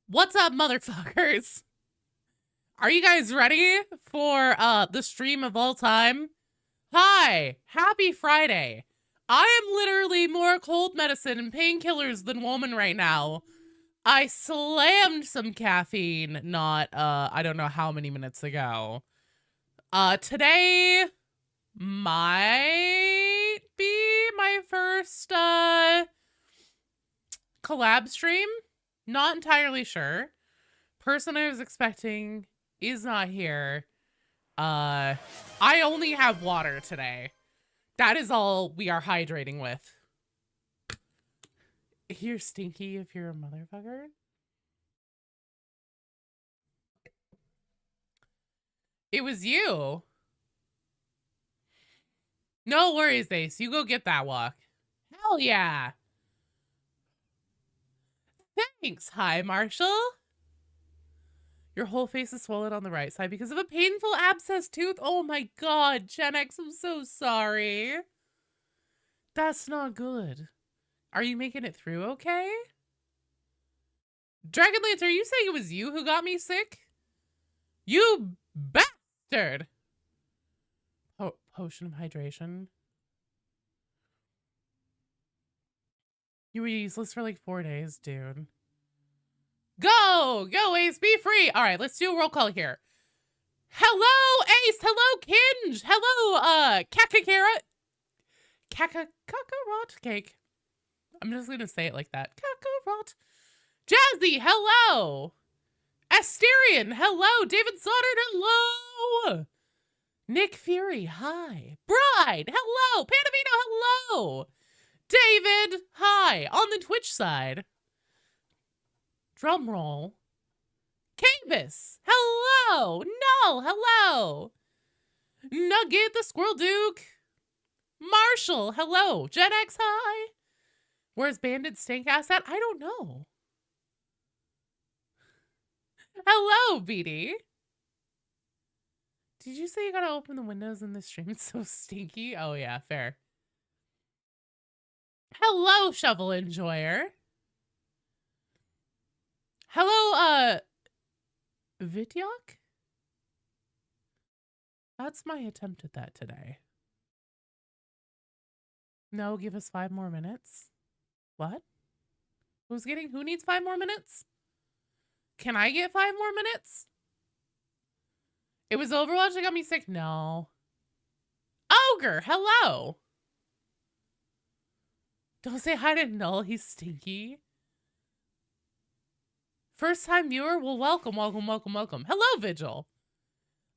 What's up, motherfuckers? Are you guys ready for the stream of all time? Hi, happy Friday. I am literally more cold medicine and painkillers than woman right now. I slammed some caffeine not I don't know how many minutes ago. Today might be my first collab stream. Not entirely sure. Person I was expecting is not here. I only have water today. That is all we are hydrating with. You're stinky if you're a motherfucker. It was you. No worries, Ace. You go get that walk. Hell yeah. Thanks. Hi, Marshall. Your whole face is swollen on the right side because of a painful abscess tooth. Oh my god, Gen X, I'm so sorry. That's not good. Are you making it through okay? Dragonlance, are you saying it was you who got me sick? You bastard! Potion of hydration. You were useless for like 4 days, dude. Go! Go, Ace! Be free! Alright, let's do a roll call here. Hello, Ace! Hello, Kinge! Hello, Kakakara... Kakarot cake. I'm just gonna say it like that. Kakarot. Jazzy, hello! Asterion, hello! David Soddard, hello! Nick Fury, hi. Bride, hello! Panavino, hello! David, hi! On the Twitch side. Drum roll. Cavis, hello! Null, hello! Nugget the Squirrel Duke. Marshall, hello! Gen X, hi! Where's Bandit Stank Ass at? I don't know. Hello, BD. Did you say you gotta open the windows in this stream? It's so stinky. Oh yeah, fair. Hello, Shovel Enjoyer. Hello, Vidyok? That's my attempt at that today. No, give us 5 more minutes. What? Who needs 5 more minutes? Can I get 5 more minutes? It was Overwatch that got me sick? No. Ogre, hello. Don't say hi to Null, he's stinky. First time viewer? Well, welcome. Hello, Vigil.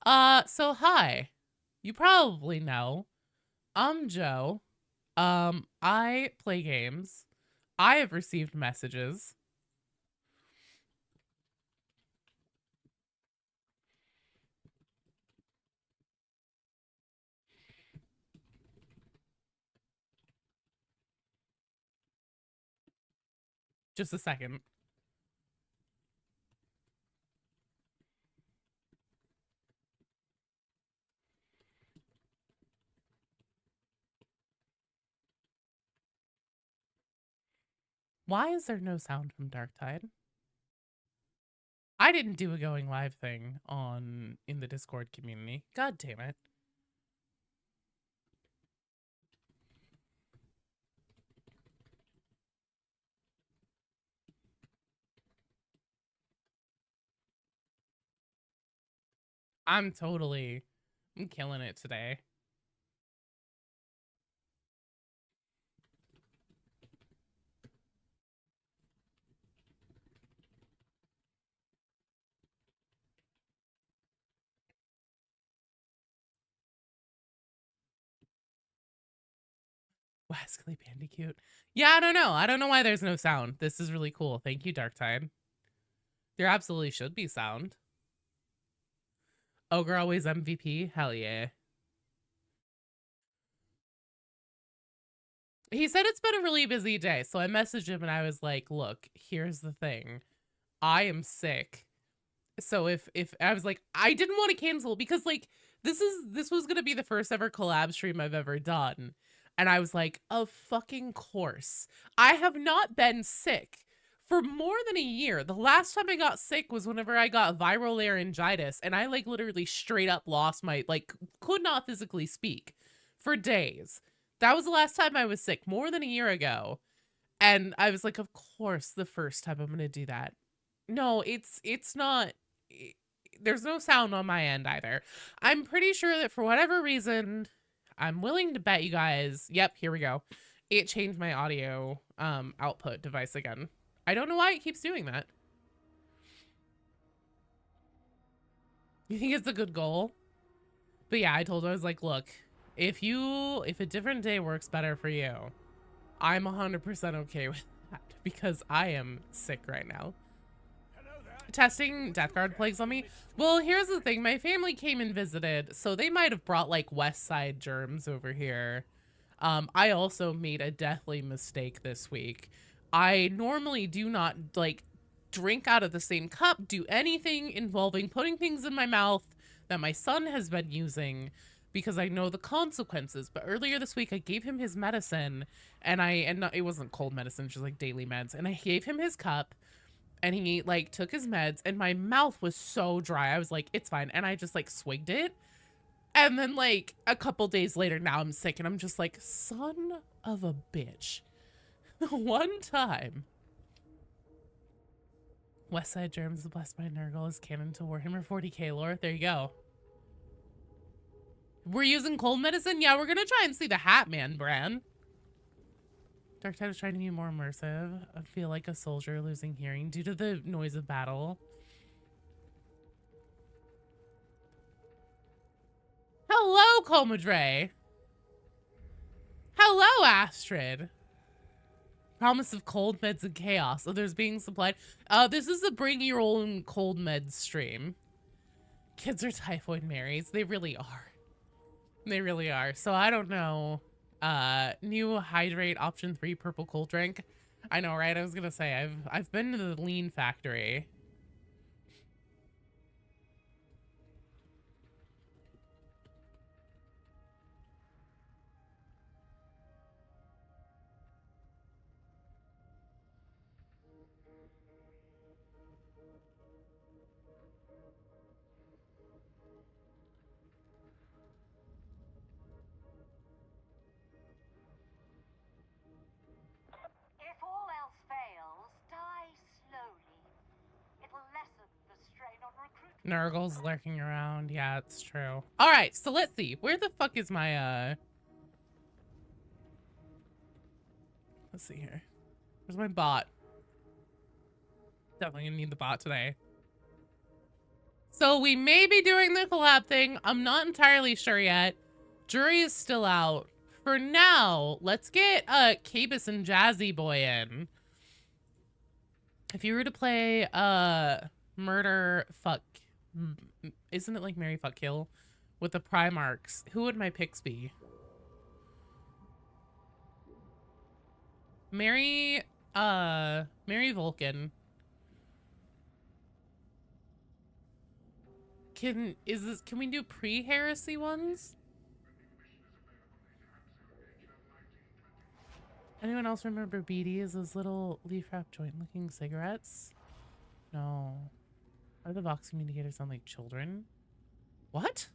So hi. You probably know. I'm Joe. I play games. I have received messages. Just a second. Why is there no sound from Darktide? I didn't do a going live thing in the Discord community. God damn it. I'm killing it today. Wascally Bandicoot. Yeah, I don't know. I don't know why there's no sound. This is really cool. Thank you, Darktide. There absolutely should be sound. Ogre always MVP? Hell yeah. He said it's been a really busy day, so I messaged him and I was like, look, here's the thing. I am sick. So if I was like, I didn't want to cancel because like this was gonna be the first ever collab stream I've ever done. And I was like, of fucking course. I have not been sick for more than a year. The last time I got sick was whenever I got viral laryngitis, and I like literally straight up lost my, like, could not physically speak for days. That was the last time I was sick, more than a year ago. And I was like, of course, the first time I'm going to do that. No, it's not, there's no sound on my end either. I'm pretty sure that for whatever reason, I'm willing to bet you guys, yep, here we go. It changed my audio output device again. I don't know why it keeps doing that. You think it's a good goal? But yeah, I told her, I was like, look, if a different day works better for you, I'm 100% okay with that because I am sick right now. Testing death guard plagues on me. Well, here's the thing. My family came and visited, so they might have brought like West Side germs over here. I also made a deathly mistake this week. I normally do not like drink out of the same cup, do anything involving putting things in my mouth that my son has been using because I know the consequences. But earlier this week I gave him his medicine and it wasn't cold medicine, just like daily meds. And I gave him his cup and he like took his meds and my mouth was so dry. I was like, it's fine. And I just like swigged it. And then like a couple days later, now I'm sick and I'm just like, son of a bitch. One time. Westside Germs, the Blessed by Nurgle is canon to Warhammer 40k lore. There you go. We're using cold medicine? Yeah, we're gonna try and see the Hat Man brand. Dark Tide is trying to be more immersive. I feel like a soldier losing hearing due to the noise of battle. Hello, Comadre. Hello, Astrid. Promise of cold meds and chaos. Others being supplied. This is a bring your own cold meds stream. Kids are typhoid Marys. They really are. They really are. So I don't know. New hydrate option 3 purple cold drink. I know, right? I was gonna say I've been to the lean factory. Nurgle's lurking around. Yeah, it's true. All right, so let's see. Where the fuck is my, let's see here. Where's my bot? Definitely gonna need the bot today. So we may be doing the collab thing. I'm not entirely sure yet. Jury is still out. For now, let's get Cabus and Jazzy Boy in. If you were to play Murder Fuck, isn't it like Mary Fuck Kill with the Primarchs, who would my picks be? Mary Vulcan. Can we do pre-heresy ones? Anyone else remember BDs, those little leaf wrap joint looking cigarettes? No. Are the vox communicators sound like children? What?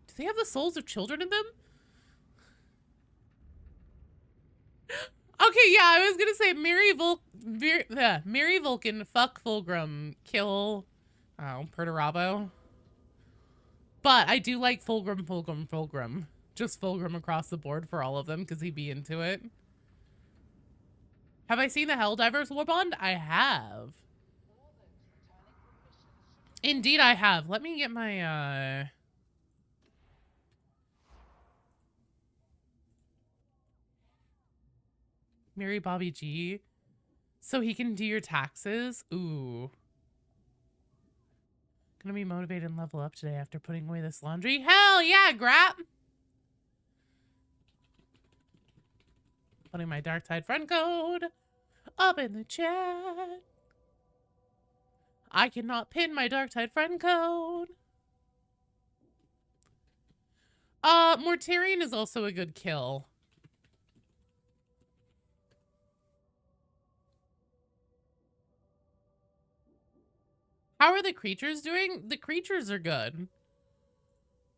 Do they have the souls of children in them? Okay, yeah, I was gonna say Mary Vulcan, fuck Fulgrim, kill Perturabo. But I do like Fulgrim. Just Fulgrim across the board for all of them because he'd be into it. Have I seen the Helldivers Warbond? I have. Indeed I have. Let me get my Mary Bobby G. So he can do your taxes? Ooh. Gonna be motivated and level up today after putting away this laundry? Hell yeah, Grap! Putting my Dark Tide friend code up in the chat. I cannot pin my Dark Tide friend code. Mortarion is also a good kill. How are the creatures doing? The creatures are good.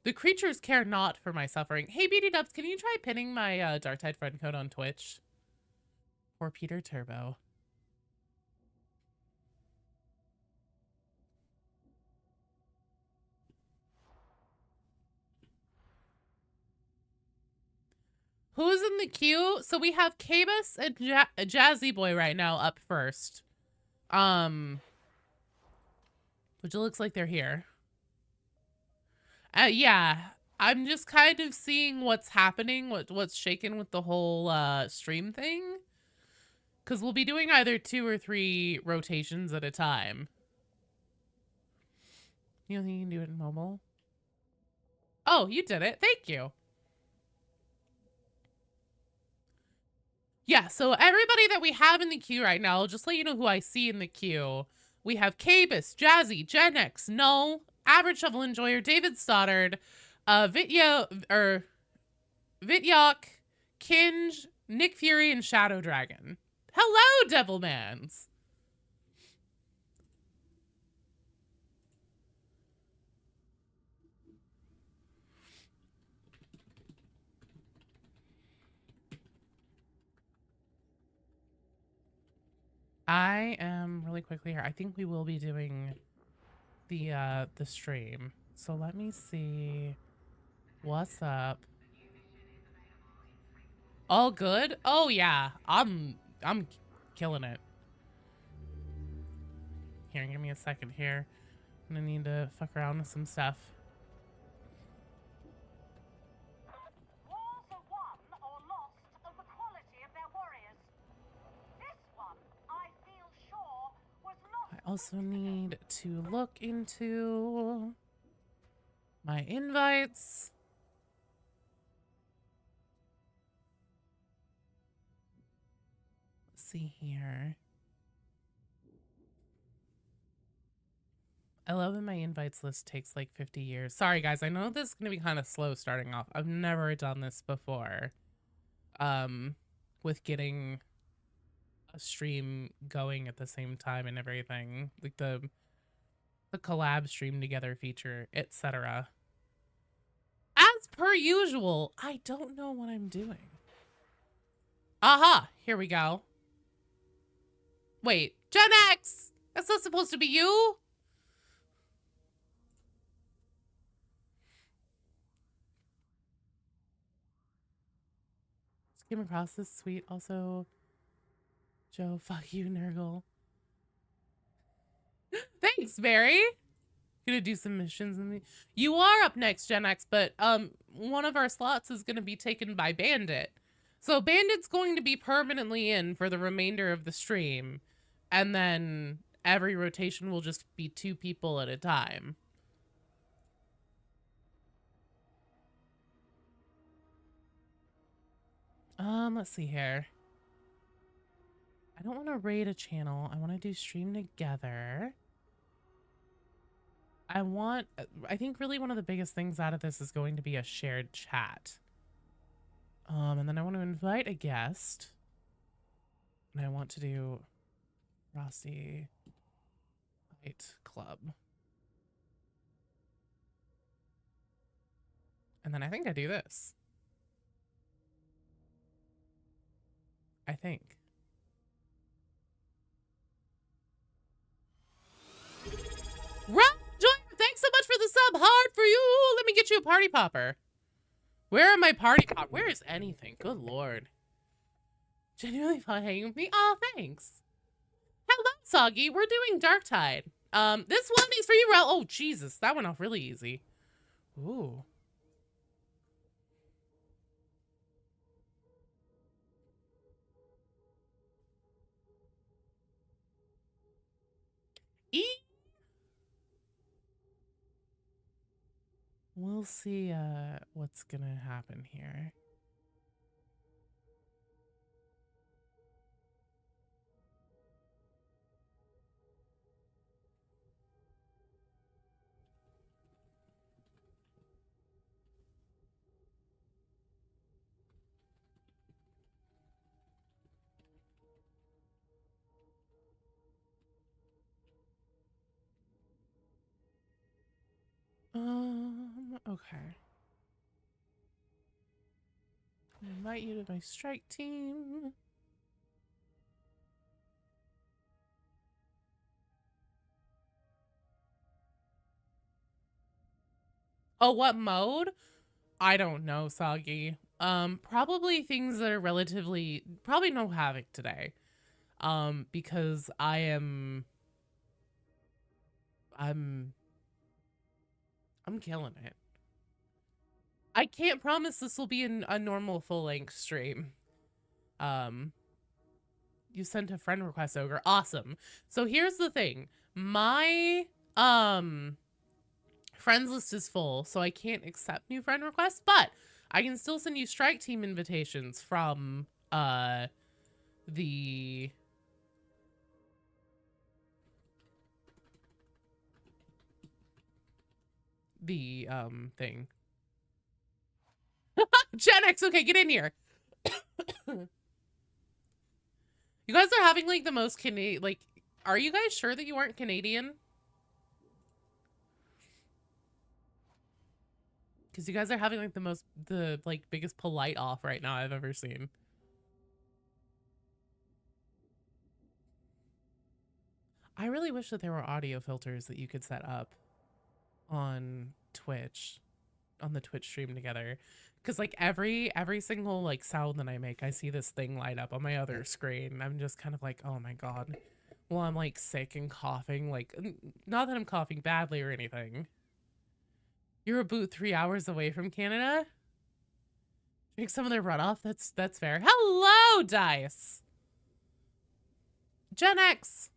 The creatures care not for my suffering. Hey, Beauty Dubs, can you try pinning my Darktide friend code on Twitch? Or Peter Turbo. Who's in the queue? So we have Cabus and Jazzy Boy right now up first. Which it looks like they're here. Yeah, I'm just kind of seeing what's happening, what's shaking with the whole stream thing. Because we'll be doing either 2 or 3 rotations at a time. You don't think you can do it in mobile? Oh, you did it. Thank you. Yeah, so everybody that we have in the queue right now, I'll just let you know who I see in the queue. We have Cabus, Jazzy, Gen X, No, Average Shovel Enjoyer, David Stoddard, Vityok, Kinge, Nick Fury, and Shadow Dragon. Hello, Devilmans! I am really quickly here. I think we will be doing the stream. So let me see what's up. All good? Oh yeah. I'm killing it. Here, give me a second here. I'm gonna need to fuck around with some stuff. I also need to look into my invites. Let's see here. I love that my invites list takes like 50 years. Sorry guys, I know this is gonna be kind of slow starting off. I've never done this before. With getting a stream going at the same time and everything. Like the collab stream together feature, etc. As per usual, I don't know what I'm doing. Aha, here we go. Wait, Gen X! That's not supposed to be you? Just came across this tweet. Also, Joe, fuck you, Nurgle. Thanks, Barry. Gonna do some missions. You are up next, Gen X, but one of our slots is gonna be taken by Bandit. So Bandit's going to be permanently in for the remainder of the stream, and then every rotation will just be 2 people at a time. Let's see here. I don't want to raid a channel. I want to do stream together. I think really one of the biggest things out of this is going to be a shared chat. And then I want to invite a guest. And I want to do Rossi Fight Club. And then I think I do this. I think. Run, Joy, thanks so much for the sub. Hard for you. Let me get you a party popper. Where are my party pop? Where is anything? Good lord. Genuinely fun hanging with me. Oh, thanks. Hello, Soggy. We're doing Darktide. This one is for you, Rel. Oh, Jesus. That went off really easy. Ooh. We'll see what's gonna happen here. Okay. I invite you to my strike team. Oh, what mode? I don't know, Soggy. Probably things that are relatively, probably no Havoc today. Because I'm killing it. I can't promise this will be a normal full-length stream. You sent a friend request, Ogre. Awesome. So here's the thing. My, friends list is full, so I can't accept new friend requests, but I can still send you strike team invitations from, the thing. Gen X, okay, get in here. You guys are having, like, the most Canadian, like, are you guys sure that you aren't Canadian? Because you guys are having, like, the biggest polite off right now I've ever seen. I really wish that there were audio filters that you could set up on Twitch, on the Twitch stream together. Because, like, every single, like, sound that I make, I see this thing light up on my other screen. I'm just kind of like, oh my god. Well, I'm, like, sick and coughing. Like, not that I'm coughing badly or anything. You're about 3 hours away from Canada? Drink some of their runoff? That's fair. Hello, Dice! Gen X!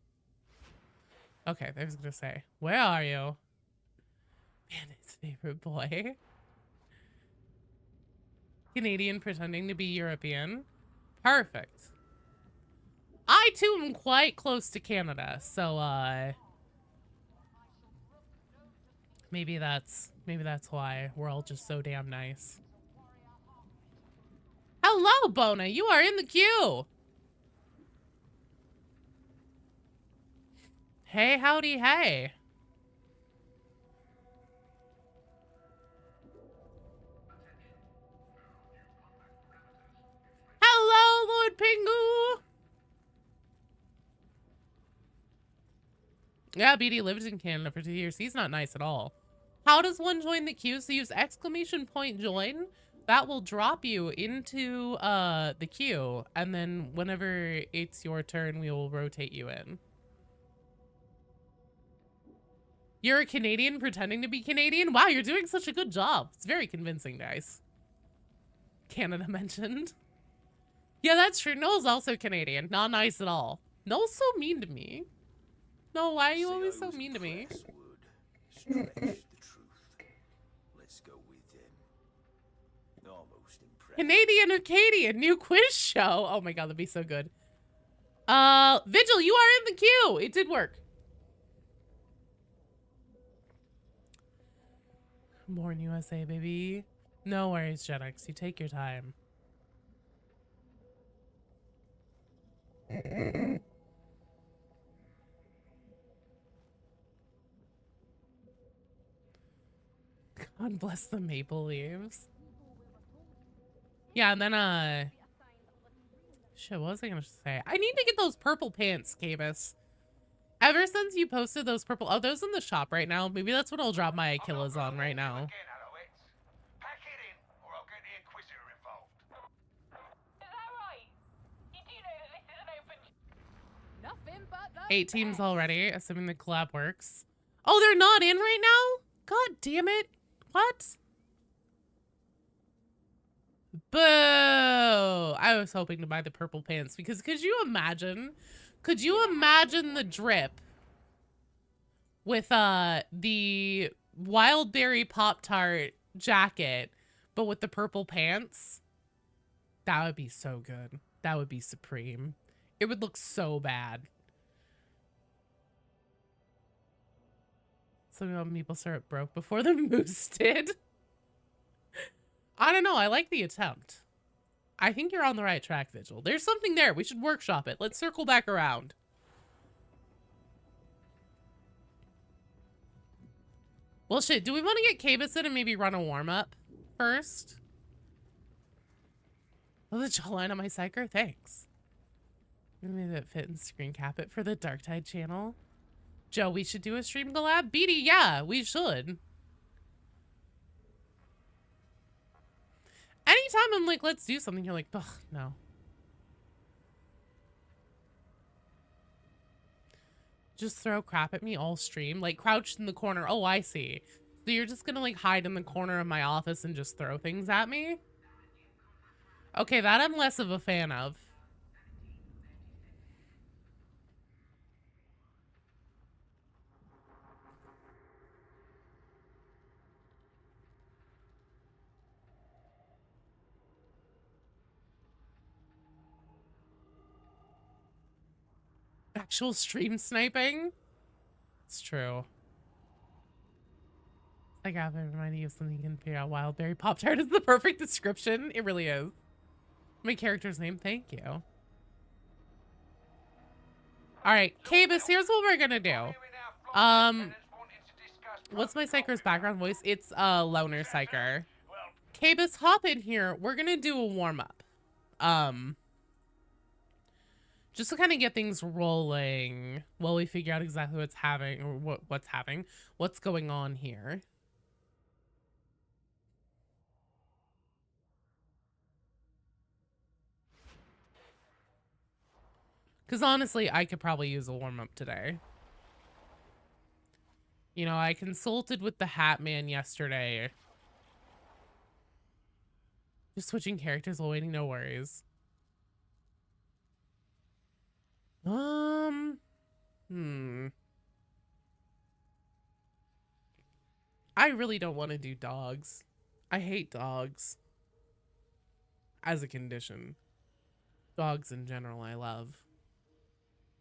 Okay, I was gonna say, where are you? Man, his favorite boy. Canadian pretending to be European. Perfect. I too am quite close to Canada, so maybe that's why we're all just so damn nice. Hello, Bona. You are in the queue. Hey, howdy, hey. Hello, Lord Pingu. Yeah, BD lived in Canada for 2 years. He's not nice at all. How does one join the queue? So use exclamation point join. That will drop you into the queue. And then whenever it's your turn, we will rotate you in. You're a Canadian pretending to be Canadian? Wow, you're doing such a good job. It's very convincing, guys. Canada mentioned. Yeah, that's true. Noel's also Canadian. Not nice at all. Noel's so mean to me. No, why are you always so mean to me? Canadian Acadian, new quiz show. Oh my god, that'd be so good. Vigil, you are in the queue. It did work. Born USA, baby. No worries, Gen X. You take your time. God bless the maple leaves. Yeah, and then, shit, what was I gonna say? I need to get those purple pants, Cabus. Ever since you posted those purple... Oh, those in the shop right now. Maybe that's what I'll drop my Achilles on right now. 8 teams already, assuming the collab works. Oh, they're not in right now? God damn it. What? Boo! I was hoping to buy the purple pants because could you imagine the drip with the Wildberry Pop-Tart jacket, but with the purple pants? That would be so good. That would be supreme. It would look so bad. Some maple syrup broke before the moose did. I don't know. I like the attempt. I think you're on the right track, Vigil. There's something there. We should workshop it. Let's circle back around. Well, shit, do we want to get Cabus in and maybe run a warm-up first? Oh, the jawline on my psyker? Thanks. Maybe that fit and screen cap it for the Dark Tide channel. Joe, we should do a stream collab? Beatty, yeah, we should. Anytime I'm like, let's do something, you're like, ugh, no. Just throw crap at me all stream, like crouched in the corner. Oh, I see. So you're just gonna like hide in the corner of my office and just throw things at me? Okay, that I'm less of a fan of. Actual stream sniping? It's true. I got to remind you of something you can figure out. Wildberry Pop-Tart is the perfect description. It really is. My character's name, thank you. Alright, Cabus, here's what we're gonna do. What's my Psyker's background voice? It's Loner Psyker. Cabus, hop in here. We're gonna do a warm-up. Just to kind of get things rolling while we figure out exactly what's going on here. Because honestly, I could probably use a warm-up today. You know, I consulted with the Hat Man yesterday. Just switching characters while waiting, no worries. I really don't want to do dogs. I hate dogs. As a condition. Dogs in general, I love.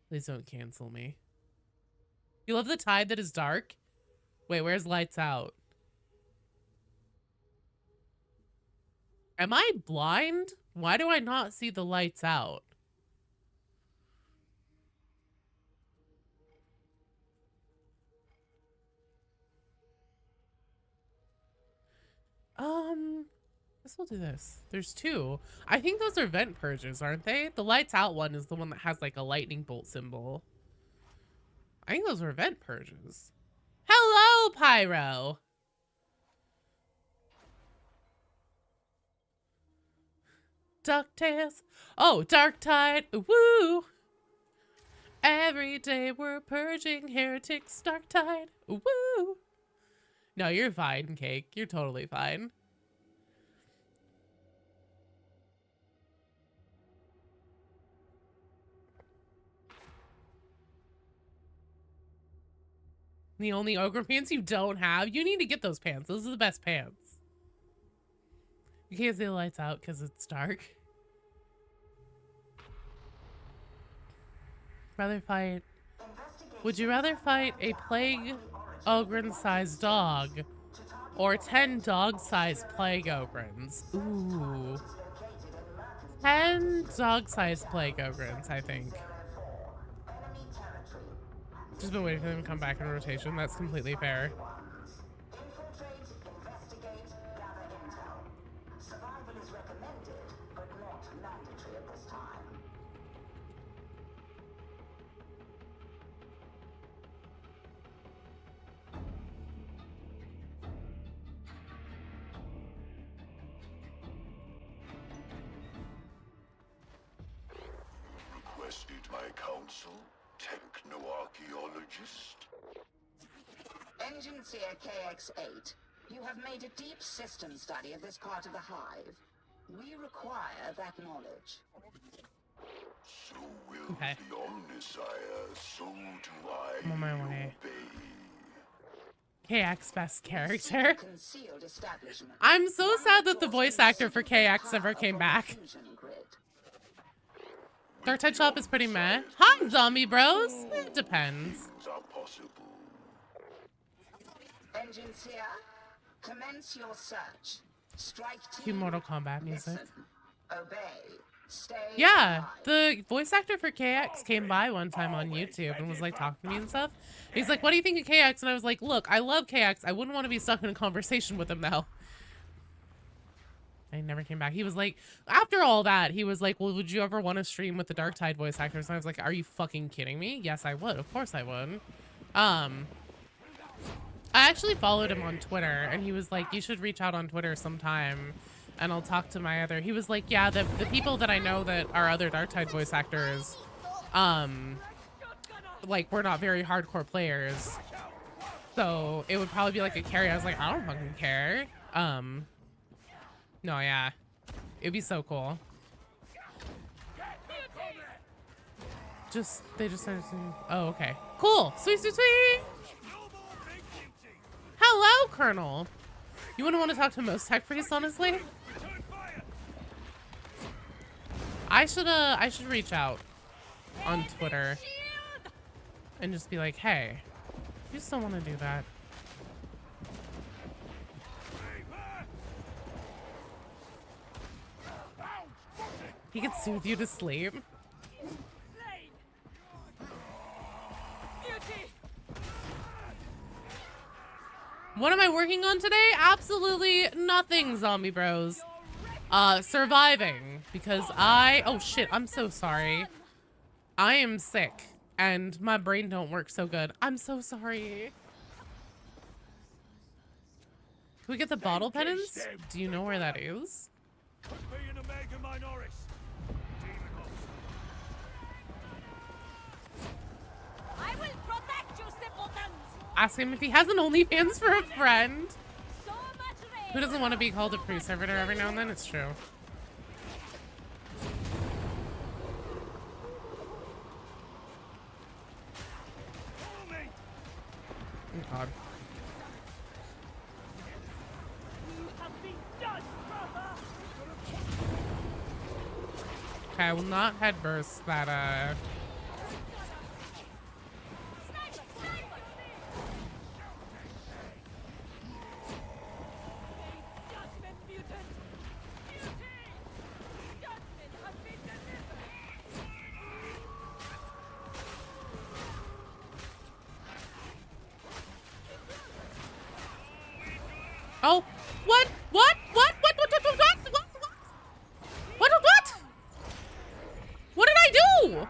Please don't cancel me. You love the tide that is dark? Wait, where's lights out? Am I blind? Why do I not see the lights out? Guess we'll do this. There's two. I think those are vent purges, aren't they? The lights out one is the one that has like a lightning bolt symbol. I think those were vent purges. Hello, Pyro! DuckTales. Oh, Dark Tide. Woo! Every day we're purging heretics. Dark Tide. Woo! No, you're fine, Cake. You're totally fine. The only ogre pants you don't have? You need to get those pants. Those are the best pants. You can't see the lights out because it's dark. Would you rather fight a plague ogre-sized dog or 10 dog-sized plague ogrins? Ooh. 10 dog-sized plague ogrins, I think. Just been waiting for them to come back in rotation. That's completely fair. Requested my counsel, techno-archaeologist. Engineer KX-8, you have made a deep system study of this part of the hive. We require that knowledge. So will the Omnisire, so do I I'm on my way. obey. KX best character. I'm so sad that the voice actor for KX never came back. Dark Tide Shop is pretty meh. Hi, zombie bros. It depends. Engineer, commence your search. Strike Cue Mortal Kombat music. Listen, obey, Stay Yeah, alive. the voice actor for KX came by one time on YouTube and was like talking to me and stuff. He's like, what do you think of KX? And I was like, look, I love KX. I wouldn't want to be stuck in a conversation with him though. I never came back. He was like, after all that, he was like, well, would you ever want to stream with the Dark Tide voice actors? And I was like, are you fucking kidding me? Yes, I would. Of course I would. I actually followed him on Twitter and he was like, you should reach out on Twitter sometime and I'll talk to my other. He was like, yeah, the people that I know that are other Dark Tide voice actors, like, we're not very hardcore players. So it would probably be like a carry. I was like, I don't fucking care. No, yeah. It'd be so cool. They just started saying, oh, okay. Cool. Sweet, sweet, sweet. Hello, Colonel. You wouldn't want to talk to most tech priests, honestly? I should reach out on Twitter and just be like, hey, you still want to do that? He can soothe you to sleep. What am I working on today? Absolutely nothing, zombie bros. Surviving. Because oh shit, I'm so sorry. I am sick and my brain don't work so good. I'm so sorry. Can we get the bottle penance? Do you know where that is? I will protect you, simpletons. Ask him if he has an OnlyFans for a friend. So much Who doesn't want to be called a pre-servitor every now and then? It's true. Oh God. Okay, I will not headburst that, Oh, what? What? What? What? What? What? What? What? What? What? What did I do?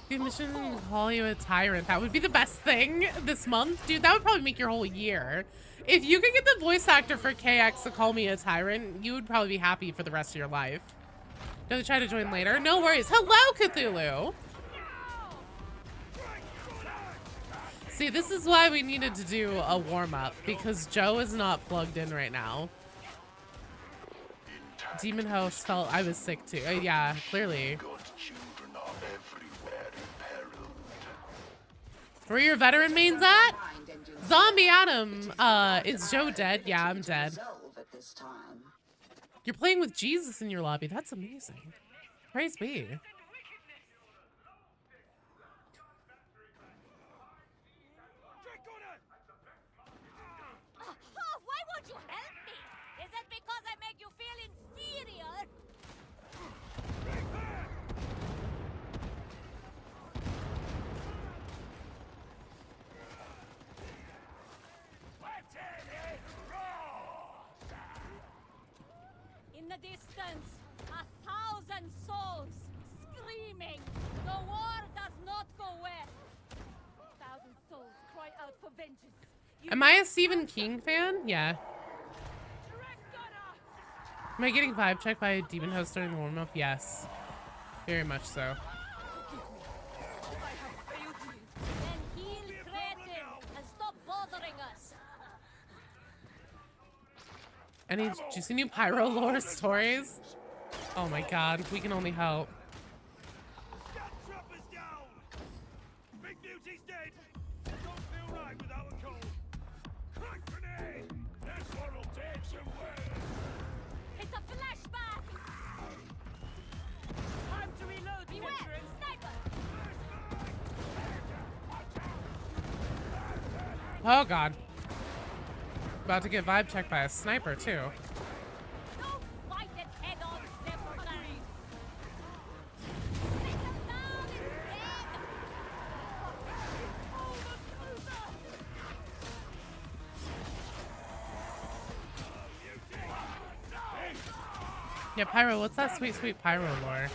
The mission call you a tyrant. That would be the best thing this month. Dude, that would probably make your whole year. If you could get the voice actor for KX to call me a tyrant, you would probably be happy for the rest of your life. Do they try to join later? No worries. Hello, Cthulhu. See, this is why we needed to do a warm-up, because Joe is not plugged in right now. Demon Host felt I was sick too. Yeah, clearly. Where your veteran mains at? Zombie Adam, is Joe dead? Yeah, I'm dead. You're playing with Jesus in your lobby. That's amazing. Praise be. Why won't you help me? Is it because I make you feel inferior? In the distance, 1,000 souls screaming. The war does not go well. 1,000 souls cry out for vengeance. Am I a Stephen King fan? Yeah. Am I getting vibe checked by a demon host during the warm-up? Yes. Very much so. Then heal Cretin and stop bothering us. Any juicy new pyro lore stories? Oh my god, we can only hope. It's a flashback. Time to reload. Beware, sniper. Oh god. About to get vibe checked by a sniper too. Don't fight it head on, simpleton. Yeah, Pyro, what's that sweet, sweet Pyro lore?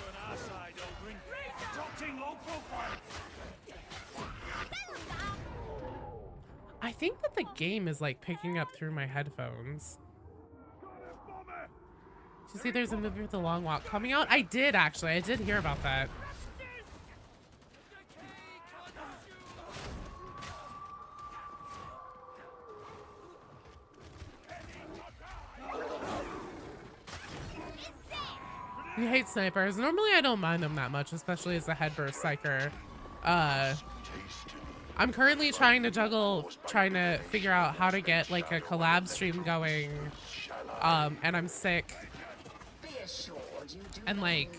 I think that the game is like picking up through my headphones. Did you see there's a movie with the long walk coming out? I did actually. I did hear about that. You hate snipers. Normally I don't mind them that much, especially as a headburst psyker. I'm currently trying to trying to figure out how to get like a collab stream going. And I'm sick. And like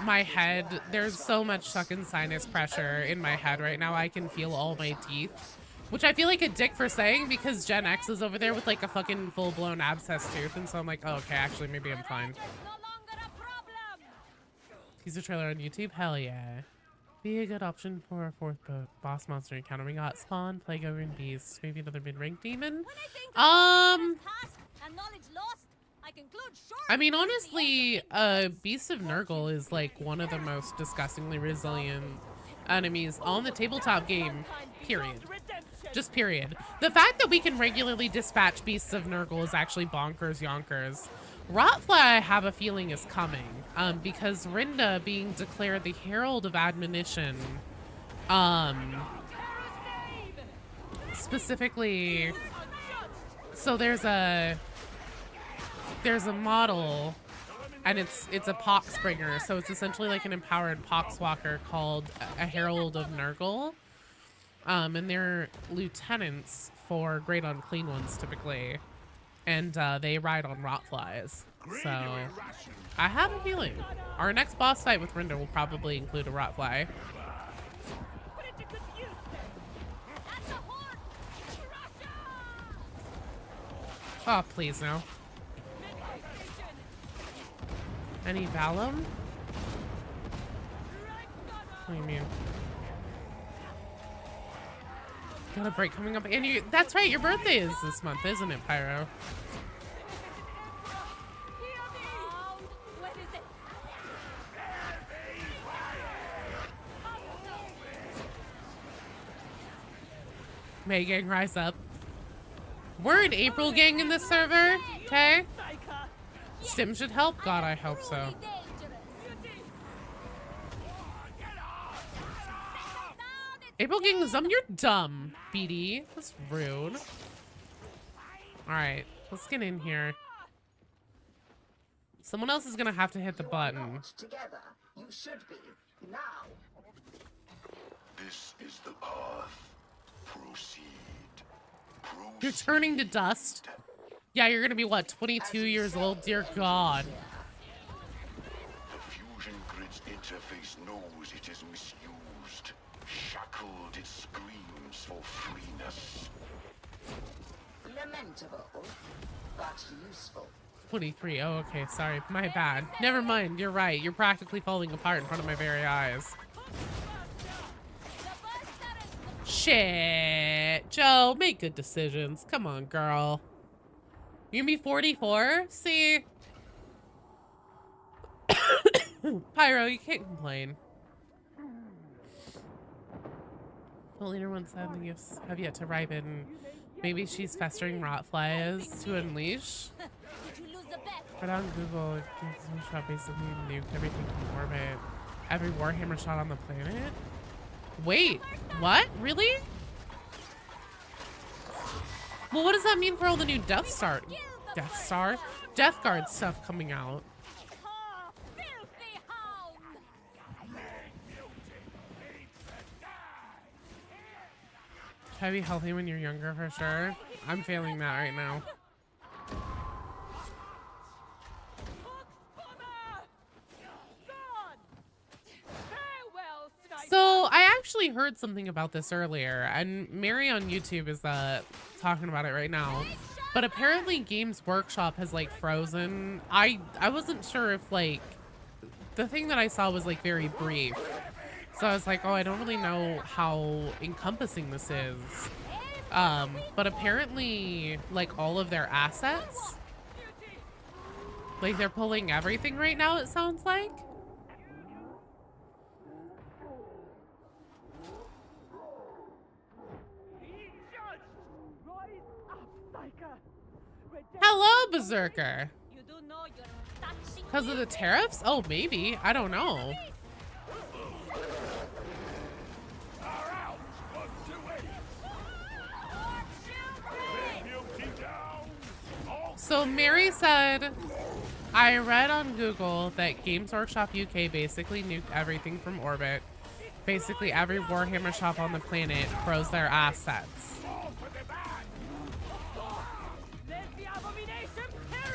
my head, there's so much fucking sinus pressure in my head right now. I can feel all my teeth, which I feel like a dick for saying because Gen X is over there with like a fucking full-blown abscess tooth. And so I'm like, oh, okay, actually maybe I'm fine. Teaser trailer on YouTube? Hell yeah. Be a good option for a fourth boss monster encounter. We got Spawn, Plague Ogre, and Beast. Maybe another mid-rank demon. I mean, honestly, Beast of Nurgle is like one of the most disgustingly resilient enemies on the tabletop game, period. Just period. The fact that we can regularly dispatch Beasts of Nurgle is actually bonkers yonkers. Rotfly, I have a feeling, is coming, because Rinda being declared the Herald of Admonition, specifically, so there's a model, and it's a poxbringer, so it's essentially like an empowered poxwalker called a Herald of Nurgle, and they're lieutenants for Great Unclean Ones, typically. And they ride on rotflies. So I have a feeling our next boss fight with Rinda will probably include a rotfly. Oh, please no. Any Valum? What do you mean? Got a break coming up, and you, that's right, your birthday is this month, isn't it, Pyro? May gang, rise up. We're an April gang in this server, okay? Stim should help. God, I hope so. April gang is you're dumb, BD. That's rude. Alright, let's get in here. Someone else is gonna have to hit the button. Together, you should be now. This is the path. Proceed. You're turning to dust. Yeah, you're gonna be what, 22 years old? Dear God. The fusion grid's interface knows it is misused. Shackled, it screams for freeness. Lamentable, but useful. 23. Oh, okay. Sorry. My bad. Never mind. You're right. You're practically falling apart in front of my very eyes. Shit. Joe, make good decisions. Come on, girl. You gonna be 44? See? Pyro, you can't complain. The leader once said the gifts have yet to ripen. Maybe she's festering rotflies to unleash. But on Google, it gives me a shot basically nuked everything from orbit. Every Warhammer shot on the planet? Wait, what? Really? Well, what does that mean for all the new Death Guard stuff coming out? Try to be healthy when you're younger, for sure. I'm failing that right now. So I actually heard something about this earlier, and Mary on YouTube is talking about it right now. But apparently Games Workshop has like frozen. I wasn't sure if like the thing that I saw was like very brief. So I was like, oh, I don't really know how encompassing this is. But apparently like all of their assets Like they're pulling everything right now, it sounds like. Hello, Berserker. You do know you're touching Because of the tariffs? Oh, maybe. I don't know. So Mary said, I read on Google that Games Workshop UK basically nuked everything from orbit. Basically every Warhammer shop on the planet froze their assets.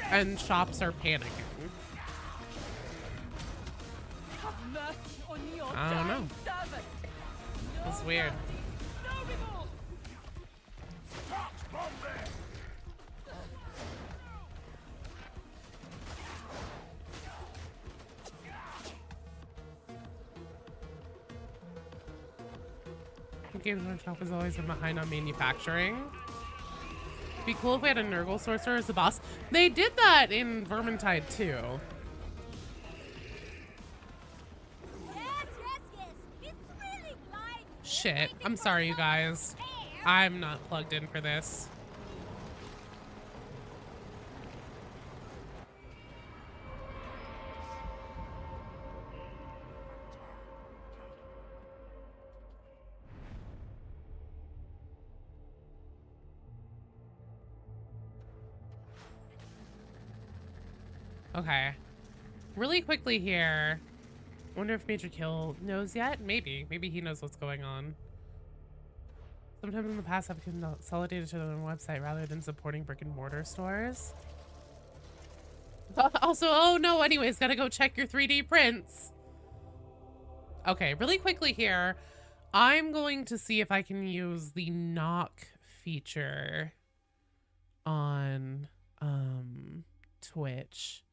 And shops are panicking. I don't know. It's weird. Games Workshop has always been behind on manufacturing. Be cool if we had a Nurgle sorcerer as the boss. They did that in Vermintide too. Yes. It's really gliding. Shit. I'm sorry, you guys. I'm not plugged in for this. Okay. Really quickly here. Wonder if Major Kill knows yet? Maybe. Maybe he knows what's going on. Sometimes in the past I've consolidated to their own website rather than supporting brick and mortar stores. Also, oh no, anyways, gotta go check your 3D prints. Okay, really quickly here. I'm going to see if I can use the knock feature on Twitch.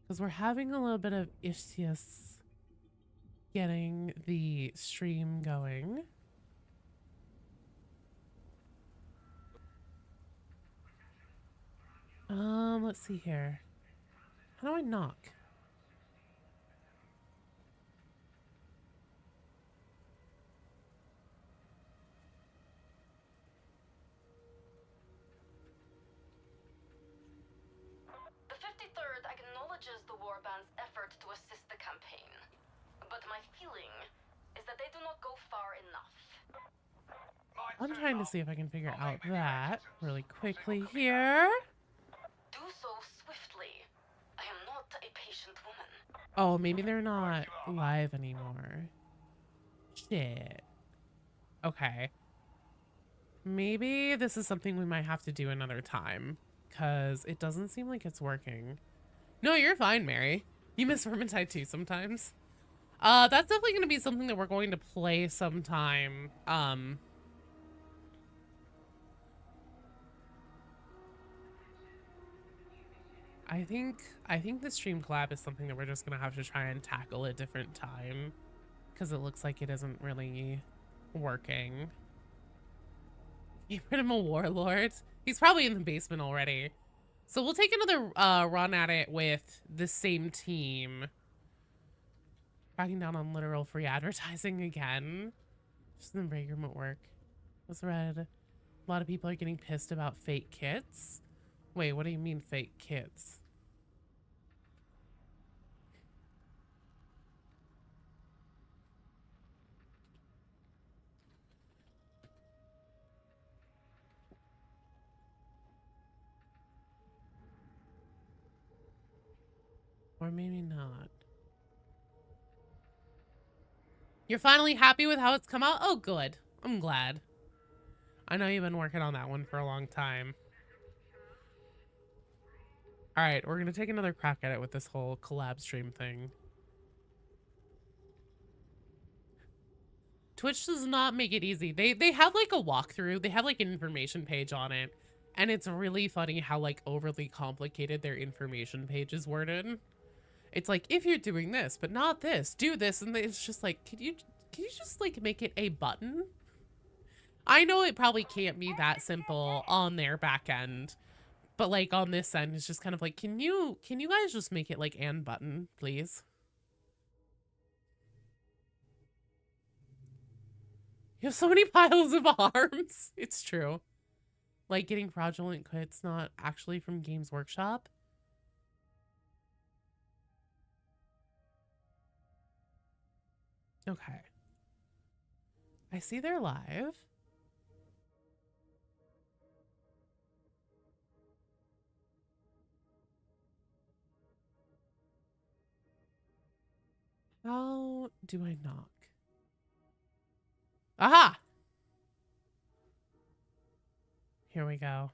Because we're having a little bit of issues getting the stream going. Let's see here. How do I knock? The 53rd acknowledges the warband's effort to assist the campaign, but my feeling is that they do not go far enough. I'm trying to see if I can figure out that really quickly here. Do so swiftly. I am not a patient woman. Oh, maybe they're not live anymore. Shit. Okay. Maybe this is something we might have to do another time, because it doesn't seem like it's working. No, you're fine, Mary. You miss Vermintide too sometimes. That's definitely going to be something that we're going to play sometime. I think the stream collab is something that we're just gonna have to try and tackle a different time, because it looks like it isn't really working. You put him a warlord. He's probably in the basement already. So we'll take another run at it with the same team. Backing down on literal free advertising again. Just in the break room at work. Was read. A lot of people are getting pissed about fake kits. Wait, what do you mean fake kits? Or maybe not. You're finally happy with how it's come out? Oh, good. I'm glad. I know you've been working on that one for a long time. All right, we're going to take another crack at it with this whole collab stream thing. Twitch does not make it easy. They have like a walkthrough. They have like an information page on it. And it's really funny how like overly complicated their information page is worded. It's like, if you're doing this, but not this, do this. And it's just like, can you just like make it a button? I know it probably can't be that simple on their back end, But like on this end, it's just kind of like, can you guys just make it like and button, please? You have so many piles of arms. It's true. Like getting fraudulent quits not actually from Games Workshop. Okay. I see they're live. How do I knock? Aha! Here we go.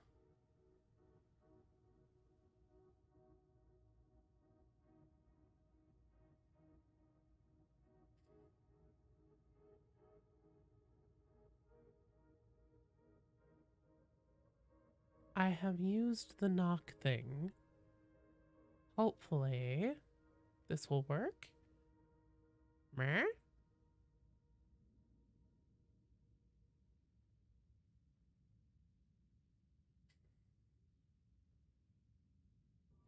I have used the knock thing. Hopefully, this will work. Meh?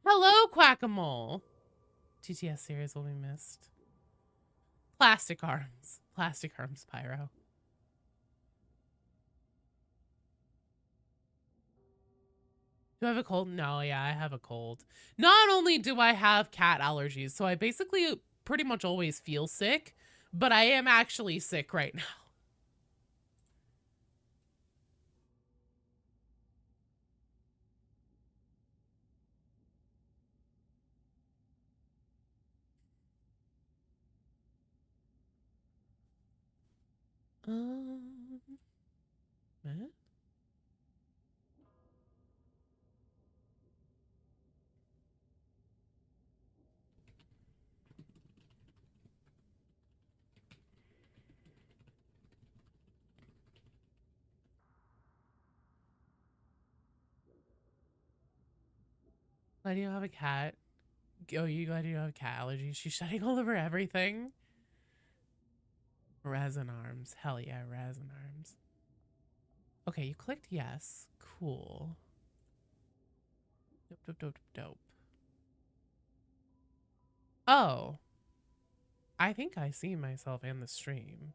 Hello, Quack-a-Mole. TTS series will be missed. Plastic arms. Plastic arms, Pyro. Do I have a cold? No, yeah, I have a cold. Not only do I have cat allergies, so I basically pretty much always feel sick, but I am actually sick right now. Eh? Glad you don't have a cat. Oh, you glad you don't have cat allergies? She's shedding all over everything. Resin arms. Hell yeah, resin arms. Okay, you clicked yes. Cool. Dope, dope, dope, dope. Oh. I think I see myself in the stream.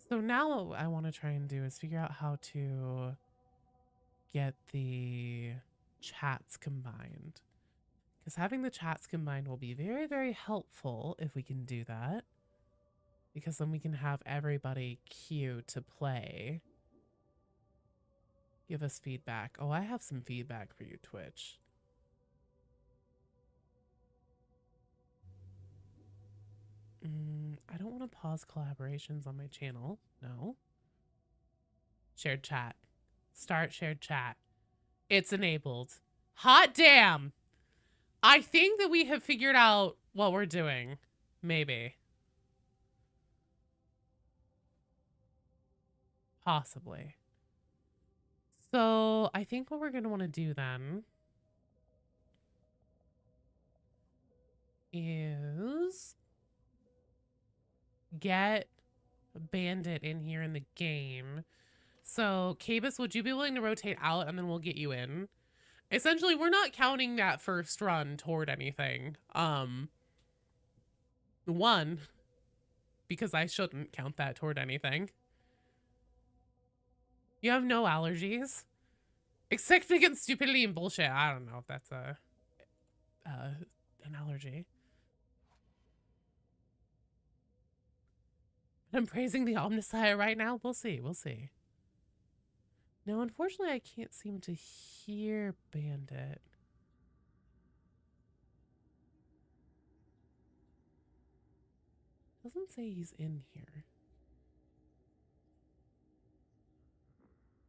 So now what I want to try and do is figure out how to get the chats combined. Because having the chats combined will be very, very helpful if we can do that. Because then we can have everybody queue to play. Give us feedback. Oh, I have some feedback for you, Twitch. I don't want to pause collaborations on my channel. No. Shared chat. Start shared chat. It's enabled. Hot damn! I think that we have figured out what we're doing. Maybe. Possibly. So I think what we're going to want to do then is get Bandit in here in the game. So Cabus, would you be willing to rotate out and then we'll get you in? Essentially, we're not counting that first run toward anything. One, because I shouldn't count that toward anything. You have no allergies? Except against stupidity and bullshit. I don't know if that's an allergy. I'm praising the Omnissiah right now. We'll see. We'll see. No, unfortunately, I can't seem to hear Bandit. Doesn't say he's in here.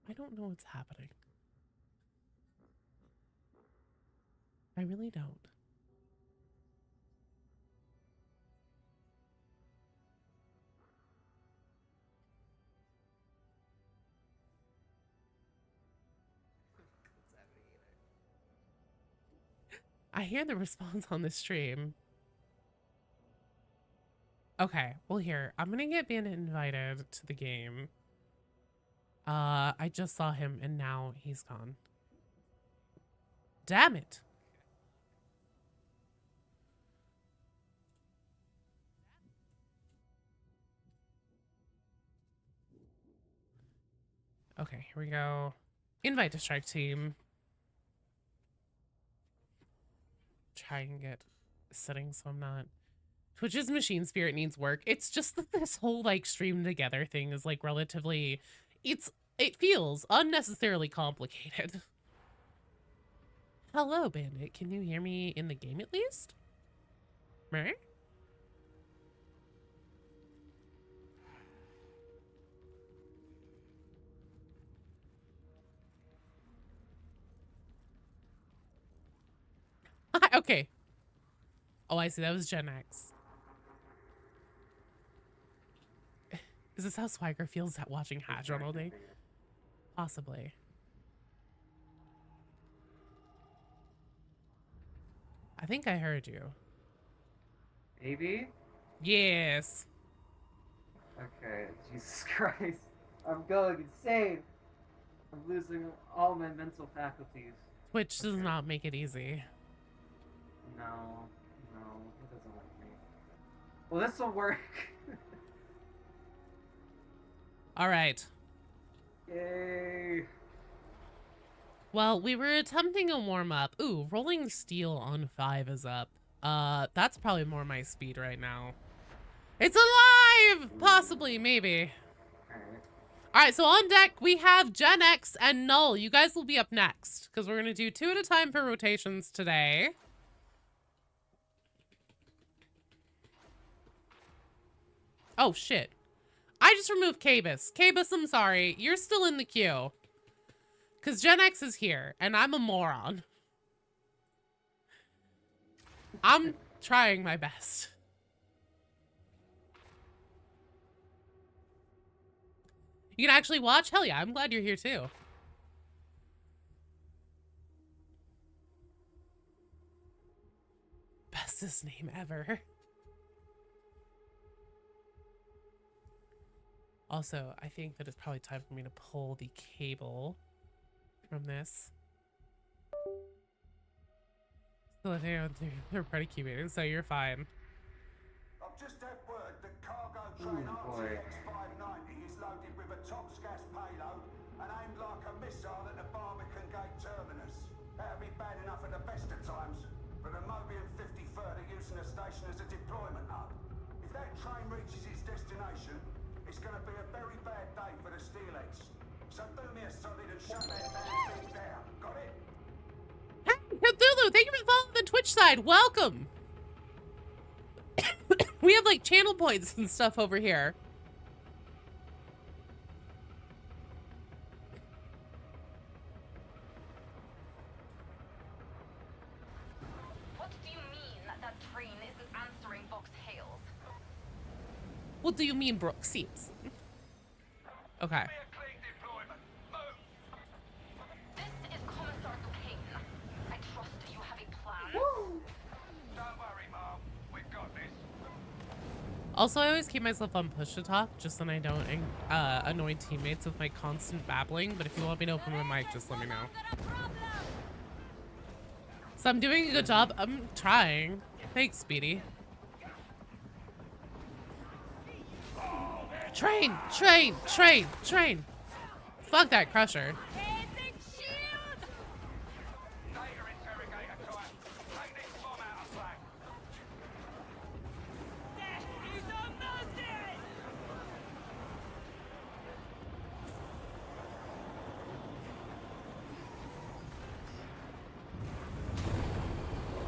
I don't know what's happening. I really don't. I hear the response on the stream. Okay, well here, I'm gonna get Bandit invited to the game. I just saw him and now he's gone. Damn it. Okay, here we go. Invite to strike team. Try and get settings so I'm not. Twitch's machine spirit needs work. It's just that this whole like stream together thing is like relatively, it feels unnecessarily complicated. Hello, Bandit. Can you hear me in the game at least? Right? Okay. Oh, I see. That was Gen X. Is this how Swagger feels at watching Hadron all day? Possibly. I think I heard you. Maybe? Yes. Okay, Jesus Christ. I'm going insane. I'm losing all my mental faculties. Twitch does not make it easy. No, it doesn't like me. Well, this will work. All right. Yay. Well, we were attempting a warm-up. Ooh, rolling steel on 5 is up. That's probably more my speed right now. It's alive! Possibly, maybe. Alright, so on deck, we have Gen X and Null. You guys will be up next, because we're going to do 2 at a time for rotations today. Oh, shit. I just removed Cabus. Cabus, I'm sorry. You're still in the queue. Because Gen X is here, and I'm a moron. I'm trying my best. You can actually watch? Hell yeah, I'm glad you're here too. Bestest name ever. Also, I think that it's probably time for me to pull the cable from this. Still they're pretty cute, so you're fine. I've just had word that cargo train RTX 590 is loaded with a top gas payload and aimed like a missile at the Barbican Gate terminus. That'd be bad enough at the best of times, but the Mobian 53rd are using the station as a deployment hub. If that train reaches its destination, it's going to be a very bad day for the Steelheads. So do me a solid and shut that damn thing down. Got it? Hey, Cthulhu, thank you for following the Twitch side. Welcome. We have like channel points and stuff over here. What do you mean that train isn't answering Vox hails? What do you mean, Brooke Seeps? Okay. This is Commissar Duquesne. I trust you have a plan. Don't worry, Mom. We've got this. Also, I always keep myself on push to talk, just so I don't annoy teammates with my constant babbling. But if you want me to open my mic, just let me know. So I'm doing a good job. I'm trying. Thanks, Speedy. Train, train, train, train. Fuck that crusher.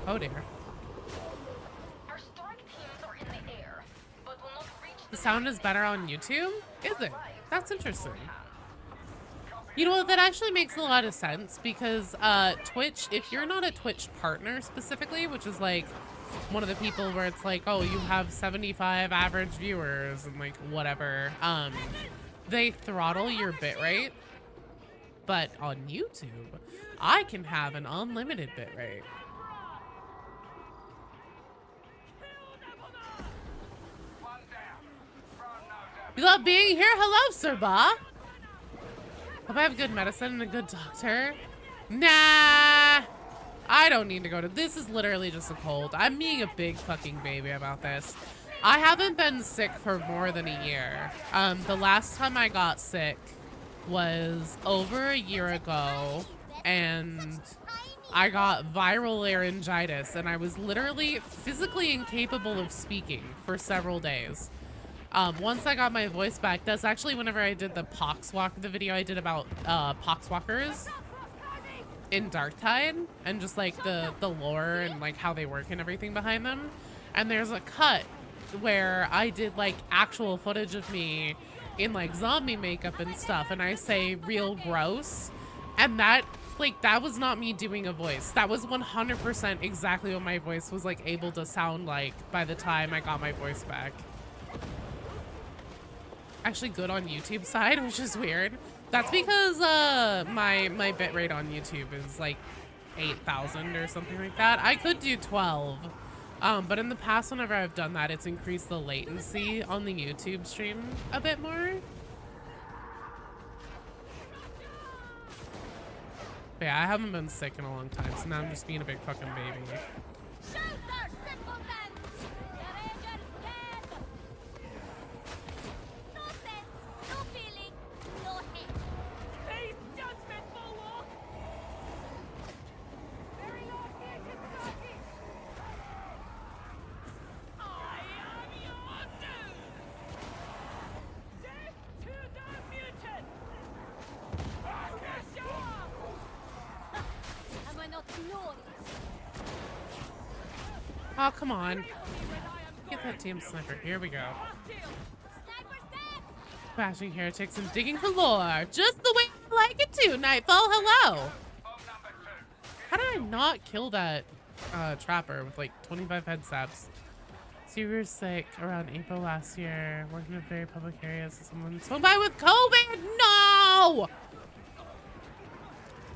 Oh dear. Our strike teams are in the air, but will not reach The sound is better on YouTube? Is it? That's interesting. You know what, that actually makes a lot of sense because Twitch, if you're not a Twitch partner specifically, which is like one of the people where it's like, oh, you have 75 average viewers and like whatever, they throttle your bitrate. But on YouTube, I can have an unlimited bitrate. You love being here? Hello, Sir Ba. Hope I have good medicine and a good doctor. Nah. I don't need to go to, this is literally just a cold. I'm being a big fucking baby about this. I haven't been sick for more than a year. The last time I got sick was over a year ago, and I got viral laryngitis, and I was literally physically incapable of speaking for several days. Once I got my voice back, that's actually whenever I did the Poxwalk, the video I did about Poxwalkers in Darktide, and just like the lore and like how they work and everything behind them. And there's a cut where I did like actual footage of me in like zombie makeup and stuff, and I say real gross, and that was not me doing a voice. That was 100% exactly what my voice was like able to sound like by the time I got my voice back. Actually good on YouTube side, which is weird. That's because my bitrate on YouTube is like 8,000 or something like that. I could do 12. But in the past, whenever I've done that, it's increased the latency on the YouTube stream a bit more. But yeah, I haven't been sick in a long time, so now I'm just being a big fucking baby. Oh, come on. Get that damn sniper. Here we go. Bashing heretics and digging for lore. Just the way I like it too, Nightfall. Hello. How did I not kill that trapper with like 25 head stabs? So you were sick around April last year, working in very public areas. Someone swung by with COVID. No!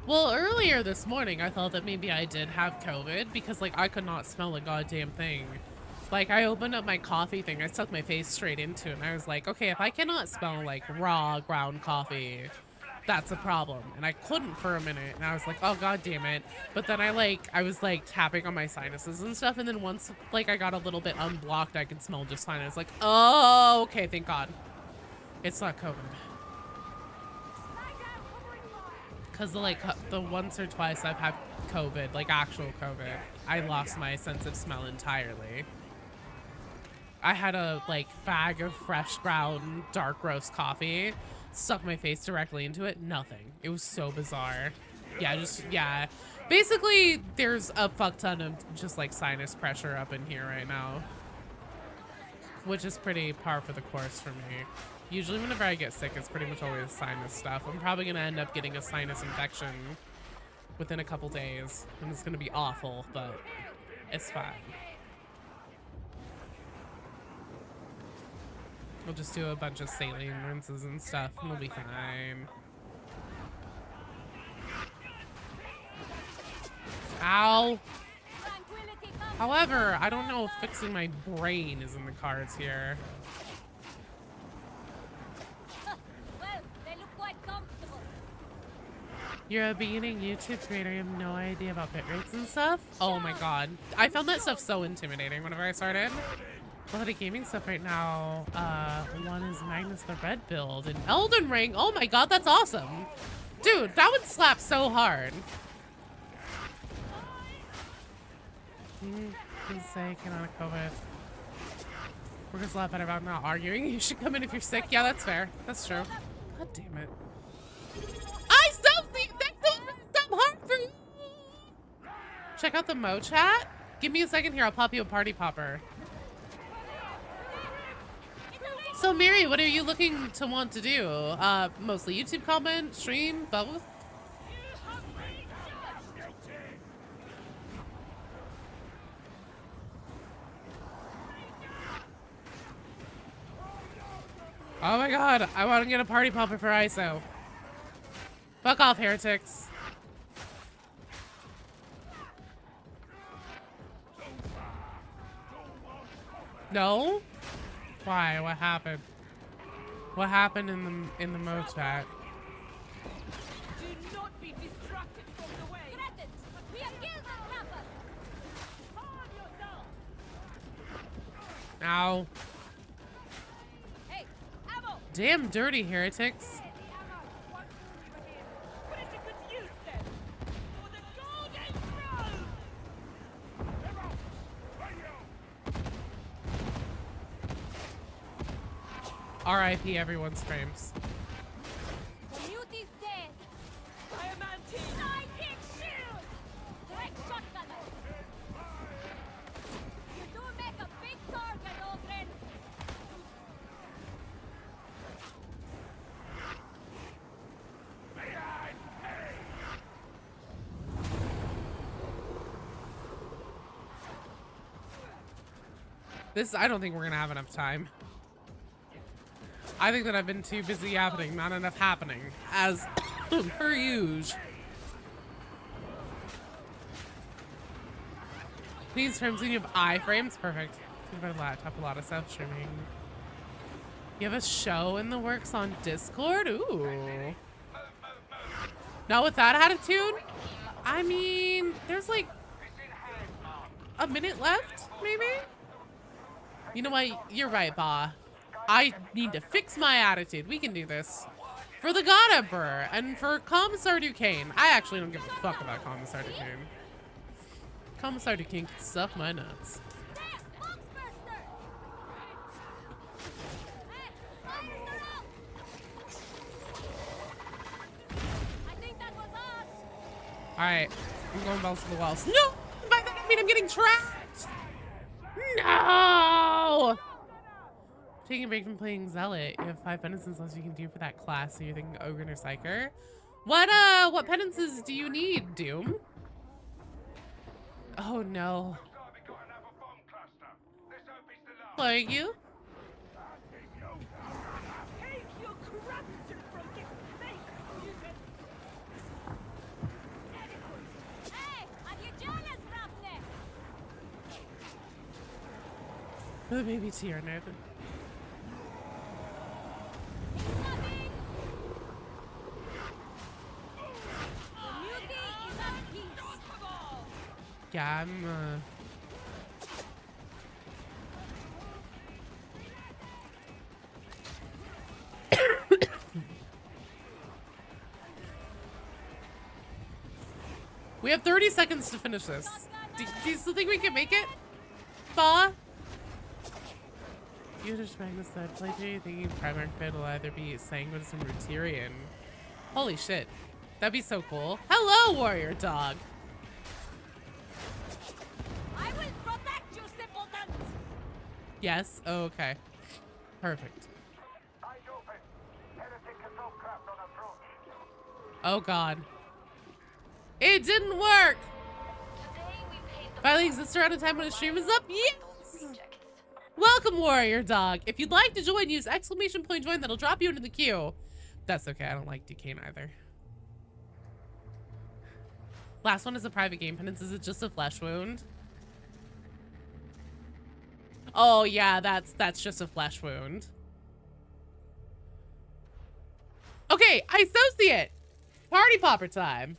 Well, earlier this morning, I thought that maybe I did have COVID because, like, I could not smell a goddamn thing. Like, I opened up my coffee thing, I stuck my face straight into it, and I was like, okay, if I cannot smell, like, raw ground coffee, that's a problem. And I couldn't for a minute, and I was like, oh, god damn it. But then I was, like, tapping on my sinuses and stuff, and then once, like, I got a little bit unblocked, I could smell just fine. I was like, oh, okay, thank God. It's not COVID. Because the once or twice I've had COVID, like actual COVID, I lost my sense of smell entirely. I had a like bag of fresh ground dark roast coffee, stuck my face directly into it, nothing. It was so bizarre. Yeah, basically there's a fuck ton of just like sinus pressure up in here right now, which is pretty par for the course for me. Usually whenever I get sick, it's pretty much always sinus stuff. I'm probably going to end up getting a sinus infection within a couple days. And it's going to be awful, but it's fine. We'll just do a bunch of saline rinses and stuff, and we'll be fine. Ow! However, I don't know if fixing my brain is in the cards here. You're a beginning YouTube creator, you have no idea about bit rates and stuff? Oh my god. I found that stuff so intimidating whenever I started. A lot of gaming stuff right now. One is Magnus the Red build and Elden Ring. Oh my god, that's awesome. Dude, that would slap so hard. Please say cannot COVID. We're just a lot better about not arguing. You should come in if you're sick. Yeah, that's fair. That's true. God damn it. Check out the Mo chat. Give me a second here. I'll pop you a party popper. So, Mary, what are you looking to want to do? Mostly YouTube comment, stream, both? Oh my god, I want to get a party popper for ISO. Fuck off, heretics. No? Why? What happened? What happened in the Mo chat? Do not be distracted from the way. We are killed. Ow. Hey, ammo! Damn dirty heretics. Hey, the ammo! One over here. Put it to good use then! For the golden throne! R.I.P. everyone's frames. The mute is dead! Diamante! Sidekick shield! Direct shotgun! You do make a big target, Ogren! I don't think we're gonna have enough time. I think that I've been too busy happening, not enough happening, as per usual. These frames, when you have iframes, perfect. You have a laptop, a lot of stuff streaming. You have a show in the works on Discord? Ooh. Not with that attitude? I mean, there's like a minute left, maybe? You know what? You're right, Ba. I need to fix my attitude. We can do this. For the God Emperor and for Commissar Duquesne. I actually don't give a fuck about Commissar Duquesne. Commissar Duquesne can suck my nuts. There! Boxbuster! Hey, fires are out! I think that was us! Alright. I'm going balls to the walls. No! By that I mean I'm getting trapped! No! Taking a break from playing Zealot. You have 5 penances less you can do for that class, so you're thinking Ogre or Psyker. What penances do you need, Doom? Oh no. Like you? Take your corruption from this place, mutant! Hey, are you jealous, Roughneck? Oh, maybe tear nerd. Incoming! The mutie is at peace. Yeah, I'm We have 30 seconds to finish this. Do you still think we can make it? Ba? You just Magnus said, play J thinking Primarch Bid will either be Sanguinus and Rutirian. Holy shit. That'd be so cool. Hello, Warrior Dog. I will protect you, simpleton! Yes? Oh, okay. Perfect. Eyes open. Heretic control craft on approach. Oh god. It didn't work! Today we paid the Finally exists around a time when a stream is up? Yes! rejects. Welcome, Warrior Dog. If you'd like to join, use exclamation point join. That'll drop you into the queue. That's okay. I don't like Duquesne either. Last one is a private game penance. Is it just a flesh wound? Oh yeah, that's just a flesh wound. Okay, Associate. Party popper time.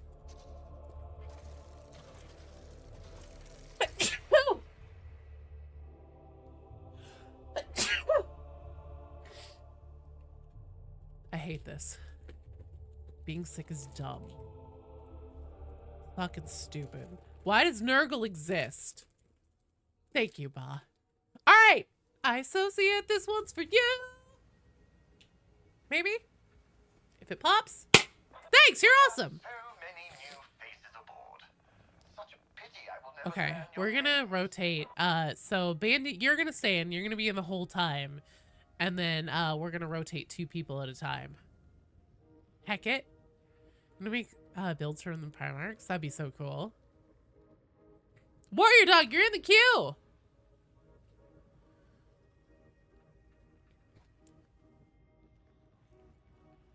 I hate this. Being sick is dumb. Fucking stupid. Why does Nurgle exist? Thank you, Ba. Alright! Associate, this one's for you! Maybe? If it pops? Thanks, you're awesome! So many new faces aboard. Such a pity I will never Okay, learn your we're gonna rotate. So Bandit, you're gonna stay in. You're gonna be in the whole time. And then we're gonna rotate 2 people at a time. Heck it. I'm gonna make builds from the Primarchs. That'd be so cool. Warrior Dog, you're in the queue!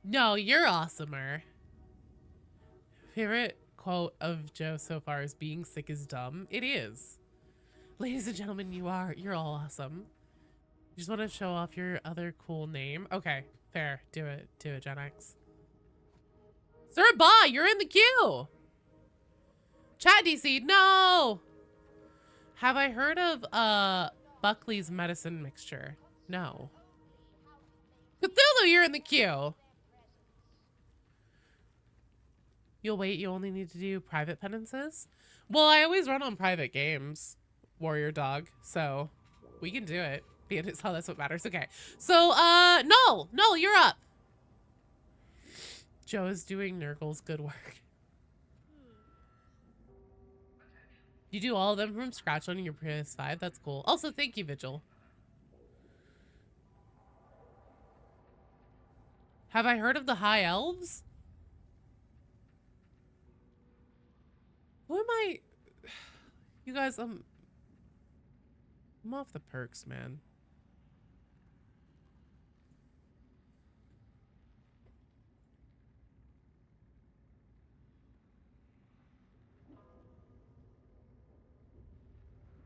No, you're awesomer. Favorite quote of Joe so far is being sick is dumb. It is. Ladies and gentlemen, you're all awesome. You just want to show off your other cool name? Okay, fair. Do it, Gen X. Sir Ba, you're in the queue! Chat DC, no! Have I heard of, Buckley's medicine mixture. No. Cthulhu, you're in the queue. You'll wait. You only need to do private penances. Well, I always run on private games, Warrior Dog. So we can do it. Bandit's how that's what matters. Okay. So, no, you're up. Joe is doing Nurgle's good work. You do all of them from scratch on your PS5. That's cool. Also, thank you, Vigil. Have I heard of the High Elves? Who am I? You guys, I'm off the perks, man.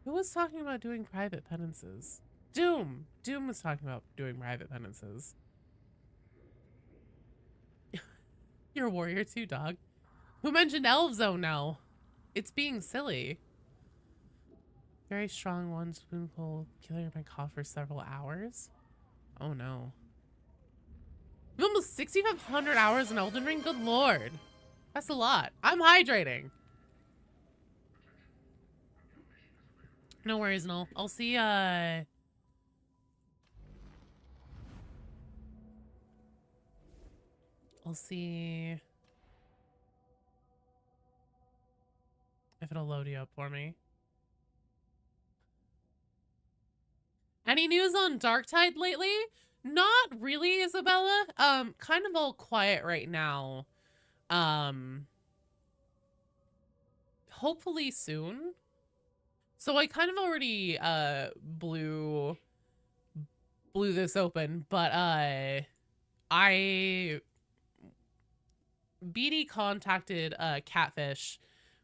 Who was talking about doing private penances? Doom! Doom was talking about doing private penances. You're a warrior too, dog. Who mentioned elves? Oh no. It's being silly. Very strong 1 spoonful. Killing my cough for several hours. Oh no. You have almost 6,500 hours in Elden Ring? Good lord. That's a lot. I'm hydrating. No worries, Noel. I'll see, I'll see if it'll load you up for me. Any news on Darktide lately? Not really, Isabella. Kind of all quiet right now. Hopefully soon. So I kind of already blew this open, but BD contacted Catfish.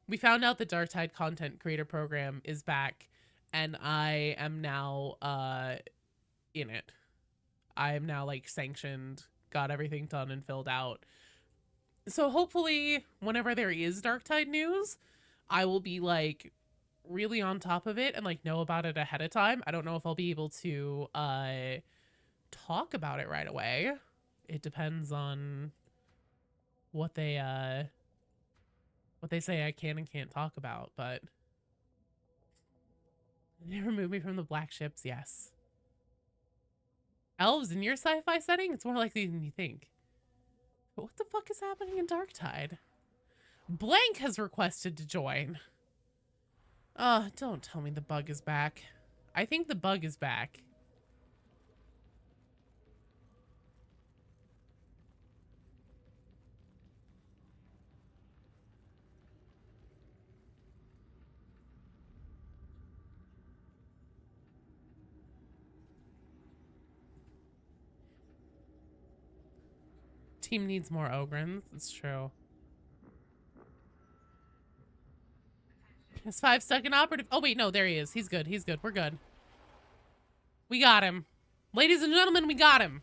We found out the Darktide content creator program is back, and I am now in it. I am now like sanctioned, got everything done and filled out. So hopefully whenever there is Darktide news, I will be like really on top of it and like know about it ahead of time. I don't know if I'll be able to talk about it right away. It depends on what they say I can and can't talk about, but they remove me from the black ships, yes. Elves in your sci-fi setting? It's more likely than you think. But what the fuck is happening in Darktide? Blank has requested to join. Don't tell me the bug is back. I think the bug is back. Team needs more Ogrins. It's true. It's 5-second operative. Oh, wait, no, there he is. He's good. He's good. We're good. We got him. Ladies and gentlemen, we got him.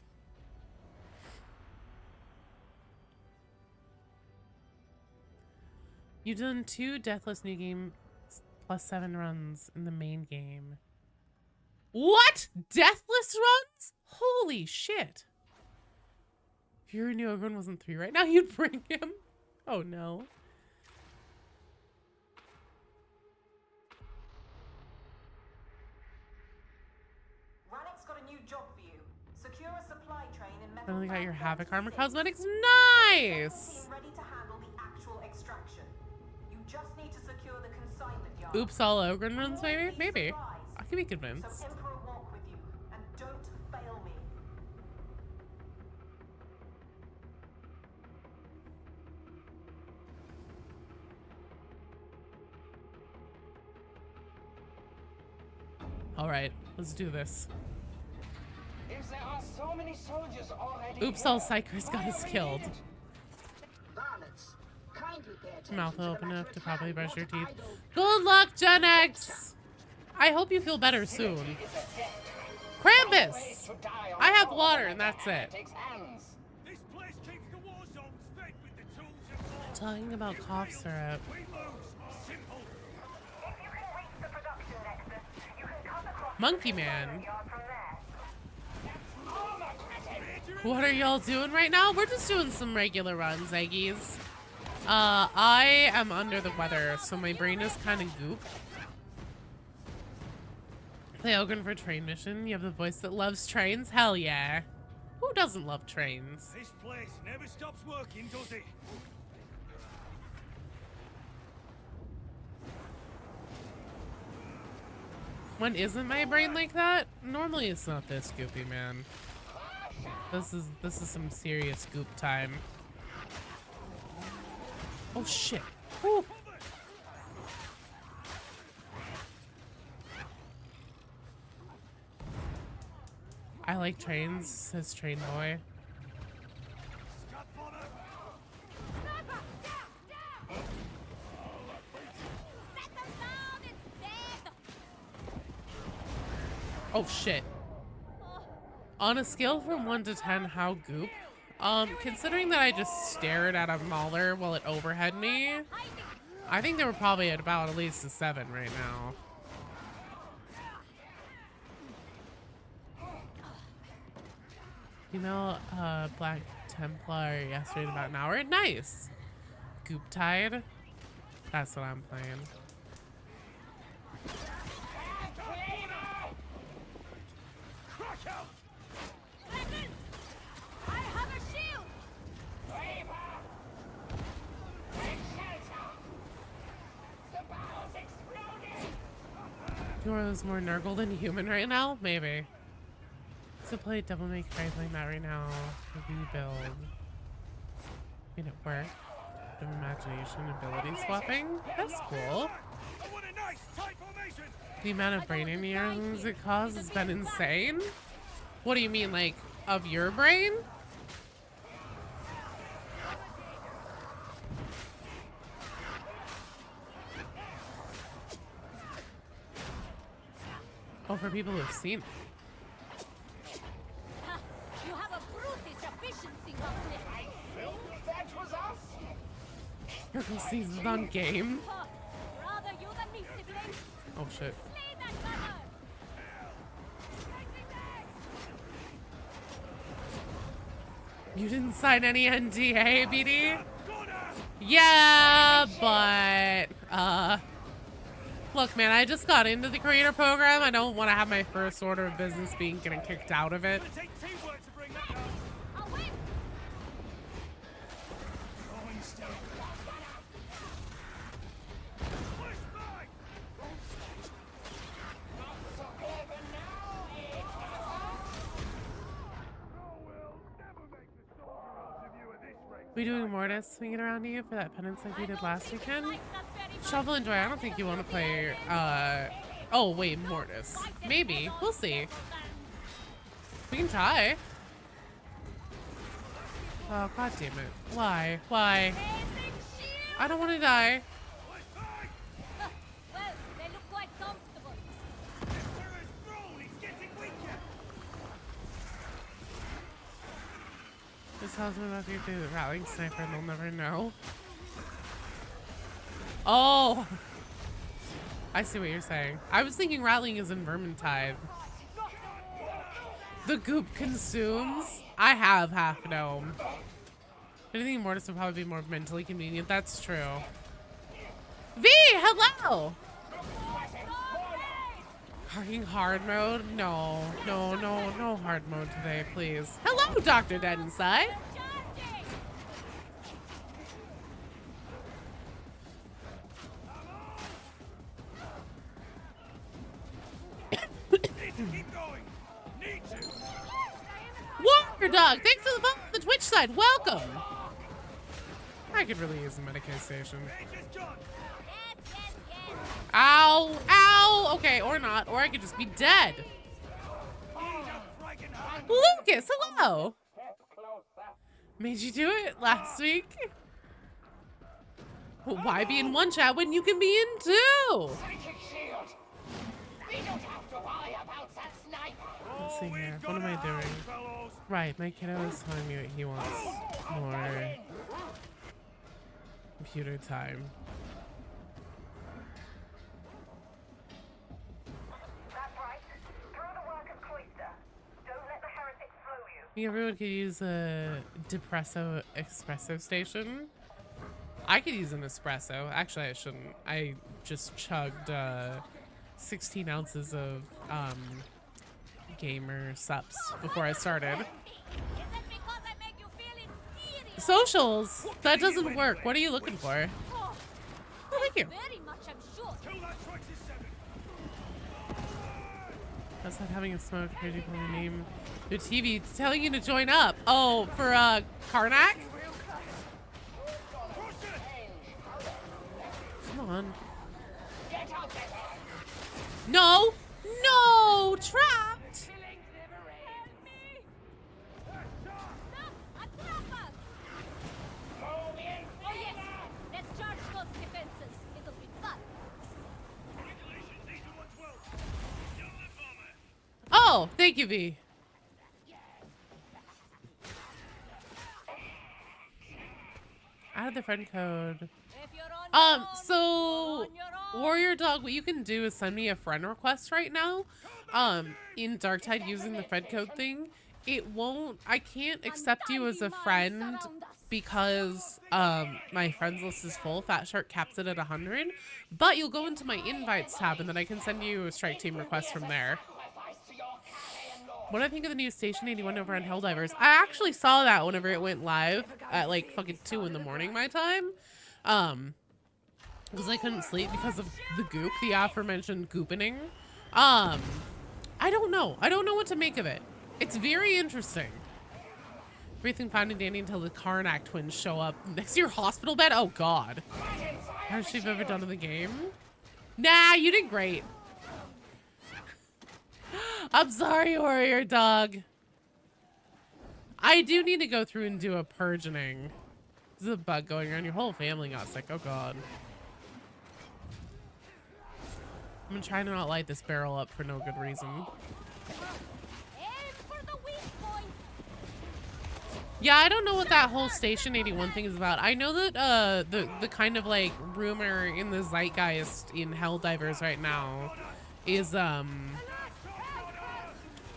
You've done 2 Deathless New Game plus 7 runs in the main game. What? Deathless runs? Holy shit. If your new Ogren wasn't 3 right now, you'd bring him. Oh, no. Finally got your Havoc Armor Cosmetics. Nice! Oops, all Ogren runs, maybe? Maybe. I could be convinced. Alright, let's do this. There are so many soldiers already. Oops, all Psychers got us killed. Mouth open enough to probably brush your teeth. Good luck, Gen X! I hope you feel better soon. Krampus! I have water and that's it. Talking about cough syrup. Monkey Man. What are y'all doing right now? We're just doing some regular runs, Eggies. I am under the weather, so my brain is kind of goop. Play Ogren for train mission. You have the voice that loves trains? Hell yeah. Who doesn't love trains? This place never stops working, does it? When isn't my brain like that? Normally it's not this goopy, man. This is some serious goop time. Oh shit. Whew. I like trains, says Train Boy. Oh shit. On a scale from 1 to 10, how goop? Considering that I just stared at a mauler while it overhead me, I think they were probably at about at least a 7 right now. You know, Black Templar yesterday in about an hour. Nice. Goop Tide. That's what I'm playing. I have a shield. Yora's more Nurgle than human right now? Maybe. To play Devil May Cry playing that right now. Rebuild. Made it work. Bit of imagination, ability swapping. That's cool. The amount of brain aneurysms it causes has been insane. What do you mean, like, of your brain? Oh, for people who've seen it. You have a brutish efficiency complex. That was us. Purple seasons on game. Rather you than me, sibling. Oh shit. Slay that gunner. You didn't sign any NDA, BD? Yeah, but look, man, I just got into the creator program. I don't want to have my first order of business being getting kicked out of it. We doing Mortis swinging around to you for that penance like we did last weekend? Shovel and Joy, I don't think you want to play, oh wait, Mortis. Maybe, we'll see. We can try. Oh, god damn it. Why? Why? I don't want to die. Well, they look quite comfortable. This tells me about your favorite rallying sniper and they'll never know. Oh! I see what you're saying. I was thinking rattling is in Vermintide. The goop consumes. I have half gnome. Anything Mortis would probably be more mentally convenient. That's true. V, hello! Parking hard mode? No, no, no, no hard mode today, please. Hello, Dr. Dead Inside. Warrior Dog, thanks for the follow on the Twitch side. Welcome. I could really use a medication. Ow! Ow! Okay, or not. Or I could just be dead. Lucas, hello! Made you do it last week? Why be in one chat when you can be in two? Let's see here. What am I doing? Right, my kiddo is telling me what he wants. More computer time. think everyone could use a depresso espresso station. I could use an espresso. Actually, I shouldn't. I just chugged 16 ounces of gamer sups before I started. Socials! That doesn't work. What are you looking for? Oh, thank you. Very much, I'm sure. That's not having a smoke. Heard you call your name. The TV telling you to join up. Oh, for Karnak? Come on. No! No! Trapped! Oh yes, let's charge those defenses. It'll be fun. Oh, thank you, V. Add the friend code. If you're on your own, So you're on your own. Warrior Dog, what you can do is send me a friend request right now. In Darktide using the friend code thing. It won't, I can't accept you as a friend because my friends list is full. Fat Shark caps it at 100. But you'll go into my invites tab and then I can send you a strike team request from there. What do I think of the new Station 81 over on Helldivers? I actually saw that whenever it went live at like fucking 2 in the morning my time. Because I couldn't sleep because of the goop, the aforementioned goopening. I don't know. I don't know what to make of it. It's very interesting. Everything fine and dandy until the Karnak twins show up next to your hospital bed. Oh god. Hardest you've ever done in the game? Nah, you did great. I'm sorry, Warrior Dog. I do need to go through and do a purging. There's a bug going around. Your whole family got sick. Oh god. I'm gonna try to not light this barrel up for no good reason. Aim for the weak point. Yeah, I don't know what that whole Station 81 thing is about. I know that the kind of like rumor in the zeitgeist in Helldivers right now is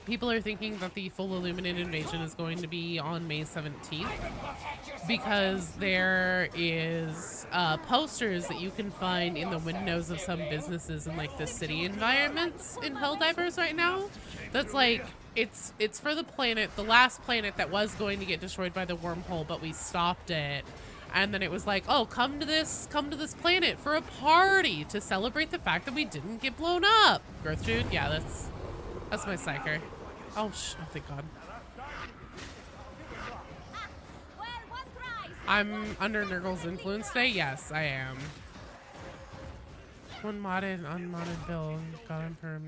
people are thinking that the full Illuminate invasion is going to be on May 17th because there is posters that you can find in the windows of some businesses in like the city environments in Helldivers right now. That's like, it's for the planet, the last planet that was going to get destroyed by the wormhole, but we stopped it. And then it was like, oh, come to this planet for a party to celebrate the fact that we didn't get blown up. Growth Jude? Yeah, that's my psyker. Oh, thank God. I'm under Nurgle's influence today? Yes, I am. One modded, unmodded build. God Emperor.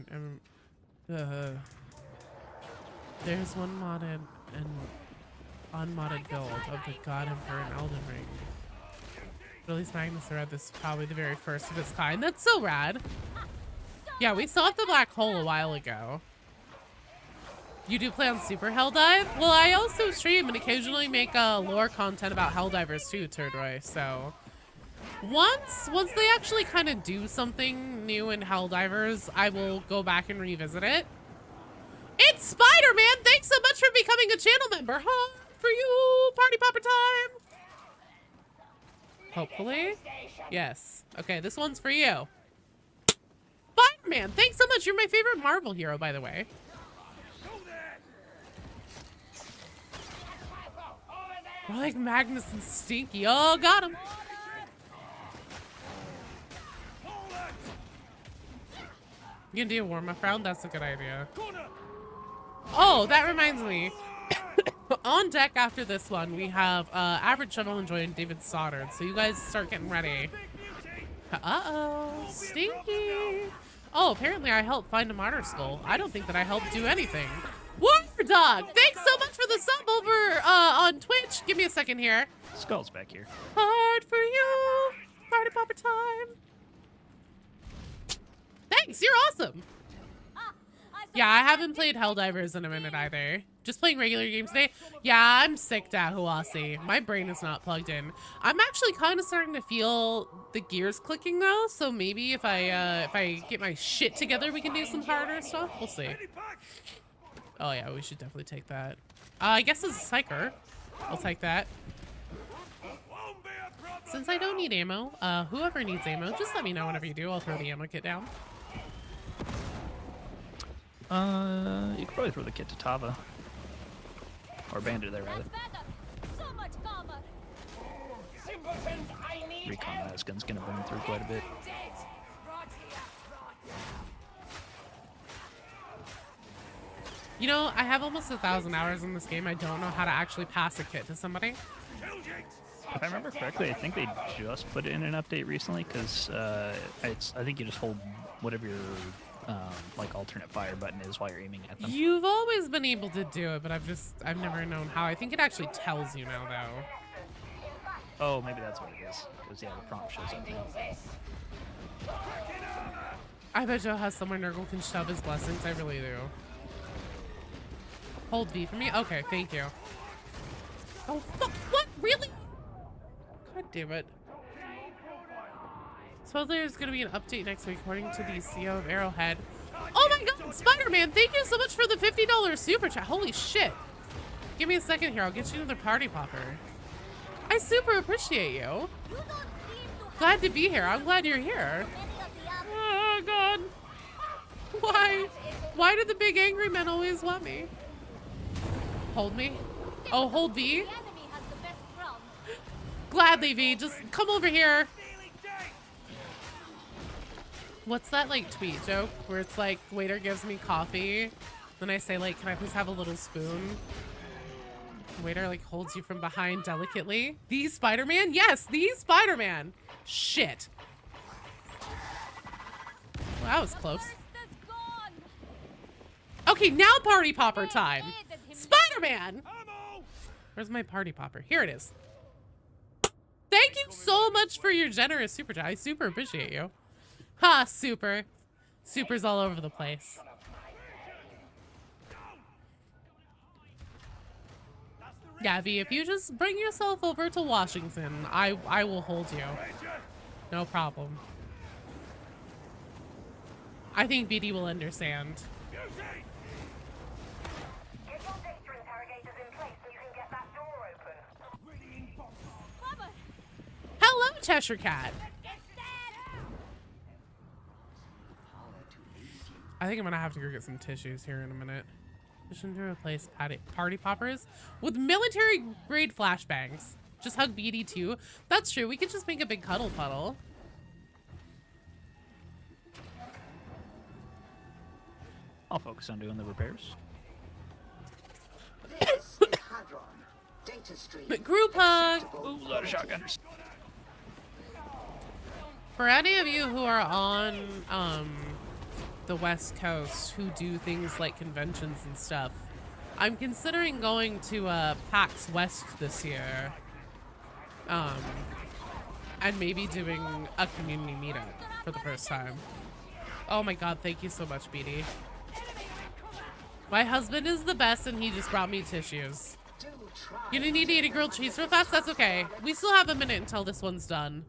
There's one modded and unmodded build of the God Emperor and Elden Ring. Release Magnus the Red. This is probably the very first of its kind. That's so rad. Yeah, we saw the black hole a while ago. You do play on Super Helldive? Well, I also stream and occasionally make lore content about Helldivers too, Turdroy. So once they actually kind of do something new in Helldivers, I will go back and revisit it. It's Spider-Man! Thanks so much for becoming a channel member. Huh? For you, party popper time. Hopefully. Yes. Okay, this one's for you. Spider-Man, thanks so much. You're my favorite Marvel hero, by the way. We're like Magnus and Stinky. Oh, got him. You gonna do a warm-up round? That's a good idea. Oh, that reminds me. On deck after this one, we have Average Shovel and Joy and David Stoddard. So you guys start getting ready. Uh-oh. Stinky. Oh, apparently I helped find a martyr skull. I don't think that I helped do anything. Warrior Dog, thanks so much for the sub over on Twitch. Give me a second here. Skull's back here. Hard for you. Party popper time. Thanks, you're awesome. Yeah, I haven't played Helldivers in a minute either. Just playing regular games today. Yeah, I'm sick, Dahuasi. My brain is not plugged in. I'm actually kind of starting to feel the gears clicking though, so maybe if I get my shit together, we can do some harder stuff. We'll see. Oh yeah, we should definitely take that. I guess as a psyker, I'll take that. Since I don't need ammo, whoever needs ammo, just let me know whenever you do. I'll throw the ammo kit down. You could probably throw the kit to Tava. Or Bandit there, rather. So much cover. Simpletons, I need Recon help. gun's gonna burn through quite a bit. You know, I have almost 1,000 hours in this game. I don't know how to actually pass a kit to somebody. If I remember correctly, I think they just put it in an update recently, because I think you just hold whatever your like alternate fire button is while you're aiming at them. You've always been able to do it, but I've never known how. I think it actually tells you now, though. Oh, maybe that's what it is. Because yeah, the prompt shows up now. I bet Joe has somewhere Nurgle can shove his blessings. I really do. Hold V for me? Okay, thank you. Oh, fuck. What? Really? God damn it. Supposedly there's going to be an update next week, according to the CEO of Arrowhead. Oh my god, Spider-Man, thank you so much for the $50 super chat. Holy shit. Give me a second here. I'll get you another party popper. I super appreciate you. Glad to be here. I'm glad you're here. Oh god. Why? Why do the big angry men always want me? Hold me? Oh, hold V? Gladly, V. Just come over here. What's that, like, tweet joke where it's like, waiter gives me coffee, then I say, like, can I please have a little spoon? Waiter, like, holds you from behind delicately. The Spider-Man? Yes, the Spider-Man. Shit. Well, that was close. Okay, now party popper time. Spider-Man! Where's my party popper? Here it is. Thank you so much for your generous super chat. I super appreciate you. Ha, super. Super's all over the place. Gabby, if you just bring yourself over to Washington, I will hold you. No problem. I think BD will understand. Hello, Cheshire Cat. I think I'm gonna have to go get some tissues here in a minute. Mission to replace party poppers with military grade flashbangs. Just hug BD too. That's true. We could just make a big cuddle puddle. I'll focus on doing the repairs. This is Hadron. Data stream. But group hug. Ooh, a lot of shotgunners. For any of you who are on the West Coast who do things like conventions and stuff, I'm considering going to PAX West this year. And maybe doing a community meetup for the first time. Oh my god, thank you so much, BD. My husband is the best and he just brought me tissues. You didn't need to eat a grilled cheese real fast? That's okay. We still have a minute until this one's done.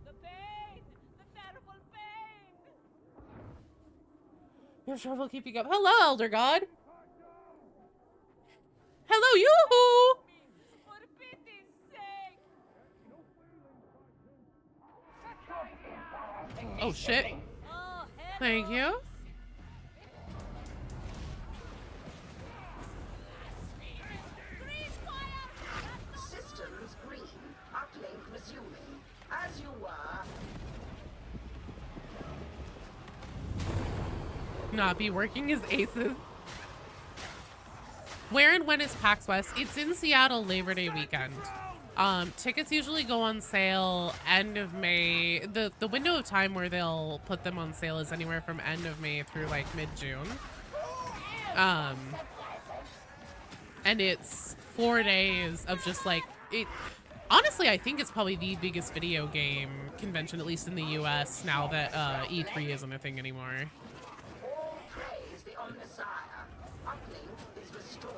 Your shovel keeping up. Hello, Elder God. Hello, yoo-hoo! Oh, shit. Thank you. Systems green. Uplink resuming. As you were. Not be working as aces. Where and when is PAX West? It's in Seattle Labor Day weekend. Tickets usually go on sale end of May. The window of time where they'll put them on sale is anywhere from end of May through like mid-June. And it's 4 days of just like it. Honestly, I think it's probably the biggest video game convention, at least in the US, now that E3 isn't a thing anymore. All praise the Omnissiah. Uplink is restored.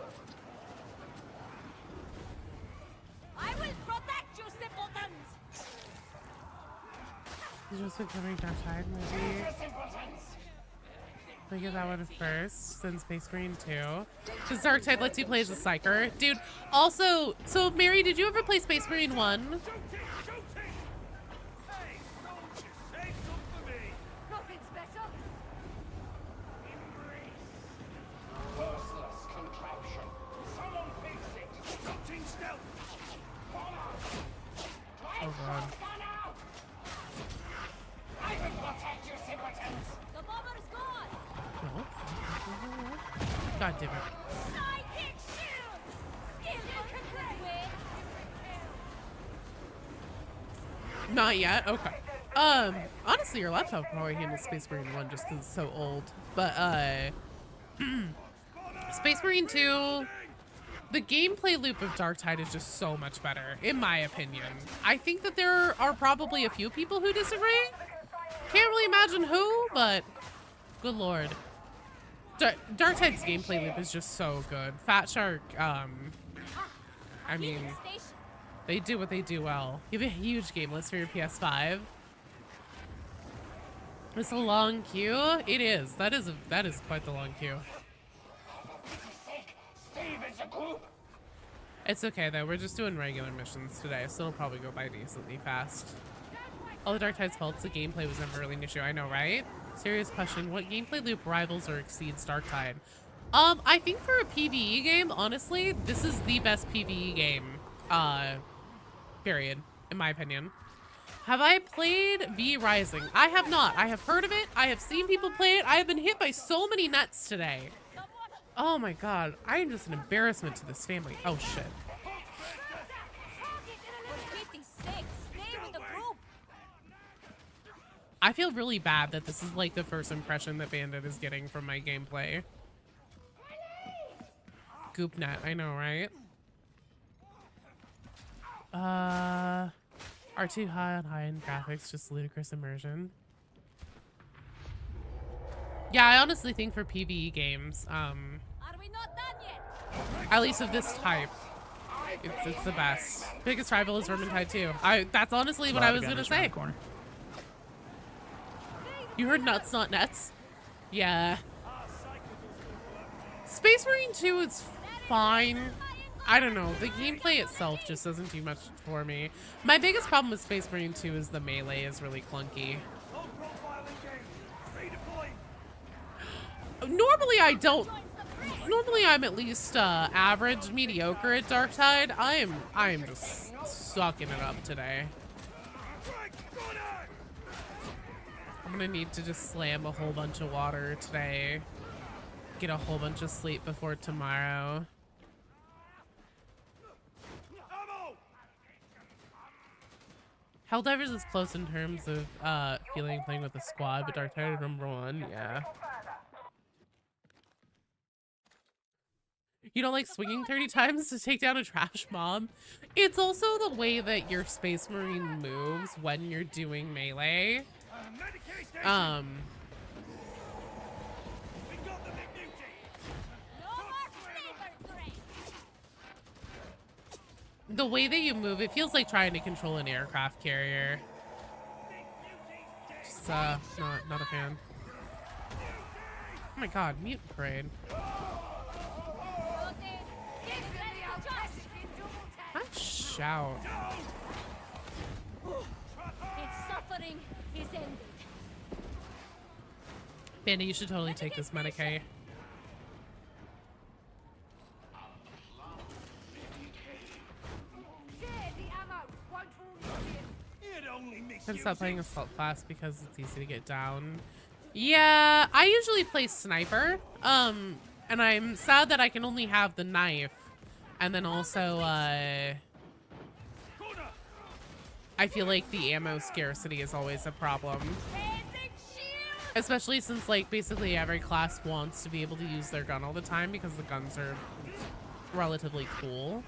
I will protect you, simpletons! He's just been covering outside, maybe. I get that one first, then Space Marine 2. Because Darktide lets you play as a Psyker. Dude, also, so Mary, did you ever play Space Marine 1? Nothing special. Worthless contraption. Someone fix it. Shooting stealth. Oh god. I will protect you, simpletons. The bomber is gone. No. God damn it. Psychic shield. Skill this way. Not yet? Okay. Honestly, your laptop probably handles Space Marine 1 just because it's so old. But, Space Marine 2, the gameplay loop of Darktide is just so much better, in my opinion. I think that there are probably a few people who disagree. Can't really imagine who, but good lord. Darktide's gameplay loop is just so good. Fat Shark, I mean, they do what they do well. You have a huge game list for your PS5. It's a long queue. It is. That is quite the long queue. It's okay though. We're just doing regular missions today, so it'll probably go by decently fast. All the Darktide's faults, the gameplay was never really an issue. I know, right? Serious question. What gameplay loop rivals or exceeds Darktide? I think for a PvE game, honestly, this is the best PvE game. Period. In my opinion. Have I played V Rising? I have not. I have heard of it. I have seen people play it. I have been hit by so many nuts today. Oh my god. I am just an embarrassment to this family. Oh shit. 56. Stay with the group. I feel really bad that this is like the first impression that Bandit is getting from my gameplay. GoopNet, I know, right? Are too high on high-end graphics, just ludicrous immersion. Yeah, I honestly think for PvE games, Are we not done yet? at least of this type, it's the best. Biggest rival is Vermintide 2. That's honestly what I was gonna say. Corner. You heard nuts, not nets? Yeah. Space Marine 2 is fine. I don't know. The gameplay itself just doesn't do much for me. My biggest problem with Space Marine 2 is the melee is really clunky. Normally I don't. Normally I'm at least average, mediocre at Darktide. I am just sucking it up today. I'm gonna need to just slam a whole bunch of water today. Get a whole bunch of sleep before tomorrow. Helldivers is close in terms of feeling playing with a squad, but Darktide #1, yeah. You don't like swinging 30 times to take down a trash mob? It's also the way that your Space Marine moves when you're doing melee. The way that you move, it feels like trying to control an aircraft carrier. Just, not a fan. Oh my god, mutant parade. That shout. Its suffering is ended. Bandit, you should totally take this Medicaid. I just stopped playing Assault class because it's easy to get down. Yeah, I usually play Sniper. And I'm sad that I can only have the knife. And then also, I feel like the ammo scarcity is always a problem. Especially since, like, basically every class wants to be able to use their gun all the time because the guns are relatively cool.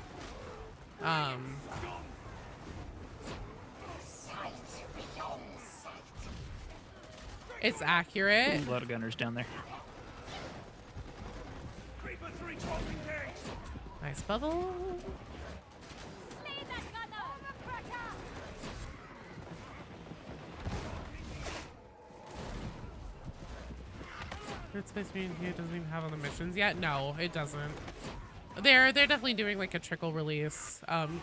It's accurate. A lot of gunners down there. Nice bubble. Dead Space Marine 2 doesn't even have on the missions yet. No, it doesn't. They're definitely doing like a trickle release, kind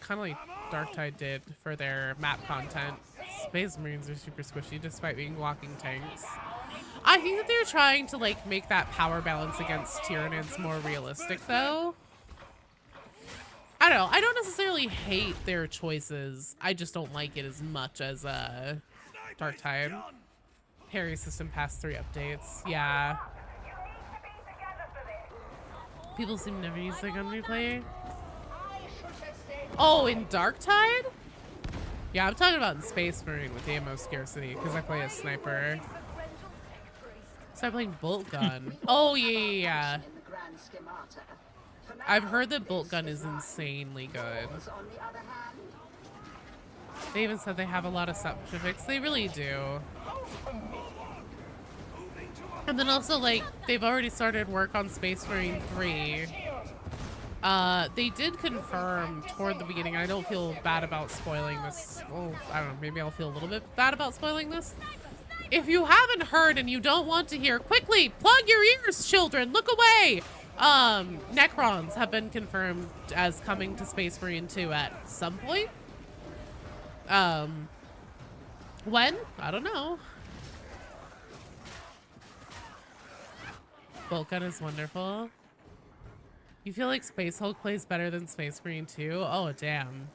of like Darktide did for their map content. Space Marines are super squishy despite being walking tanks. I think that they're trying to like make that power balance against Tyranids more realistic though. I don't know. I don't necessarily hate their choices. I just don't like it as much as Darktide. Parry system past 3 updates. Yeah. People seem to never use the gun replay. Oh, in Darktide? Yeah, I'm talking about in Space Marine with ammo scarcity because I play a sniper. So I'm playing bolt gun. Oh yeah. I've heard that bolt gun is insanely good. They even said they have a lot of stuff to fix. They really do. And then also, like, they've already started work on Space Marine 3. They did confirm toward the beginning, I don't feel bad about spoiling this. Oh, I don't know, maybe I'll feel a little bit bad about spoiling this. If you haven't heard and you don't want to hear, quickly, plug your ears, children, look away! Necrons have been confirmed as coming to Space Marine 2 at some point. When? I don't know. Bolt gun is wonderful. You feel like Space Hulk plays better than Space Marine 2? Oh, damn.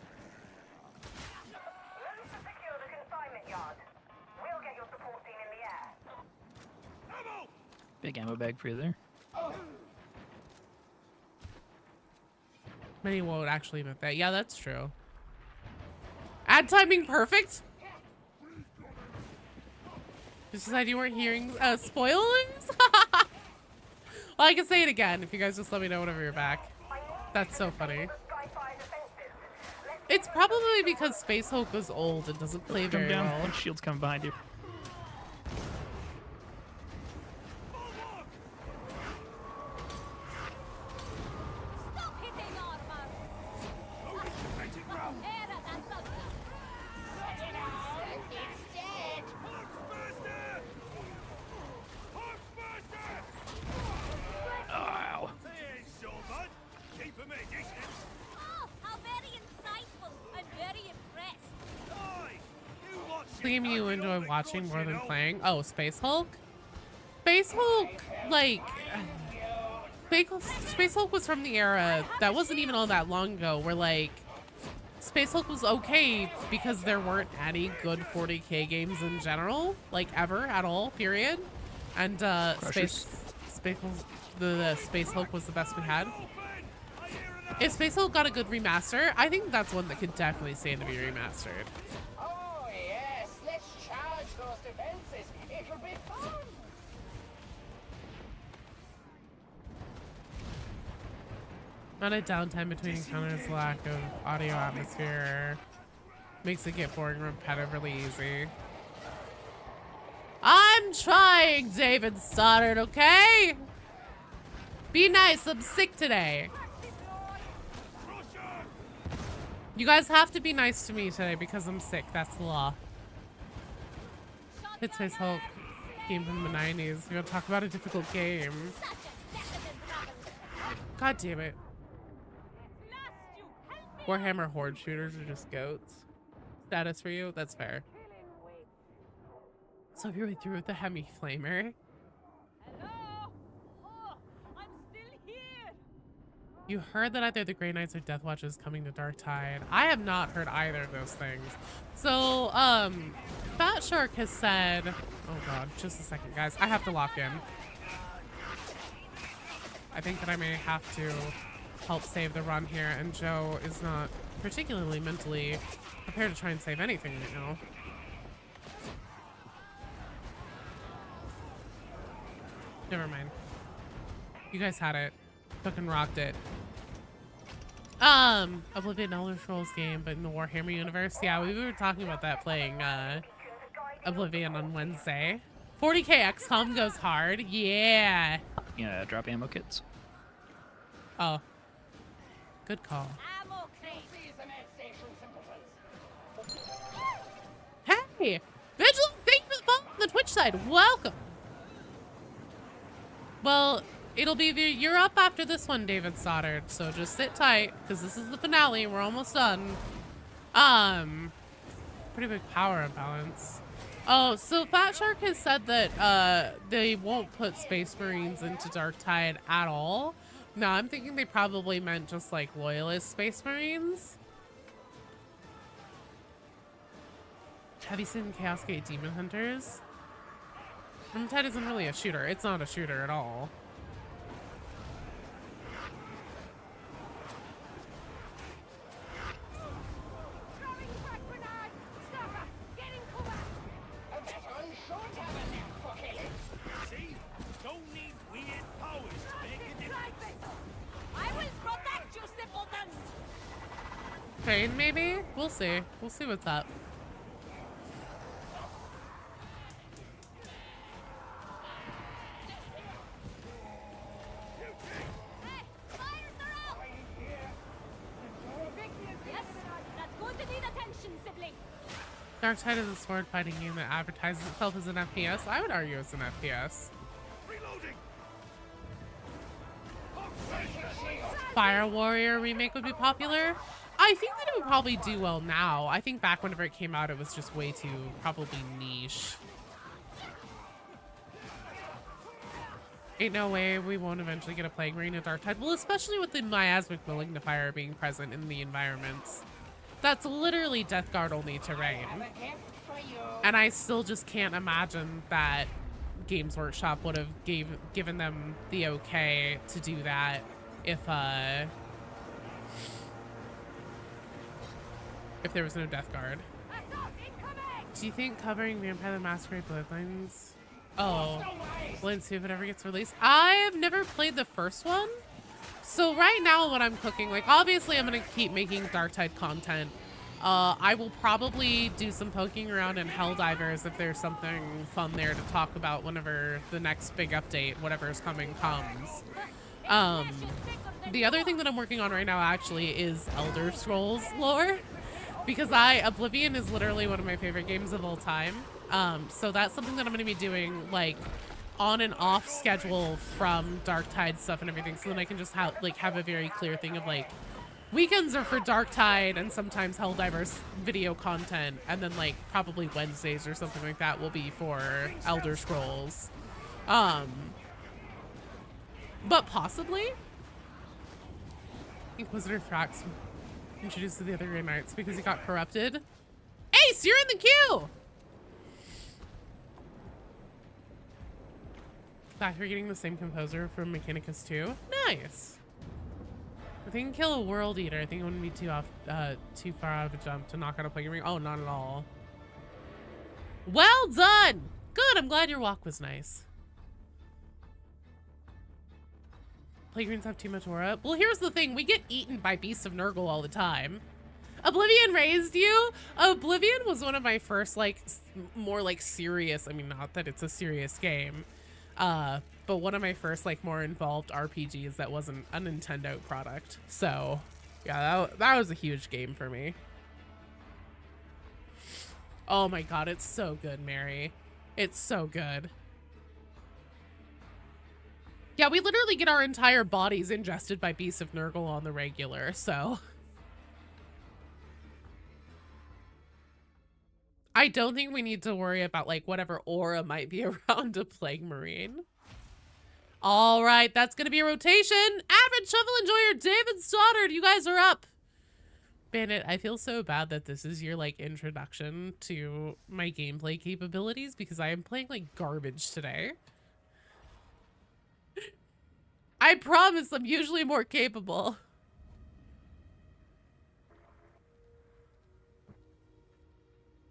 Big ammo bag for you there. Many won't actually admit that. Yeah, that's true. Ad timing perfect? Just said you weren't hearing spoilers? Well, I can say it again if you guys just let me know whenever you're back. That's so funny. It's probably because Space Hulk was old and doesn't play very Come down. well. One shield's coming behind you. Stop hitting armor! Ow. Oh, how very insightful! I'm very impressed. The game you enjoy watching more than playing? Oh, Space Hulk? Space Hulk, like... Space Hulk was from the era that wasn't even all that long ago where, like, Space Hulk was okay because there weren't any good 40k games in general, like, ever, at all, period. And, Space Hulk was the best we had. If Space Hulk got a good remaster, I think that's one that could definitely stand to be remastered. Oh yes, let's charge those defenses. It'll be fun. Not a downtime between encounters, lack of audio atmosphere makes it get boring and repetitive really easy. I'm trying, David Stoddard, okay? Be nice, I'm sick today. You guys have to be nice to me today because I'm sick, that's the law. It's Space Hulk game from the 90s. We're gonna talk about a difficult game. God damn it. Warhammer Horde shooters are just goats. Status for you? That's fair. So you're way through with the Hemi Flamer. Hello? Oh, I'm still here. You heard that either the Grey Knights or Deathwatch is coming to Darktide. I have not heard either of those things. So, Fat Shark has said... Oh god, just a second, guys. I have to lock in. I think that I may have to help save the run here, and Joe is not particularly mentally prepared to try and save anything right now. Never mind. You guys had it. Fucking rocked it. Oblivion Elder Scrolls game, but in the Warhammer universe. Yeah, we were talking about that playing Oblivion on Wednesday. 40k XCOM goes hard. Yeah. Yeah, drop ammo kits. Oh. Good call. Ammo crate. Hey! Vigil, thank you for the follow on the Twitch side. Welcome. Well, it'll be you're up after this one, David Stoddard. So just sit tight, because this is the finale. We're almost done. Pretty big power imbalance. Oh, so Fat Shark has said that they won't put Space Marines into Darktide at all. No, I'm thinking they probably meant just like Loyalist Space Marines. Have you seen Chaos Gate Demon Hunters? Darktide isn't really a shooter. It's not a shooter at all. See? Don't need weird powers to make a difference. I will protect you, simpletons! Train, maybe? We'll see. We'll see what's up. Hey, fires are out! Yes, that's going to need attention, sibling. Darktide is a sword fighting game that advertises itself as an FPS. I would argue it's an FPS. Reloading. Fire Warrior remake would be popular. I think that it would probably do well now. I think back whenever it came out, it was just way too probably niche. Ain't no way we won't eventually get a Plague Marine at Darktide. Well, especially with the miasmic malignifier being present in the environments. That's literally Death Guard only terrain. And I still just can't imagine that Games Workshop would have given them the okay to do that if there was no Death Guard. Do you think covering Vampire the Masquerade Bloodlines? Oh, let's see if it ever gets released. I've never played the first one. So right now what I'm cooking, like obviously I'm going to keep making Darktide content. I will probably do some poking around in Helldivers if there's something fun there to talk about whenever the next big update, whatever is coming, comes. The other thing that I'm working on right now actually is Elder Scrolls lore. Because Oblivion is literally one of my favorite games of all time. So that's something that I'm going to be doing like on and off schedule from Darktide stuff and everything. So then I can just have a very clear thing of like weekends are for Darktide and sometimes Helldivers video content. And then like probably Wednesdays or something like that will be for Elder Scrolls. But possibly Inquisitor Thrax introduced to the other Grey Knights because he got corrupted. Ace, you're in the queue! Back, we're getting the same composer from Mechanicus 2. Nice. If they can kill a World Eater, I think it wouldn't be too far out of a jump to knock out a Plague Ring. Oh, not at all. Well done! Good, I'm glad your walk was nice. Plague Rings have too much aura. Well, here's the thing. We get eaten by Beasts of Nurgle all the time. Oblivion raised you? Oblivion was one of my first, like, more, like, serious... I mean, not that it's a serious game. But one of my first, like, more involved RPGs that wasn't a Nintendo product. So, yeah, that was a huge game for me. Oh my god, it's so good, Mary. It's so good. Yeah, we literally get our entire bodies ingested by Beasts of Nurgle on the regular, so... I don't think we need to worry about, like, whatever aura might be around a Plague Marine. All right, that's going to be a rotation. Average Shovel Enjoyer, David Stoddard, you guys are up. Bandit, I feel so bad that this is your, like, introduction to my gameplay capabilities because I am playing, like, garbage today. I promise I'm usually more capable.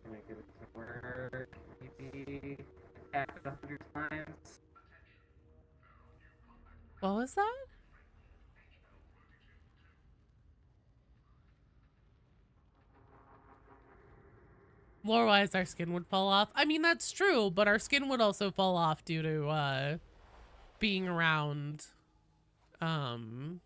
Can I give it to work? Maybe act 100 times. What was that? Lore-wise, our skin would fall off. I mean, that's true, but our skin would also fall off due to being around or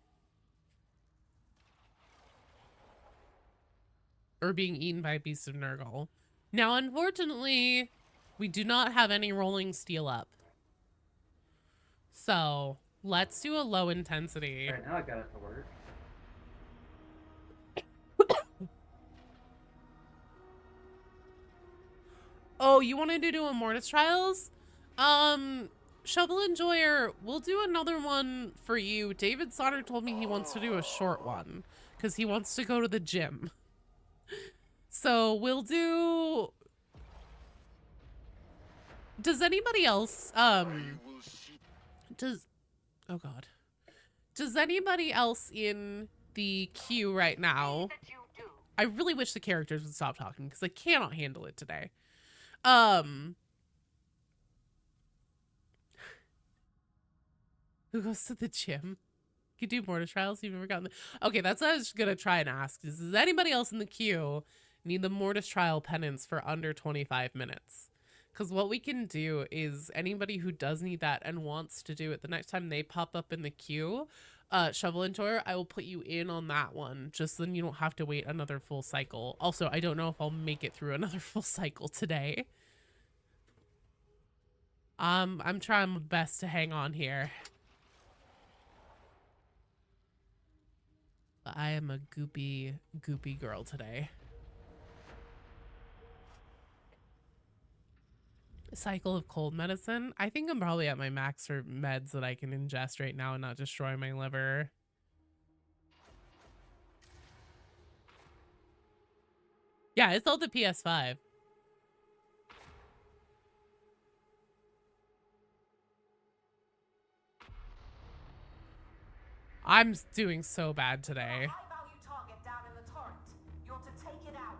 being eaten by Beasts of Nurgle. Now, unfortunately, we do not have any rolling steel up. So let's do a low intensity. Alright, now I got it to work. Oh, you wanted to do a Mortis Trials? Shovel Enjoyer, we'll do another one for you. David Sonner told me he wants to do a short one because he wants to go to the gym. So we'll do... Does anybody else, oh God. Does anybody else in the queue right now? I really wish the characters would stop talking because I cannot handle it today. Who goes to the gym? You do Mortis Trials? You've never gotten the... Okay, that's what I was gonna try and ask. Does anybody else in the queue need the Mortis Trial penance for under 25 minutes? Because what we can do is anybody who does need that and wants to do it, the next time they pop up in the queue, Shovel Enjoyer, I will put you in on that one. Just then you don't have to wait another full cycle. Also, I don't know if I'll make it through another full cycle today. I'm trying my best to hang on here. But I am a goopy girl today. Cycle of cold medicine. I think I'm probably at my max for meds that I can ingest right now and not destroy my liver. Yeah, it's all the PS5. I'm doing so bad today. High-value target down in the turret. You're to take it out.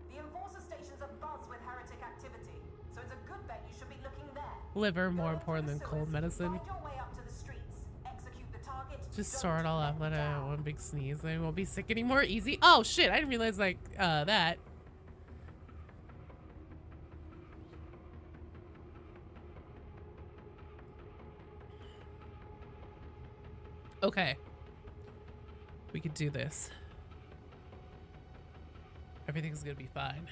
The enforcer stations are buzz with heretic activity, so it's a good bet you should be looking there. Liver more important than cold medicine. Find your way up to the streets. Execute the target. Just store it all up. Let it one big sneeze. Then I won't be sick anymore. Easy. Oh shit! I didn't realize like that. Okay. We could do this. Everything's gonna be fine.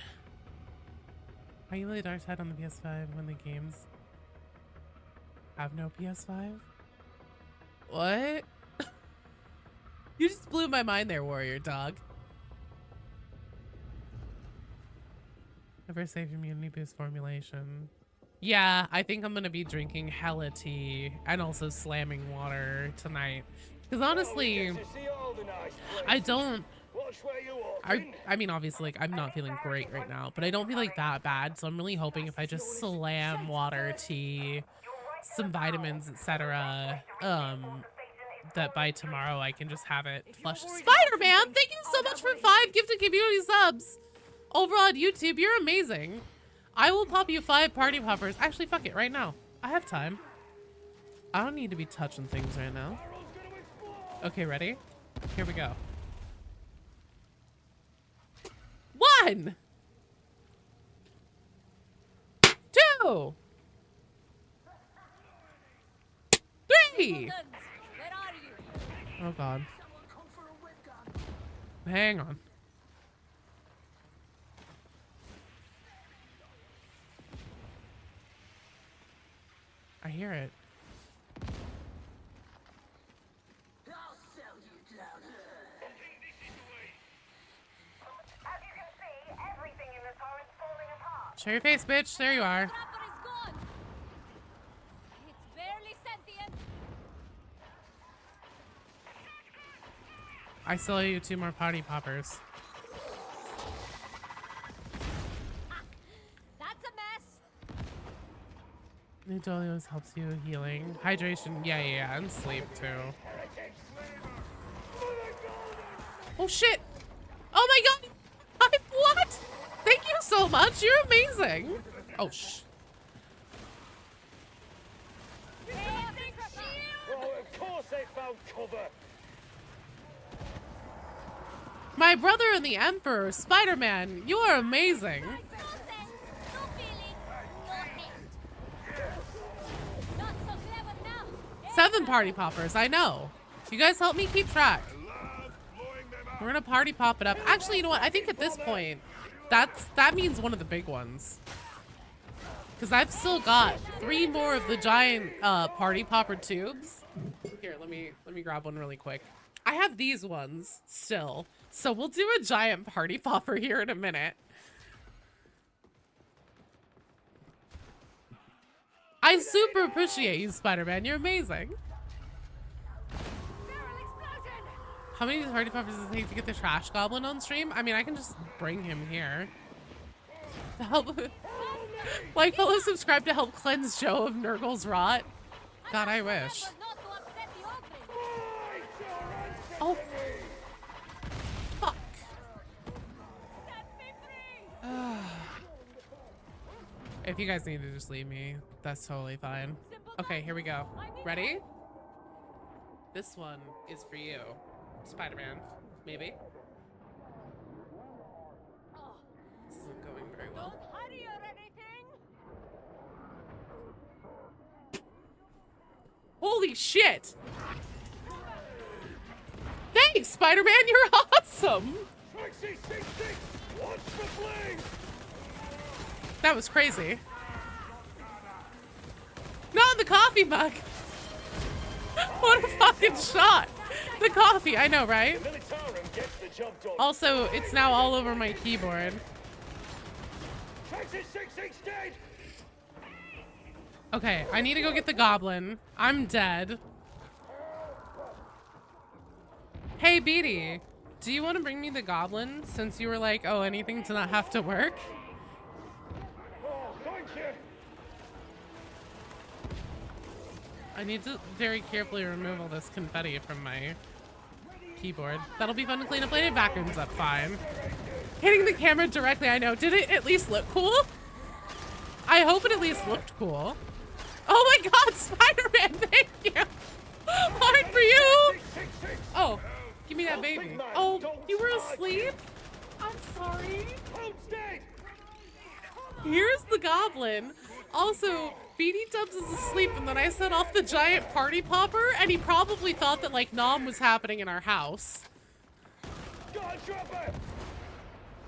Are you really dark side on the PS5 when the games have no PS5? What? You just blew my mind there, warrior dog. Never save immunity boost formulation. Yeah, I think I'm gonna be drinking hella tea and also slamming water tonight. Because honestly, I don't... I mean, obviously, like, I'm not feeling great right now, but I don't feel like that bad. So I'm really hoping if I just slam water, tea, some vitamins, etc., that by tomorrow I can just have it flushed. Spider-Man, thank you so much for 5 gifted community subs over on YouTube. You're amazing. I will pop you 5 party poppers. Actually, fuck it, right now. I have time. I don't need to be touching things right now. Okay, ready? Here we go. 1, 2, 3. Oh god. Hang on. I hear it. Show your face, bitch. There you are. It's barely sentient. I still owe you 2 more party poppers. That's a mess. It totally always helps you with healing. Hydration, yeah, and sleep too. Oh shit! Oh my god! What? Thank you so much. You're amazing. Oh sh. Oh, of course they found cover. My brother and the Emperor, Spider-Man, you are amazing. No sense, no feeling, no hate. Not so clever now. 7 party poppers, I know. You guys help me keep track. We're gonna party pop it up. Actually, you know what? I think at this point, that means one of the big ones. Because I've still got 3 more of the giant party popper tubes. Here, let me grab one really quick. I have these ones still. So we'll do a giant party popper here in a minute. I super appreciate you, Spider-Man. You're amazing. How many party poppers does it take to get the trash goblin on stream? I mean, I can just bring him here. To help. Like, fellow subscribe to help cleanse Joe of Nurgle's rot. God, I wish. Oh. Fuck. If you guys need to just leave me, that's totally fine. Okay, here we go. Ready? This one is for you. Spider-Man, maybe. This isn't going very well. Holy shit! Thanks, Spider-Man, you're awesome! That was crazy. Not the coffee mug! What a fucking shot! The coffee, I know, right? Also, it's now all over my keyboard. Okay, I need to go get the goblin. I'm dead. Hey, Beatty, do you want to bring me the goblin since you were like, oh, anything to not have to work? I need to very carefully remove all this confetti from my keyboard. That'll be fun to clean up later. Background's up fine. Hitting the camera directly, I know. Did it at least look cool? I hope it at least looked cool. Oh my god, Spider-Man, thank you! Hard for you! Oh, give me that baby. Oh, you were asleep? I'm sorry. Here's the goblin. Also, Beanie Dubs is asleep, and then I set off the giant party popper, and he probably thought that, like, Nom was happening in our house.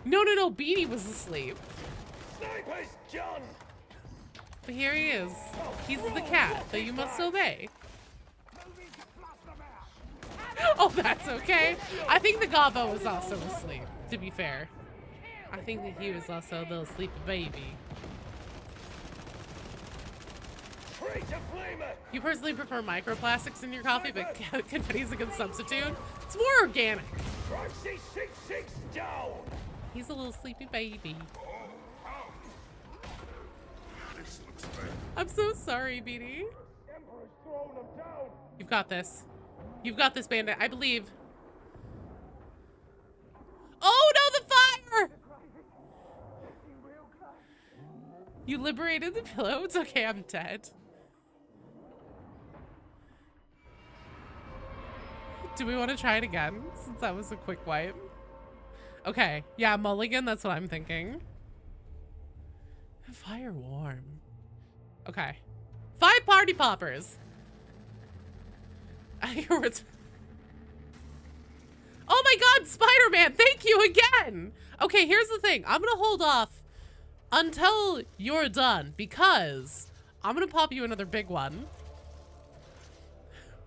No, Beanie was asleep. But here he is. He's the cat that you must obey. Oh, that's okay. I think the gobbo was also asleep, to be fair. I think that he was also a little sleepy baby. You personally prefer microplastics in your coffee, but confetti is a good substitute. It's more organic. He's a little sleepy baby. I'm so sorry, Beanie. You've got this. You've got this, Bandit. I believe. Oh no, the fire! You liberated the pillow? It's okay, I'm dead. Do we want to try it again? Since that was a quick wipe. Okay, yeah, mulligan, that's what I'm thinking. Fire warm. Okay. 5 party poppers. I hear it's... Oh my god, Spider-Man, thank you again! Okay, here's the thing. I'm gonna hold off until you're done because I'm gonna pop you another big one.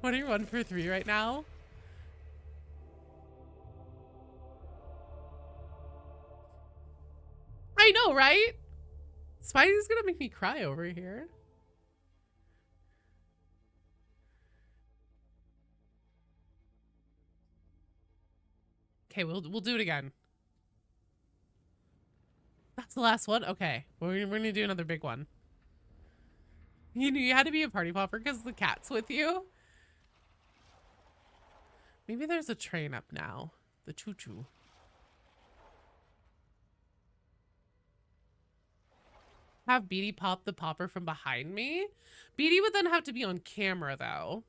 What are you 1 for 3 right now? I know, right? Spidey's gonna make me cry over here. Okay, we'll do it again. That's the last one? Okay. We're gonna do another big one. You knew you had to be a party popper because the cat's with you? Maybe there's a train up now. The choo-choo. Have Beatty pop the popper from behind me? Beatty would then have to be on camera, though.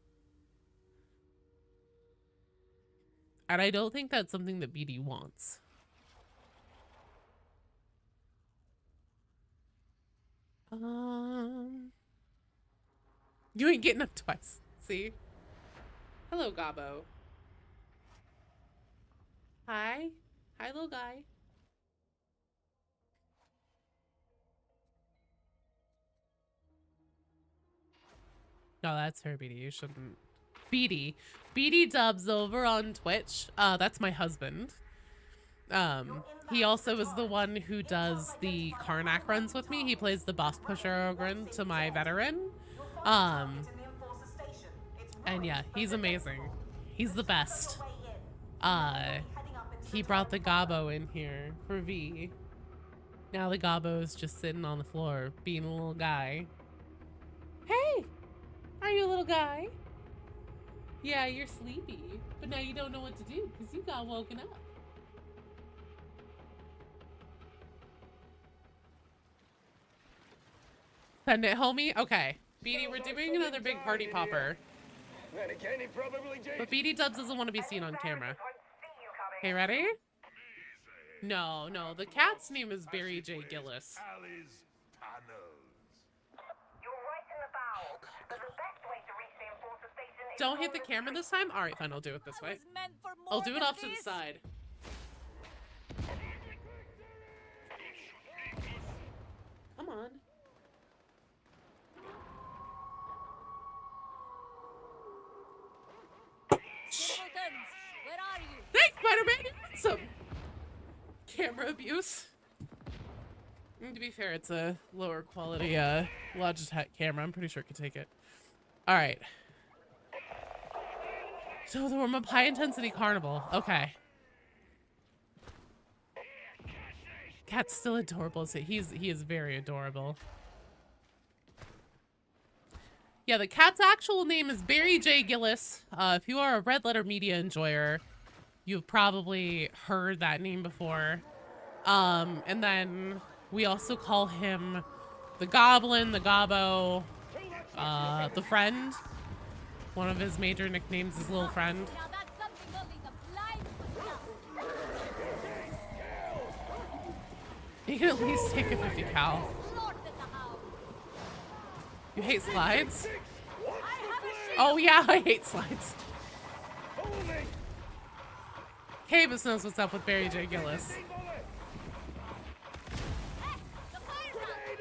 And I don't think that's something that Beatty wants. You ain't getting up twice. See? Hello, Gobbo. Hi. Hi, little guy. No, that's her, BD. You shouldn't. BD. BD Dubs over on Twitch. That's my husband. He also is the one who does the Karnak runs with me. He plays the boss pusher Ogren to my veteran. And yeah, he's amazing. He's the best. He brought the gobbo in here for V. Now the gobbo is just sitting on the floor being a little guy. Hey! Are you a little guy? Yeah, you're sleepy, but now you don't know what to do because you got woken up. Send it, homie? Okay. BD, we're doing another big party popper. But BD Dubs doesn't want to be seen on camera. Okay, ready? No, no. The cat's name is Barry J. Gillis. Don't hit the camera this time? Alright, fine. I'll do it this way. I'll do it off to the side. Come on. Where are you? Thanks, Spider-Man! Some camera abuse. To be fair, it's a lower quality Logitech camera. I'm pretty sure it could take it. Alright. So the warm-up high-intensity carnival. Okay. Cat's still adorable. So he is very adorable. Yeah, the cat's actual name is Barry J. Gillis. If you are a Red Letter Media enjoyer, you've probably heard that name before. And then we also call him the Goblin, the Gobbo, the Friend. One of his major nicknames is Little Friend. Now that's something only the blind would know. You can at least take a 50 cal. You hate slides? Oh yeah, I hate slides. Cabus knows what's up with Barry J. Gillis.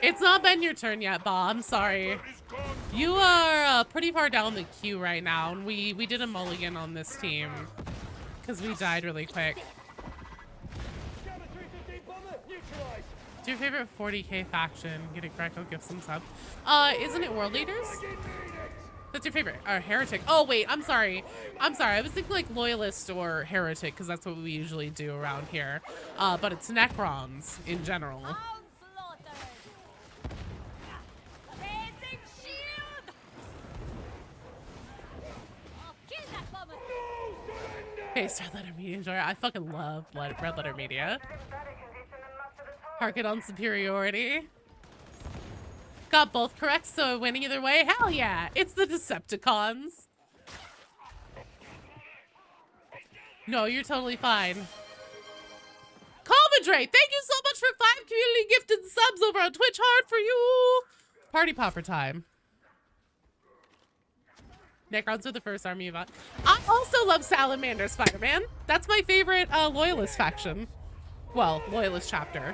It's not been your turn yet, Bob. I'm sorry. You are pretty far down the queue right now, and we did a mulligan on this team because we died really quick. What's your favorite 40k faction? Get it correct, I'll give some subs. Isn't it World Leaders? That's your favorite. Or Heretic. Oh, wait, I'm sorry. I'm sorry. I was thinking like Loyalist or Heretic because that's what we usually do around here. But it's Necrons in general. Hey, Red Letter Media enjoyer. I fucking love Red Letter Media. Harken on superiority. Got both correct, so I win either way. Hell yeah! It's the Decepticons. No, you're totally fine. Calmadre, thank you so much for 5 community gifted subs over on Twitch. Hard for you. Party popper time. Necrons are the first army of... I also love Salamander Spider-Man. That's my favorite Loyalist faction. Well, Loyalist chapter.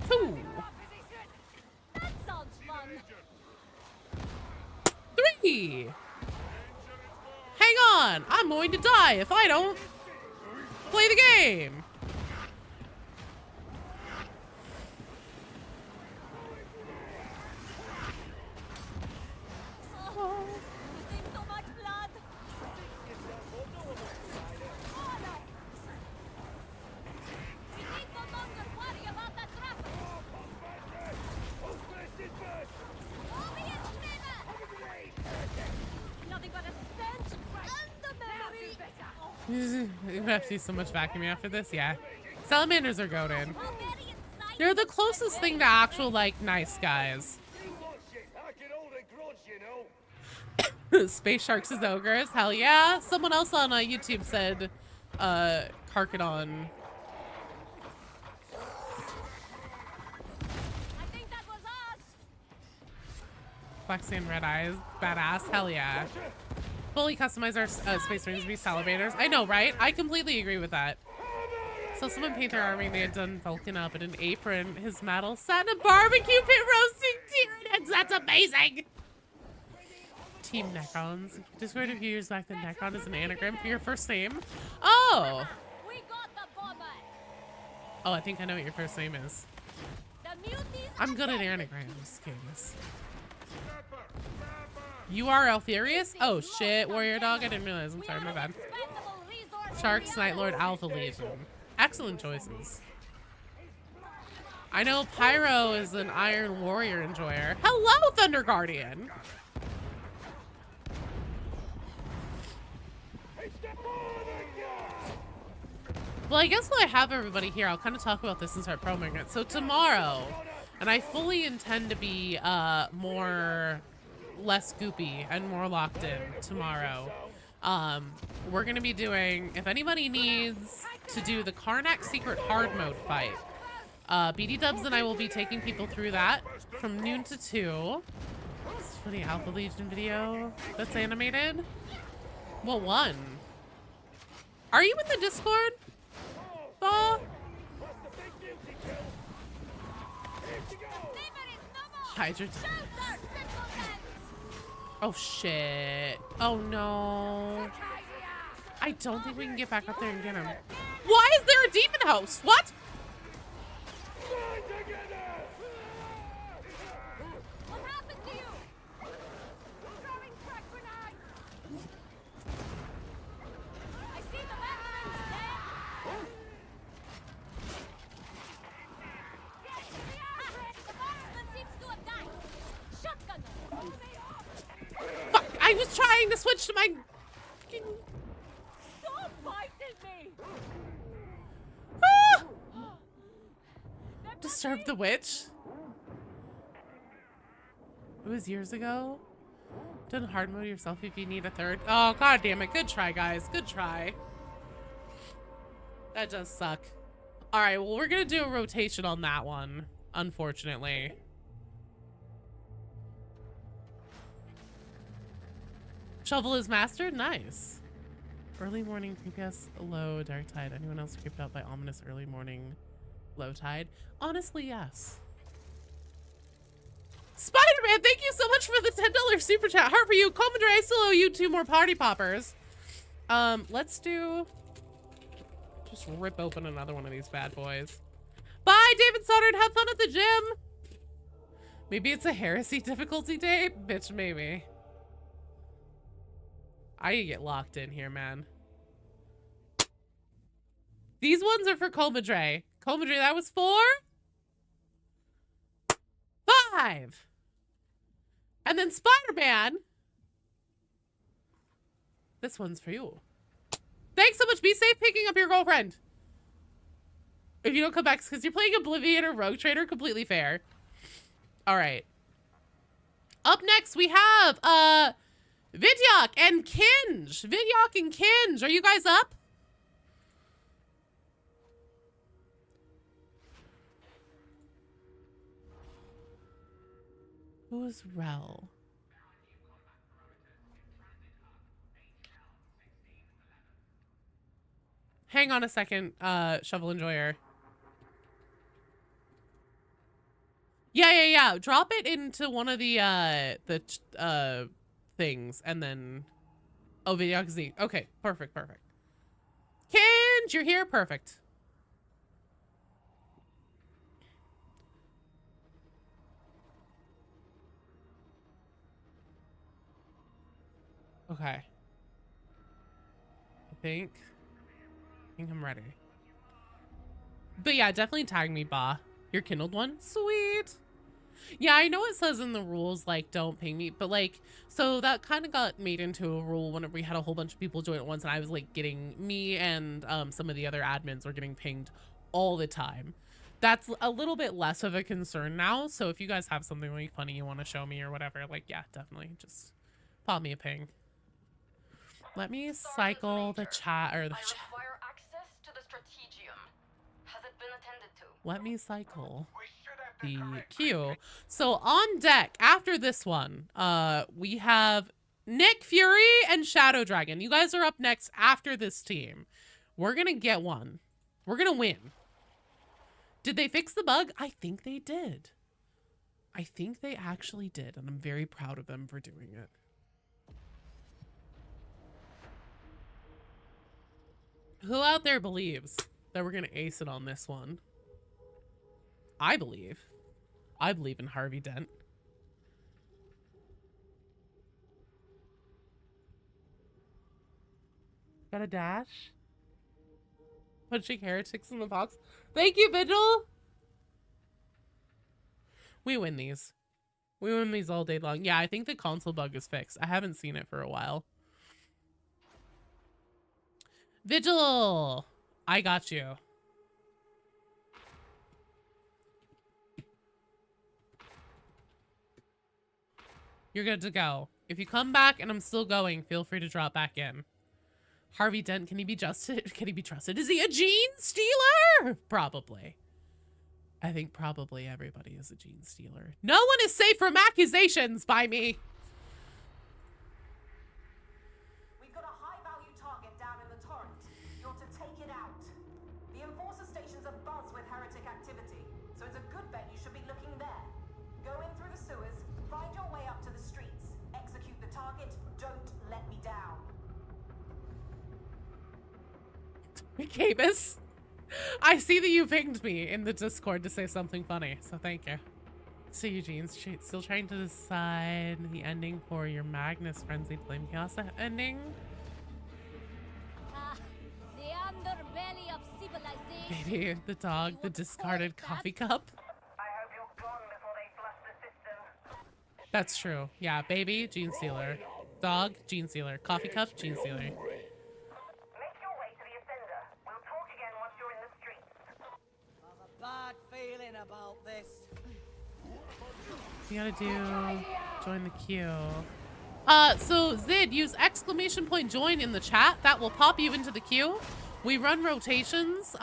2. That sounds fun. 3. Hang on, I'm going to die if I don't play the game. Oh, losing so much blood. Oh no. We need no longer worry about that traffic. Nothing but a stench and the memory. You have to do so much vacuuming after this, yeah. Salamanders are goated. They're the closest thing to actual, like, nice guys. Space Sharks is ogres, hell yeah. Someone else on YouTube said, Karkadon. I think that was us. Flexi and Red Eyes, badass, hell yeah. Fully customize our Space Marines to be Salamanders. I know, right? I completely agree with that. So someone paint their army. They had done Vulcan up in an apron. His medal sat in a barbecue pit roasting Tyranids. That's amazing. Team Necrons. Discord a few years back, the Necron is an anagram for your first name. Oh. We got the bomber. Oh, I think I know what your first name is. The mutinies I'm good at anagrams, Kings. You are Alfurious? Oh shit, Warrior Dog. I didn't realize. I'm sorry, my bad. Sharks, Night Lord, Alpha Legion. Excellent choices. I know Pyro is an Iron Warrior enjoyer. Hello, Thunder Guardian. Well, I guess while I have everybody here, I'll kind of talk about this and start promoting it. So tomorrow, and I fully intend to be less goopy and more locked in tomorrow. We're gonna be doing, if anybody needs to do the Karnak Secret Hard Mode fight, BD Dubs and I will be taking people through that from noon to 2. This is for the Alpha Legion video that's animated. What one? Are you in the Discord? Hydra. Oh shit. Oh no. I don't think we can get back up there and get him. Why is there a demon host? What? What happened to you? Throwing crack grenades. I see the Mandarin's dead. The marksman seems to have died. Shotgun. Fuck, I was trying to switch to my... Stop fighting me. Ah! Disturb the Witch? It was years ago. Done hard mode yourself if you need a third. Oh, god damn it. Good try, guys. Good try. That does suck. Alright, well, we're gonna do a rotation on that one, unfortunately. Shovel is mastered? Nice. Early morning creepy-ass low dark tide. Anyone else creeped out by ominous early morning low tide? Honestly, yes. Spider-Man, thank you so much for the $10 super chat. Heart for you. Commodore, I still owe you 2 more party poppers. Let's do... just rip open another one of these bad boys. Bye, David Stoddard. Have fun at the gym. Maybe it's a heresy difficulty day? Bitch, maybe. I get locked in here, man. These ones are for Comadre. Comadre, that was 4? 5. And then Spider-Man. This one's for you. Thanks so much. Be safe picking up your girlfriend. If you don't come back, because you're playing Oblivion or Rogue Trader, completely fair. All right. Up next, we have, Vidyak and Kinge. Vidyak and Kinge. Are you guys up? Who is Rel? Hang on a second, Shovel Enjoyer. Yeah. Drop it into one of the things, and then... oh, Vidyak Z. Okay, perfect. Kinge, you're here? Perfect. Okay. I think I'm ready. But yeah, definitely tag me, Ba. Your kindled one? Sweet. Yeah, I know it says in the rules, like, don't ping me, but, like, so that kind of got made into a rule whenever we had a whole bunch of people join at once, and I was, like, me and some of the other admins were getting pinged all the time. That's a little bit less of a concern now, so if you guys have something really funny you want to show me or whatever, like, yeah, definitely, just pop me a ping. Let me cycle the chat, or the chat. I require access to the strategium. Has it been attended to? Let me cycle the queue. So on deck, after this one, we have Nick Fury and Shadow Dragon. You guys are up next after this team. We're gonna get one. We're gonna win. Did they fix the bug? I think they did. I think they actually did, and I'm very proud of them for doing it. Who out there believes that we're gonna ace it on this one? I believe. I believe in Harvey Dent. Got a dash? Punching heretics in the box. Thank you, Vigil! We win these. We win these all day long. Yeah, I think the console bug is fixed. I haven't seen it for a while. Vigil! I got you. You're good to go. If you come back and I'm still going, feel free to drop back in. Harvey Dent, can he be trusted? Can he be trusted? Is he a gene stealer? Probably. I think probably everybody is a gene stealer. No one is safe from accusations by me. We've got a high-value target down in the torrent. You're to take it out. The enforcer stations are buzz with heretic activity, so it's a good bet you should be looking there. Go in through the sewers, find your way up to the streets, execute the target, don't let me down. Cabus, I see that you pinged me in the Discord to say something funny, so thank you. So Eugene's still trying to decide the ending for your Magnus Frenzied Flame Chaos ending. The underbelly of civilization. Baby, the dog, the discarded coffee cup. I hope you're gone before they flush the system. That's true. Yeah, baby, gene stealer. Dog, gene stealer. Coffee cup, gene stealer. Make your way to the offender. We'll talk again once you're in the streets. I have a bad feeling about this. You gotta do join the queue. So Zid, use exclamation point join in the chat. That will pop you into the queue. We run rotations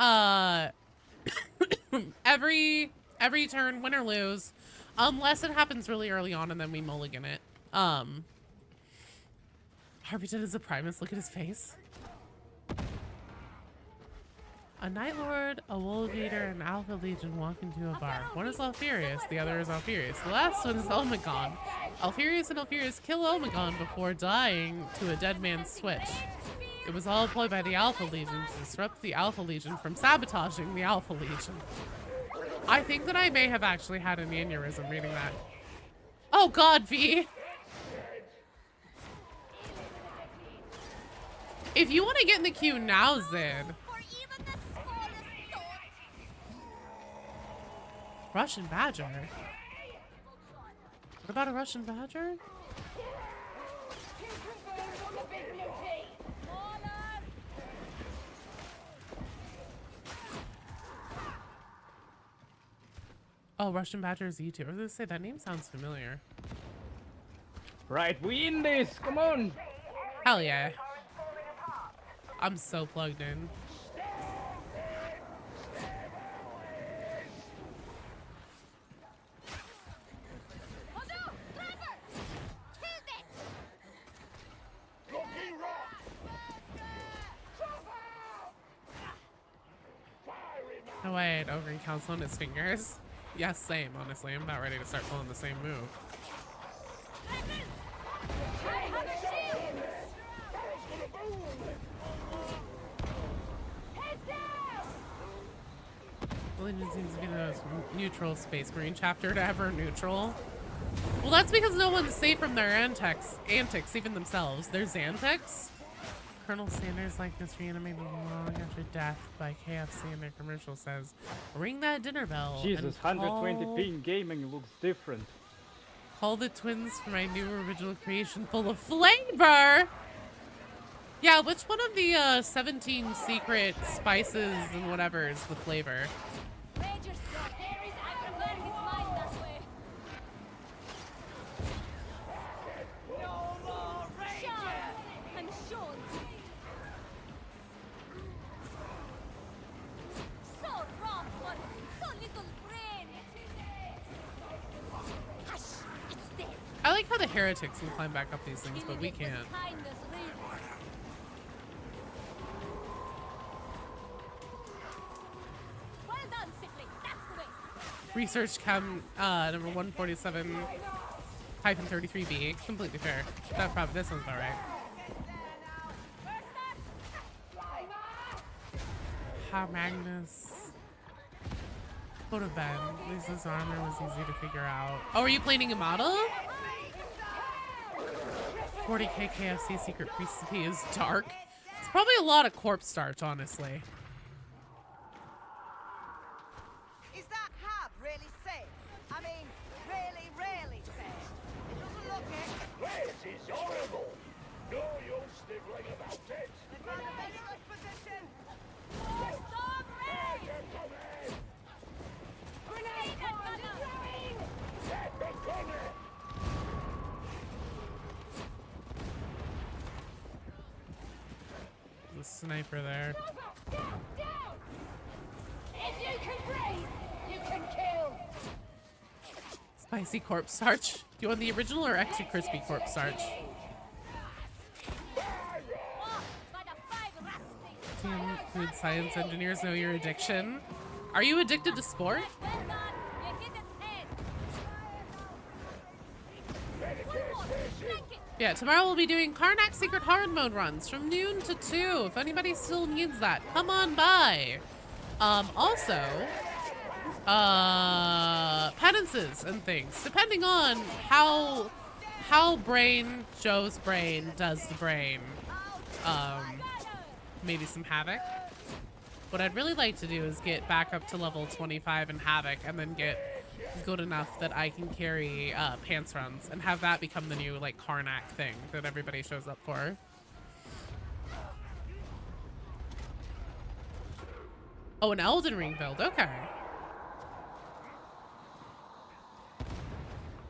every turn, win or lose, unless it happens really early on and then we mulligan it. Harvey Dent is a Primus. Look at his face. A Night Lord, a Wolf Eater, and Alpha Legion walk into a bar. One is Alfurious, the other is Alfurious. The last one is Omegon. Alfurious and Alfurious kill Omegon before dying to a dead man's switch. It was all employed by the Alpha Legion to disrupt the Alpha Legion from sabotaging the Alpha Legion. I think that I may have actually had an aneurysm reading that. Oh god, V! If you want to get in the queue now, Zid. Russian Badger? What about a Russian Badger? Oh, Russian Badger is YouTube. I was gonna say, that name sounds familiar. Right, we in this, come on! Hell yeah. I'm so plugged in. No way, Ogre counts on his fingers. Yes, same, honestly. I'm about ready to start pulling the same move. Religion seems to be the most neutral Space Marine chapter to ever neutral. Well, that's because no one's safe from their antics, even themselves. They're Xantics. Colonel Sanders like this reanimated long after death by KFC in their commercial says, ring that dinner bell. Jesus, and 120p in gaming looks different. Call the twins for my new original creation full of flavor. Yeah, which one of the 17 secret spices and whatever is the flavor? I like how the heretics can climb back up these things, but we can't. Research chem number 147 hyphen 33B. Completely fair. That sounds about right. How Magnus would have been. At least his armor was easy to figure out. Oh, are you playing a model? 40k KFC secret recipe is dark. It's probably a lot of corpse starch, honestly. Is that hab really safe? I mean, really, really safe? It doesn't look it. This is horrible. No use sniggling about it. They found a dangerous position. Stop race! Grenade launch is throwing! Get the gunner! The sniper there. Down! If you can breathe, you can kill! Spicy corpse starch. Do you want the original or extra crispy corpse starch? Damn, food science engineers know your addiction. Are you addicted to sport? Yeah, tomorrow we'll be doing Karnak Secret Hard Mode runs from noon to 2. If anybody still needs that, come on by. Also, penances and things, depending on how Joe's brain does the brain. Maybe some Havoc. What I'd really like to do is get back up to level 25 in Havoc and then get good enough that I can carry pants runs and have that become the new like Karnak thing that everybody shows up for. Oh, an Elden Ring build, okay.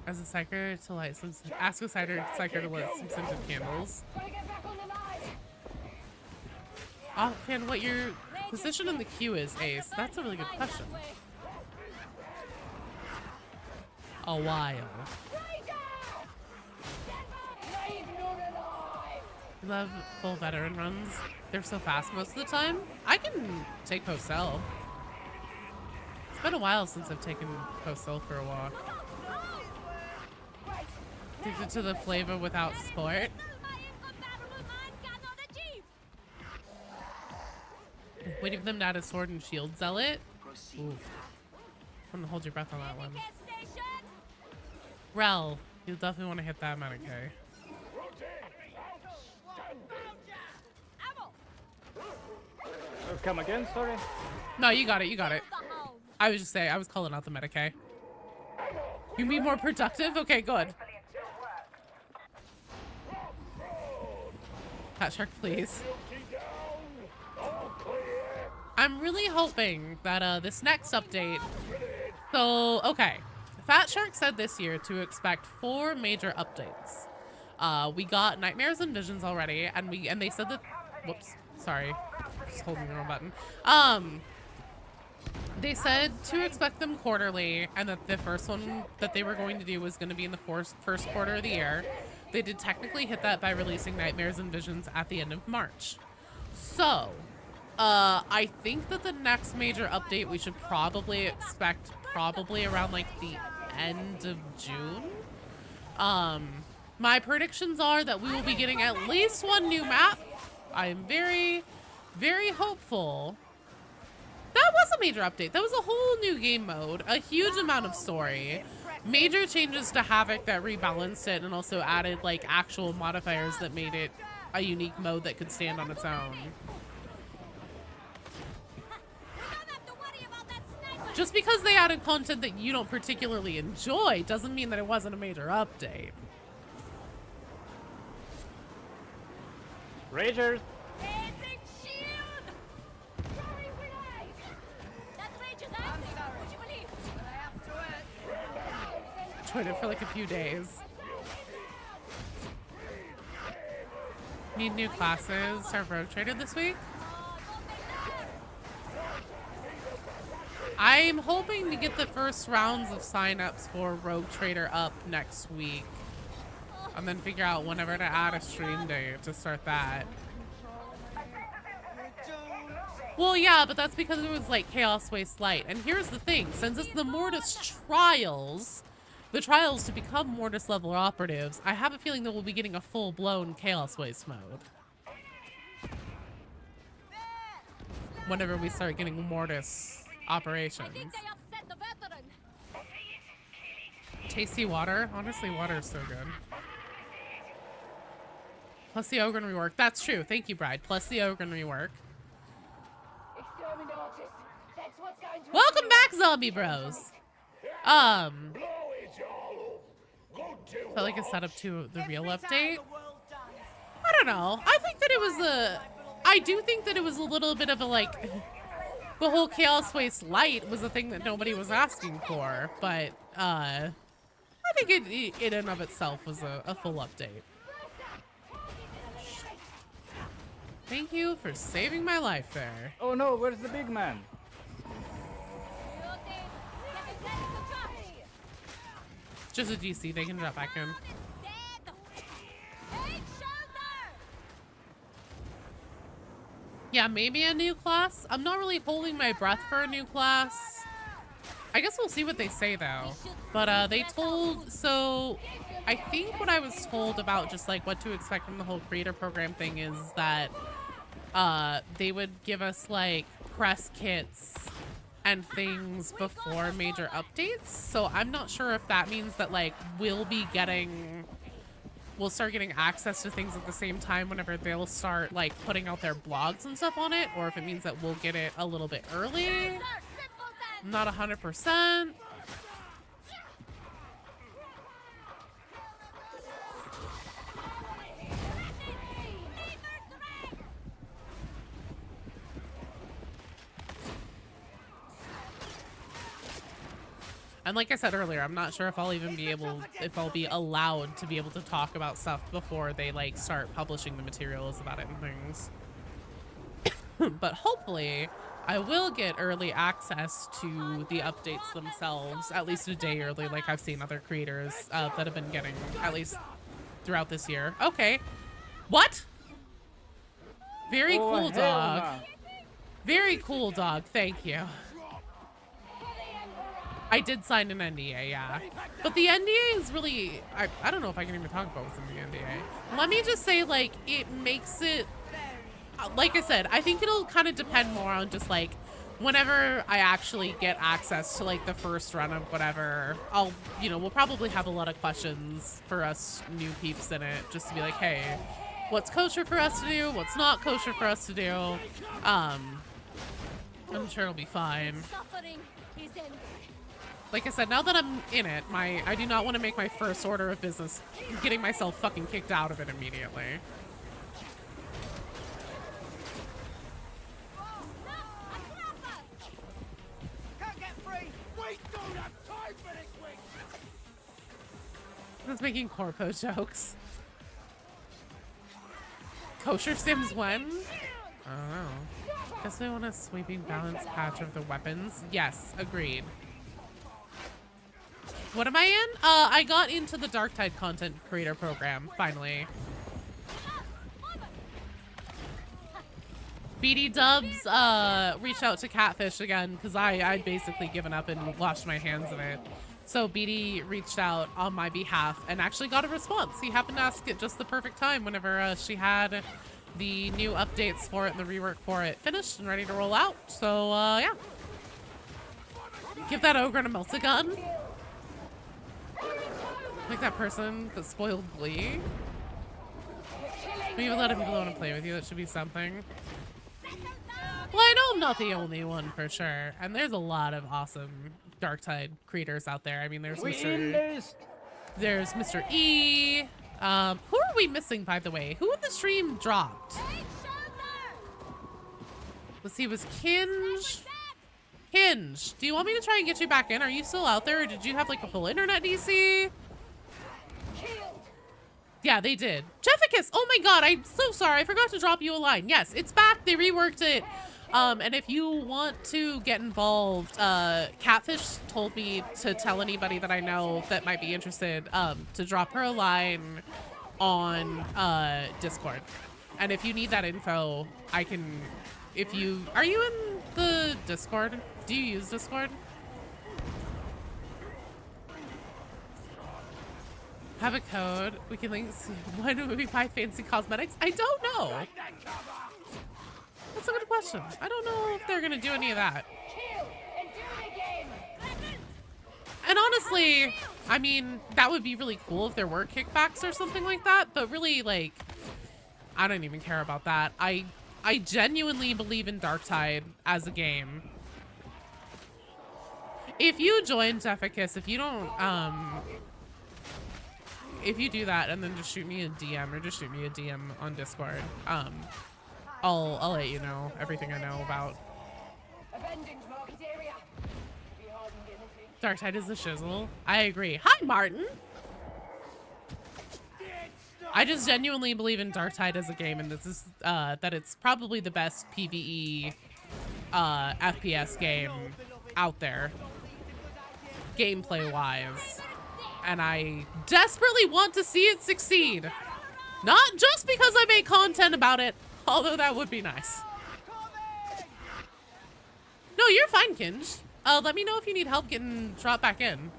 As a psyker to light some, ask a psyker to light some scented candles. Offhand, what your position in the queue is, Ace? That's a really good question. A while. I love full veteran runs. They're so fast most of the time. I can take post-cell. It's been a while since I've taken post-cell for a walk. Addicted to the flavor without sport. Waiting for them to add a sword and shield zealot. Ooh. I'm gonna hold your breath on that one. Rel, you'll definitely want to hit that amount of K. Come again, sorry? No, you got it, you got it. I was just saying, I was calling out the meta K. You can be more productive? Okay, good. Fat Shark, please. I'm really hoping that this next update... So, okay. Fat Shark said this year to expect 4 major updates. We got Nightmares and Visions already, and they said that... Whoops, sorry. Just holding the wrong button. They said to expect them quarterly, and that the first one that they were going to do was going to be in the first quarter of the year. They did technically hit that by releasing Nightmares and Visions at the end of March. So... I think that the next major update we should probably expect around like the end of June. My predictions are that we will be getting at least 1 new map. I am very, very hopeful. That was a major update. That was a whole new game mode, a huge amount of story, major changes to Havoc that rebalanced it and also added like actual modifiers that made it a unique mode that could stand on its own. Just because they added content that you don't particularly enjoy doesn't mean that it wasn't a major update. Ragers! Tried it for like a few days. Need new classes. Start Rogue Trader this week? I'm hoping to get the first rounds of signups for Rogue Trader up next week. And then figure out whenever to add a stream day to start that. Well, yeah, but that's because it was like Chaos Waste Light. And here's the thing, since it's the Mortis trials, the trials to become Mortis level operatives, I have a feeling that we'll be getting a full-blown Chaos Waste mode. Whenever we start getting Mortis operations. Tasty water? Honestly, water is so good. Plus the Ogren rework. That's true. Thank you, Bride. Plus the Ogren rework. Welcome back, Zombie Bros. Felt like a setup to the real update. I don't know. I think that it was I do think that it was a little bit of a like the whole Chaos Waste Light was a thing that nobody was asking for, but I think it in and of itself was a full update. Thank you for saving my life there. Oh no, where's the big man? Just a GC, they can drop back in. Yeah, maybe a new class. I'm not really holding my breath for a new class. I guess we'll see what they say though. But they told, so I think what I was told about just like what to expect from the whole creator program thing is that they would give us like press kits and things before major updates. So I'm not sure if that means that like we'll start getting access to things at the same time whenever they'll start like putting out their blogs and stuff on it, or if it means that we'll get it a little bit early. I'm not 100%. And like I said earlier, I'm not sure if I'll even be allowed to be able to talk about stuff before they like start publishing the materials about it and things. But hopefully I will get early access to the updates themselves, at least a day early, like I've seen other creators that have been getting at least throughout this year. Okay. What? Very cool, dog. Very cool, dog. Thank you. I did sign an NDA, yeah. But the NDA is really, I don't know if I can even talk about what's in the NDA. Let me just say, like, it makes it, like I said, I think it'll kind of depend more on just, like, whenever I actually get access to, like, the first run of whatever, we'll probably have a lot of questions for us new peeps in it, just to be like, hey, what's kosher for us to do? What's not kosher for us to do? I'm sure it'll be fine. Like I said, now that I'm in it, I do not want to make my first order of business getting myself fucking kicked out of it immediately. Can't get free. We don't have time for this week. That's making corpo jokes. Kosher Sims when? I don't know. Guess we want a sweeping balance patch of the weapons. Yes, agreed. What am I in? I got into the Darktide content creator program, finally. BD Dubs reached out to Catfish again because I'd basically given up and washed my hands of it. So BD reached out on my behalf and actually got a response. He happened to ask at just the perfect time whenever she had the new updates for it and the rework for it finished and ready to roll out. So yeah. Give that ogre a melta gun. Like that person that spoiled Glee. Maybe a lot of people want to play with you. That should be something. Well, I know I'm not the only one for sure. And there's a lot of awesome Darktide creators out there. I mean, there's Mr. E. Who are we missing, by the way? Who in the stream dropped? Let's see, it was Kinge. Hinge, do you want me to try and get you back in? Are you still out there, or did you have like a full internet DC? Yeah, they did. Jefficus, oh my god, I'm so sorry. I forgot to drop you a line. Yes, it's back. They reworked it. And if you want to get involved, Catfish told me to tell anybody that I know that might be interested to drop her a line on Discord. And if you need that info, I can if you are you in the Discord? Do you use Discord? Have a code. We can link. When do we buy fancy cosmetics? I don't know. That's a good question. I don't know if they're gonna do any of that. And honestly, I mean, that would be really cool if there were kickbacks or something like that. But really, like, I don't even care about that. I genuinely believe in Darktide as a game. If you join Jefficus, if you don't, if you do that and then just shoot me a DM or just shoot me a DM on Discord, I'll let you know everything I know about. Darktide is the shizzle. I agree. Hi, Martin. I just genuinely believe in Darktide as a game, and this is that it's probably the best PvE FPS game out there, gameplay-wise. And I desperately want to see it succeed. Not just because I make content about it, although that would be nice. No, you're fine, Kinj. Let me know if you need help getting dropped back in.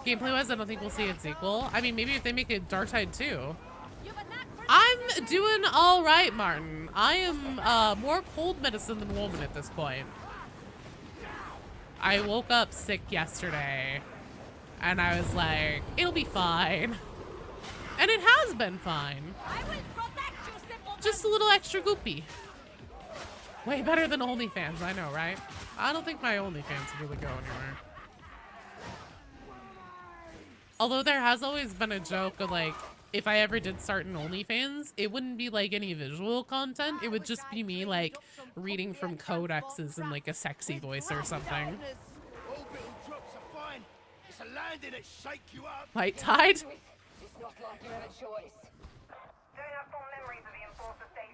Gameplay-wise, I don't think we'll see its sequel. I mean, maybe if they make it Darktide 2. I'm doing all right, Martin. I am more cold medicine than woman at this point. I woke up sick yesterday, and I was like, it'll be fine. And it has been fine. Just a little extra goopy. Way better than OnlyFans, I know, right? I don't think my OnlyFans would really go anywhere. Although there has always been a joke of like, if I ever did start an OnlyFans, it wouldn't be like any visual content. It would just be me like reading from codexes in like a sexy voice or something. White Tide?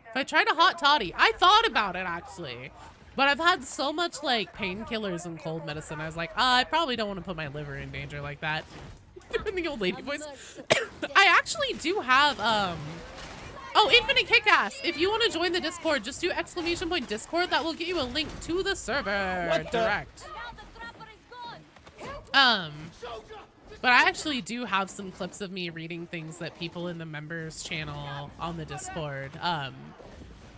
If I tried a hot toddy, I thought about it actually. But I've had so much like painkillers and cold medicine. I was like, I probably don't want to put my liver in danger like that. In the old lady voice. I actually do have, oh, Infinite Kickass. If you want to join the Discord, just do !Discord. That will get you a link to the server direct. But I actually do have some clips of me reading things that people in the members channel on the Discord,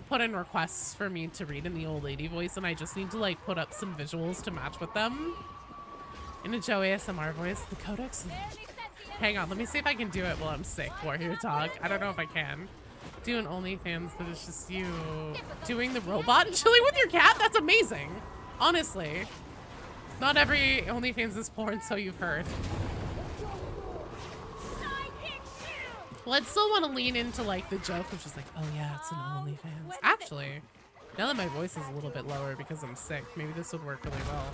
put in requests for me to read in the old lady voice, and I just need to like put up some visuals to match with them. In a Joe ASMR voice, the codex. Hang on, let me see if I can do it while I'm sick. Warrior Talk. I don't know if I can. Do an OnlyFans, but it's just you doing the robot and chilling with your cat? That's amazing. Honestly. Not every OnlyFans is porn, so you've heard. Well, I'd still want to lean into like the joke of just like, oh yeah, it's an OnlyFans. Actually, now that my voice is a little bit lower because I'm sick, maybe this would work really well.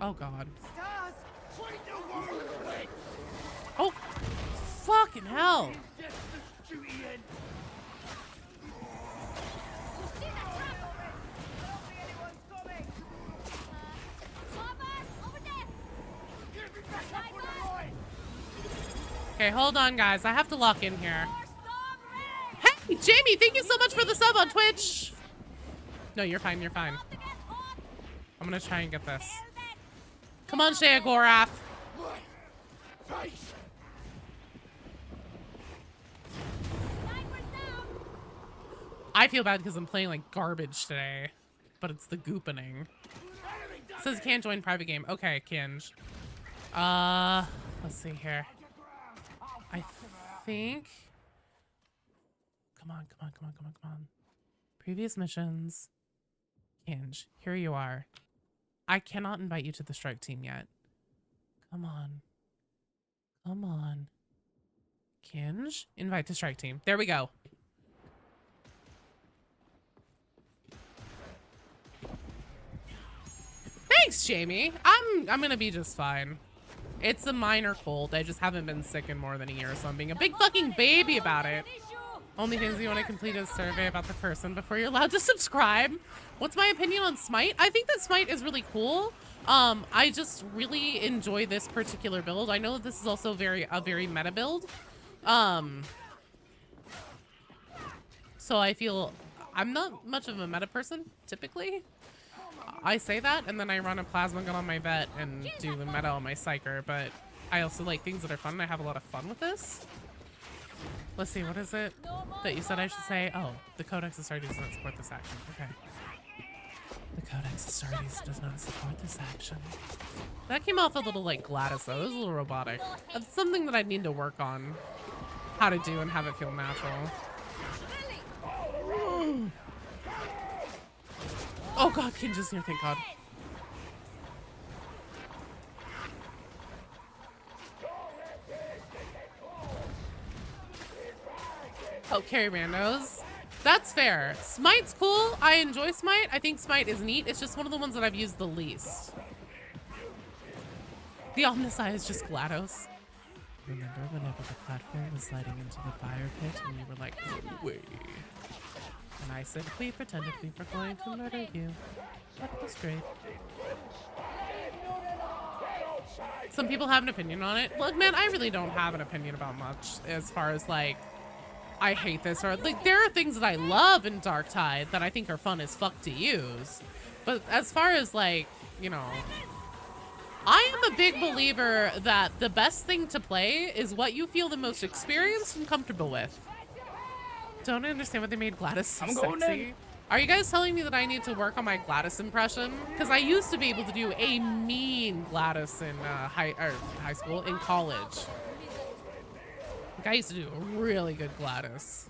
Oh god. Oh, fucking hell. Okay, hold on, guys. I have to lock in here. Hey, Jamie, thank you so much for the sub on Twitch. No, you're fine. You're fine. I'm gonna try and get this. Come on, Shea Gorath. I feel bad because I'm playing like garbage today, but it's the goopening. It says can't join private game. Okay, Kinj. Let's see here. I think. Come on. Previous missions. Kinj, here you are. I cannot invite you to the strike team yet. Come on. Kinj, invite to strike team. There we go. Thanks, Jamie. I'm gonna be just fine. It's a minor cold. I just haven't been sick in more than a year, so I'm being a big fucking baby about it. Only things you want to complete a survey about the person before you're allowed to subscribe. What's my opinion on Smite? I think that Smite is really cool. I just really enjoy this particular build. I know that this is also a very meta build. So I feel I'm not much of a meta person, typically. I say that, and then I run a plasma gun on my vet and do the meta on my psyker, but I also like things that are fun, and I have a lot of fun with this. Let's see, what is it that you said I should say? Oh, the Codex Astartes does not support this action. Okay. The Codex Astartes does not support this action. That came off a little like Gladys, though. It was a little robotic. That's something that I need to work on. How to do and have it feel natural. Oh god, Kinja's here, thank god. Oh, carry randos. That's fair. Smite's cool. I enjoy Smite. I think Smite is neat. It's just one of the ones that I've used the least. The Omnisci is just GLaDOS. Remember whenever the platform was sliding into the fire pit and you were like, no way. And I said, we pretended we were going to murder you. That was great. Some people have an opinion on it. Look, man, I really don't have an opinion about much as far as like, I hate this, or like there are things that I love in Darktide that I think are fun as fuck to use. But as far as like, you know, I am a big believer that the best thing to play is what you feel the most experienced and comfortable with. Don't understand what they made GLaDOS so sexy. Are you guys telling me that I need to work on my GLaDOS impression? Because I used to be able to do a mean GLaDOS in high school, in college. Like I used to do a really good GLaDOS.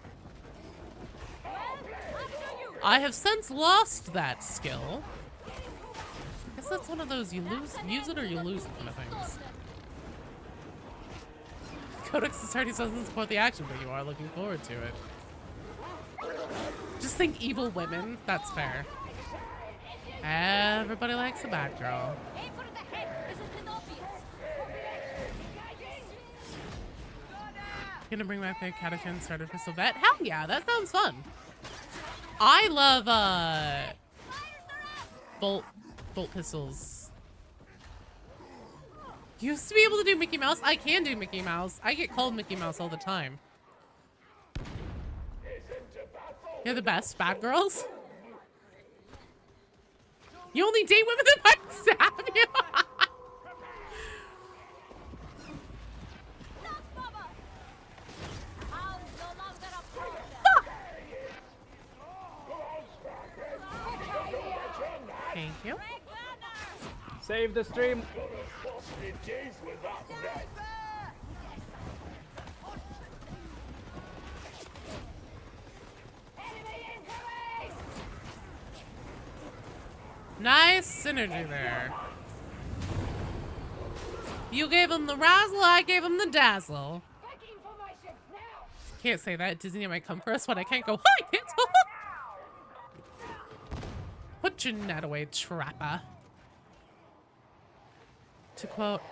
I have since lost that skill. I guess that's one of those you use it or you lose it kind of things. Codex Astartes doesn't support the action, but you are looking forward to it. Just think evil women. That's fair. Everybody likes a bad girl. Gonna bring back the catechin starter for Sylvette? Hell yeah, that sounds fun. I love bolt pistols. Used to be able to do Mickey Mouse. I can do Mickey Mouse. I get called Mickey Mouse all the time. You're the best, bad girls. You only date women that might stab you. Thank you. Save the stream. Nice synergy there. You gave him the razzle, I gave him the dazzle. Can't say that. Disney might come for us when I can't go, hi, kids. Put your net away, trapper. To quote,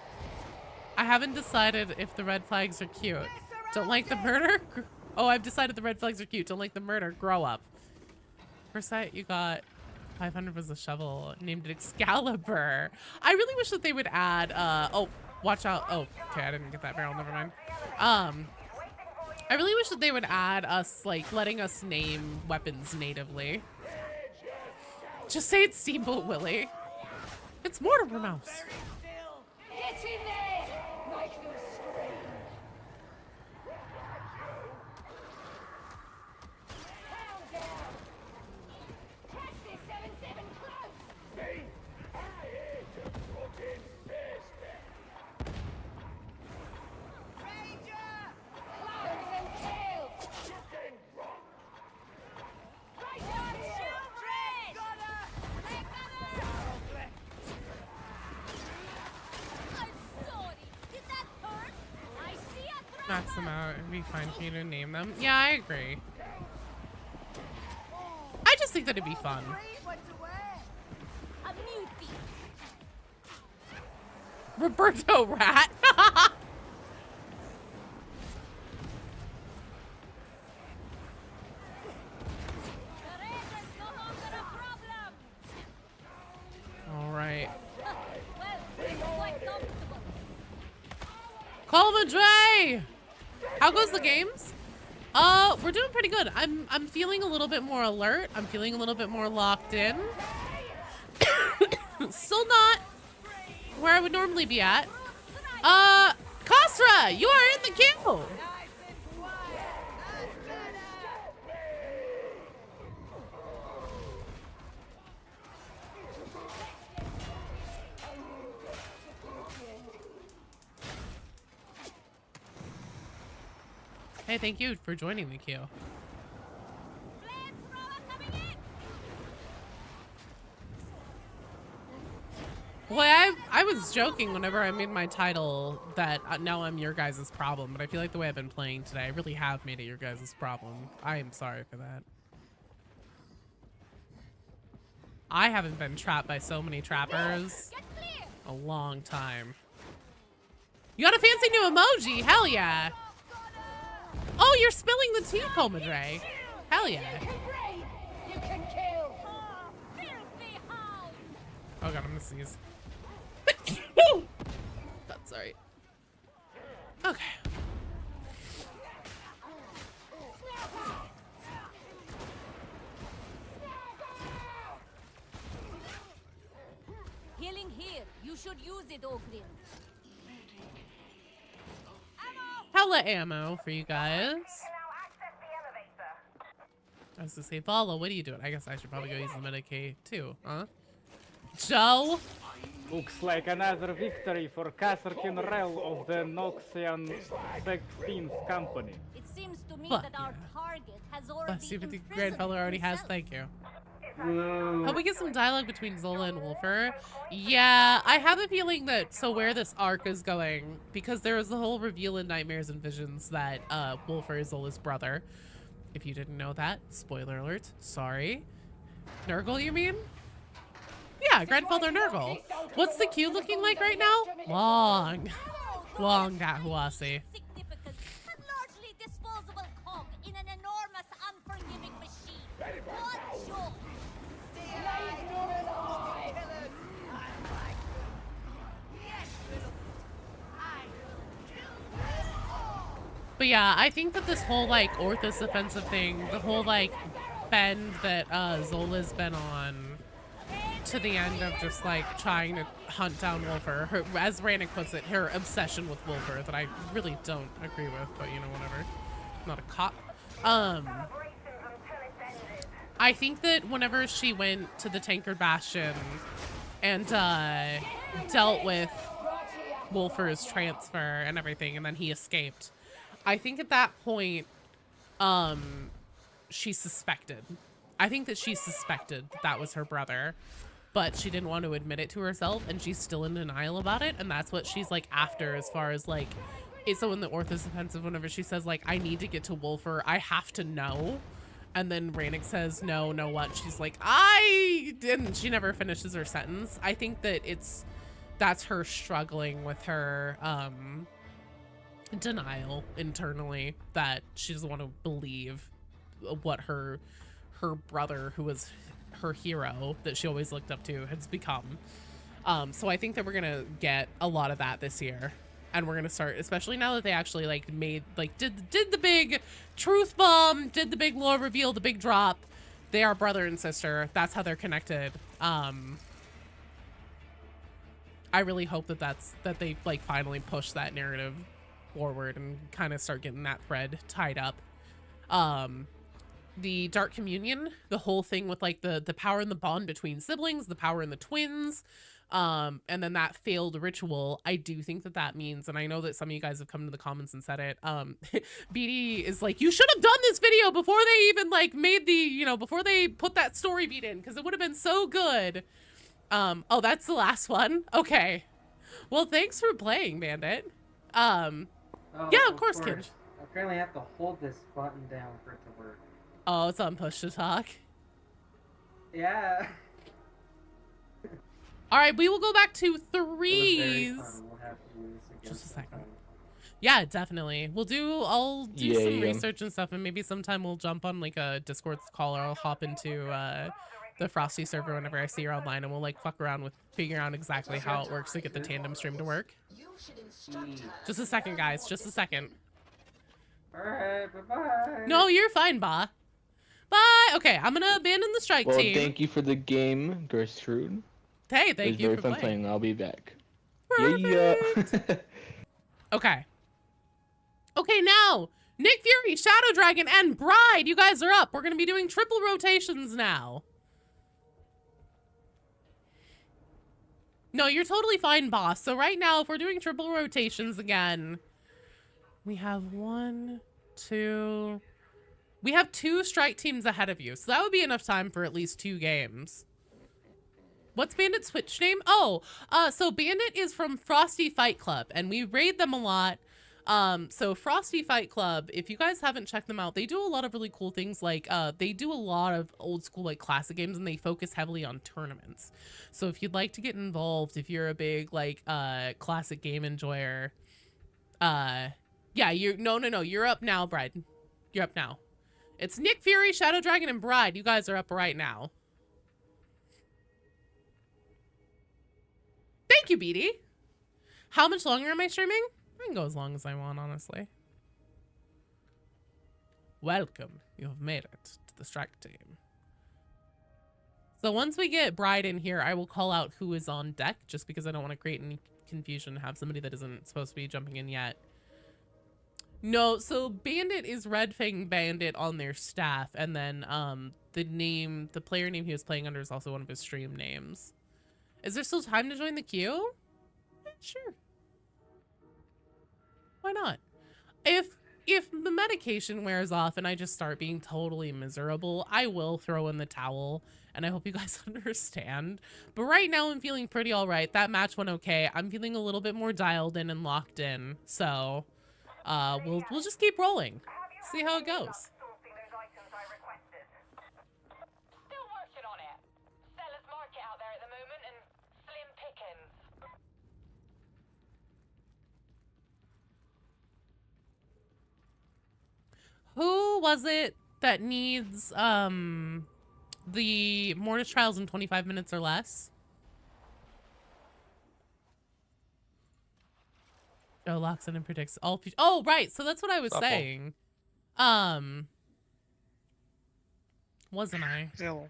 I haven't decided if the red flags are cute. Don't like the murder? Oh, I've decided the red flags are cute. Don't like the murder. Grow up. First sight, you got 500 was the shovel. Named it Excalibur. I really wish that they would add, oh, watch out. Oh, okay, I didn't get that barrel. Never mind. I really wish that they would add us, like, letting us name weapons natively. Just say it's Steamboat Willie. It's Mortimer Mouse. Get in there! Make them scream! Calm down! Taxi 77 close! Me? I hate to put in space there. Ranger! Close and kill! Nothing wrong! Right on, children! Got her! Take cover! Max them out. It'd be fine for you to name them. Yeah, I agree. I just think that it'd be fun. Roberto Rat. All right. Call Madre! How goes the games? we're doing pretty good. I'm feeling a little bit more alert. I'm feeling a little bit more locked in. Still not where I would normally be at. Khosra, you are in the queue. Hey, thank you for joining the queue. Boy, I was joking whenever I made my title that now I'm your guys' problem, but I feel like the way I've been playing today, I really have made it your guys' problem. I am sorry for that. I haven't been trapped by so many trappers a long time. You got a fancy new emoji? Hell yeah. Oh, you're spilling the tea, Pomadre. Hell yeah. You can kill. Oh god, I'm gonna sneeze. That's alright. Okay. Healing here. You should use it, Ogrin. Hella ammo for you guys. I was gonna say, Vala, what are you doing? I guess I should probably go use the Medicaid too, huh? Joe? Looks like another victory for Kasserkin Rel of the Noxian 16th Company. It seems to me Fuck that our target has Oh, already see what the imprisoned grandfather already has. himself. Thank you. Whoa. Hope we get some dialogue between Zola and Wolfer. Yeah, I have a feeling that where this arc is going, because there was the whole reveal in Nightmares and Visions that Wolfer is Zola's brother. If you didn't know that, spoiler alert. Sorry. Nurgle, you mean? Yeah, grandfather Nurgle. What's the queue looking like right now? Long. Long, that Huasi. Significant and largely disposable cog in an enormous, unforgiving machine. What joke! But yeah, I think that this whole like Orthus offensive thing, the whole like bend that Zola's been on to the end of just like trying to hunt down Wolfer, her, as Rannick puts it, her obsession with Wolfer that I really don't agree with, but you know, whatever. I'm not a cop. I think that whenever she went to the Tankard Bastion and dealt with Wolfer's transfer and everything, and then he escaped, I think at that point, she suspected. I think that she suspected that was her brother, but she didn't want to admit it to herself, and she's still in denial about it, and that's what she's like after, as far as like, it's so in the Orthus offensive, whenever she says like, I need to get to Wolfer, I have to know. And then Rannick says, no what? She's like, I didn't. She never finishes her sentence. I think that that's her struggling with her denial internally, that she doesn't want to believe what her brother, who was her hero that she always looked up to, has become. So I think that we're gonna get a lot of that this year. And we're gonna start, especially now that they actually like made, like did the big truth bomb, did the big lore reveal, the big drop. They are brother and sister. That's how they're connected. I really hope that they like finally push that narrative forward and kind of start getting that thread tied up. The Dark Communion, the whole thing with like the power and the bond between siblings, the power in the twins. And then that failed ritual, I do think that means, and I know that some of you guys have come to the comments and said it, BD is like, you should have done this video before they even like made the, you know, before they put that story beat in, because it would have been so good. Oh, that's the last one. Okay, well, thanks for playing, Bandit. Yeah, of course, kid. I apparently have to hold this button down for it to work. Oh, it's on push to talk. Yeah. All right, we will go back to threes. We'll have to do this again Just a second. sometime. Yeah, definitely. I'll do Yeah, some yeah. research and stuff, and maybe sometime we'll jump on like a Discord call, or I'll hop into the Frosty server whenever I see her online, and we'll like fuck around with figuring out exactly how it works to get the tandem stream to work. Just a second, guys. Just a second. Alright, bye-bye. No, you're fine, Ba. Bye. Okay, I'm gonna abandon the strike Well, team. thank you for the game, Gertrude. Hey, It thank was you very for fun playing. playing. I'll be back. Perfect. Yeah. Okay. Okay, now Nick Fury, Shadow Dragon, and Bride. You guys are up. We're gonna be doing triple rotations now. No, you're totally fine, boss. So right now, if we're doing triple rotations again, we have 1, 2. We have 2 strike teams ahead of you, so that would be enough time for at least 2 games. What's Bandit's Twitch name? Oh, so Bandit is from Frosty Fight Club, and we raid them a lot. So Frosty Fight Club, if you guys haven't checked them out, they do a lot of really cool things. Like, they do a lot of old school, like, classic games, and they focus heavily on tournaments. So if you'd like to get involved, if you're a big, like, classic game enjoyer, yeah, you're up now, Bride. You're up now. It's Nick Fury, Shadow Dragon, and Bride. You guys are up right now. Thank you, Beatty. How much longer am I streaming? I can go as long as I want, honestly. Welcome. You have made it to the strike team. So once we get Bride in here, I will call out who is on deck, just because I don't want to create any confusion and have somebody that isn't supposed to be jumping in yet. No, so Bandit is Red Fang Bandit on their staff, and then the player name he was playing under is also one of his stream names. Is there still time to join the queue? Yeah, sure. Why not? If the medication wears off and I just start being totally miserable, I will throw in the towel, and I hope you guys understand. But right now I'm feeling pretty all right. That match went okay. I'm feeling a little bit more dialed in and locked in. So we'll just keep rolling. See how it goes. Who was it that needs the Mortis trials in 25 minutes or less? Joe locks in and predicts all future. Oh, right. So that's what I was saying. Wasn't I? Hello.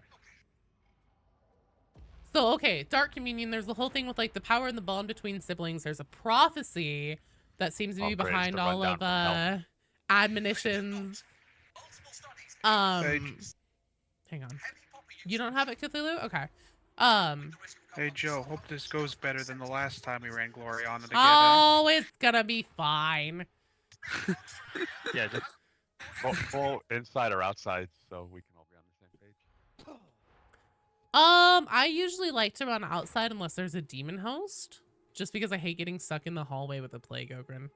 So, okay, Dark Communion, there's the whole thing with, like, the power and the bond between siblings. There's a prophecy that seems to be behind all of, admonitions. Hang on. You don't have it, Cthulhu? Okay. Hey, Joe, hope this goes better than the last time we ran Gloriana together. Oh, it's gonna be fine. Yeah, just full inside or outside so we can all be on the same page. I usually like to run outside unless there's a demon host, just because I hate getting stuck in the hallway with a plague ogre.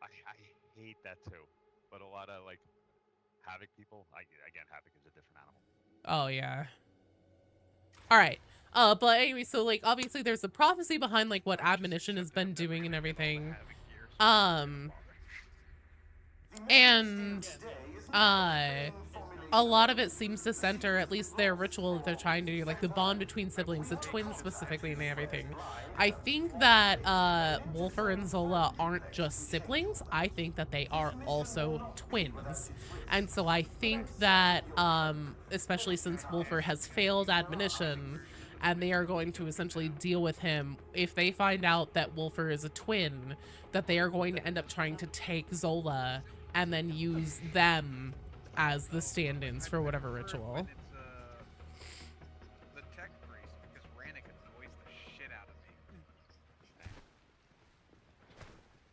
I hate that too, but a lot of like Havoc people, again, Havoc is a different animal. Oh yeah. All right. But anyway, so like obviously there's a prophecy behind like what admonition has been doing and everything. A lot of it seems to center, at least their ritual that they're trying to do, like the bond between siblings, the twins specifically and everything. I think that Wolfer and Zola aren't just siblings. I think that they are also twins. And so I think that, especially since Wolfer has failed admonition, and they are going to essentially deal with him, if they find out that Wolfer is a twin, that they are going to end up trying to take Zola and then use them as the stand-ins for whatever ritual. The tech priest, because Rannick annoys the shit out of me.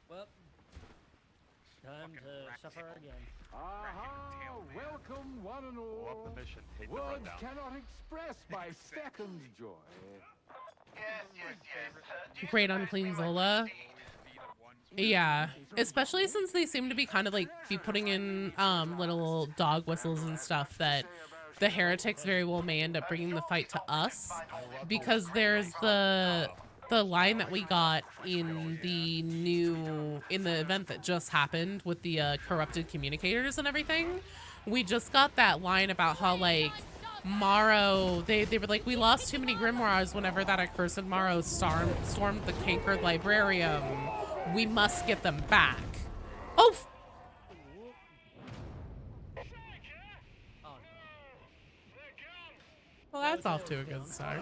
Well, time to suffer again. Welcome one and all. Love the mission. Hate the Words rundown. cannot express my second joy. Great on Clean Zola. Yeah, especially since they seem to be kind of like be putting in little dog whistles and stuff that the heretics very well may end up bringing the fight to us, because there's the line that we got in the event that just happened with the corrupted communicators and everything. We just got that line about how like Morrow, they were like, we lost too many grimoires whenever that accursed Morrow stormed the cankered librarium. We must get them back. Oh, Well, that's off to a good start.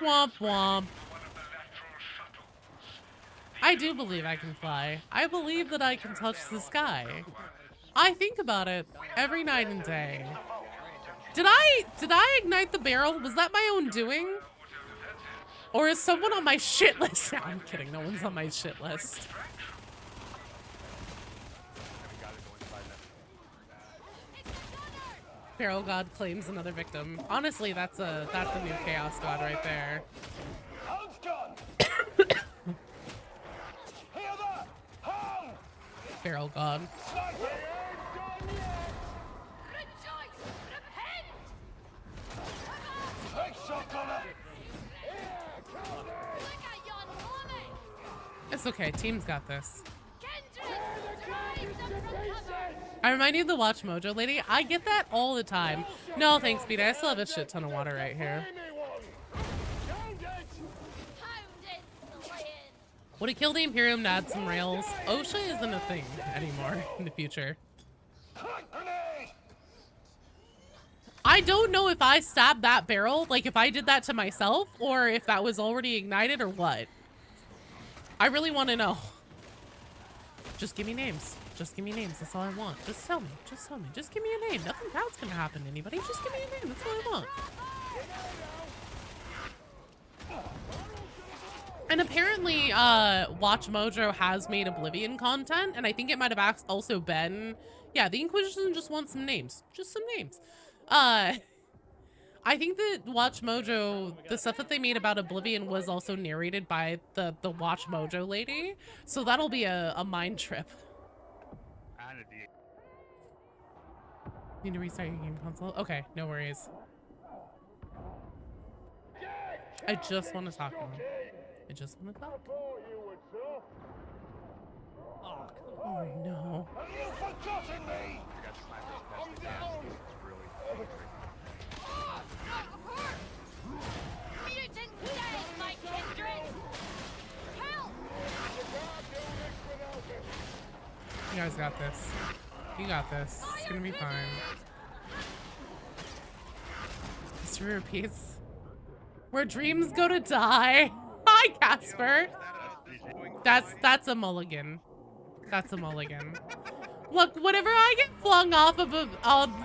Womp womp. I do believe I can fly. I believe that I can touch the sky. I think about it every night and day. Did I ignite the barrel? Was that my own doing? Or is someone on my shit list? No, I'm kidding. No one's on my shit list. Feral God claims another victim. Honestly, that's the new Chaos God right there. Feral God. It's okay, team's got this. I remind you of the Watch Mojo lady. I get that all the time. No, thanks, Peter. I still have a shit ton of water right here. Would have killed the Imperium to add some rails. OSHA isn't a thing anymore in the future. I don't know if I stabbed that barrel, like if I did that to myself, or if that was already ignited or what. I really want to know. Just give me names. Just give me names. That's all I want. Just tell me. Just tell me. Just give me a name. Nothing bad's gonna happen to anybody. Just give me a name. That's all I want. And apparently, Watch Mojo has made Oblivion content, and I think it might have also been, yeah, the Inquisition just wants some names. Just some names. I think that Watch Mojo, the stuff that they made about Oblivion was also narrated by the Watch Mojo lady, so that'll be a mind trip. Need to restart your game console? Okay, no worries. I just want to talk to him. I just want to talk. Oh no. Have you forgotten me? I'm down. Mutant dead, my kindred! Help! You guys got this. You got this. It's gonna be fine. History repeats. Where dreams go to die. Hi, Casper. That's a mulligan. That's a mulligan. Look, whenever I get flung off of the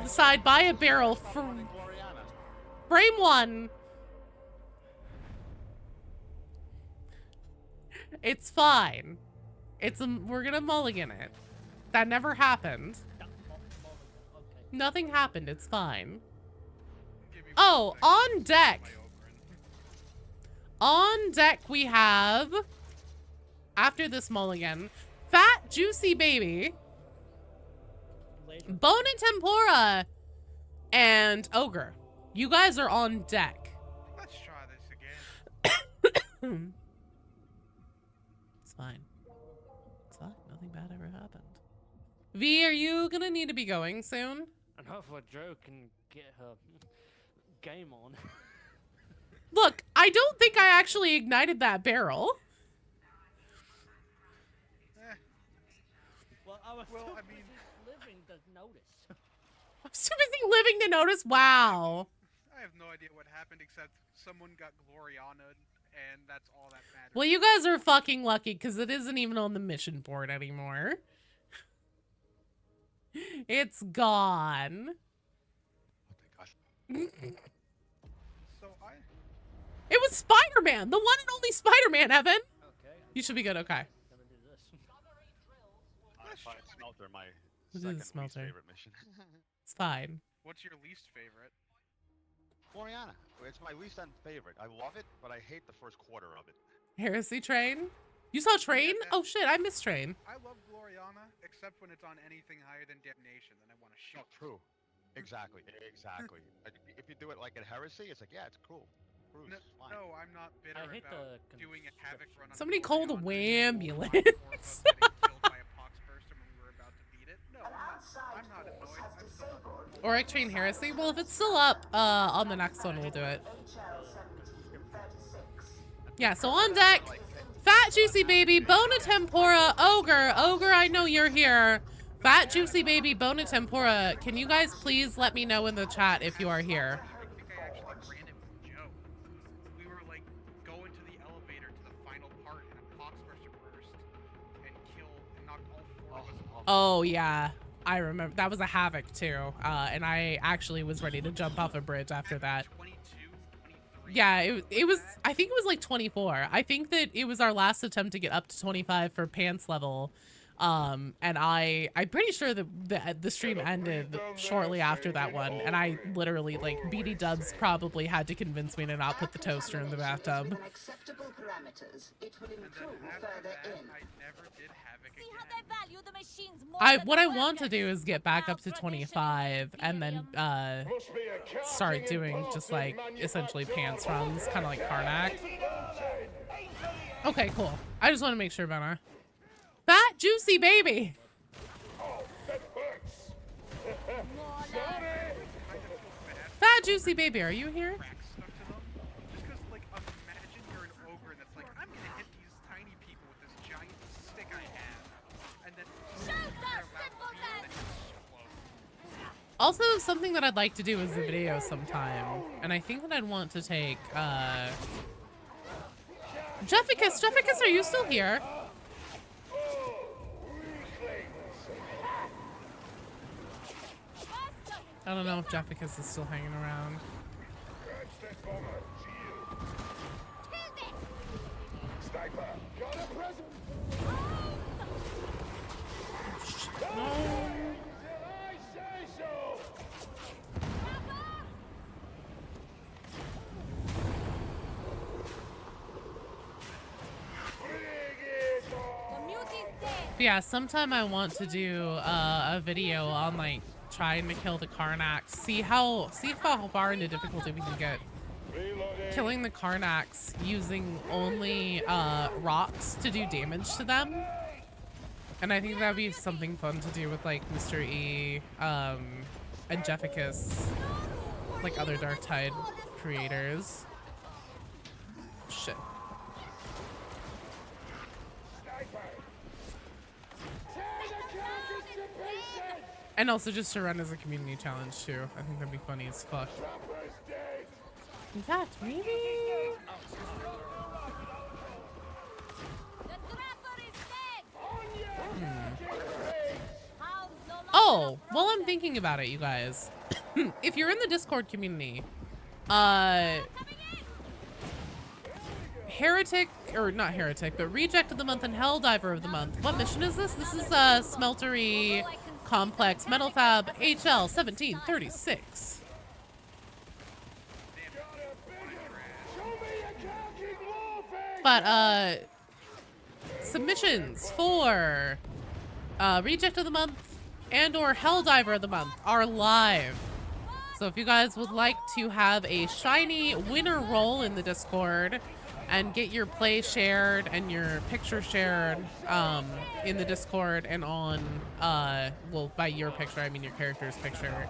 side by a barrel from frame one, it's fine. We're gonna mulligan it. That never happened. Nothing happened. It's fine. Oh, on deck. On deck we have, after this mulligan, Fat Juicy Baby, Bone and Tempura, and Ogre. You guys are on deck. Let's try this again. It's fine. It's fine. Nothing bad ever happened. V, are you gonna need to be going soon? And hopefully Joe can get her game on. Look, I don't think I actually ignited that barrel. Well, I was I mean, living to notice. I'm too busy living to notice. Wow. I have no idea what happened except someone got Gloriana, and that's all that matters. Well, you guys are fucking lucky because it isn't even on the mission board anymore. It's gone. It was Spider-Man, the one and only Spider-Man, Evan. Okay. You should be good. Okay. Gonna do this. Smelter, my This second is least Smelter. favorite mission. It's fine. What's your least favorite? Gloriana. It's my least favorite. I love it, but I hate the first quarter of it. Heresy Train. You saw Train? Oh shit, I missed Train. I love Gloriana, except when it's on anything higher than Damnation, then I want to shoot. Oh, true. Exactly. Exactly. If you do it like at Heresy, it's like, yeah, it's cool. Cruise, fine. No, I'm not bitter I hate about the doing a Havoc run on Somebody Gloriana called a and wambulance. getting killed by a Poxburster when we were about to beat it. No, I'm not annoyed. I'm still Oric Train Heresy. Well, if it's still up, on the next one, we'll do it. Yeah, so on deck, Fat Juicy Baby, Bona Tempura, Ogre. Ogre, I know you're here. Fat Juicy Baby Bona Tempura, can you guys please let me know in the chat if you are here? I think I actually ran it with Joe. We were like going to the elevator to the final part, and a Poxburster burst and knocked all 4 of us off. Oh yeah, I remember. That was a Havoc too, and I actually was ready to jump off a bridge after that. 22, 23. Yeah, it was, I think it was like 24. I think that it was our last attempt to get up to 25 for pants level. And I'm pretty sure that the stream ended shortly after that one, and I literally, like, BD Dubs probably had to convince me to not put the toaster in the bathtub. Acceptable parameters. It will improve further in. I never did Havoc See how they value the machines more What I than the want to workers? do is get back up to 25 and then start doing just like essentially pants runs, kind of like Karnak. Okay, cool. I just want to make sure, Benna. Fat Juicy Baby. Fat Juicy Baby, are you here? Just because, like, imagine you're an ogre that's like, I'm gonna hit these tiny people with this giant stick I have, and then Also, something that I'd like to do is a video sometime, and I think that I'd want to take Jefficus, are you still here? I don't know if Jefficus is still hanging around. But yeah, sometime I want to do a video on like trying to kill the Karnaks. See how far into difficulty we can get. Killing the Karnaks using only rocks to do damage to them. And I think that would be something fun to do with like Mr. E and Jefficus, like other Dark Tide creators. Shit. And also just to run as a community challenge too. I think that'd be funny as fuck. In fact, maybe... Oh, while I'm thinking about it, you guys. If you're in the Discord community, Heretic, or not Heretic, but Reject of the Month and Helldiver of the Month. What mission is this? This is Smeltery Complex Metal Fab HL 1736. But submissions for Reject of the Month and or Helldiver of the Month are live. So if you guys would like to have a shiny winner roll in the Discord and get your play shared and your picture shared in the Discord and on, well, by your picture, I mean your character's picture,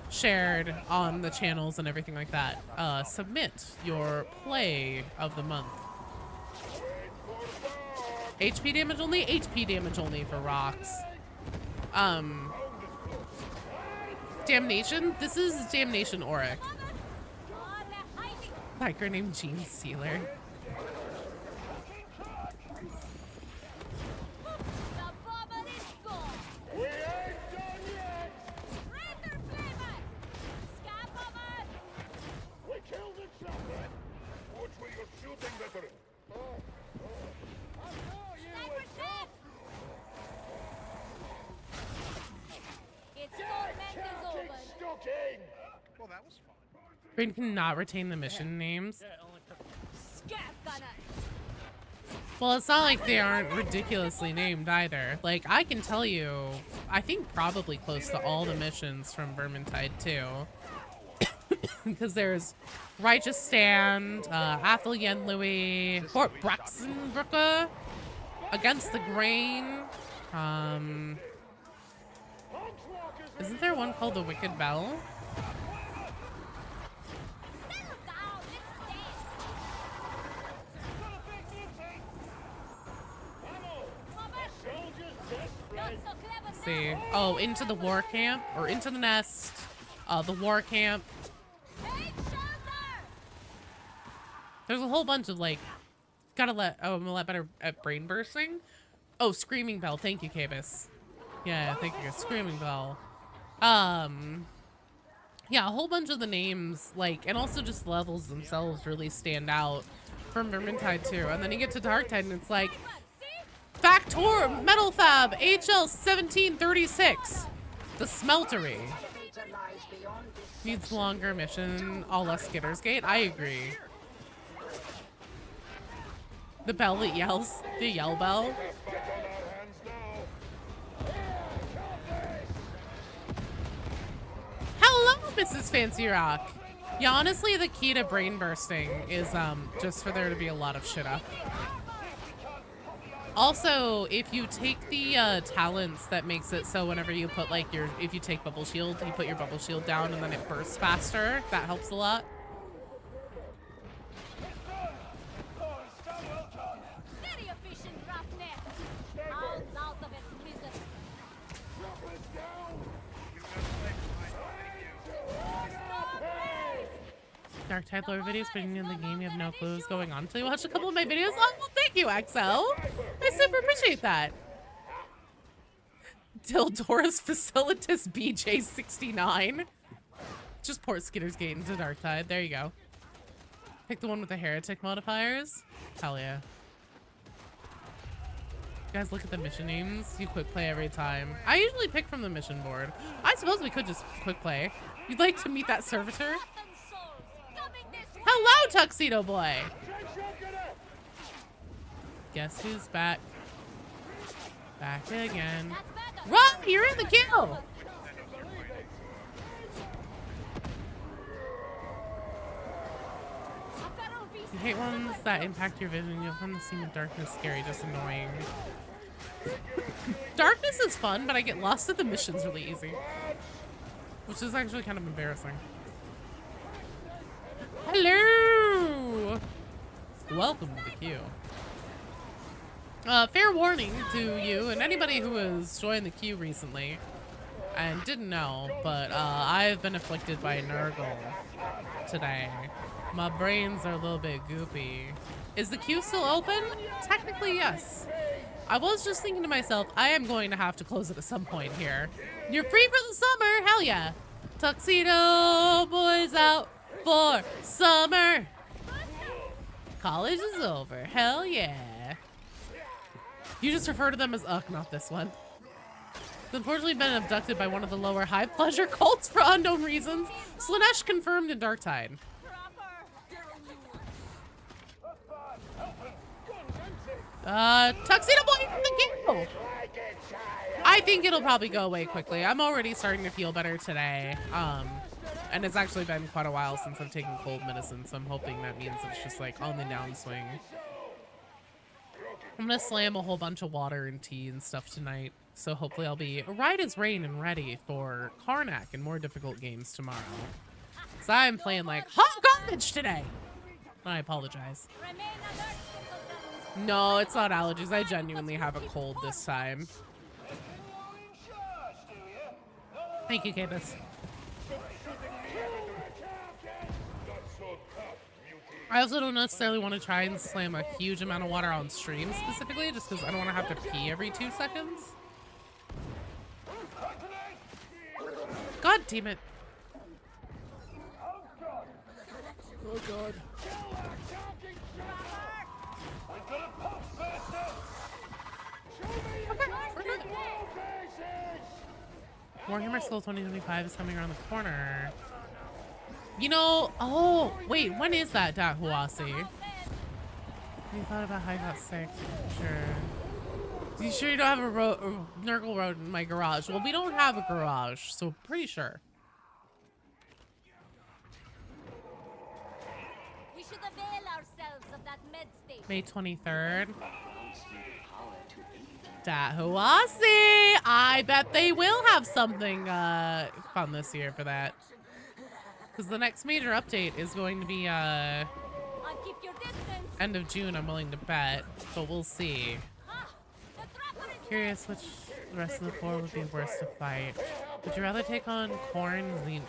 shared on the channels and everything like that, submit your play of the month. HP damage only? HP damage only for rocks. Damnation? This is Damnation Auric. Biker named Gene Stealer. Well, that was fun. Green cannot retain the mission names. Well, it's not like they aren't ridiculously named either. Like, I can tell you, I think probably close to all the missions from Vermintide 2. Because there's Righteous Stand, Athel Yen Louis, Fort Braxenbrücke, Against the Grain, isn't there one called the Wicked Bell? see. Oh, into the war camp or into the nest. The war camp. There's a whole bunch of like, I'm a lot better at brain bursting. Oh, Screaming Bell. Thank you, Cabus. Yeah, thank you. Screaming Bell. Yeah, a whole bunch of the names, like, and also just levels themselves really stand out from Vermintide too. And then you get to Darktide and it's like, Factor Metal Fab HL 1736. The Smeltery. Needs longer mission, all less Skitter's Gate. I agree. The bell that yells, the yell bell. Hello, Mrs. Fancy Rock. Yeah, honestly, the key to brain bursting is just for there to be a lot of shit up. Also, if you take the talents that makes it so whenever you put like if you take Bubble Shield, you put your Bubble Shield down and then it bursts faster. That helps a lot. Very efficient, roughneck. Hounds out of its misery. Darktide lore videos, but in the game you have no clue what's going on until you watch a couple of my videos. Oh, well, thank you, XO. I super appreciate that. Dildoris Facilitus BJ69. Just port Skitter's Gate into Darktide. There you go. Pick the one with the heretic modifiers. Hell yeah. You guys look at the mission names. You quick play every time. I usually pick from the mission board. I suppose we could just quick play. You'd like to meet that servitor? Hello, Tuxedo Boy. Guess who's back? Back again. Run! You're in the kill! You hate ones that impact your vision. You'll find the scene of darkness scary, just annoying. Darkness is fun, but I get lost at the missions really easy. Which is actually kind of embarrassing. Hello! Welcome to the queue. Fair warning to you and anybody who has joined the queue recently and didn't know, but I've been afflicted by Nurgle today. My brains are a little bit goopy. Is the queue still open? Technically, yes. I was just thinking to myself, I am going to have to close it at some point here. You're free for the summer, hell yeah. Tuxedo boys out for summer. College is over, hell yeah. You just refer to them as not this one. It's unfortunately been abducted by one of the lower high pleasure cults for unknown reasons. Slanesh confirmed in Darktide. Tuxedo Boy from the kill. I think it'll probably go away quickly. I'm already starting to feel better today. And it's actually been quite a while since I've taken cold medicine, so I'm hoping that means it's just like on the downswing. I'm gonna slam a whole bunch of water and tea and stuff tonight, so hopefully I'll be right as rain and ready for Karnak and more difficult games tomorrow. So I'm playing like hot garbage today. I apologize. No, it's not allergies. I genuinely have a cold this time. Thank you, Cabus. I also don't necessarily want to try and slam a huge amount of water on stream specifically, just because I don't want to have to pee every 2 seconds. God damn it. Oh god. Warhammer Soul 2025 is coming around the corner. You know, oh, wait, when is that, Dahuasi? You thought about how I got sick? Sure. You sure you don't have a Nurgle Road in my garage? Well, we don't have a garage, so pretty sure. We should avail ourselves of that med station. May 23rd. Dahuasi! I bet they will have something fun this year for that. Because the next major update is going to be end of June, I'm willing to bet. But we'll see. Curious which the rest of the four would be worse to fight. Would you rather take on Khorne, Tzeentch,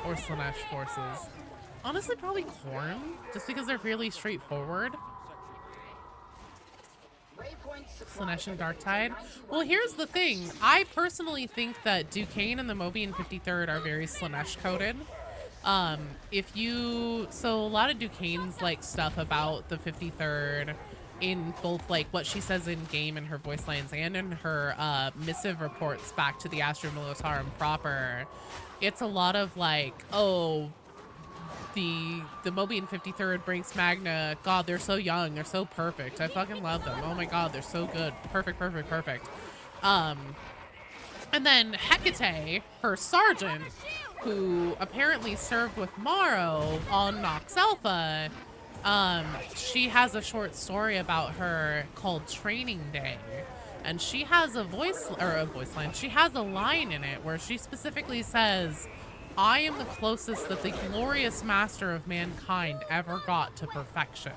or Slaanesh forces? Honestly, probably Khorne, just because they're really straightforward. Slaanesh and Darktide. Well, here's the thing. I personally think that Duquesne and the Mobian 53rd are very Slaanesh coded. So a lot of Duquesne's like stuff about the 53rd in both like what she says in game and her voice lines and in her missive reports back to the Astra Militarum proper. It's a lot of like, oh, the Mobian 53rd brings Magna. God, they're so young. They're so perfect. I fucking love them. Oh my God, they're so good. Perfect, perfect, perfect. And then Hecate, her sergeant, who apparently served with Morrow on Nox Alpha, she has a short story about her called Training Day. And she has a voice line. She has a line in it where she specifically says, I am the closest that the glorious master of mankind ever got to perfection.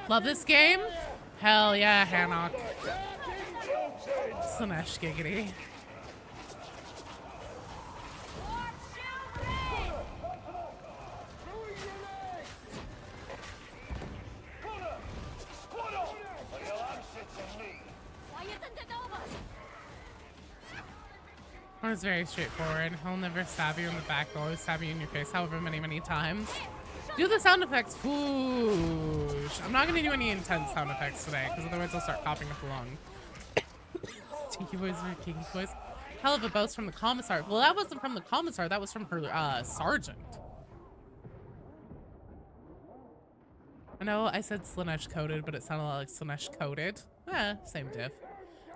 Love this game? Hell yeah, Hanok. Slaanesh giggity. It's very straightforward. He'll never stab you in the back, he'll always stab you in your face however many times. Do the sound effects. Whoosh. I'm not gonna do any intense sound effects today, because otherwise I'll start coughing up the lung. Tinky voice or kinky voice. Hell of a boast from the commissar. Well, that wasn't from the commissar, that was from her sergeant. I know I said Slaanesh coded, but it sounded like Slaanesh coded. Same diff.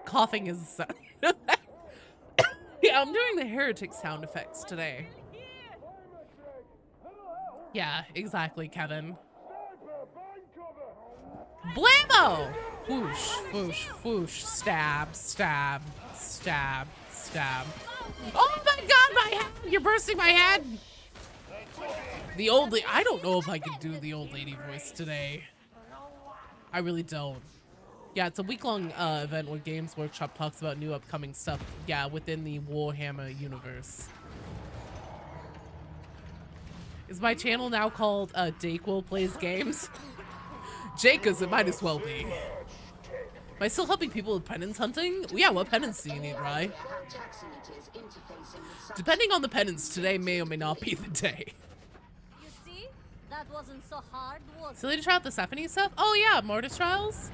Coughing is a sound effect. Yeah, I'm doing the heretic sound effects today. Yeah, exactly, Kevin. Blammo! Whoosh, whoosh, whoosh. Stab, stab, stab, stab. Oh my God, my head! You're bursting my head! The old lady. I don't know if I can do the old lady voice today. I really don't. Yeah, it's a week-long event where Games Workshop talks about new upcoming stuff, yeah, within the Warhammer universe. Is my channel now called Daquil Plays Games? Jake, because it might as well be. Am I still helping people with penance hunting? Yeah, what penance do you need, Rye? Depending on the penance, today may or may not be the day. You see? That wasn't so hard, was it? So they try out the Stephanie stuff? Oh yeah, Mortis Trials?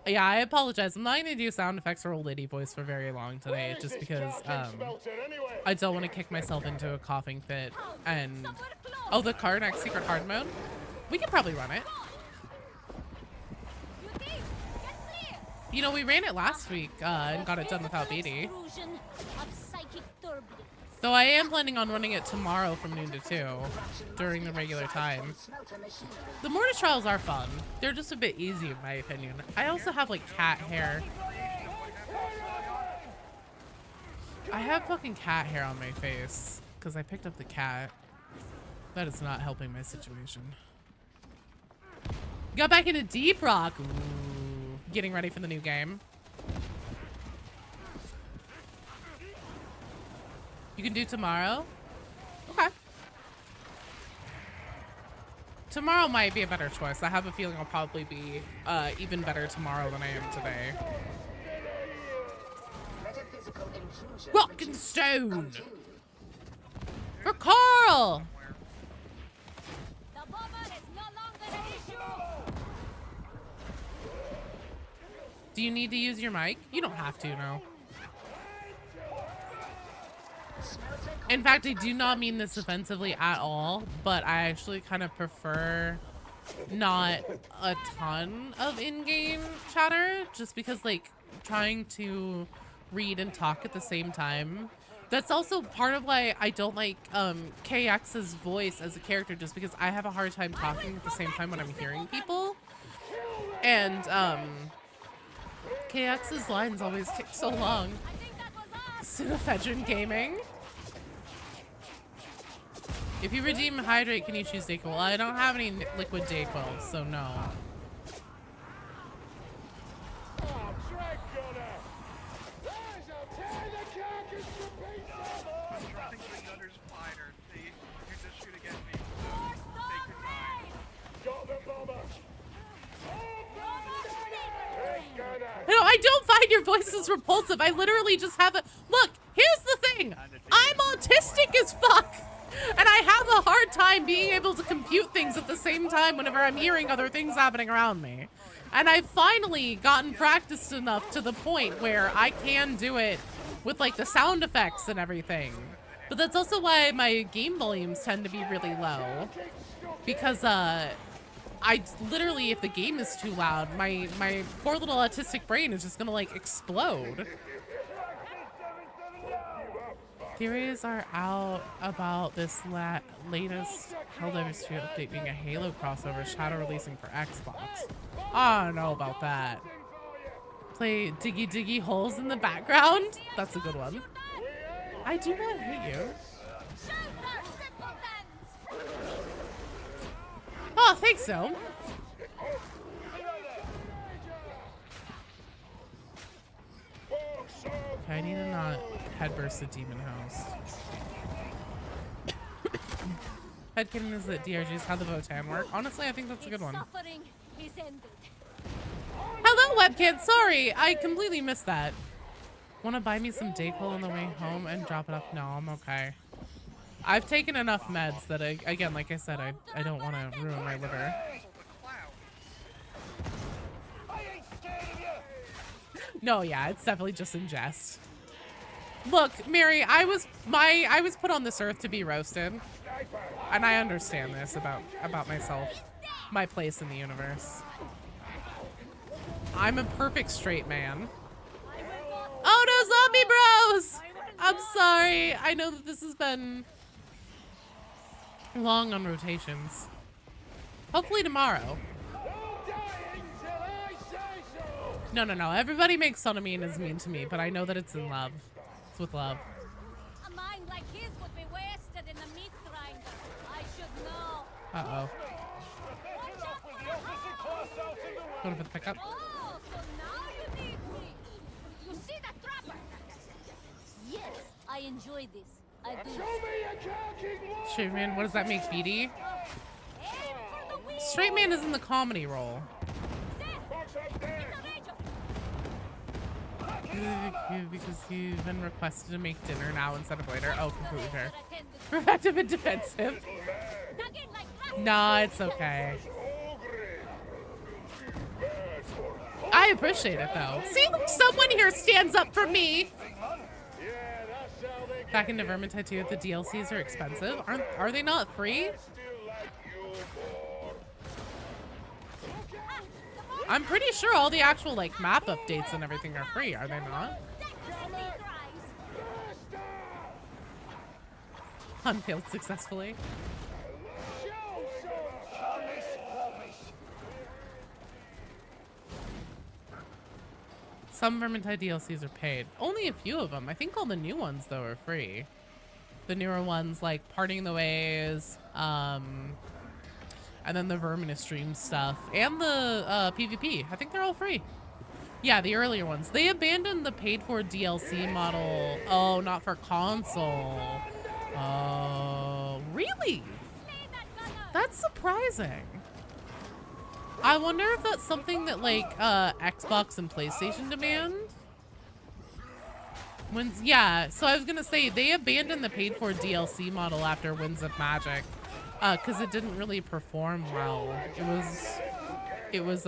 Yeah, I apologize. I'm not gonna do sound effects or old lady voice for very long today, just because I don't want to kick myself into a coughing fit. And oh, the Karnak secret hard mode, we could probably run it. You know, we ran it last week and got it done without BD. Though I am planning on running it tomorrow from noon to 2 during the regular time. The Mortis Trials are fun. They're just a bit easy in my opinion. I also have like cat hair. I have fucking cat hair on my face because I picked up the cat. That is not helping my situation. Got back into Deep Rock. Ooh, getting ready for the new game. You can do tomorrow? Okay. Tomorrow might be a better choice. I have a feeling I'll probably be even better tomorrow than I am today. Rock and stone! For Carl! Do you need to use your mic? You don't have to, no. In fact, I do not mean this offensively at all, but I actually kind of prefer not a ton of in-game chatter, just because like trying to read and talk at the same time. That's also part of why I don't like KX's voice as a character, just because I have a hard time talking at the same time when I'm hearing people. And KX's lines always take so long. Pseudophedron Gaming. If you redeem Hydrate, can you choose Dayquil? Well, I don't have any liquid Dayquil, so no. No, I don't find your voices repulsive. I literally just have a... Look, here's the thing. I'm autistic as fuck. And I have a hard time being able to compute things at the same time whenever I'm hearing other things happening around me. And I've finally gotten practiced enough to the point where I can do it with like the sound effects and everything. But that's also why my game volumes tend to be really low. Because, I literally, if the game is too loud, my poor little autistic brain is just gonna like explode. Theories are out about this latest Helldivers 2 update being a Halo crossover, Shadow releasing for Xbox. I don't know about that. Play Diggy Diggy Holes in the background? That's a good one. I do not hate you. Oh, I think so. Okay, I need to not headburst a demon house. Headcanon is that DRG's how the Votan work. Honestly, I think that's a good one. Hello, webkid. Sorry, I completely missed that. Want to buy me some Dayquil on the way home and drop it off? No, I'm okay. I've taken enough meds that, again, like I said, I don't want to ruin my liver. No, yeah, it's definitely just in jest. Look, Mary, I was put on this earth to be roasted, and I understand this about myself, my place in the universe. I'm a perfect straight man. Oh no, zombie bros! I'm sorry. I know that this has been long on rotations. Hopefully tomorrow. No. Everybody makes fun of me and is mean to me, but I know that it's in love. It's with love. A mind like his would be wasted in the meat grinder. I should know. Uh-oh. Going for the pickup. Oh, so now you need me. You see that trapper? Yes, I enjoy this. I do. Straight man, what does that make, BD? Straight man is in the comedy role. Because you've been requested to make dinner now instead of later. Oh, completely fair. Proactive and defensive. Nah, it's okay. I appreciate it though. See, someone here stands up for me. Back into Vermintide 2, the DLCs are expensive. Are they not free? I'm pretty sure all the actual like map updates and everything are free, are they not? Unfailed successfully. Some Vermintide DLCs are paid. Only a few of them. I think all the new ones though are free. The newer ones like Parting the Ways, and then the Verminous Stream stuff, and the PvP. I think they're all free. Yeah, the earlier ones. They abandoned the paid-for DLC model. Oh, not for console. Oh, really? That's surprising. I wonder if that's something that like Xbox and PlayStation demand. Yeah, so I was gonna say they abandoned the paid-for DLC model after Winds of Magic. Because it didn't really perform well. It was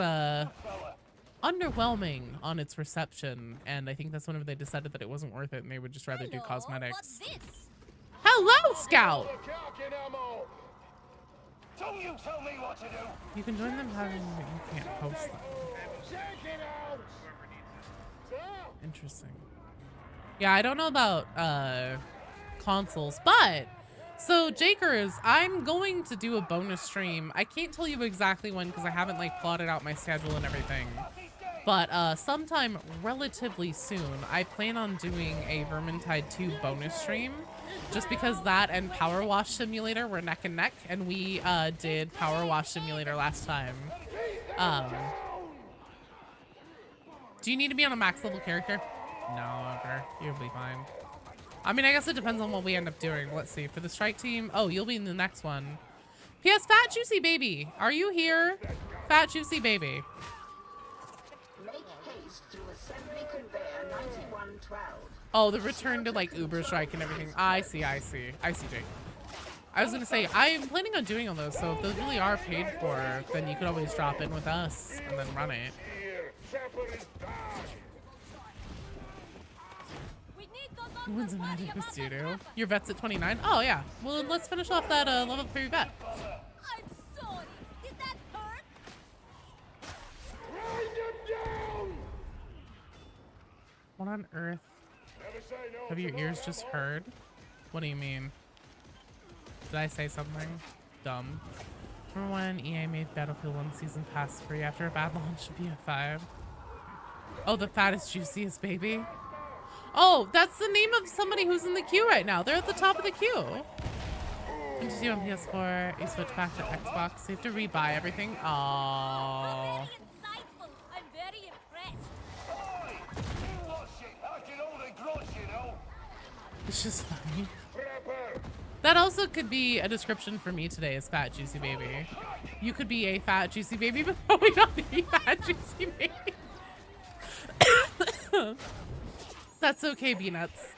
underwhelming on its reception, and I think that's whenever they decided that it wasn't worth it and they would just rather do cosmetics. What's this? Hello, Scout! Don't you tell me what to do. You can join them having you can't post them. Interesting. Yeah, I don't know about consoles, but so Jakers, I'm going to do a bonus stream. I can't tell you exactly when because I haven't like plotted out my schedule and everything. But sometime relatively soon, I plan on doing a Vermintide 2 bonus stream. just because that and Power Wash Simulator were neck and neck, and we did Power Wash Simulator last time. Do you need to be on a max level character? No, okay. You'll be fine. I mean, I guess it depends on what we end up doing. Let's see. For the strike team, oh, you'll be in the next one. P.S. Fat Juicy Baby, are you here? Fat Juicy Baby. Make haste through assembly conveyor 9112. Oh, the return to like Uber strike and everything. I see, Jake. I was gonna say, I'm planning on doing all those, so if those really are paid for, then you could always drop in with us and then run it. Who wins a magic with Studio? Your vet's at 29? Oh yeah. Well, let's finish off that level 3 vet. I'm sorry. Did that hurt? What on earth have your ears just heard? What do you mean? Did I say something dumb? Remember when EA made Battlefield 1 Season Pass free after a bad launch of BF5? Oh, the fattest, juiciest baby? Oh, that's the name of somebody who's in the queue right now. They're at the top of the queue. When you on PS4, you switch back to Xbox, so you have to rebuy everything. Aww. I'm very impressed. It's just funny. That also could be a description for me today as Fat Juicy Baby. You could be a Fat Juicy Baby, but probably not the Fat Juicy Baby. That's okay, Peanuts.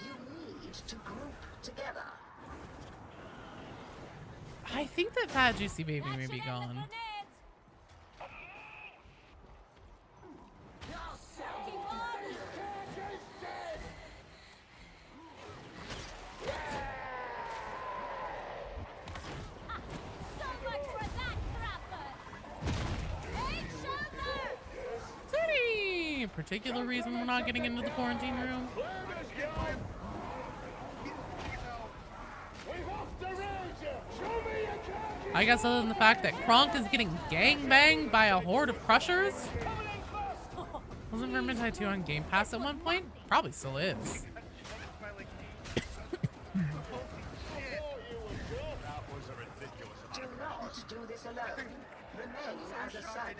You need to group together. I think that Fat Juicy Baby may be gone. Particular reason we're not getting into the quarantine room? I guess other than the fact that Kronk is getting gangbanged by a horde of crushers? Wasn't Vermintide 2 on Game Pass at one point? Probably still is. Do not do this alone. Remain as a side.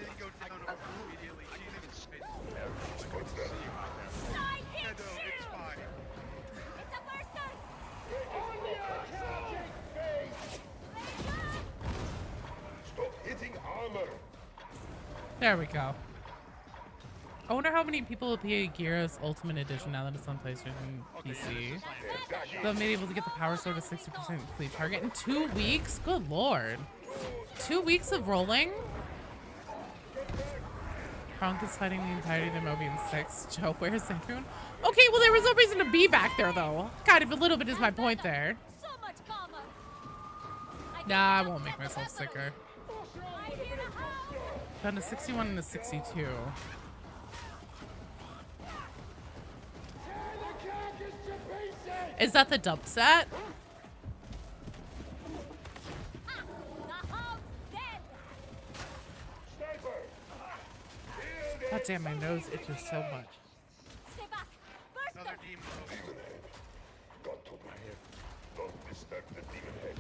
There we go. I wonder how many people will play Gears Ultimate Edition now that it's on PlayStation PC. They'll be able to get the Power Sword to 60% complete target in 2 weeks? Good lord. 2 weeks of rolling? Kronk is fighting the entirety of the movie in 6. Joe, where's everyone? Okay, well there was no reason to be back there though. Kind of a little bit is my point there. Nah, I won't make myself sicker. Down to 61 and a 62. Is that the dub set? God damn, my nose itches so much. Another demon. Got to my head. Don't disturb the demon head.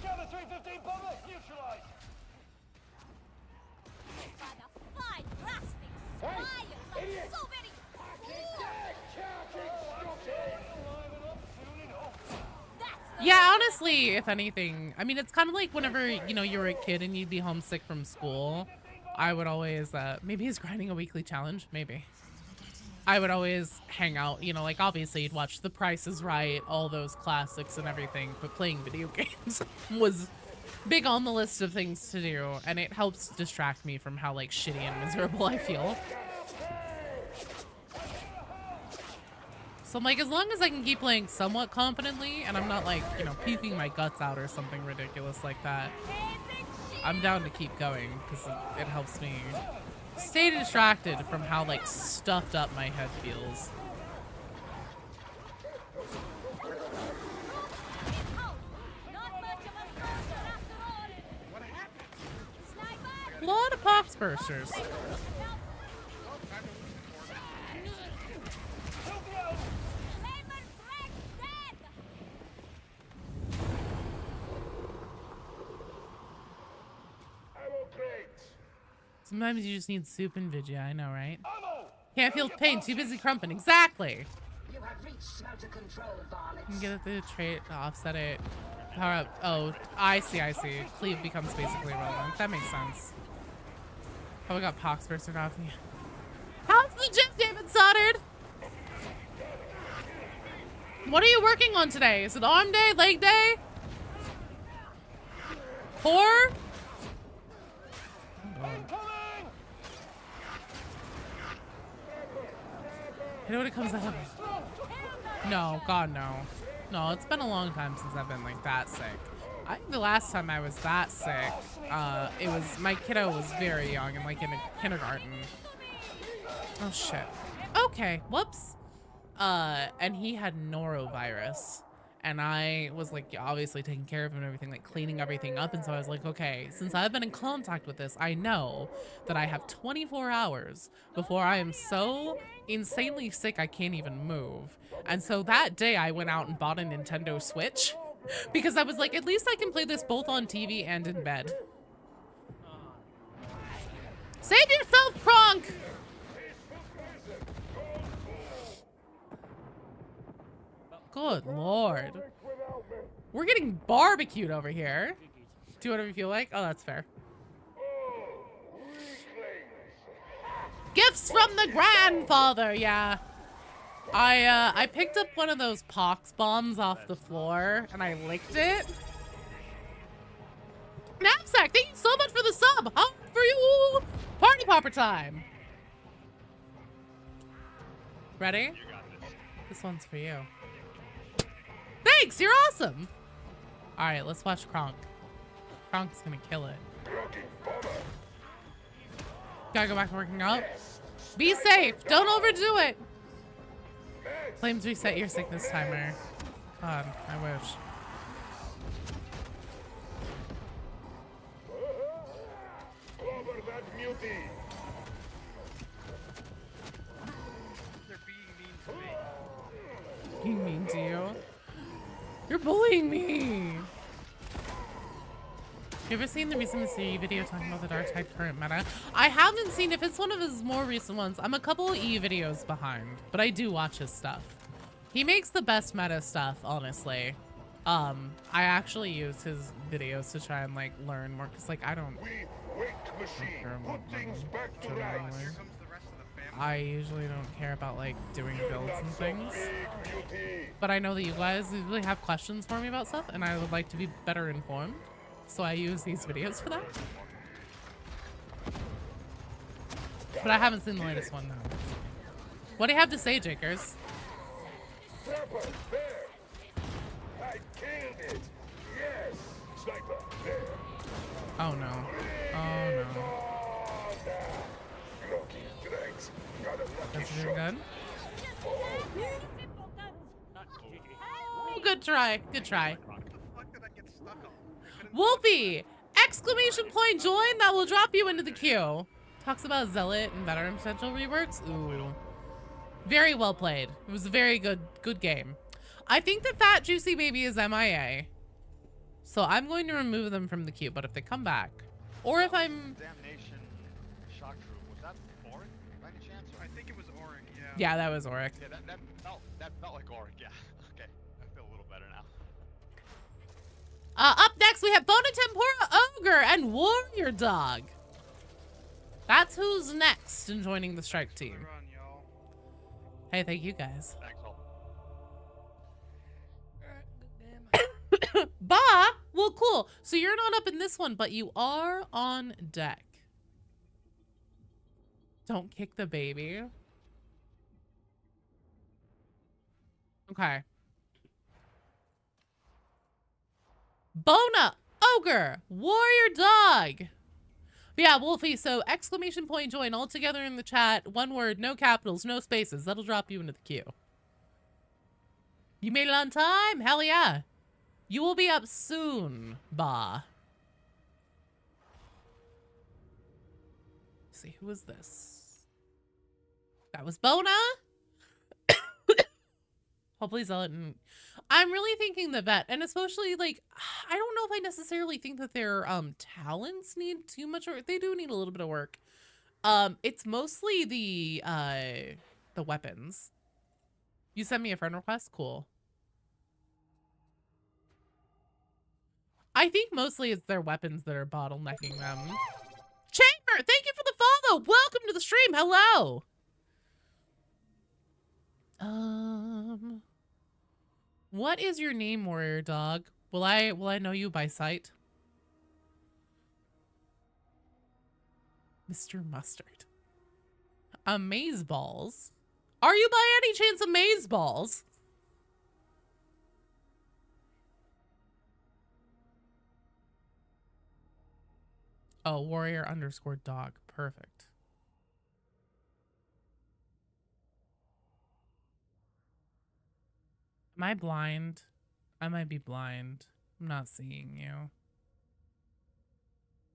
Gather 315 bomber, neutralize. So very Yeah, honestly, if anything, I mean, it's kind of like whenever, you know, you were a kid and you'd be homesick from school. I would always, maybe he's grinding a weekly challenge, maybe. I would always hang out, you know, like obviously you'd watch The Price is Right, all those classics and everything, but playing video games was big on the list of things to do, and it helps distract me from how like shitty and miserable I feel. So I'm like, as long as I can keep playing somewhat confidently and I'm not like, you know, puking my guts out or something ridiculous like that, I'm down to keep going because it helps me stay distracted from how like stuffed up my head feels. A lot of pox bursters. Sometimes you just need soup and Vigia, I know, right? Can't feel pain, too busy crumping. Exactly! You have reached smelter control, varlets. You can get the trait to offset it. Power up. Oh, I see, I see. Cleave becomes basically irrelevant. That makes sense. Oh, we got pox bursting off me. How's the gym, David Stoddard? What are you working on today? Is it arm day, leg day? Core? I know when it comes to heaven. No, God, no. No, it's been a long time since I've been like that sick. I think the last time I was that sick, it was, my kiddo was very young and like in a kindergarten. Oh shit. Okay, whoops. And he had norovirus. And I was like obviously taking care of him and everything, like cleaning everything up. And so I was like, okay, since I've been in contact with this, I know that I have 24 hours before I am so insanely sick I can't even move. And so that day I went out and bought a Nintendo Switch because I was like, at least I can play this both on TV and in bed. Save yourself, Kronk! Good lord. We're getting barbecued over here. Do whatever you feel like. Oh, that's fair. Gifts from the grandfather, yeah. I picked up one of those pox bombs off the floor and I licked it. Knapsack, thank you so much for the sub. How for you? Party popper time. Ready? This one's for you. Thanks, you're awesome. All right, let's watch Kronk. Kronk's gonna kill it. Gotta go back to working out. Be safe, don't overdo it. Flames reset your sickness timer. God, I wish. Being mean to you? You're bullying me! You ever seen the recent Mystery video talking about the dark type current meta? I haven't seen, if it's one of his more recent ones. I'm a couple E videos behind, but I do watch his stuff. He makes the best meta stuff, honestly. I actually use his videos to try and like learn more, cause like I don't care about generally. I usually don't care about like doing builds and things. But I know that you guys usually have questions for me about stuff and I would like to be better informed. So I use these videos for that. But I haven't seen the latest one though. What do you have to say, Jakers? Oh no. Oh no. That's your gun? Oh, good try. Good try. Wolfie! Exclamation point join that will drop you into the queue. Talks about Zealot and veteran potential reworks. Ooh. Very well played. It was a very good game. I think that Fat Juicy Baby is MIA. So I'm going to remove them from the queue, but if they come back, or if I'm... Damnation shock troop, was that Auric by any chance? I think it was Auric, yeah. Yeah, that was Auric. Yeah, that felt like Auric, yeah. Okay, I feel a little better now. Up next, we have Bona Tempora Ogre and Warrior Dog. That's who's next in joining the strike team. Hey, thank you guys. Thanks, all. Bah! Well, cool. So you're not up in this one, but you are on deck. Don't kick the baby. Okay. Bona, Ogre, Warrior Dog. But yeah, Wolfie, so exclamation point join all together in the chat. One word, no capitals, no spaces. That'll drop you into the queue. You made it on time? Hell yeah. You will be up soon, Bah. Let's see, who was this? That was Bona. Hopefully Zealot and I'm really thinking the vet, and especially like I don't know if I necessarily think that their talents need too much work. They do need a little bit of work. It's mostly the weapons. You sent me a friend request? Cool. I think mostly it's their weapons that are bottlenecking them. Chamber, thank you for the follow. Welcome to the stream. Hello. What is your name, warrior dog? Will I know you by sight? Mr. Mustard. Amazeballs. Are you by any chance Amazeballs? Oh, warrior underscore dog. Perfect. Am I blind? I might be blind. I'm not seeing you.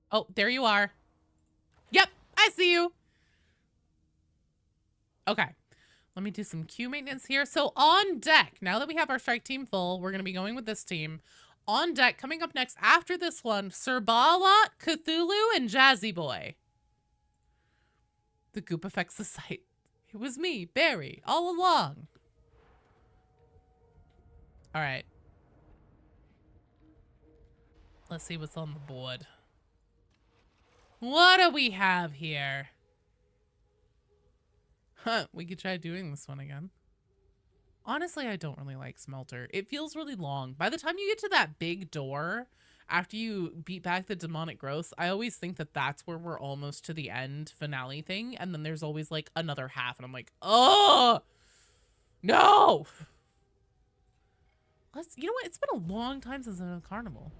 Oh, there you are. Yep, I see you. Okay. Let me do some queue maintenance here. So on deck, now that we have our strike team full, we're going to be going with this team. On deck, coming up next after this one, Sir Balot, Cthulhu, and Jazzy Boy. The goop affects the site. It was me, Barry, all along. All right. Let's see what's on the board. What do we have here? Huh, we could try doing this one again. Honestly, I don't really like Smelter. It feels really long. By the time you get to that big door, after you beat back the demonic growth, I always think that that's where we're almost to the end finale thing. And then there's always like another half. And I'm like, oh, no. You know what? It's been a long time since I've been a carnival.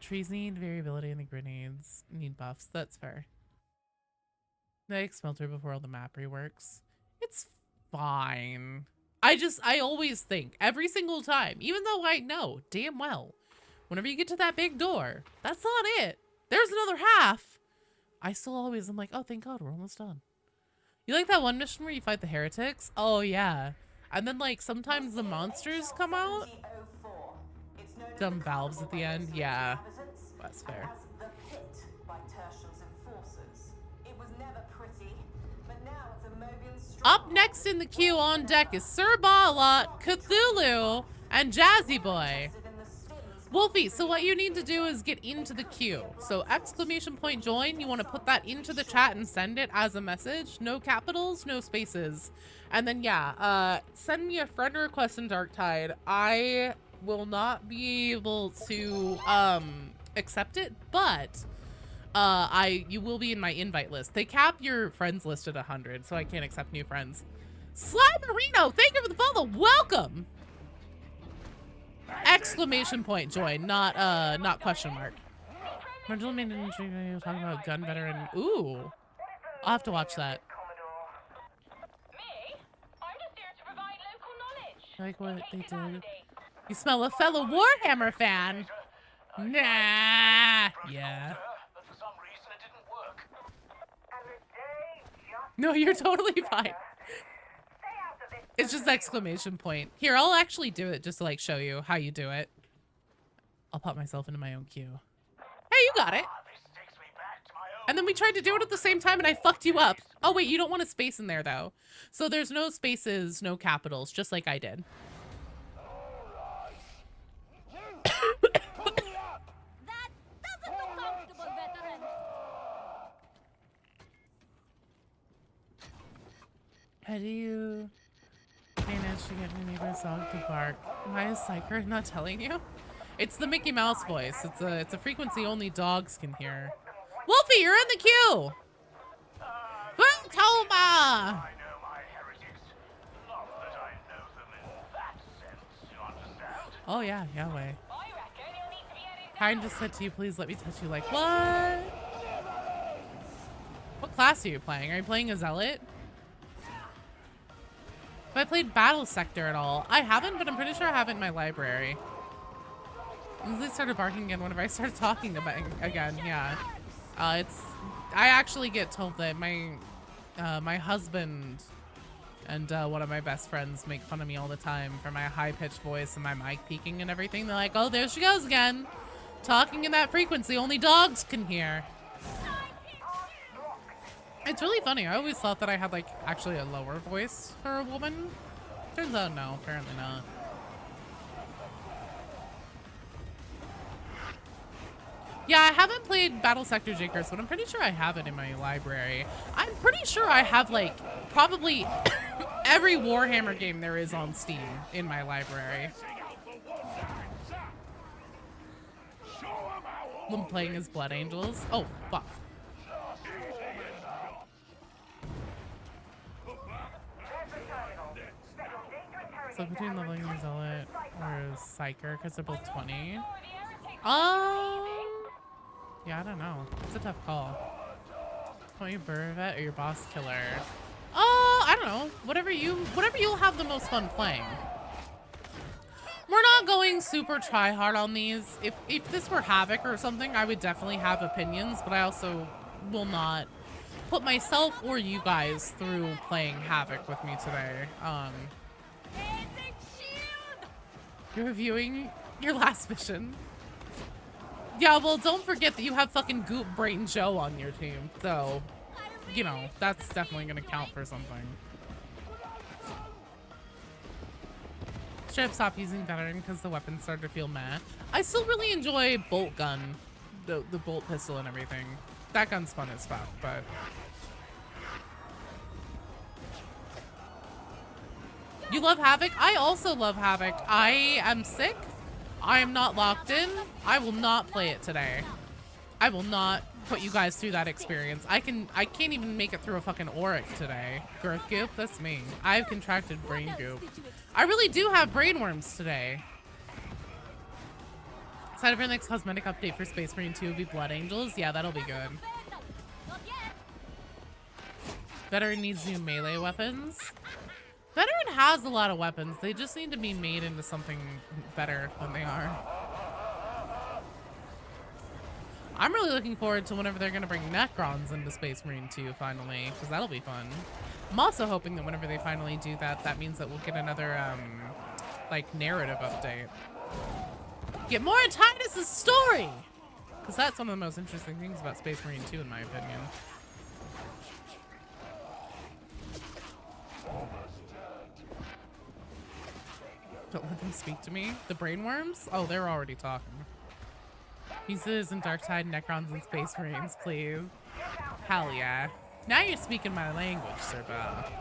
Trees need variability and the grenades need buffs. That's fair. Make Smelter before all the map reworks. It's fine. I always think every single time, even though I know damn well, whenever you get to that big door, that's not it. There's another half. I still always am like, oh, thank God, we're almost done. You like that one mission where you fight the heretics? Oh, yeah. And then, like, sometimes the monsters come out. Dumb valves at the end. Yeah, that's fair. Up next in the queue on deck is Sir Balot, Cthulhu, and Jazzy Boy. Wolfie, so what you need to do is get into the queue. So exclamation point join, you want to put that into the chat and send it as a message. No capitals, no spaces. And then, yeah, send me a friend request in Darktide. I will not be able to accept it, but you will be in my invite list. They cap your friends list at 100, so I can't accept new friends. Slimerino, thank you for the follow. Welcome. Exclamation point join, not question mark. Marginal maintenance video talking about gun veteran. Ooh, I'll have to watch that. Like what they did. You smell a fellow Warhammer fan. Nah. Yeah. No, you're totally fine. It's just exclamation point. Here, I'll actually do it just to like show you how you do it. I'll pop myself into my own queue. Hey, you got it. And then we tried to do it at the same time and I fucked you up. Oh wait, you don't want a space in there though. So there's no spaces, no capitals, just like I did. How do you manage to get your neighbor's dog to bark? Why is Psyker not telling you? It's the Mickey Mouse voice. It's a frequency only dogs can hear. Wolfie, you're in the queue! Toma! Oh yeah, Yahweh. Hein just said to you, please let me touch you. Like, what? What class are you playing? Are you playing a Zealot? Have I played Battle Sector at all? I haven't, but I'm pretty sure I have it in my library. They started barking again whenever I started talking about it again. Yeah, I actually get told that my my husband And one of my best friends make fun of me all the time for my high-pitched voice and my mic peaking and everything. They're like, oh, there she goes again. Talking in that frequency only dogs can hear. It's really funny. I always thought that I had, like, actually a lower voice for a woman. Turns out no, apparently not. Yeah, I haven't played Battle Sector Jakers, but I'm pretty sure I have it in my library. I'm pretty sure I have, like, probably every Warhammer game there is on Steam in my library. I'm playing as Blood Angels. Oh, fuck. So between leveling and Zealot or Psyker, because they're both 20. Yeah, I don't know. It's a tough call. Want your Burvet or your boss killer? I don't know. Whatever you'll have the most fun playing. We're not going super try hard on these. If this were Havoc or something, I would definitely have opinions, but I also will not put myself or you guys through playing Havoc with me today. You're reviewing your last mission. Yeah, well, don't forget that you have fucking Goop Brain Joe on your team, so, you know, that's definitely gonna count for something. Should have stopped using Veteran because the weapons started to feel meh. I still really enjoy Bolt Gun, the bolt pistol and everything. That gun's fun as fuck, but... You love Havoc? I also love Havoc. I am sick. I am not locked in. I will not play it today. I will not put you guys through that experience. I can't even make it through a fucking Auric today. Girth Goop, that's me. I've contracted brain goop. I really do have brainworms today. Side of our next cosmetic update for Space Marine 2 will be Blood Angels. Yeah, that'll be good. Veteran needs new melee weapons. Veteran has a lot of weapons. They just need to be made into something better than they are. I'm really looking forward to whenever they're going to bring Necrons into Space Marine 2 finally, because that'll be fun. I'm also hoping that whenever they finally do that, that means that we'll get another, like, narrative update. Get more of Titus's story! Because that's one of the most interesting things about Space Marine 2, in my opinion. Don't let them speak to me. The brainworms? Oh, they're already talking. Pieces and Darktide, Necrons, and Space Marines, please. Hell yeah. Now you're speaking my language, Sir Bob.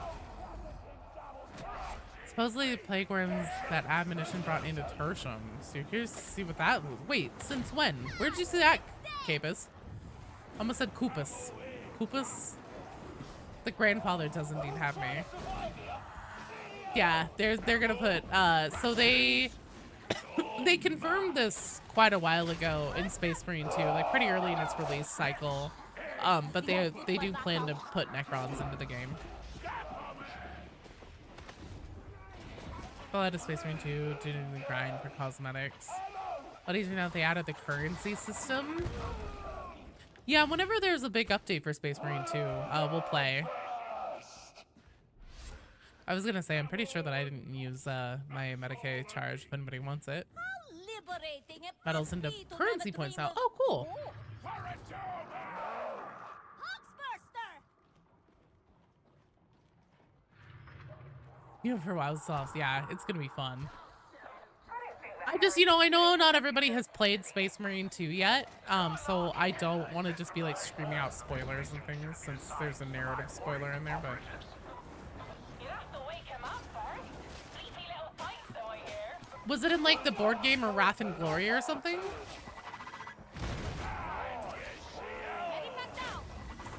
Supposedly the plague worms that Admonition brought into Tertium. So you're curious to see what that was. Wait, since when? Where'd you see that, Capus? Almost said Coopus. Coopus? The grandfather does indeed have me. Yeah, they're gonna put so they confirmed this quite a while ago in Space Marine 2, like pretty early in its release cycle. But they do plan to put Necrons into the game. Fell out of Space Marine 2 due to the grind for cosmetics. What do you know if they added the currency system? Yeah, whenever there's a big update for Space Marine 2, we'll play. I was gonna say, I'm pretty sure that I didn't use my Medicaid charge if anybody wants it. Metals into currency points now. Oh, cool. You know, for WoW sauce, yeah, it's gonna be fun. I just, you know, I know not everybody has played Space Marine 2 yet, so I don't want to just be like screaming out spoilers and things since there's a narrative spoiler in there, but... Was it in like the board game or Wrath and Glory or something?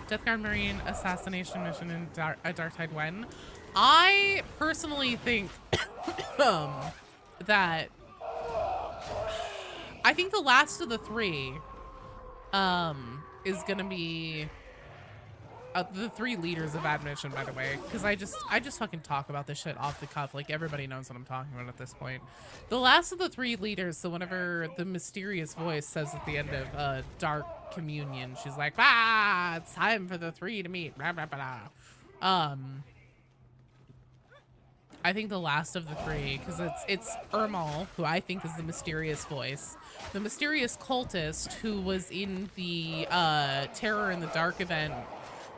Death Guard Marine assassination mission in Darktide when? I personally think that I think the last of the three is gonna be the three leaders of Admonition, by the way, because I just fucking talk about this shit off the cuff. Like, everybody knows what I'm talking about at this point. The last of the three leaders, so whenever the mysterious voice says at the end of Dark Communion, she's like, it's time for the three to meet, blah, blah, blah. I think the last of the three, because it's Ermal, who I think is the mysterious voice, the mysterious cultist who was in the Terror in the Dark event,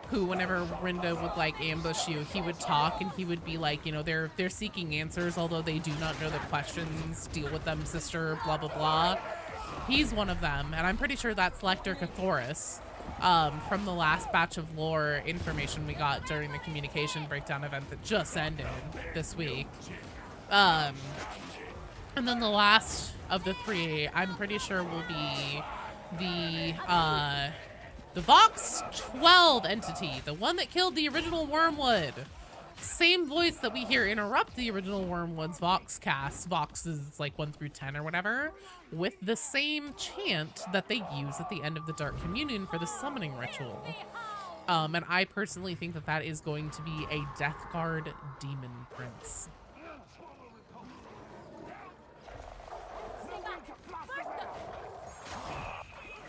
who whenever Rinda would like ambush you, he would talk and he would be like, you know, they're seeking answers, although they do not know the questions. Deal with them, sister. Blah blah blah. He's one of them, and I'm pretty sure that's Lecter Cathoris. From the last batch of lore information we got during the communication breakdown event that just ended this week. And then the last of the three, I'm pretty sure will be the Vox 12 entity, the one that killed the original Wormwood. Same voice that we hear interrupt the original Wormwood's Vox cast. Vox is like 1 through 10 or whatever, with the same chant that they use at the end of the Dark Communion for the summoning ritual. And I personally think that that is going to be a Death Guard Demon Prince.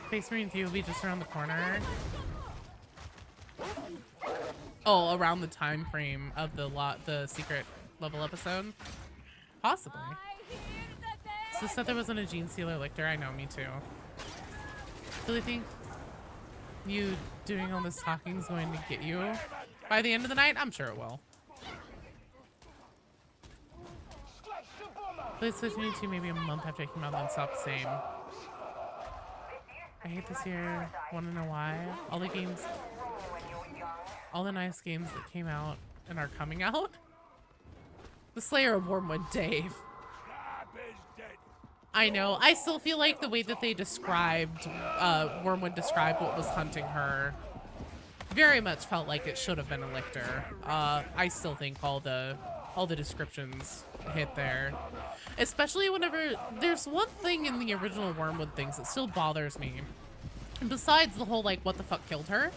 Space Marine 3 will be just around the corner. Oh, around the time frame of the secret level episode? Possibly. So said there wasn't a Gene Stealer Lictor. I know, me too. Really think you doing all this talking is going to get you by the end of the night? I'm sure it will. PlayStation 2 maybe a month after it came out, then stopped the same. I hate this year. Want to know why? All the games, all the nice games that came out and are coming out. The Slayer of Wormwood, Dave. I know. I still feel like the way that they described, Wormwood described what was hunting her, very much felt like it should have been a Lictor. I still think all the descriptions hit there. Especially whenever there's one thing in the original Wormwood things that still bothers me. Besides the whole, like, what the fuck killed her.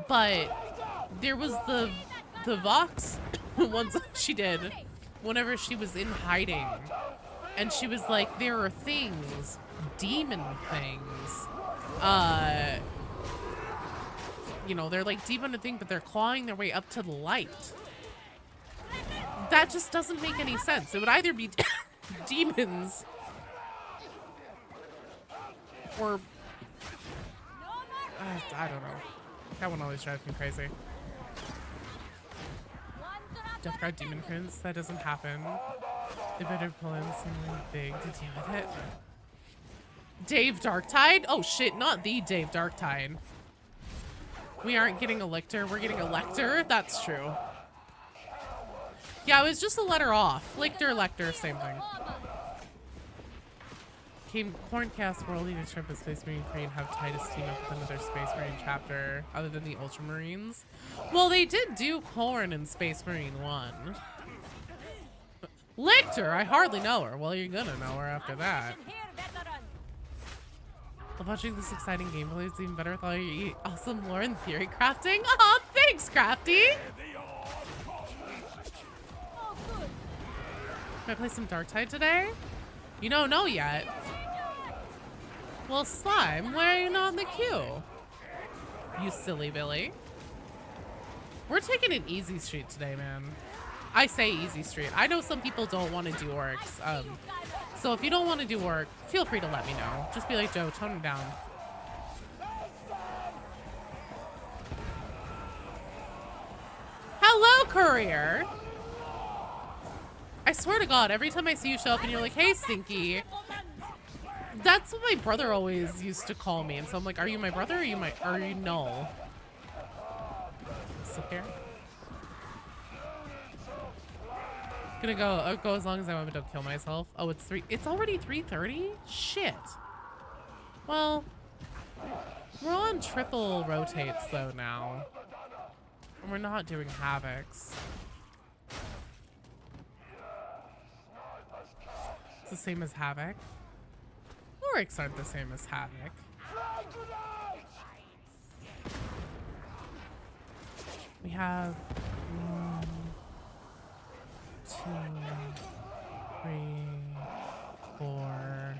But there was the Vox ones she did whenever she was in hiding. And she was like, there are things, demon things. You know, they're like deep into things, but they're clawing their way up to the light. That just doesn't make any sense. It would either be demons or I don't know. That one always drives me crazy. Death Guard Demon Prince, that doesn't happen. They better pull in something big to deal with it. Dave Darktide? Oh shit, not the Dave Darktide. We aren't getting a Lictor, we're getting a Lector. That's true. Yeah, it was just a letter off. Lictor, Lector, same thing. Came Corncast World Leader Trip with Space Marine 3 and have Titus team up with another Space Marine chapter other than the Ultramarines. Well, they did do Corn in Space Marine 1. Lictor, I hardly know her. Well, you're gonna know her after that. Love watching this exciting gameplay. It's even better with all your awesome lore and theory crafting. Aw, thanks, Crafty! Can I play some Darktide today? You don't know yet. Well, Slime, why are you not in the queue? You silly Billy. We're taking an easy street today, man. I say easy street. I know some people don't want to do orcs. So if you don't want to do orc, feel free to let me know. Just be like, Joe, tone him down. Hello, courier. I swear to God, every time I see you show up and you're like, hey, Stinky. That's what my brother always used to call me. And so I'm like, are you my brother or are you no? Sit here. Gonna go as long as I want, but don't kill myself. Oh, it's already 3:30? Shit. Well, we're on triple rotates though now. And we're not doing havocs. It's the same as havoc. Orcs aren't the same as havoc. We have 1, 2, 3, 4,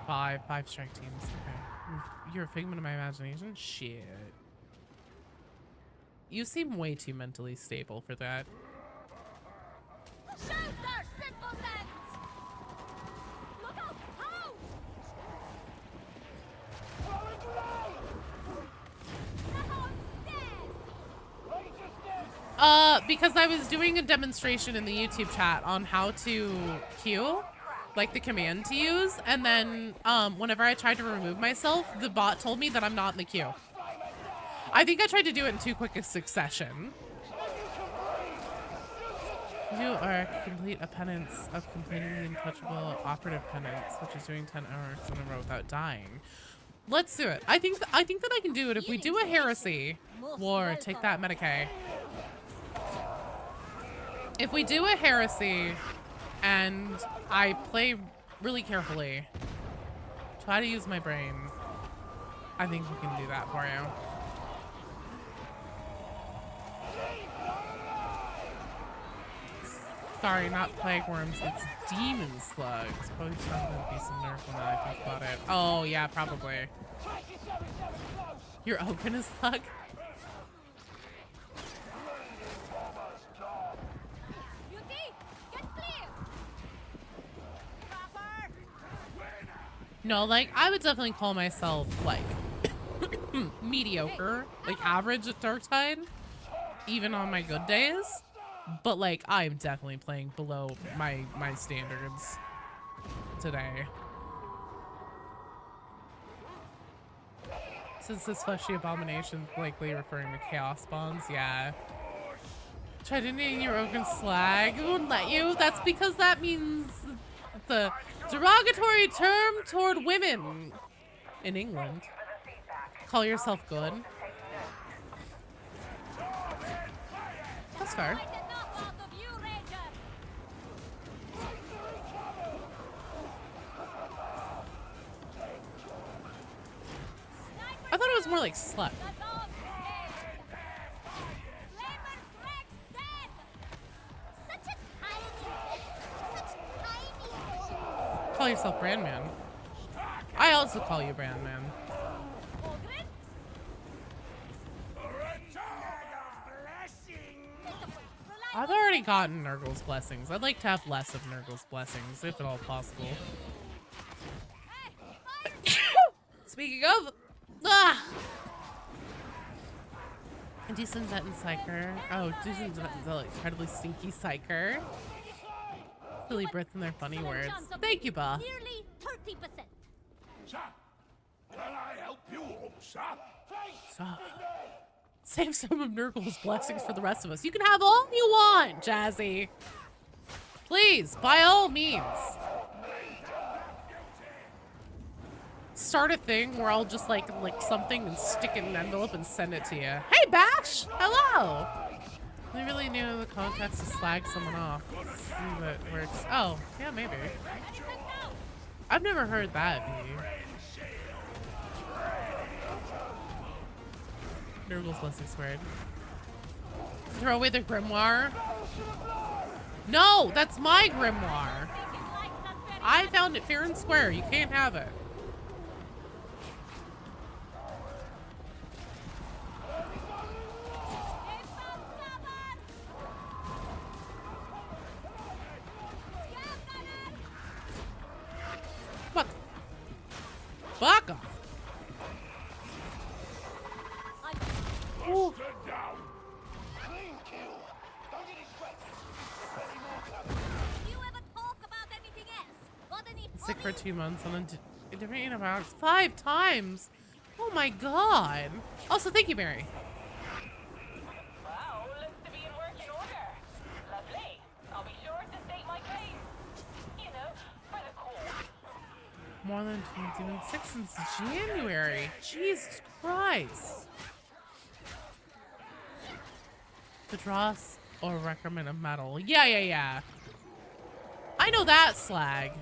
5 strike teams. Okay. You're a figment of my imagination? Shit. You seem way too mentally stable for that. Shelter, simpletons! Look out! How? Because I was doing a demonstration in the YouTube chat on how to queue, like the command to use, and then whenever I tried to remove myself, the bot told me that I'm not in the queue. I think I tried to do it in too quick a succession. Do or complete a penance of completing the untouchable operative penance, which is doing 10 hours in a row without dying. Let's do it. I think that I can do it if we do a heresy. War, take that, Medicaid. If we do a heresy and I play really carefully, try to use my brain, I think we can do that for you. Sorry, not plague worms, it's demon slugs. Probably something to be some nerf when I think about it. Oh yeah, probably. You're open a slug? No, like, I would definitely call myself, like, mediocre, like, average at Darktide, even on my good days. But, like, I'm definitely playing below my standards today. Since this fleshy abomination likely referring to chaos spawns, yeah. Try to name your Oaken slag. It won't let you. That's because that means the derogatory term toward women in England. Call yourself good. That's fair. I thought it was more like slut. Call yourself Brandman. I also call you Brandman. I've already gotten Nurgle's blessings. I'd like to have less of Nurgle's blessings, if at all possible. Speaking of, decent vet and psyker. Oh, decent vet and incredibly stinky psyker. Silly Brits and their funny words. Thank you, Ba. Nearly 30%. Sir, can I help you, sir? So, save some of Nurgle's blessings for the rest of us. You can have all you want, Jazzy. Please, by all means. Start a thing where I'll just like lick something and stick it in an envelope and send it to you. Hey, Bash! Hello! I really knew the context to slag someone off. Let's see if it works. Oh, yeah, maybe. I've never heard that be. Nurgle's blessing squared. Throw away the grimoire. No, that's my grimoire. I found it fair and square. You can't have it. Fuck. Fuck off. Ooh. Sick for 2 months on a different antibiotics 5 times. Oh my god. Also, thank you, Mary. Wow, looks to be in working order. Lovely. I'll be sure to state my case. You know, for the court. More than 26 since January. Jesus Christ. The dross or recrement of metal. Yeah. I know that slag.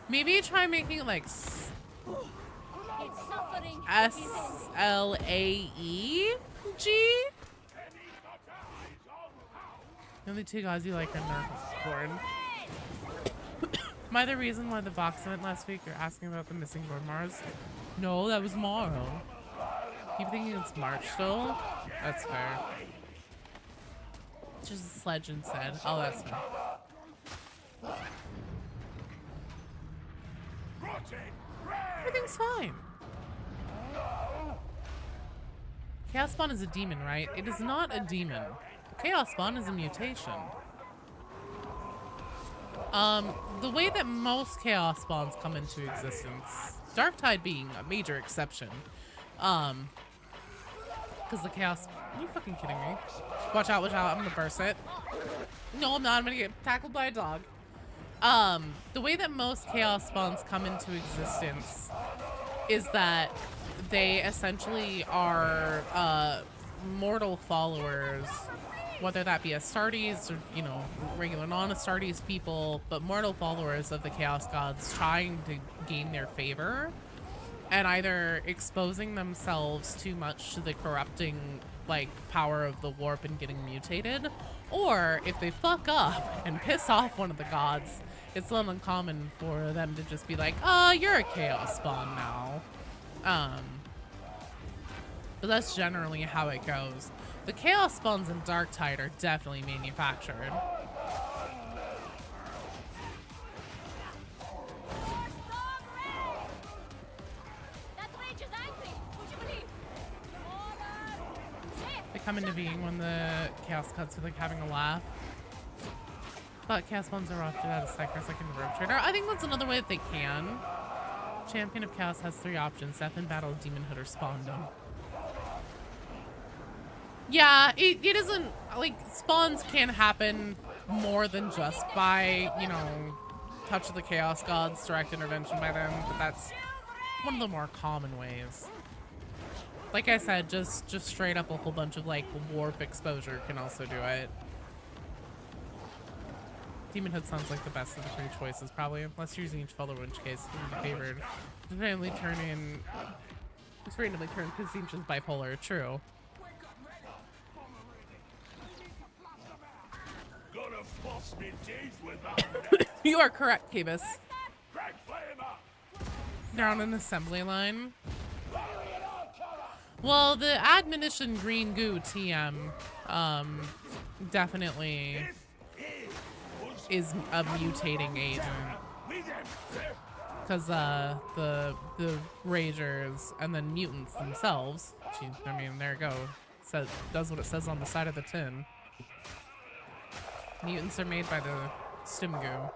Maybe try making it like S-L-A-E-G? The only two gods you like are Nurgle. Am I the reason why the box event last week you're asking about the missing Lord Mars? No, that was Morrow. Keep thinking it's March still? That's fair. Just a sledge instead. Oh, that's fine. Everything's fine. Chaos Spawn is a demon, right? It is not a demon. Chaos Spawn is a mutation. The way that most Chaos Spawns come into existence, Darktide being a major exception, because the Chaos... Are you fucking kidding me? Watch out, I'm gonna burst it. No, I'm not. I'm gonna get tackled by a dog. The way that most Chaos Spawns come into existence is that they essentially are mortal followers, whether that be Astartes or, you know, regular non-Astartes people, but mortal followers of the Chaos Gods trying to gain their favor and either exposing themselves too much to the corrupting, like, power of the warp and getting mutated, or if they fuck up and piss off one of the gods, it's not uncommon for them to just be like, oh, you're a Chaos Spawn now. But that's generally how it goes. The Chaos Spawns in Darktide are definitely manufactured. They come into being when the Chaos Cuts are like having a laugh. Thought Chaos Spawns are opted out of Cyclers like in the Rogue Trader. I think that's another way that they can. Champion of Chaos has 3 options: Death in Battle, Demonhood, or Spawndom. Yeah, it isn't, like, spawns can happen more than just by, you know, touch of the Chaos Gods, direct intervention by them, but that's one of the more common ways. Like I said, just straight up a whole bunch of, like, warp exposure can also do it. Demonhood sounds like the best of the 3 choices, probably, unless you're using each fellow, in which case it would be favored. It's randomly turn because each is bipolar, true. You are correct, Kabus. They're on an assembly line. Well, the admonition green goo TM definitely is a mutating agent. Because the Ragers and then mutants themselves, I mean, there you go. Does what it says on the side of the tin. Mutants are made by the Stimgoo.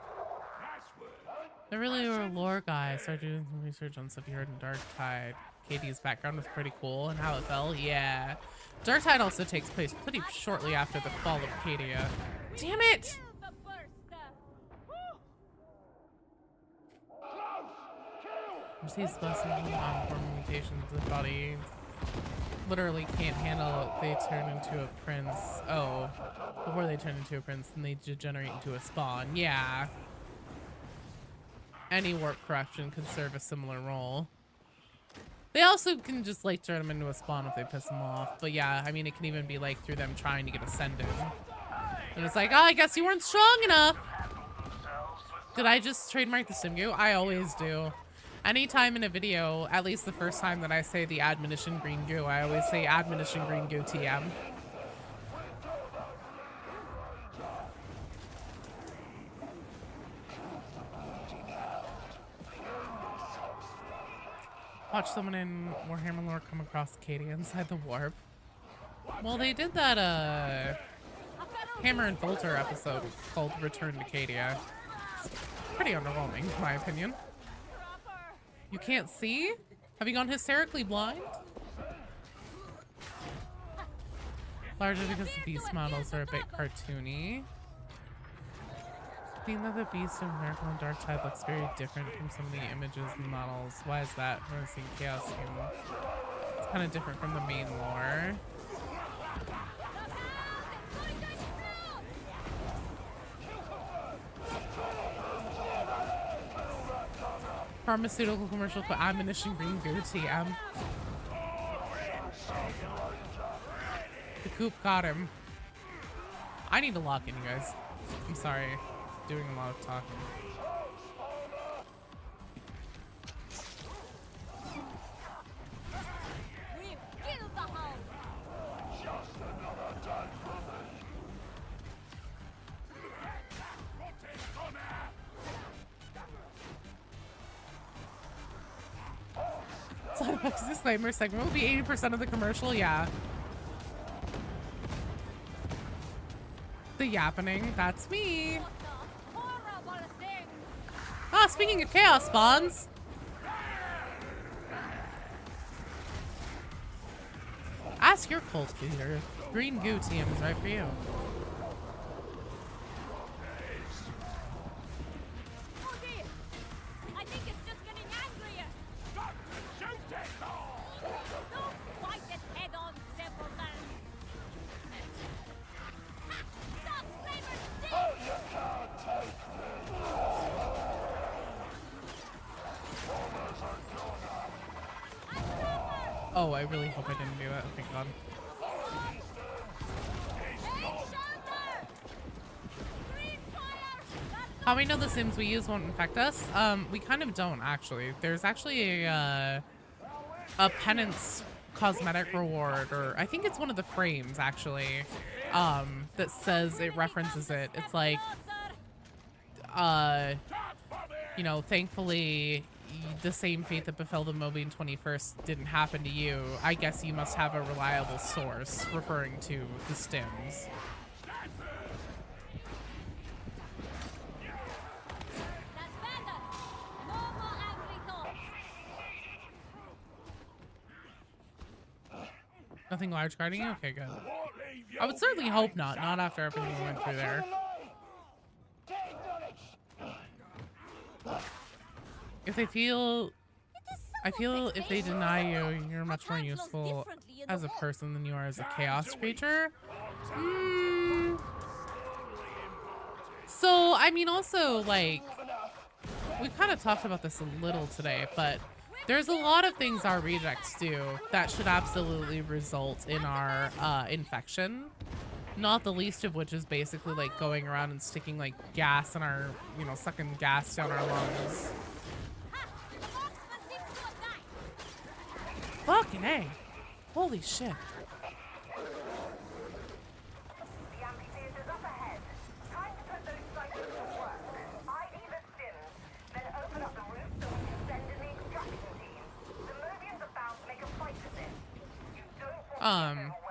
They're really a lore guy. Started doing some research on stuff you heard in Darktide. Katie's background was pretty cool and how it fell. Yeah. Darktide also takes place pretty shortly after the fall of Cadia. Damn it! Receives blessings and non-formal mutations. The body literally can't handle it. They turn into a prince. Oh. Before they turn into a prince, then they degenerate into a spawn. Yeah. Any warp corruption could serve a similar role. They also can just, like, turn them into a spawn if they piss them off. But yeah, I mean, it can even be, like, through them trying to get ascended. And it's like, oh, I guess you weren't strong enough. Did I just trademark the Stimgoo? I always do. Anytime in a video, at least the first time that I say the admonition green goo, I always say admonition green goo TM. Watch someone in Warhammer lore come across Cadia inside the warp. Well, they did that Hammer and Bolter episode called Return to Cadia. It's pretty underwhelming, in my opinion. You can't see? Have you gone hysterically blind? Largely because the beast models are a bit cartoony. I think that the beast of Miracle and Darktide looks very different from some of the images and models. Why is that? When I see Chaos Human, it's kind of different from the main lore. Pharmaceutical commercial for admonition green goo TM. The coop got him. I need to lock in, you guys. I'm sorry. Doing a lot of talking. Side effects of this nightmare segment will be 80% of the commercial, yeah. The yappening, that's me. Ah, speaking of chaos spawns. Ask your cult leader if green goo TM is right for you. I think it's just getting angrier. Shoot it! Don't fight it head on, simpleton. Stop, flavor, You can't take Oh, I really hope I didn't do it. Thank God. How we know the Sims we use won't infect us? We kind of don't, actually. There's actually a penance cosmetic reward, or I think it's one of the frames, actually, that says it references it. It's like, you know, thankfully, the same fate that befell the Mobian 21st didn't happen to you. I guess you must have a reliable source, referring to the stims. Nothing large guarding you? Okay, good. I would certainly hope not. Not after everything we went through there. If they feel... I feel if they deny you, you're much more useful as a person than you are as a chaos creature. So, I mean, also, like... We kind of talked about this a little today, but... There's a lot of things our rejects do that should absolutely result in our infection. Not the least of which is basically like going around and sticking like gas in our, you know, sucking gas down our lungs. Fucking A. Holy shit.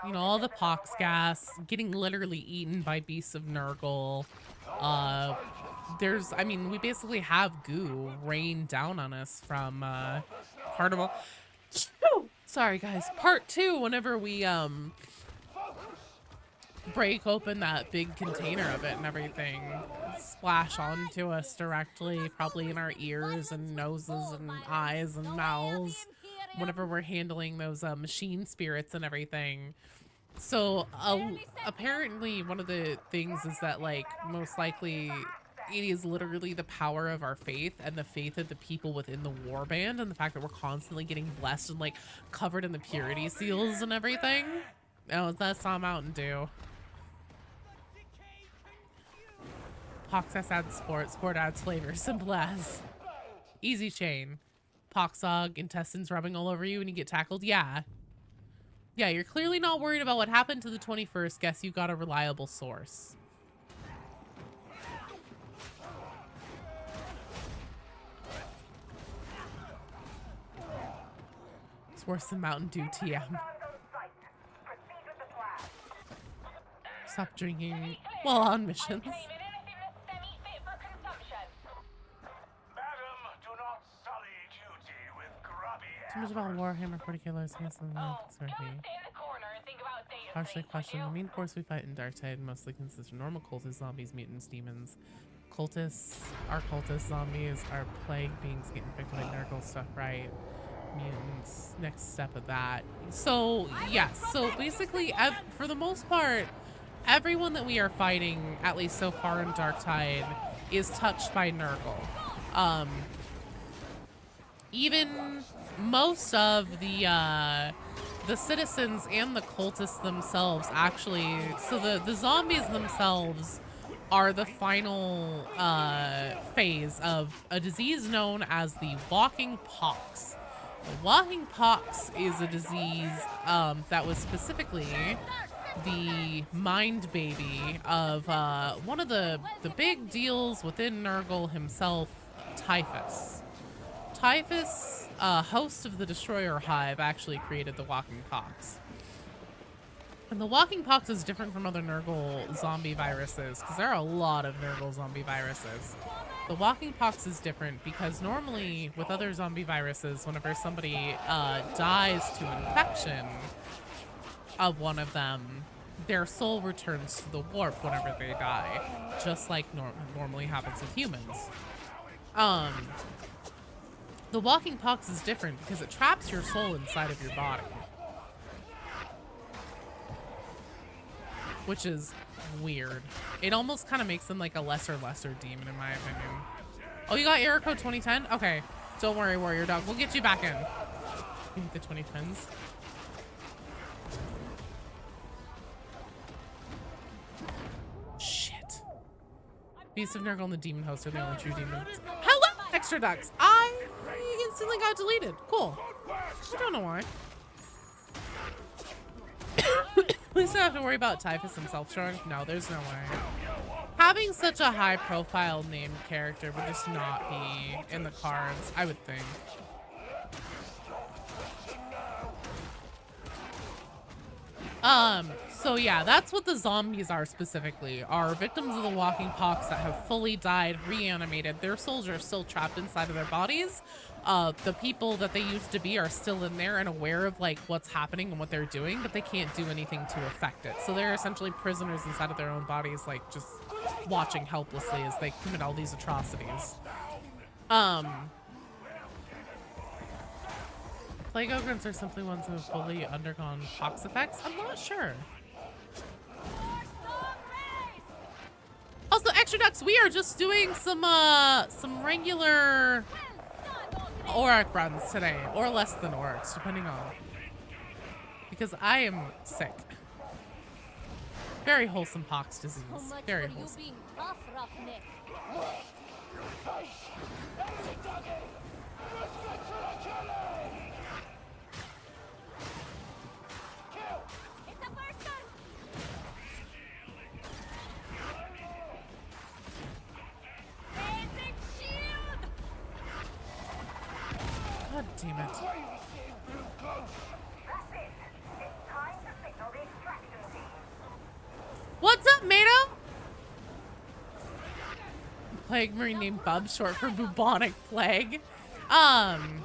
You know, all the pox gas, getting literally eaten by beasts of Nurgle. I mean, we basically have goo rain down on us from, part of sorry guys, part 2, whenever we, break open that big container of it and everything, splash onto us directly, probably in our ears and noses and eyes and mouths, whenever we're handling those machine spirits and everything. So apparently one of the things is that, like, most likely it is literally the power of our faith and the faith of the people within the warband, and the fact that we're constantly getting blessed and like covered in the purity seals and everything. Oh, that's not Mountain Dew. Pox adds sport adds flavor, simple as. Easy chain. Poxog, intestines rubbing all over you when you get tackled, yeah. Yeah, you're clearly not worried about what happened to the 21st. Guess you got a reliable source. It's worse than Mountain Dew TM. Stop drinking while on missions. Too much about Warhammer 40k lore, yes, and partially question. The main force we fight in Darktide mostly consists of normal cultists, zombies, mutants, demons. Cultists, our cultists, zombies, our plague beings get infected by Nurgle stuff, right? Mutants, next step of that. So, yes, so basically, for the most part, everyone that we are fighting, at least so far in Darktide, is touched by Nurgle. Even most of the citizens and the cultists themselves actually, so the zombies themselves are the final phase of a disease known as the walking pox. The walking pox is a disease that was specifically the mind baby of one of the big deals within Nurgle himself, Typhus. Typhus, host of the Destroyer Hive, actually created the Walking Pox. And the Walking Pox is different from other Nurgle zombie viruses, because there are a lot of Nurgle zombie viruses. The Walking Pox is different because normally with other zombie viruses, whenever somebody dies to infection of one of them, their soul returns to the warp whenever they die, just like normally happens with humans. The Walking Pox is different because it traps your soul inside of your body, which is weird. It almost kind of makes them like a lesser demon, in my opinion. Oh, you got error code 2010? Okay, don't worry, Warrior Dog. We'll get you back in. You need the 2010s. Shit. Beast of Nurgle and the Demon Host are the only true demons. Hello, Extra Ducks. I instantly got deleted. Cool. I don't know why. At least I don't have to worry about Typhus himself showing. No, there's no way. Having such a high-profile named character would just not be in the cards, I would think. So yeah, that's what the zombies are specifically. Are victims of the Walking Pox that have fully died, reanimated. Their souls are still trapped inside of their bodies. The people that they used to be are still in there and aware of like what's happening and what they're doing, but they can't do anything to affect it. So they're essentially prisoners inside of their own bodies, like just watching helplessly as they commit all these atrocities. Plague Ogrins are simply ones who have fully undergone pox effects? I'm not sure. Also, Extra Ducks, we are just doing some regular Auric runs today, or less than Aurics, depending on, because I am sick. Very wholesome pox disease. Very wholesome. God damn it. What's up, Mato? Plague Marine named Bub, short for bubonic plague. And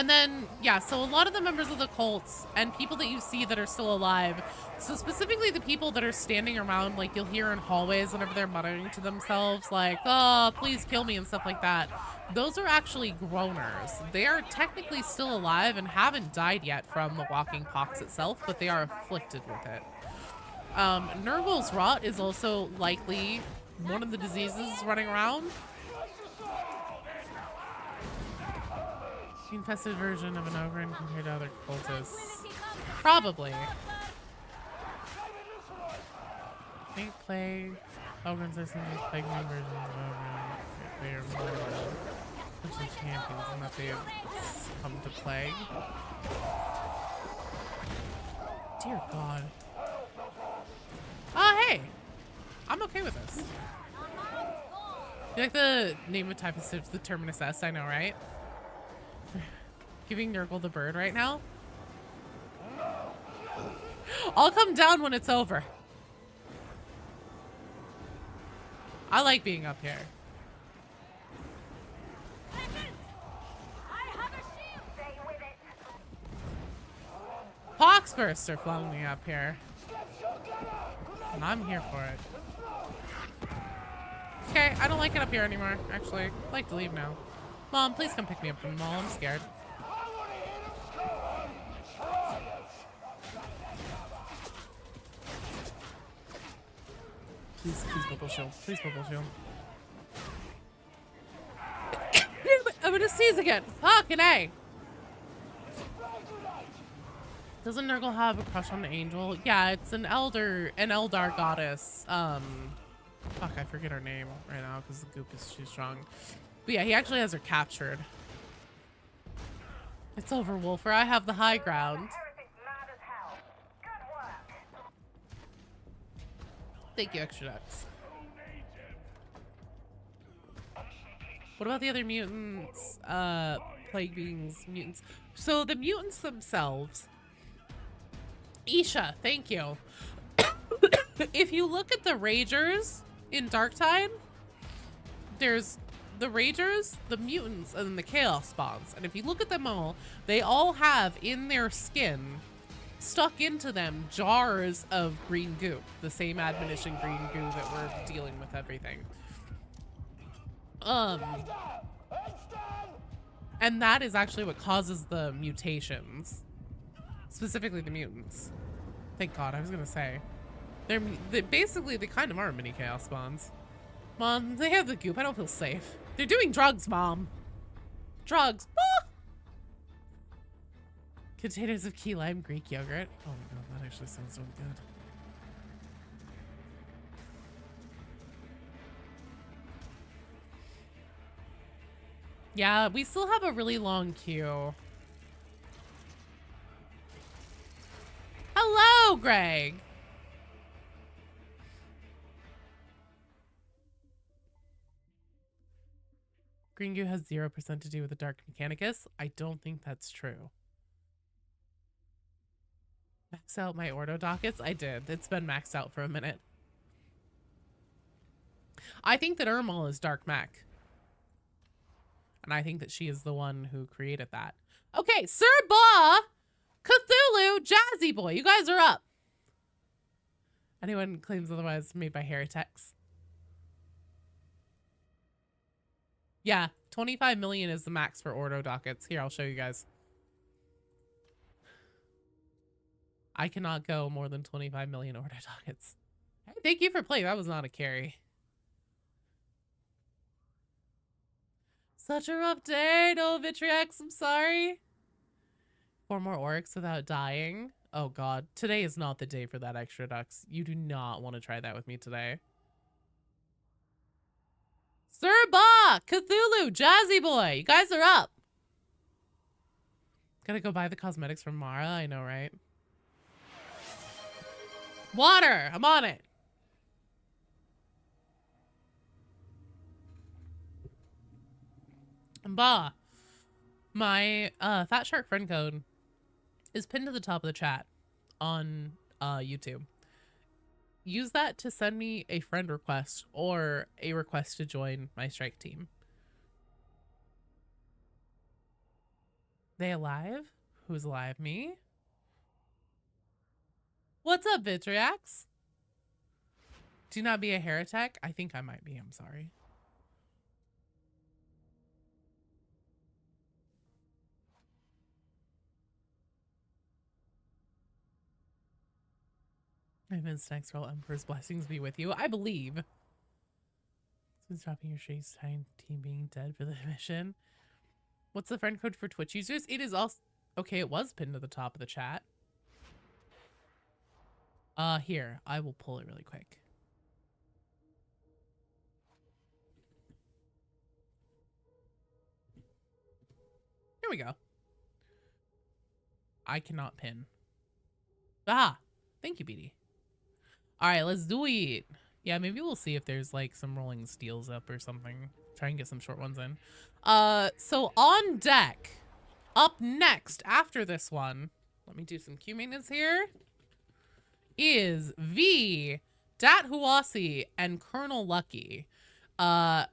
then, yeah, so a lot of the members of the cults and people that you see that are still alive, so specifically the people that are standing around, like you'll hear in hallways whenever they're muttering to themselves, like, oh, please kill me and stuff like that. Those are actually groaners. They are technically still alive and haven't died yet from the Walking Pox itself, but they are afflicted with it. Nurgle's Rot is also likely one of the diseases running around. Infested version of an ogre compared to other cultists. Probably. I think plague. Ogrins are some of these plague versions of ogre. They are more potentially champions and that they have come to plague. Dear God. Oh, hey! I'm okay with this. You like the name of Typhus, the Terminus S, I know, right? Giving Nurgle the bird right now. I'll come down when it's over. I like being up here. Poxburst are flung me up here. And I'm here for it. Okay, I don't like it up here anymore, actually. I'd like to leave now. Mom, please come pick me up from the mall. I'm scared. Please bubble shield. Please bubble shield. I'm gonna sneeze again. Fucking A. Doesn't Nurgle have a crush on an angel? Yeah, it's an Eldar goddess. Fuck, I forget her name right now because the goop is too strong. But yeah, he actually has her captured. It's over, Wolfer. I have the high ground. Thank you, Extra Ducks. What about the other mutants? Plague beings, mutants. So the mutants themselves. Isha, thank you. If you look at the Ragers in Darktide, there's the Ragers, the mutants, and then the Chaos Spawns. And if you look at them all, they all have in their skin, stuck into them, jars of green goo. The same admonition green goo that we're dealing with everything. And that is actually what causes the mutations. Specifically the mutants. Thank God, I was gonna say. They basically, they kind of are mini chaos spawns. Mom, they have the goop. I don't feel safe. They're doing drugs, Mom. Drugs. Ah! Containers of key lime Greek yogurt. Oh my God, that actually sounds really good. Yeah, we still have a really long queue. Hello, Greg. Green goo has 0% to do with the Dark Mechanicus. I don't think that's true. Max out my ordo dockets? I did. It's been maxed out for a minute. I think that Ermal is Dark Mech. And I think that she is the one who created that. Okay, Sir Ba, Cthulhu, Jazzy Boy, you guys are up. Anyone claims otherwise made by heretics. Yeah, 25 million is the max for ordo dockets. Here, I'll show you guys. I cannot go more than 25 million ordo dockets. Hey, thank you for playing. That was not a carry. Such a rough day. No, Vitriax, I'm sorry. 4 more orcs without dying. Oh God, today is not the day for that extra ducks. You do not want to try that with me today. Sir Ba, Cthulhu, Jazzy Boy, you guys are up. Gotta go buy the cosmetics from Mara, I know, right? Water, I'm on it. Ba, my Fat Shark friend code is pinned to the top of the chat on YouTube. Use that to send me a friend request or a request to join my strike team. They alive? Who's alive? Me? What's up, Vitriax? Do not be a heretic. I think I might be. I'm sorry. Vince, next roll, Emperor's blessings be with you. I believe. Since dropping your shades, time team being dead for the mission. What's the friend code for Twitch users? It is also okay. It was pinned to the top of the chat. Here, I will pull it really quick. Here we go. I cannot pin. Ah, thank you, BD. All right, let's do it. Yeah, maybe we'll see if there's like some rolling steels up or something. Try and get some short ones in. So on deck, up next after this one, let me do some queue maintenance here, is V, Dat Huasi, and Colonel Lucky. Kesra,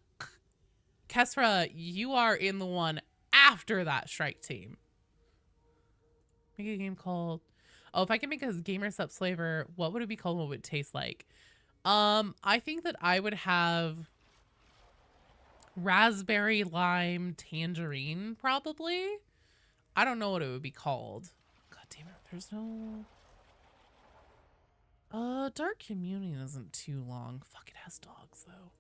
you are in the one after that strike team. Make a game called... Oh, if I can make a gamer subs flavor, what would it be called? What would it taste like? I think that I would have raspberry, lime, tangerine, probably. I don't know what it would be called. God damn it, there's no... Dark Communion isn't too long. Fuck, it has dogs, though.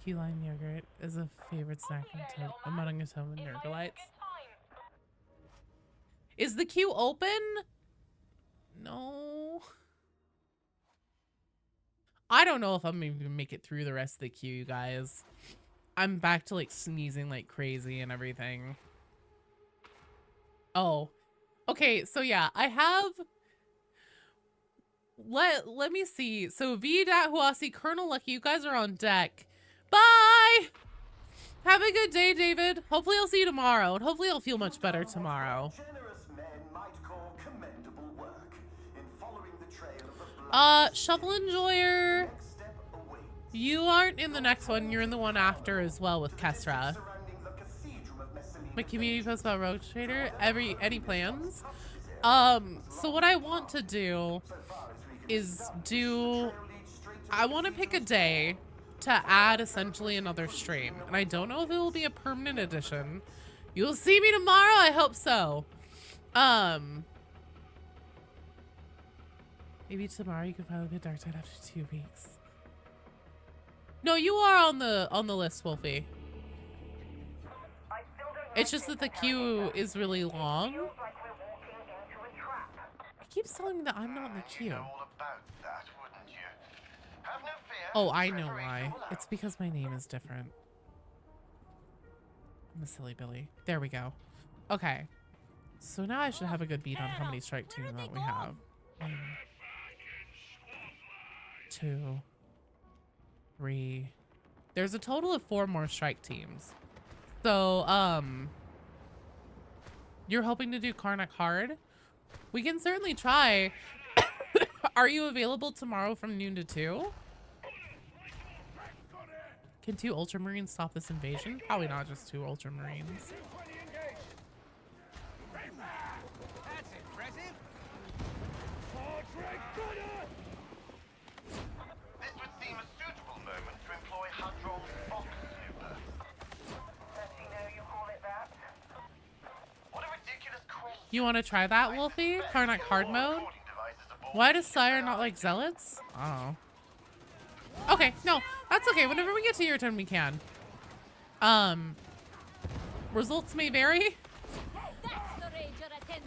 Key lime yogurt is a favorite snack among Atonement Nergalites. Is the queue open? No. I don't know if I'm even gonna make it through the rest of the queue, you guys. I'm back to like sneezing like crazy and everything. Oh. Okay, so yeah, I have... Let me see. So V, Dat Huasi, Colonel Lucky, you guys are on deck. Bye! Have a good day, David. Hopefully I'll see you tomorrow, and hopefully I'll feel much better tomorrow. Generous men might call commendable work in following the trail of the Shovel Enjoyer. You aren't in the next one, you're in the one after as well with Kesra. My community post about Rogue Trader. Any plans? So what I want to do is I want to pick a day to add essentially another stream. And I don't know if it will be a permanent edition. You'll see me tomorrow, I hope so. Maybe tomorrow you can finally get Dark Side after 2 weeks. No, you are on the list, Wolfie. It's just that the queue is really long. It keeps telling me that I'm not in the queue. Oh, I know why. It's because my name is different. I'm a silly Billy. There we go. Okay. So now I should have a good beat on how many strike teams that we have. 1, 2, 3. There's a total of 4 more strike teams. So, you're hoping to do Karnak hard? We can certainly try. Are you available tomorrow from noon to 2? Can 2 Ultramarines stop this invasion? Probably not just 2 Ultramarines. That's impressive. This would seem a suitable moment to employ Hadron's Fox maneuver. You want to try that, Wolfie? Karnak hard mode? Why does Sire not like Zealots? Oh. Okay, no, that's okay. Whenever we get to your turn, we can. Results may vary.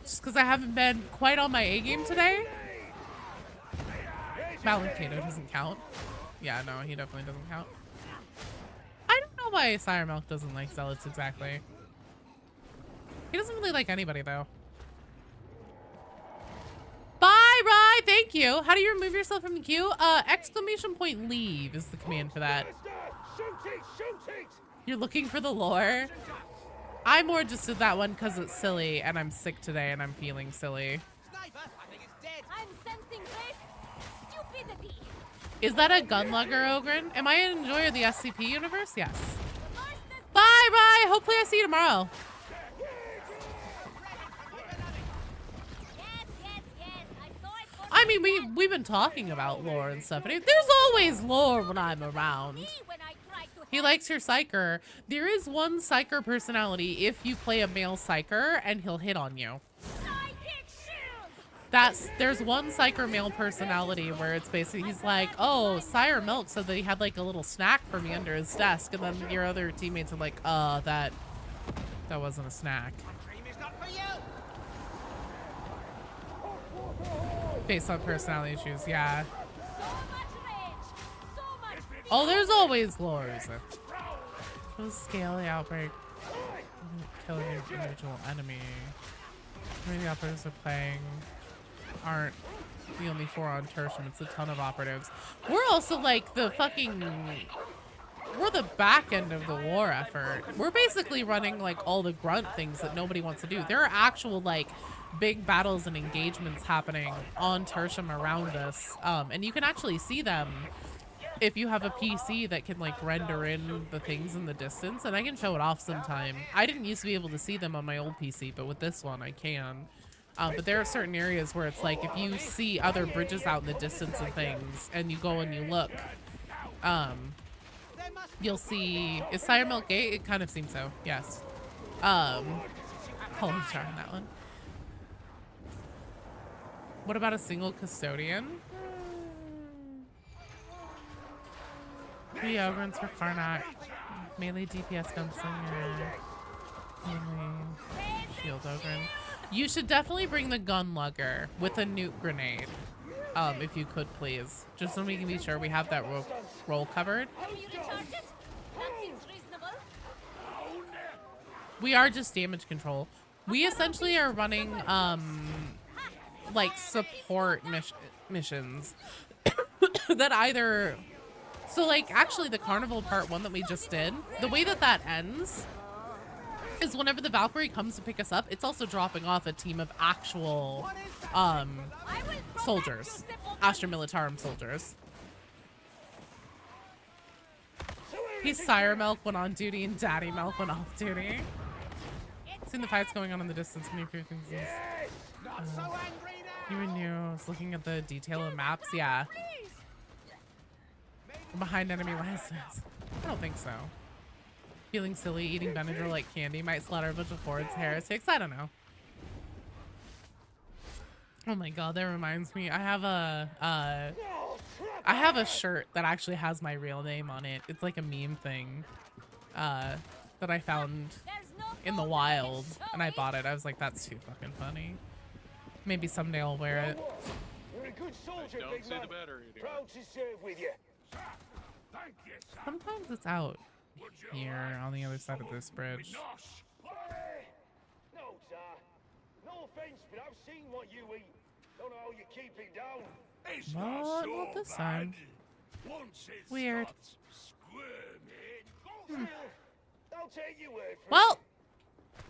Just because I haven't been quite on my A game today. Malakato doesn't count. Yeah, no, he definitely doesn't count. I don't know why Sire Milk doesn't like Zealots exactly. He doesn't really like anybody, though. Bye, Rye! Thank you! How do you remove yourself from the queue? Exclamation point leave is the command for that. You're looking for the lore? I more just did that one because it's silly, and I'm sick today, and I'm feeling silly. I'm sensing great stupidity. Is that a gunlugger, Ogren? Am I an enjoyer of the SCP universe? Yes. Bye, Rye! Hopefully I see you tomorrow. I mean, we've been talking about lore and stuff, and there's always lore when I'm around. He likes your psyker. There is one psyker personality if you play a male psyker, and he'll hit on you. There's one psyker male personality where it's basically, he's like, oh, Sire Milk said that he had like a little snack for me under his desk, and then your other teammates are like, that wasn't a snack. Based on personality issues, yeah. Oh, there's always lores. We'll scale the outbreak. Kill an individual enemy. How many operatives are playing? Aren't the only 4 on Tertium. It's a ton of operatives. We're also like the fucking... We're the back end of the war effort. We're basically running like all the grunt things that nobody wants to do. There are actual like big battles and engagements happening on Tertium around us. And you can actually see them if you have a PC that can like render in the things in the distance, and I can show it off sometime. I didn't used to be able to see them on my old PC, but with this one I can. But there are certain areas where it's like if you see other bridges out in the distance and things, and you go and you look, you'll see, is Sire Milk Gate? It kind of seems so, yes. Holy star on that one. What about a single custodian? 3 Ogrins for Karnak. Melee DPS gunslinger. Melee shield Ogren. You should definitely bring the gunlugger with a nuke grenade. If you could please. Just so we can be sure we have that roll covered. We are just damage control. We essentially are running like support missions that either So like actually the carnival part one that we just did, the way that that ends is whenever the Valkyrie comes to pick us up, it's also dropping off a team of actual soldiers, Astra Militarum soldiers. He's Sire Milk when on duty and Daddy Milk when off duty. Seen the fights going on in the distance. Many things. You were new. I was looking at the detail of maps. Yeah. Behind enemy lines. I don't think so. Feeling silly, eating Benadryl like candy might slaughter a bunch of hordes, heretics. I don't know. Oh my god, that reminds me. I have a shirt that actually has my real name on it. It's like a meme thing that I found in the wild, and I bought it. I was like, that's too fucking funny. Maybe someday I'll wear it. You're a good soldier, big man. Proud to serve with you. Sometimes it's out here on the other side of this bridge. No, sir. No offense, but I've seen what you eat. Don't know how you keep it down. It's Well, not this time. Weird. I'll take your word for Well,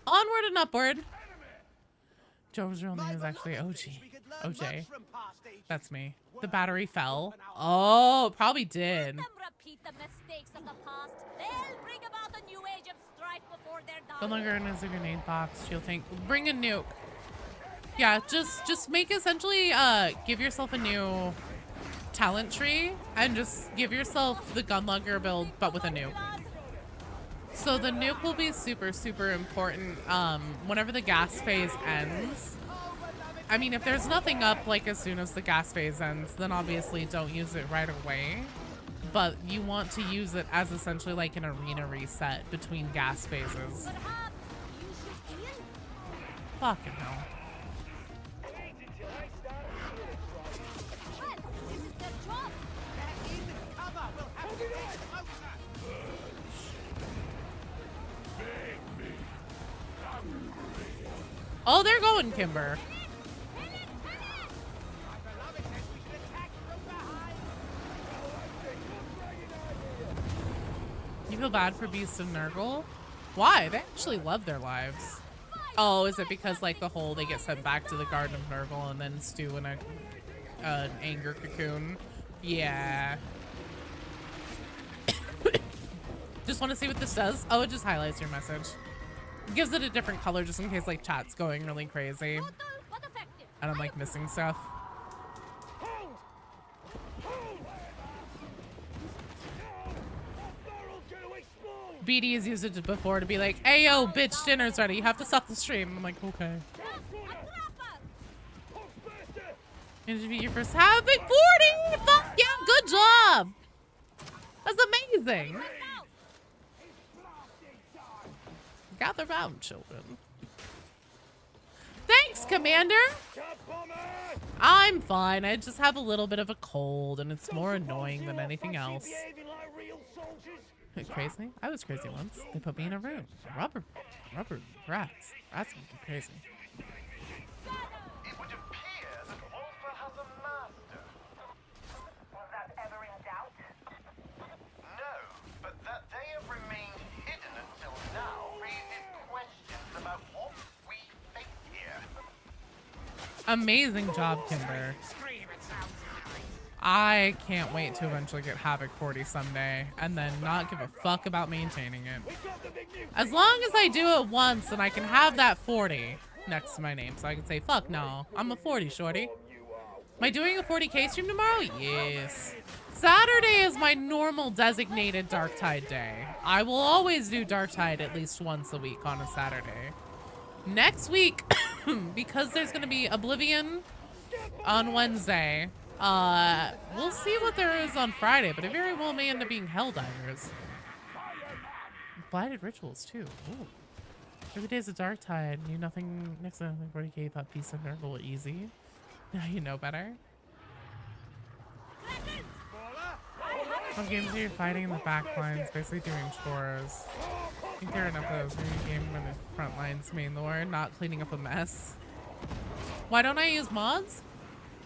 onward and upward. Joe's real name is actually OJ. That's me. The battery fell. Oh, probably did. Repeat the mistakes of the past. They'll bring about a new age of strife before they're done. No longer in as a grenade box. Shield tank. Bring a nuke. Yeah, just make essentially give yourself a new talent tree and just give yourself the gunlugger build but with a nuke. So the nuke will be super, super important whenever the gas phase ends. I mean, if there's nothing up like as soon as the gas phase ends, then obviously don't use it right away. But you want to use it as essentially like an arena reset between gas phases. Fucking hell. Oh, they're going, Kimber. You feel bad for Beast of Nurgle? Why? They actually love their lives. Oh, is it because like the whole they get sent back to the Garden of Nurgle and then stew in an anger cocoon? Yeah. Just want to see what this does. Oh, it just highlights your message. It gives it a different color just in case like chat's going really crazy and I'm like missing stuff. BD has used it before to be like, hey yo, bitch, dinner's ready. You have to stop the stream. I'm like, okay. Did you beat your first half? Big 40! Fuck yeah, good job! That's amazing. Gather round, children. Thanks, Commander! I'm fine. I just have a little bit of a cold, and it's more annoying than anything else. Crazy? I was crazy once. They put me in a room. Rubber rats. Rats make you crazy. It would appear that Wolfer has a master. Was that ever in doubt? No, but that they have remained hidden until now raises questions about what we face here. Amazing job, Kimber. I can't wait to eventually get Havoc 40 someday and then not give a fuck about maintaining it. As long as I do it once and I can have that 40 next to my name so I can say, fuck no, I'm a 40 shorty. Am I doing a 40k stream tomorrow? Yes. Saturday is my normal designated Darktide day. I will always do Darktide at least once a week on a Saturday. Next week, because there's going to be Oblivion on Wednesday, we'll see what there is on Friday, but it very well may end up being Helldivers. Blighted Rituals, too. Ooh. Every day's a Darktide. You nothing next to 40k, thought Peace and Nurgle were easy. Now you know better. What games are you fighting in the back lines, basically doing chores? I think there are enough of those maybe game when the front lines main lore, not cleaning up a mess. Why don't I use mods?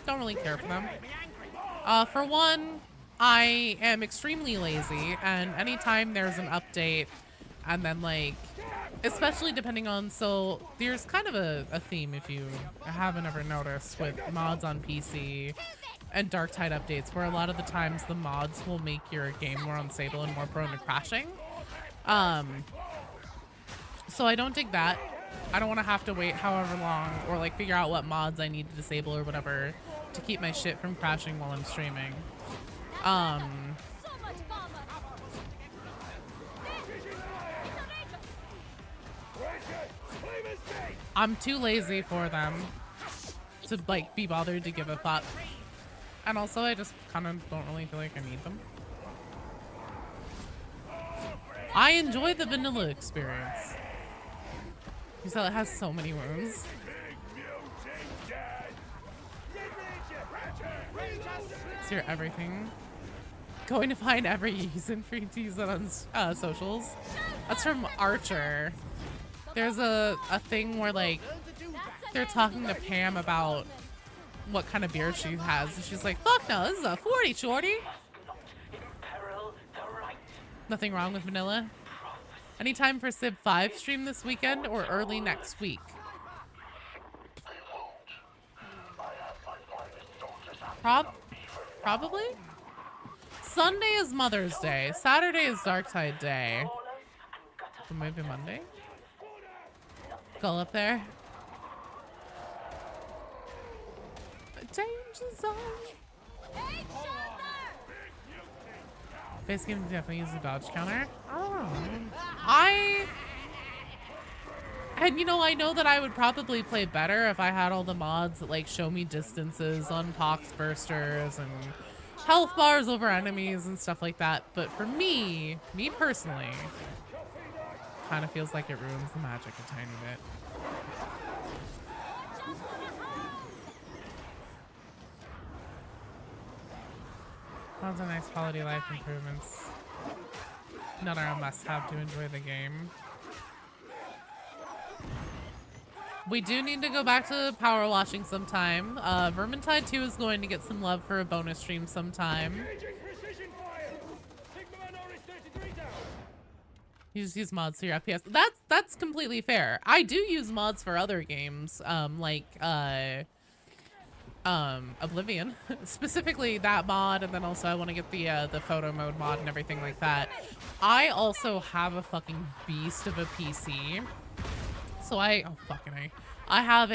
Don't really care for them. For one, I am extremely lazy, and anytime there's an update, and then like, especially depending on, so there's kind of a theme, if you haven't ever noticed, with mods on PC and Darktide updates, where a lot of the times the mods will make your game more unstable and more prone to crashing. So I don't dig that. I don't want to have to wait however long or like figure out what mods I need to disable or whatever to keep my shit from crashing while I'm streaming. I'm too lazy for them to like be bothered to give a fuck. And also I just kind of don't really feel like I need them. I enjoy the vanilla experience. You saw it has so many wounds. So you're everything. Going to find every using free to use it on socials. That's from Archer. There's a thing where like they're talking to Pam about what kind of beer she has, and she's like, "Fuck no, this is a 40, shorty." Nothing wrong with vanilla. Anytime for Civ 5 stream this weekend or early next week? Probably. Sunday is Mother's Day. Saturday is Darktide Day. So maybe Monday. Go up there. Danger zone. Base game definitely use the dodge counter. Oh, and you know, I know that I would probably play better if I had all the mods that like show me distances on pox bursters and health bars over enemies and stuff like that. But for me personally, kind of feels like it ruins the magic a tiny bit. Lots of nice quality of life improvements. Not a must-have to enjoy the game. We do need to go back to power washing sometime. Vermintide 2 is going to get some love for a bonus stream sometime. You just use mods for your FPS. That's completely fair. I do use mods for other games, like Oblivion, specifically that mod, and then also I want to get the photo mode mod and everything like that. I also have a fucking beast of a PC, so I have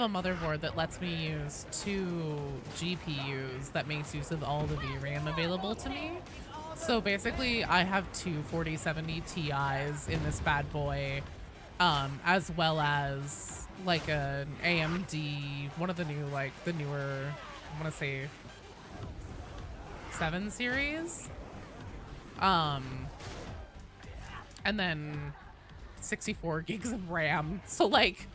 a motherboard that lets me use 2 GPUs that makes use of all the VRAM available to me. So basically I have 2 4070 Ti's in this bad boy, as well as like an AMD, one of the new, like the newer, I want to say 7 series, and then 64 gigs of RAM. So like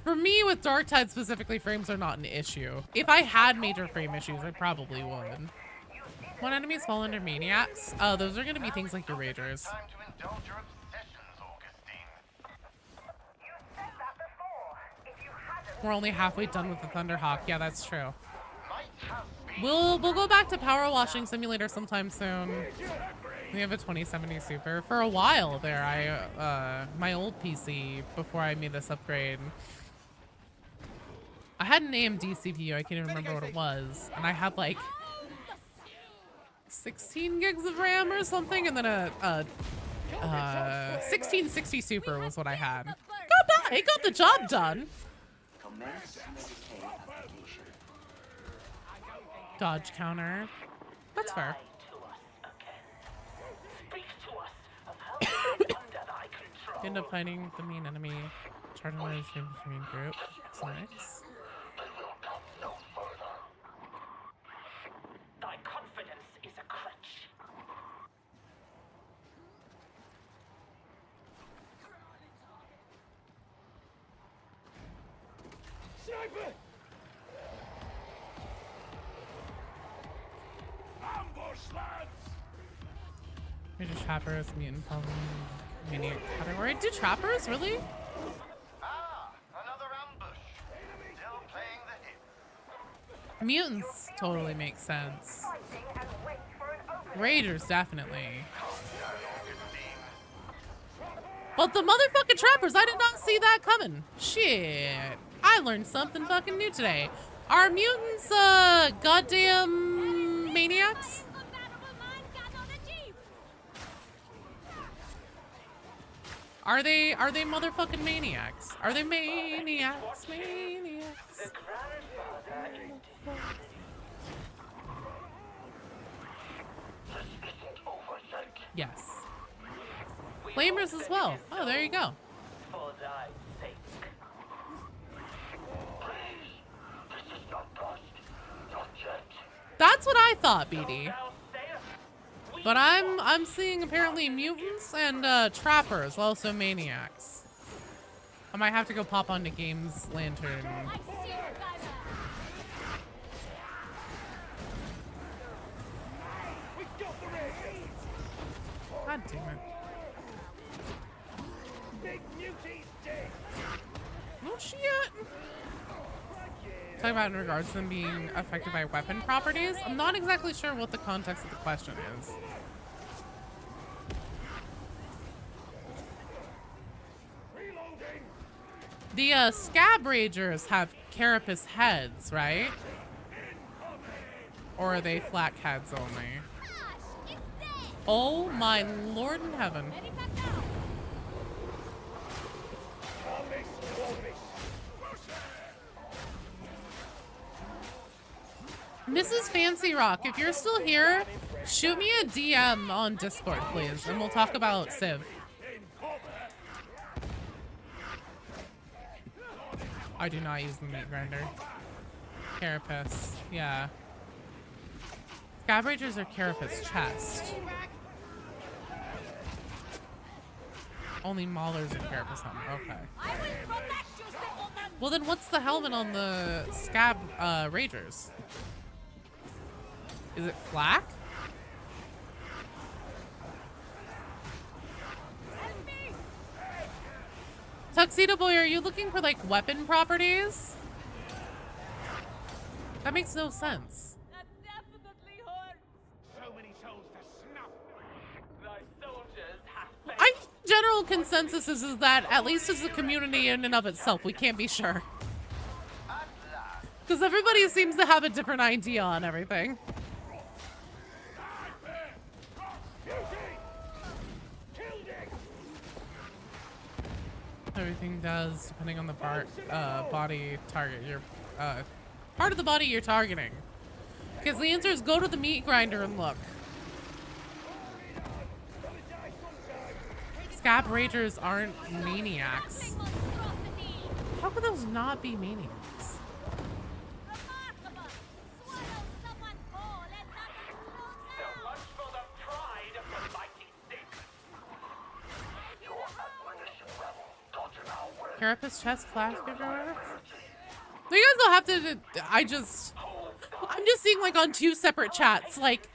for me with Darktide specifically, frames are not an issue. If I had major frame issues, I probably would. When enemies fall under maniacs, those are going to be things like your ragers. We're only halfway done with the Thunderhawk. Yeah, that's true. We'll go back to Power Washing Simulator sometime soon. We have a 2070 Super. For a while there, my old PC, before I made this upgrade, I had an AMD CPU, I can't even remember what it was, and I had like 16 gigs of RAM or something, and then a 1660 Super was what I had. It got the job done. Dodge counter. That's fair. End up fighting the main enemy. Charging my main group. That's nice. Thy confidence is a crutch. Sniper! Ambush, lads! Major trappers, mutant problem, maniac category. Do trappers really? Ah, another ambush. Still playing the hip. Mutants totally make sense. Raiders definitely. But the motherfucking trappers, I did not see that coming. Shit. I learned something fucking new today. Are mutants, goddamn maniacs? Are they motherfucking maniacs? Are they maniacs? Maniacs. Yes. Flamers as well. Oh, there you go. That's what I thought, BD. But I'm seeing apparently mutants and trappers, also maniacs. I might have to go pop onto Games Lantern. God damn it. No shit. Talking about in regards to them being affected by weapon properties. I'm not exactly sure what the context of the question is. The scab ragers have carapace heads, right? Or are they flat heads only? Oh my lord in heaven. Mrs. Fancy Rock, if you're still here, shoot me a DM on Discord, please, and we'll talk about Civ. I do not use the meat grinder. Carapace, yeah. Scab Ragers are carapace chest. Only Maulers are carapace helmet, okay. Well then what's the helmet on the Scab Ragers? Is it flak? Tuxedo Boy, are you looking for like weapon properties? That makes no sense. That definitely hurts. So many souls to snuff. Thy soldiers have I general consensus is that at least as a community in and of itself, we can't be sure. Because everybody seems to have a different idea on everything. Everything does, depending on the body target, your part of the body you're targeting. Because the answer is go to the meat grinder and look. Scab Ragers aren't maniacs. How could those not be maniacs? Carapace chest flash everywhere. So you guys don't have to. I'm just seeing like on 2 separate chats, like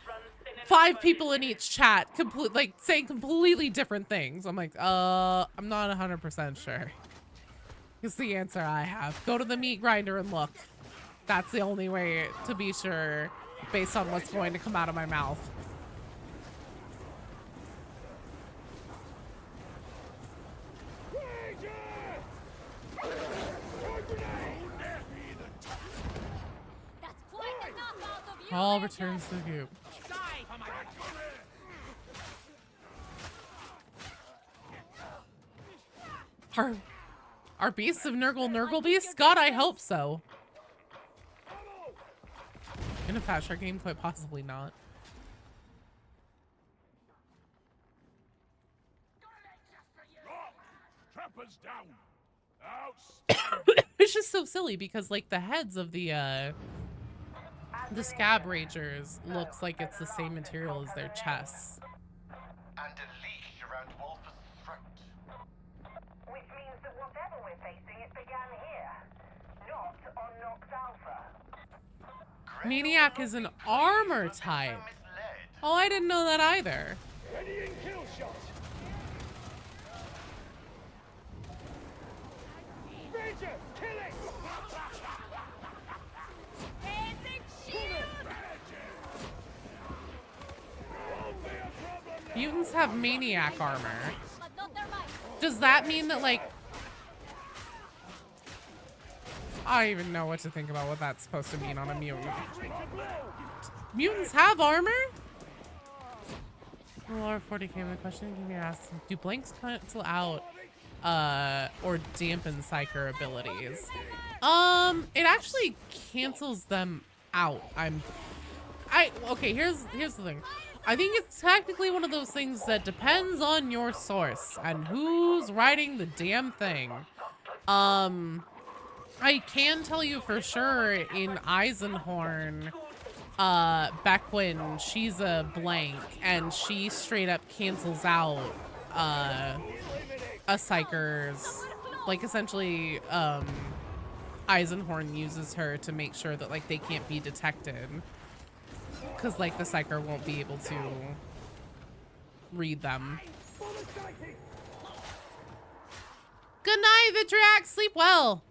5 people in each chat, like saying completely different things. I'm like, I'm not 100% sure. It's the answer I have. Go to the meat grinder and look. That's the only way to be sure, based on what's going to come out of my mouth. All returns to the group. Are beasts of Nurgle beasts? God, I hope so. In a Fat Shark game, quite possibly not. Trappers down. It's just so silly because like the heads of the Scab Ragers looks like it's the same material as their chests. And a leash around Wolfer's throat. Which means that whatever we're facing, it began here, not on Nox Alpha. Maniac is an armor type. Oh, I didn't know that either. Ready and kill shot. Ranger, kill it! mutants have maniac armor. Does that mean that, like... I don't even know what to think about what that's supposed to mean on a mutant. Mutants have armor? Laura 40k with a question. Can you ask, do blanks cancel out or dampen psyker abilities? It actually cancels them out. Okay, here's the thing. I think it's technically one of those things that depends on your source and who's writing the damn thing. I can tell you for sure in Eisenhorn, Beckwin, she's a blank and she straight up cancels out a psyker's, like, essentially Eisenhorn uses her to make sure that, like, they can't be detected because, like, the psyker won't be able to read them. Good night, Vitriax, sleep well.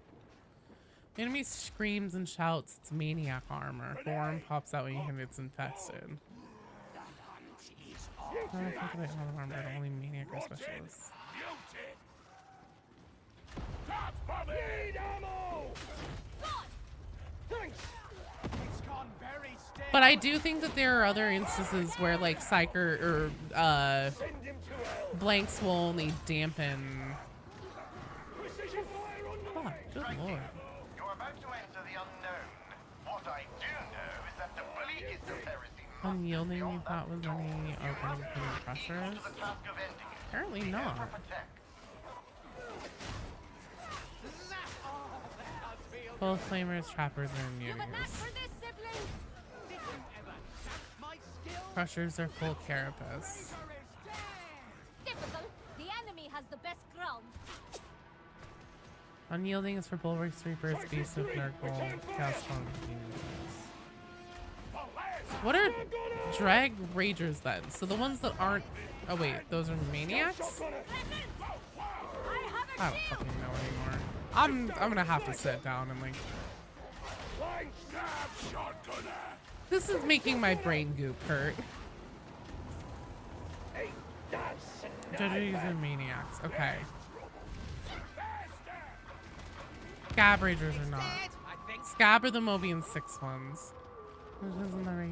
Enemy screams and shouts, it's maniac armor. Form pops out when you hit it's infested. Only maniac or specialists. But I do think that there are other instances where, like, psyker or blanks will only dampen. Oh, good lord. Unyielding, you thought was any open pressures? Apparently not. Both flamers, trappers, and immunities. Crushers are full carapace. Difficult. The enemy has the best ground. Unyielding is for bulwarks, reapers, beasts of Nurgle, chaos immunities. What are drag ragers then? So the ones that aren't... Oh wait, those are maniacs? I don't fucking know anymore. I'm gonna have to sit down and, like... This is making my brain goop hurt. Judges and maniacs. Okay. Scab ragers are not. Scab are the Mobian 6 ones. Isn't the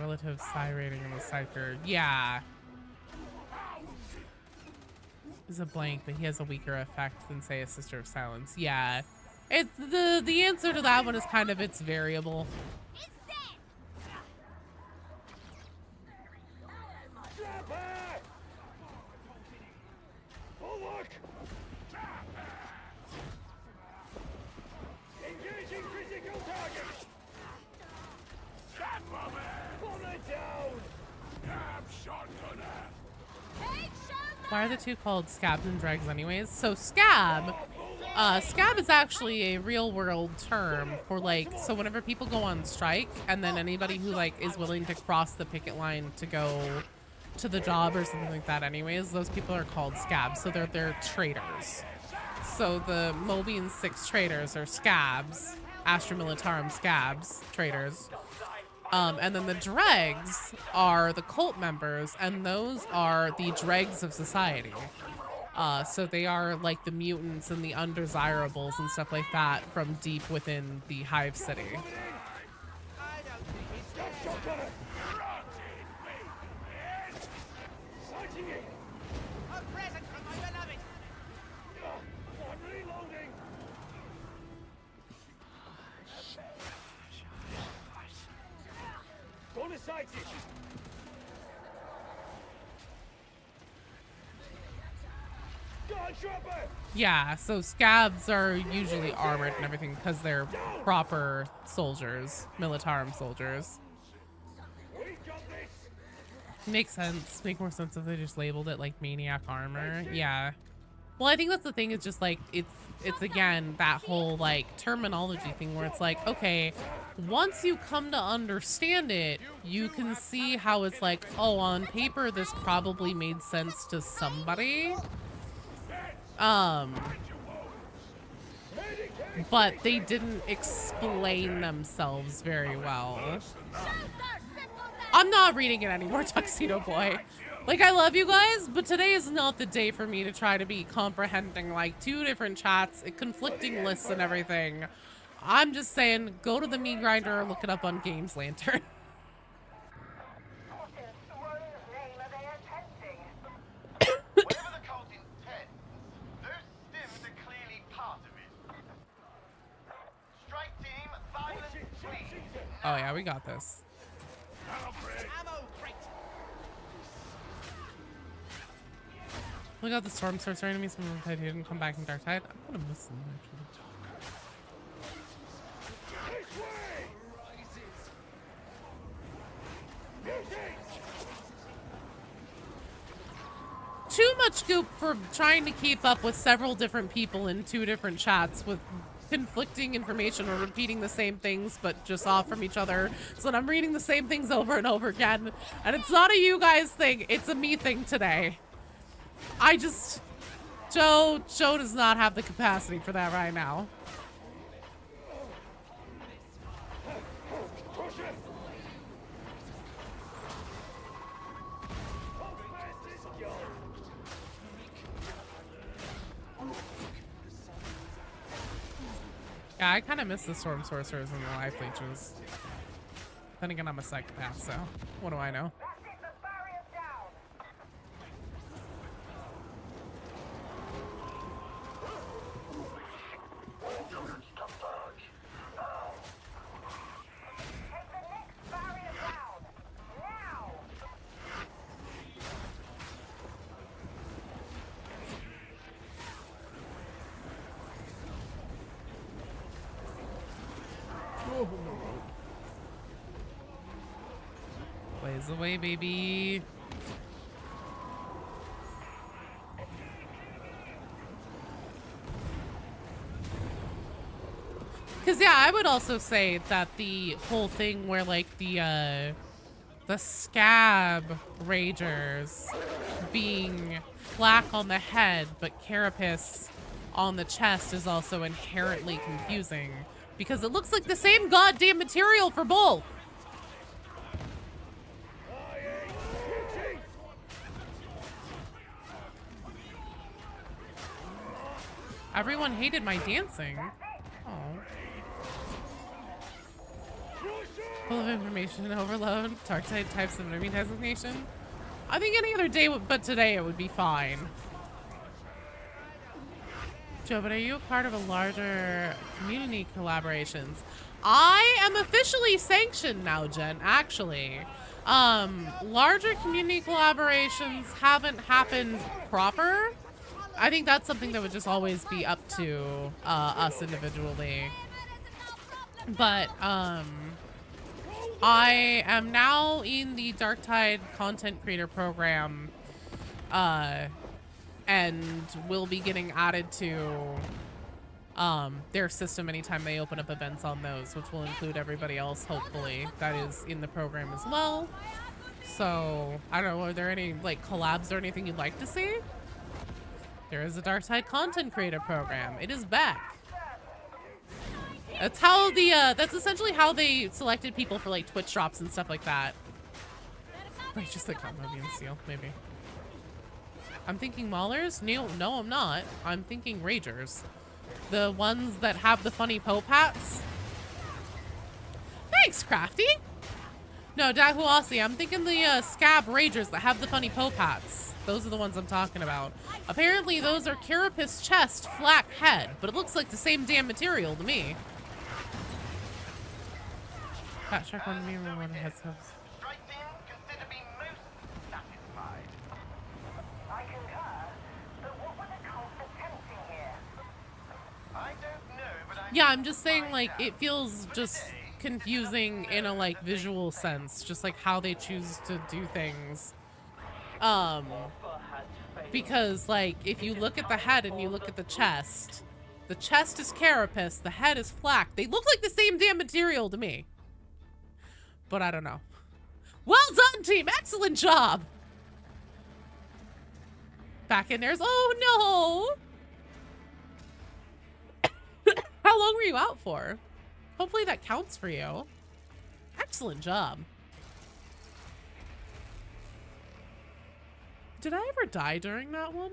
relative psi rating of the psyker? Yeah. Is a blank, but he has a weaker effect than, say, a Sister of Silence. Yeah. It's the answer to that one is kind of, it's variable. Why are the two called scabs and dregs anyways? So scab is actually a real world term for, like, so whenever people go on strike and then anybody who, like, is willing to cross the picket line to go to the job or something like that anyways, those people are called scabs. So they're traitors. So the Mobian 6 traitors are scabs, Astra Militarum scabs, traitors. And then the dregs are the cult members, and those are the dregs of society. So they are like the mutants and the undesirables and stuff like that from deep within the Hive City. Yeah, so scabs are usually armored and everything because they're proper soldiers, Militarum soldiers. Makes sense. Make more sense if they just labeled it like maniac armor. Yeah. Well, I think that's the thing, is just like it's again that whole like terminology thing where it's like, okay, once you come to understand it, you can see how it's like, oh, on paper this probably made sense to somebody. But they didn't explain themselves very well. I'm not reading it anymore, Tuxedo Boy. Like, I love you guys, but today is not the day for me to try to be comprehending, like, 2 different chats, conflicting lists and everything. I'm just saying, go to the meat grinder or look it up on Games Lantern. Whatever the cult intends, those stims are clearly part of it. Strike team, violent, please. Oh yeah, we got this. We got the storm sorcerer enemies from the he didn't come back in Dark Tide. I'm gonna miss them actually. Too much goop for trying to keep up with several different people in 2 different chats with conflicting information or repeating the same things but just off from each other, so that I'm reading the same things over and over again. And it's not a you guys thing, it's a me thing today. I just... Joe does not have the capacity for that right now. Yeah, I kind of miss the storm sorcerers and the life leeches. Then again, I'm a psychopath, so what do I know? Blaze away, baby. Because yeah, I would also say that the whole thing where like the scab ragers being flak on the head but carapace on the chest is also inherently confusing because it looks like the same goddamn material for both. Everyone hated my dancing. Oh. Full of information overload. Dark side types of enemy designation. I think any other day but today it would be fine. Joe, but are you a part of a larger community collaborations? I am officially sanctioned now, Jen, actually. Larger community collaborations haven't happened proper. I think that's something that would just always be up to us individually. But I am now in the Darktide content creator program and will be getting added to their system anytime they open up events on those, which will include everybody else, hopefully, that is in the program as well. So, I don't know, are there any like collabs or anything you'd like to see? There is a Darktide content creator program. It is back. That's how the that's essentially how they selected people for like Twitch drops and stuff like that. Right, just like Mobian Seal, maybe. I'm thinking Maulers? No, I'm not. I'm thinking Ragers. The ones that have the funny Pope hats. Thanks, Crafty. No, Dahuasi, I'm thinking the Scab Ragers that have the funny Pope hats. Those are the ones I'm talking about. Apparently, those are carapace chest, flak head, but it looks like the same damn material to me. Fat check on me when one has hooves. Yeah, I'm just saying, like, it feels just confusing in a, like, visual sense. Just, like, how they choose to do things. Because, like, if you look at the head and you look at the chest is carapace, the head is flak. They look like the same damn material to me. But I don't know. Well done, team! Excellent job! Back in there's... Oh, no! How long were you out for? Hopefully that counts for you. Excellent job. Did I ever die during that one?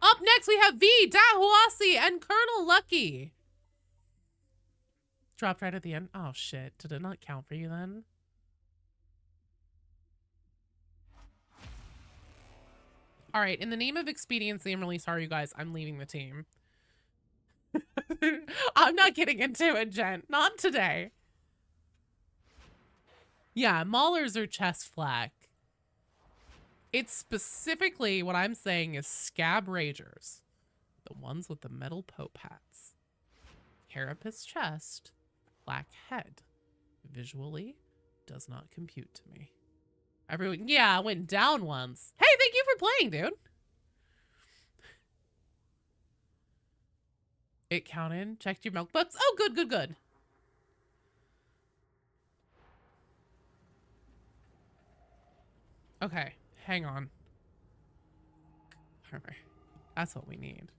Up next, we have V, Dahuasi, and Colonel Lucky. Dropped right at the end. Oh, shit. Did it not count for you then? All right. In the name of expediency, I'm really sorry, you guys. I'm leaving the team. I'm not getting into it, Jen. Not today. Yeah, Maulers are chest flak. It's specifically what I'm saying is scab ragers. The ones with the metal pope hats. Carapace chest, black head. Visually, does not compute to me. Everyone, yeah, I went down once. Hey, thank you for playing, dude. It counted. Checked your milk books. Oh, good, good, good. Okay, hang on. Armor. That's what we need.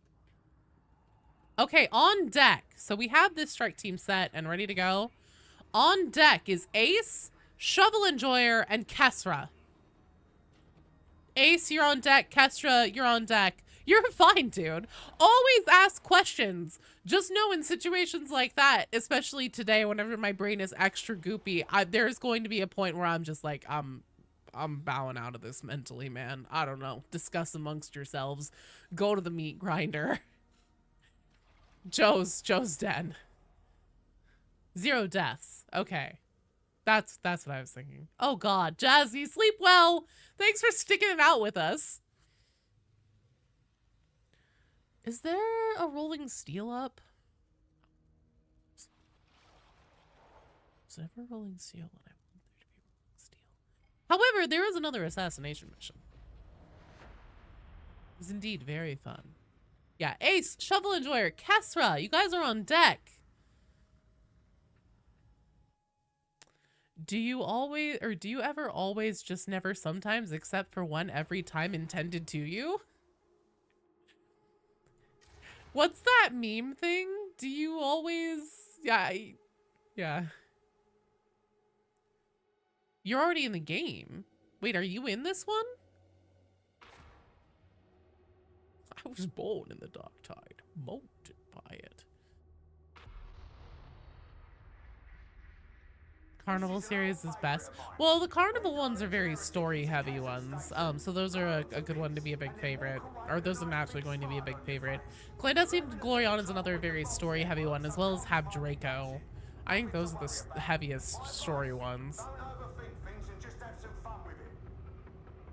Okay, on deck. So we have this strike team set and ready to go. On deck is Ace, Shovel Enjoyer, and Kesra. Ace, you're on deck. Kesra, you're on deck. You're fine, dude. Always ask questions. Just know in situations like that, especially today, whenever my brain is extra goopy, there's going to be a point where I'm just like, I'm bowing out of this mentally, man. I don't know. Discuss amongst yourselves. Go to the meat grinder. Joe's dead. 0 deaths. Okay. That's what I was thinking. Oh God, Jazzy, sleep well. Thanks for sticking it out with us. Is there a rolling steel up? Is there ever a rolling steel? I want there to be rolling steel. However, there is another assassination mission. It was indeed very fun. Yeah, Ace, Shovel Enjoyer, Kesra, you guys are on deck. Do you ever always just never sometimes except for one every time intended to you? What's that meme thing? Do you always... Yeah. You're already in the game. Wait, are you in this one? I was born in the dark tide, molded by it. Carnival series is best. Well, the Carnival ones are very story-heavy ones, so those are a good one to be a big favorite. Or those are naturally going to be a big favorite. Clandestine Glorion is another very story-heavy one, as well as Hab Draco. I think those are the heaviest story ones.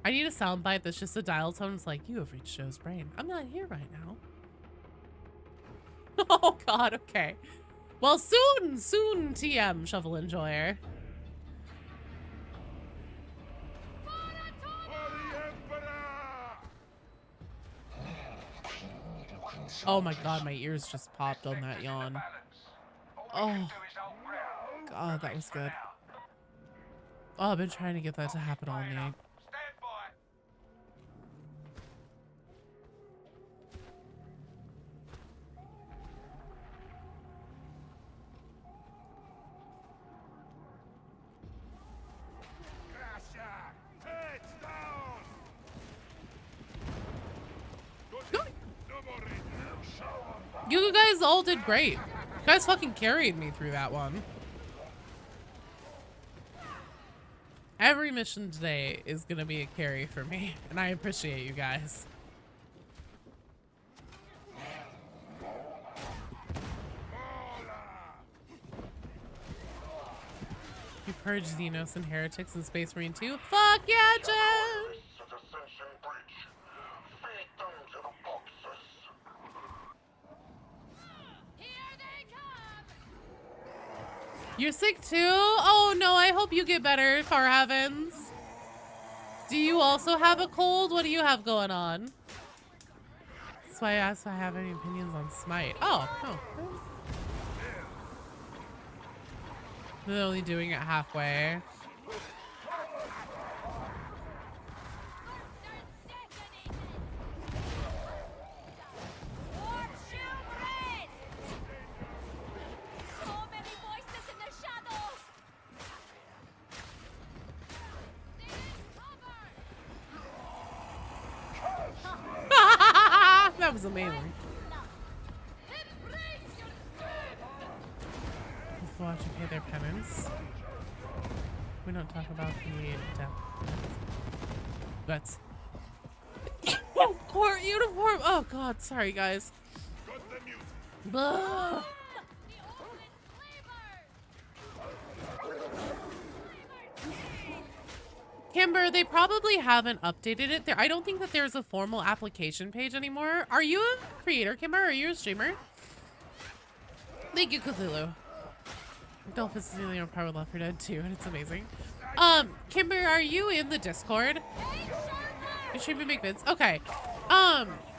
I need a soundbite that's just a dial tone. It's like, you have reached Joe's brain. I'm not here right now. Oh God, okay. Well, soon, TM, Shovel Enjoyer. Oh my God, my ears just popped on that yawn. Oh, God, that was good. Oh, I've been trying to get that to happen all night. You guys all did great. You guys fucking carried me through that one. Every mission today is gonna be a carry for me, and I appreciate you guys. You purge Xenos and heretics in Space Marine 2? Fuck yeah, Jen! You're sick too? Oh no, I hope you get better, Far Heavens. Do you also have a cold? What do you have going on? That's why I asked if I have any opinions on Smite. Oh, no. They're only doing it halfway. That was amazing. Just watch and pay their penance. We don't talk about the death. That's court uniform. Oh god, sorry guys. Blah. Kimber, they probably haven't updated it. I don't think that there's a formal application page anymore. Are you a creator, Kimber? Are you a streamer? Thank you, Cthulhu. Dolphus is the only one with Left 4 Dead 2, and it's amazing. Kimber, are you in the Discord? You stream and make vids? Okay.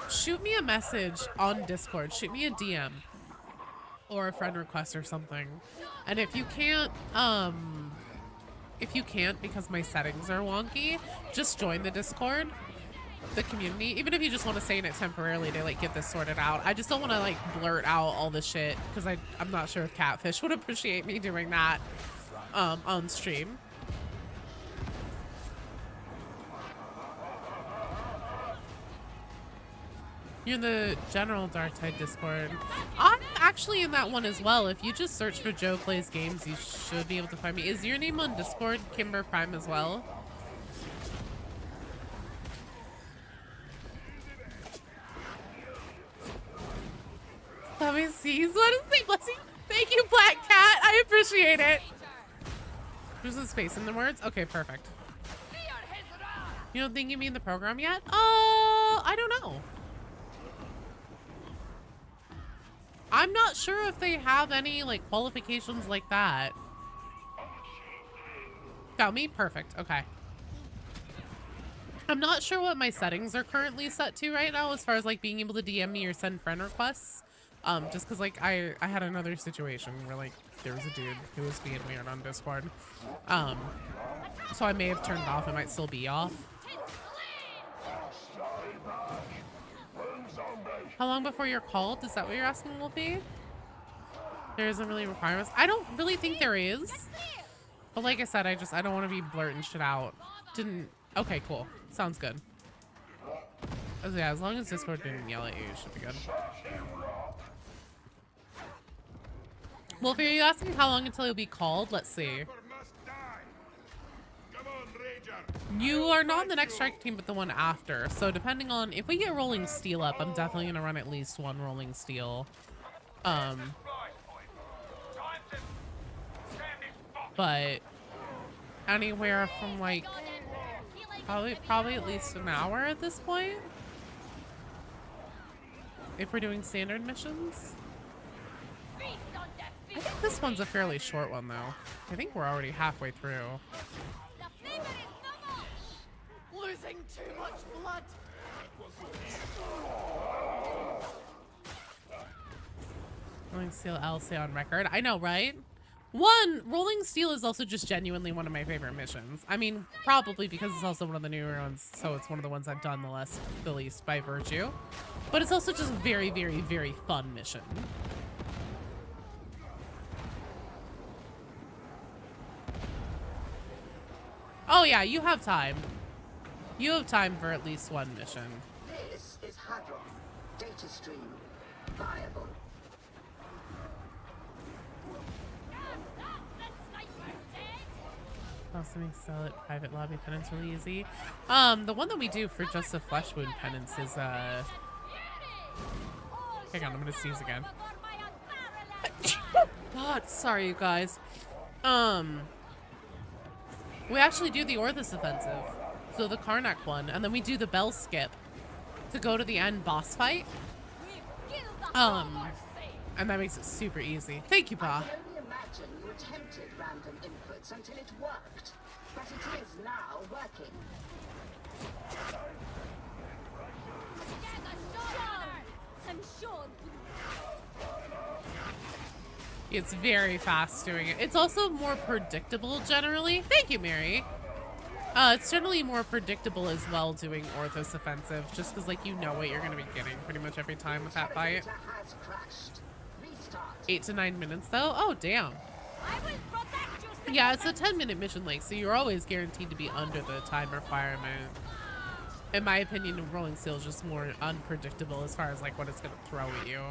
Shoot me a message on Discord. Shoot me a DM. Or a friend request or something. And if you can't, because my settings are wonky, just join the Discord, the community. Even if you just want to stay in it temporarily to like get this sorted out. I just don't want to like blurt out all this shit because I'm not sure if Catfish would appreciate me doing that on stream. You're in the general Dark Tide Discord. I'm actually in that one as well. If you just search for Joe Plays Games, you should be able to find me. Is your name on Discord Kimber Prime as well? Let me see. What is the blessing? Thank you, Black Cat. I appreciate it. There's a space in the words. Okay, perfect. You don't think you mean the program yet? I don't know. I'm not sure if they have any like qualifications like that. Got me? Perfect. Okay. I'm not sure what my settings are currently set to right now as far as like being able to DM me or send friend requests. Just cause like I had another situation where like there was a dude who was being weird on Discord. So I may have turned it off. It might still be off. How long before you're called? Is that what you're asking, Wolfie? There isn't really requirements. I don't really think there is. But like I said, I don't want to be blurting shit out. Okay, cool. Sounds good. Yeah, as long as Discord didn't yell at you, it should be good. Wolfie, are you asking how long until you'll be called? Let's see. You are not the next strike team, but the one after. So depending on if we get Rolling Steel up, I'm definitely gonna run at least one Rolling Steel. But anywhere from like probably at least an hour at this point. If we're doing standard missions. I think this one's a fairly short one though. I think we're already halfway through. Losing too much blood. Rolling Steel LC on record. I know, right? Rolling Steel is also just genuinely one of my favorite missions. I mean, probably because it's also one of the newer ones, so it's one of the ones I've done the least by virtue. But it's also just a very, very, very fun mission. Oh yeah, you have time. You have time for at least one mission. This is Hadron. Data stream. Viable. Also makes sell it private lobby penance really easy. The one that we do for just a flesh wound penance is hang on, I'm gonna sneeze again. God, sorry you guys. We actually do the Orthus offensive. So the Karnak one, and then we do the Bell skip to go to the end boss fight. And that makes it super easy. Thank you, Pa. I can only imagine you attempted random inputs until it worked, but it is now working. It's very fast doing it. It's also more predictable generally. Thank you, Mary. It's generally more predictable as well doing Orthos offensive, just because like you know what you're gonna be getting pretty much every time with that fight. 8 to 9 minutes though. Oh damn. Yeah, it's a 10-minute mission length, so you're always guaranteed to be under the time requirement. In my opinion, Rolling Steel is just more unpredictable as far as like what it's gonna throw at you.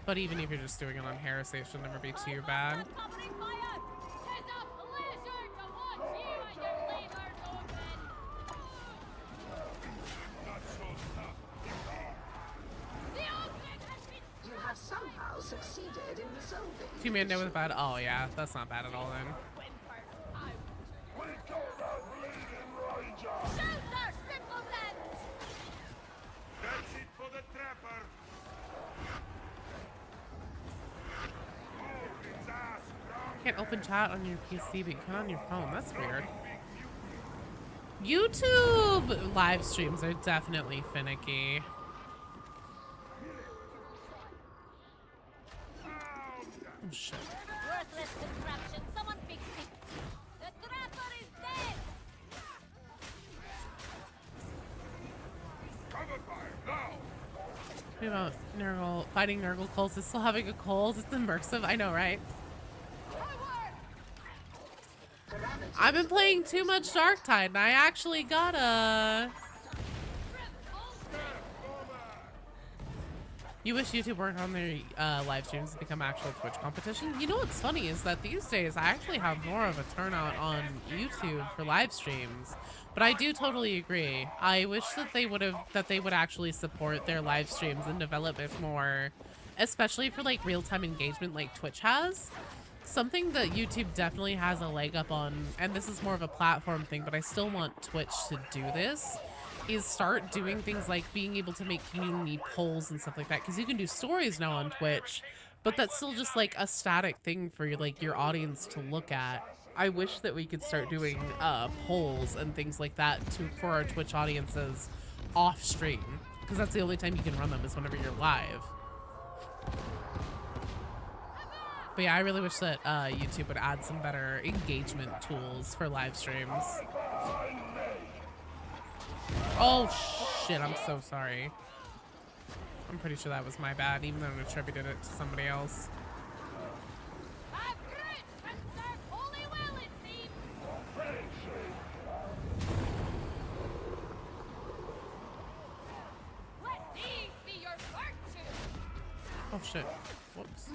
But even if you're just doing it on heresy, it should never be too bad. You have somehow succeeded in resolving. 2 man with bad. Oh yeah, that's not bad at all then. That's it for the trapper. Can't open chat on your PC, but you can on your phone. That's weird. YouTube live streams are definitely finicky. Oh shit. Worthless contraption. Someone fix it. The trapper is dead. Cover fire now. What about Nurgle fighting Nurgle cults? Is still having a cold. It's immersive. I know, right? I've been playing too much Darktide, and I actually got a. You wish YouTube worked on their live streams to become actual Twitch competition? You know what's funny is that these days I actually have more of a turnout on YouTube for live streams. But I do totally agree. I wish that they would actually support their live streams and develop it more, especially for like real-time engagement like Twitch has. Something that YouTube definitely has a leg up on, and this is more of a platform thing, but I still want Twitch to do this, is start doing things like being able to make community polls and stuff like that, because you can do stories now on Twitch, but that's still just like a static thing for your audience to look at. I wish that we could start doing polls and things like that for our Twitch audiences off stream, because that's the only time you can run them is whenever you're live. But yeah, I really wish that YouTube would add some better engagement tools for live streams. Oh shit, I'm so sorry. I'm pretty sure that was my bad, even though I attributed it to somebody else. Oh shit. Whoops.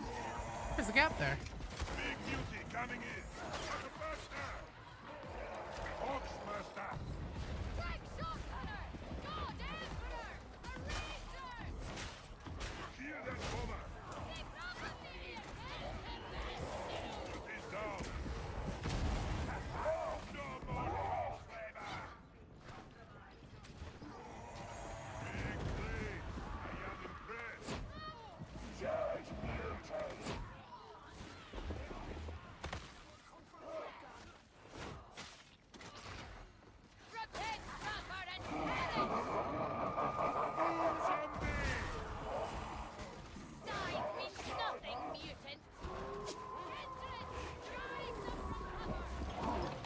There's a gap there. Big beauty coming in. Oxmaster. Kill that bomber. He's down. No more loss, baby. Big play. I am impressed. Judge mutate.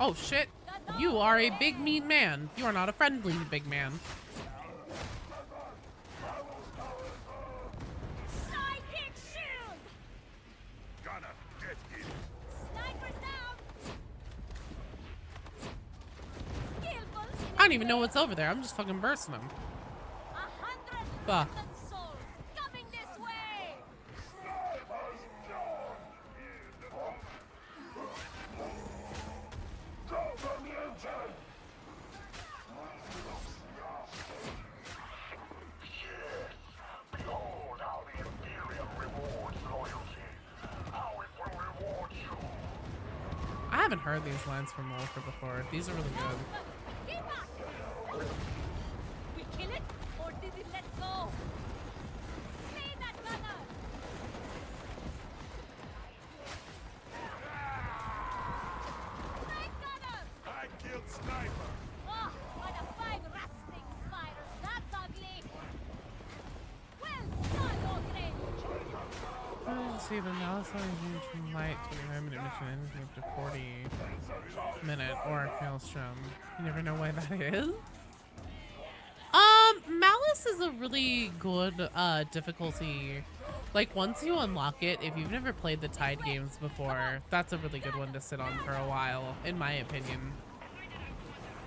Oh shit. You are a big mean man. You are not a friendly big man. Gunner, get in. I don't even know what's over there. I'm just fucking bursting them. Fuck. Coming this way. Behold how the Imperium rewards loyalty. How it will reward you. I haven't heard these lines from Wolfer before. These are really good. We kill it, or did it let go? Slay that gunner! Night gunner! I killed Sniper. Oh, by the 5 rusting spiders, that's ugly! Well done, Ogre! See, the mouse on a huge from light to your home mission anything up to 40-minute or Maelstrom. You never know why that is. Malice is a really good difficulty. Like once you unlock it, if you've never played the Tide games before, that's a really good one to sit on for a while, in my opinion.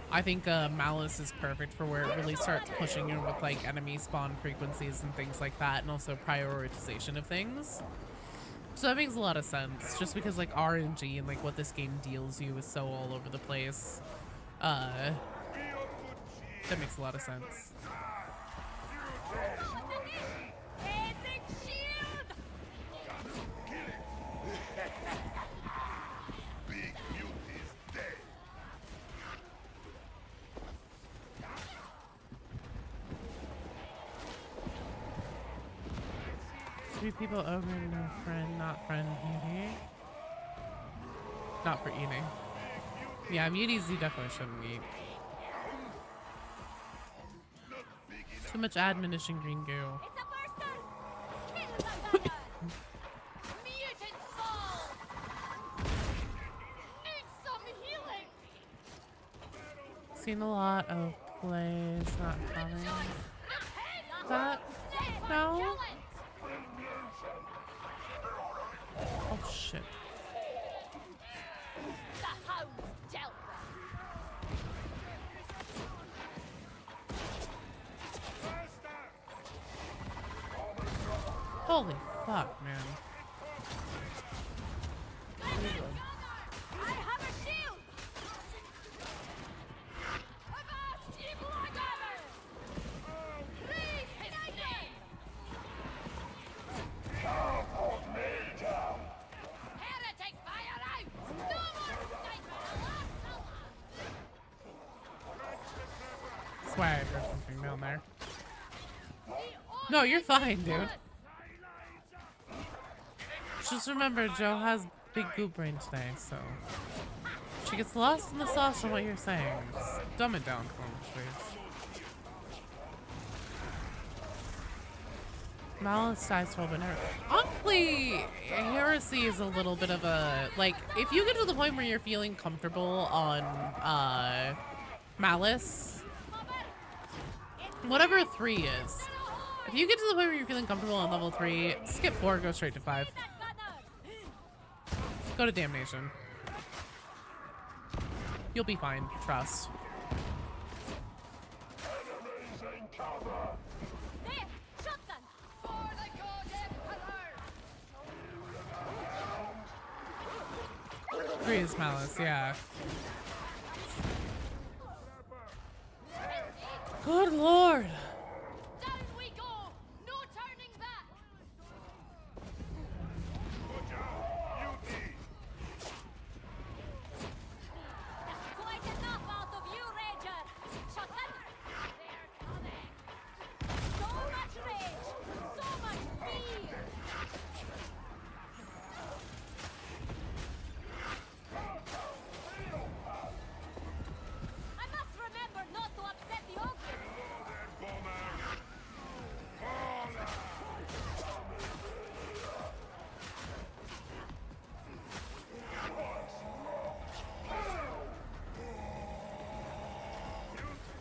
I think Malice is perfect for where it really starts pushing you with like enemy spawn frequencies and things like that, and also prioritization of things. So that makes a lot of sense, just because like RNG and like what this game deals you is so all over the place. That makes a lot of sense. Three people over, no friend, not friend, beauty. Not for eating. Yeah, muties you definitely shouldn't eat. Too much admonition green goo. Seen a lot of plays not coming. That no. Oh shit. Holy fuck, man. I have a shield! Avast, ye blackguards! Praise his name! Heretic fire out! No more sniper! Swear I heard something down there. No, you're fine, dude. Just remember, Joe has big goop brain today, so she gets lost in the sauce on what you're saying. Just dumb it down for me, please. Malice dies 12 and honestly, Heresy is a little bit of a, like, if you get to the point where you're feeling comfortable on Malice, whatever 3 is, if you get to the point where you're feeling comfortable on level 3, skip 4, go straight to 5. Go to Damnation. You'll be fine, trust. Three is Malice, yeah. Good lord.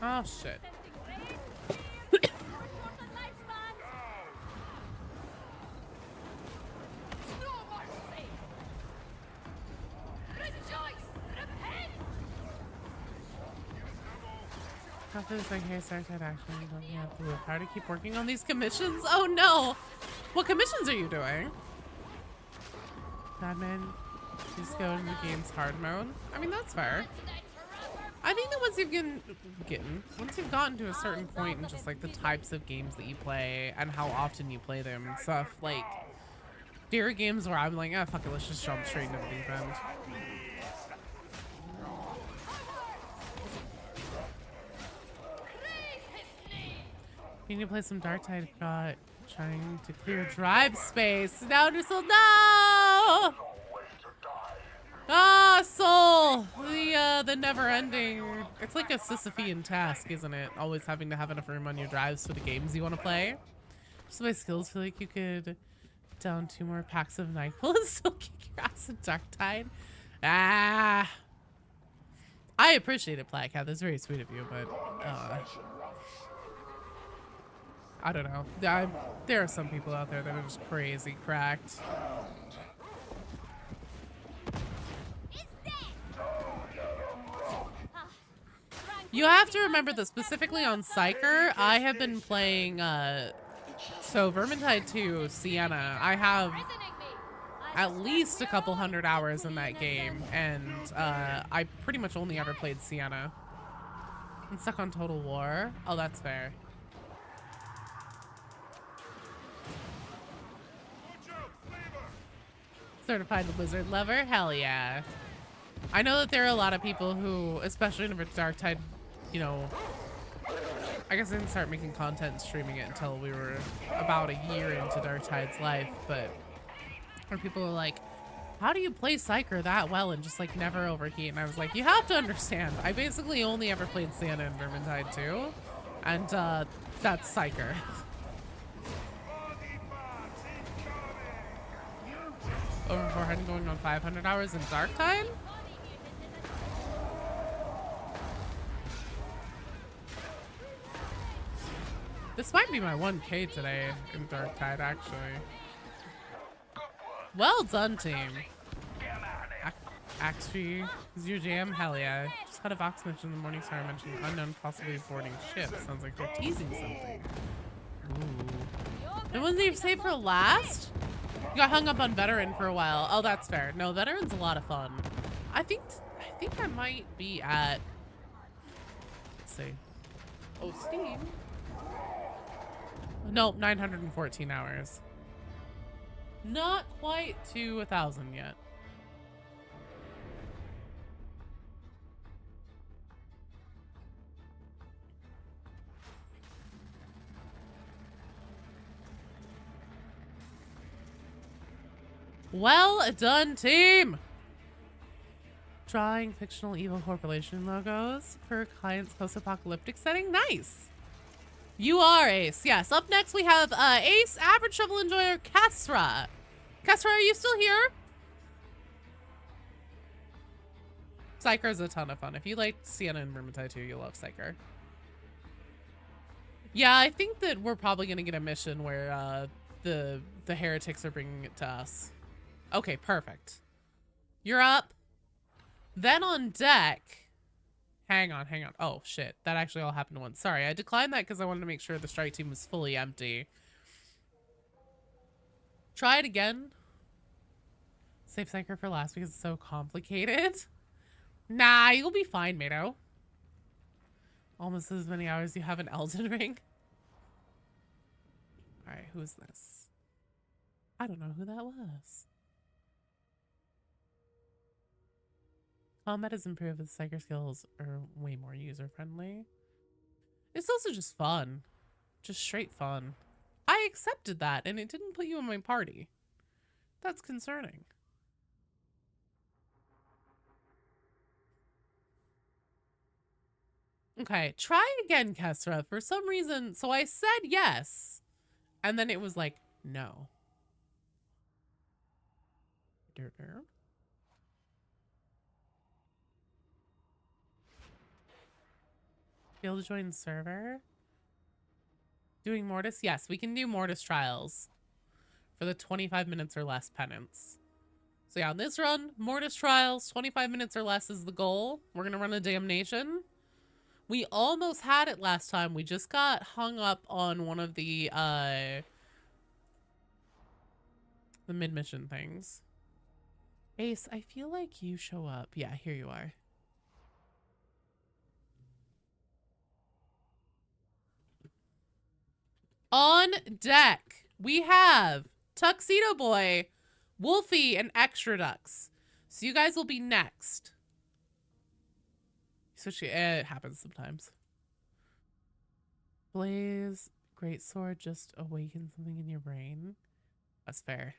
Oh shit. After this, like, hey, start that action. Don't you have to work hard to keep working on these commissions? Oh no! What commissions are you doing? Badman, just go into the game's hard mode. I mean, that's fair. I think that once you've gotten to a certain point in just like the types of games that you play and how often you play them and stuff, like there are games where I'm like, ah, fuck it, let's just jump straight into the deep end. You need to play some Dark Tide. Got trying to clear drive space. Now, Nissel, no! Ah, Soul! The never-ending. It's like a Sisyphean task, isn't it? Always having to have enough room on your drives for the games you want to play. Just my skills feel like you could down 2 more packs of NyQuil and still kick your ass in Dark Tide. Ah! I appreciate it, Black Cat. That's very sweet of you, but I don't know. There are some people out there that are just crazy cracked. You have to remember that specifically on Psyker, I have been playing, so Vermintide 2, Sienna. I have at least a couple hundred hours in that game, and I pretty much only ever played Sienna. I'm stuck on Total War. Oh, that's fair. Certified Wizard Lover? Hell yeah. I know that there are a lot of people who, especially in Darktide, you know, I guess I didn't start making content and streaming it until we were about a year into Darktide's life, but where people are like, how do you play Psyker that well and just like never overheat? And I was like, you have to understand, I basically only ever played Sienna and Vermintide 2, and that's Psyker. Over 400 going on 500 hours in Darktide? This might be my 1K today in Darktide, actually. Well done, team. Axtree is your jam? Hell yeah. Just had a Vox mention in the morning star mentioned unknown possibly boarding ship. Sounds like they're teasing something. Ooh. The ones that you've saved for last? You got hung up on Veteran for a while. Oh, that's fair. No, Veteran's a lot of fun. I think I might be at, let's see. Oh, Steam. Nope, 914 hours. Not quite to 1,000 yet. Well done, team! Drawing fictional evil corporation logos for client's post-apocalyptic setting. Nice! You are Ace. Yes. Up next we have Ace, average shovel enjoyer, Kesra. Kesra, are you still here? Psyker is a ton of fun. If you like Sienna and Vermintide 2, you'll love Psyker. Yeah, I think that we're probably going to get a mission where the heretics are bringing it to us. Okay, perfect. You're up. Then on deck... Hang on. Oh, shit. That actually all happened once. Sorry, I declined that because I wanted to make sure the strike team was fully empty. Try it again. Save Psyker for last because it's so complicated. Nah, you'll be fine, Mato. Almost as many hours you have in Elden Ring. Alright, who is this? I don't know who that was. Combat has improved, but the Psyker skills are way more user-friendly. It's also just fun. Just straight fun. I accepted that, and it didn't put you in my party. That's concerning. Okay, try again, Kesra. For some reason, so I said yes, and then it was like, no. Be able to join the server. Doing Mortis? Yes, we can do Mortis trials for the 25 minutes or less penance. So yeah, on this run, Mortis trials, 25 minutes or less is the goal. We're gonna run a damnation. We almost had it last time. We just got hung up on one of the mid-mission things. Ace, I feel like you show up. Yeah, here you are. On deck, we have Tuxedo Boy, Wolfie, and Extra Ducks. So you guys will be next. Especially, it happens sometimes. Blaze, great sword, just awaken something in your brain. That's fair.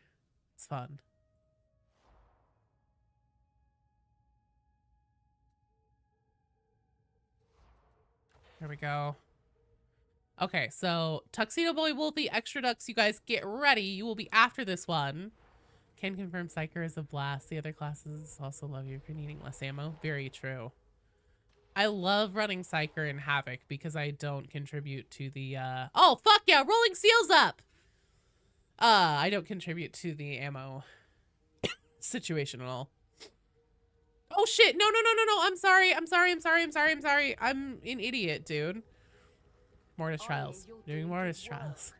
It's fun. There we go. Okay, so Tuxedo Boy, Wolfie, Extra Ducks, you guys get ready. You will be after this one. Can confirm Psyker is a blast. The other classes also love you if you're needing less ammo. Very true. I love running Psyker and Havoc because I don't contribute to the, oh, fuck yeah, rolling seals up! I don't contribute to the ammo situation at all. Oh shit! No, no, no, no, no! I'm sorry. I'm sorry. I'm sorry. I'm sorry. I'm sorry. I'm an idiot, dude. Mortis trials. Doing Mortis trials.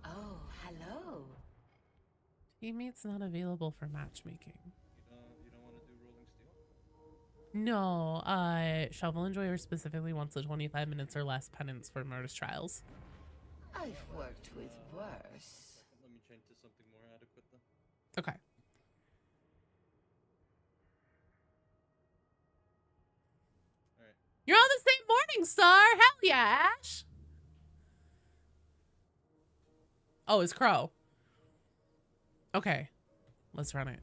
Oh, hello. Teammates not available for matchmaking. You don't want to do rolling steel? No, Shovel Enjoyer specifically wants the 25 minutes or less penance for Mortis trials. I've worked with worse. Let me change to something more adequate then. Okay. Alright. You're on the same morning star! Hell yeah, Ash! Oh, it's Crow. Okay. Let's run it.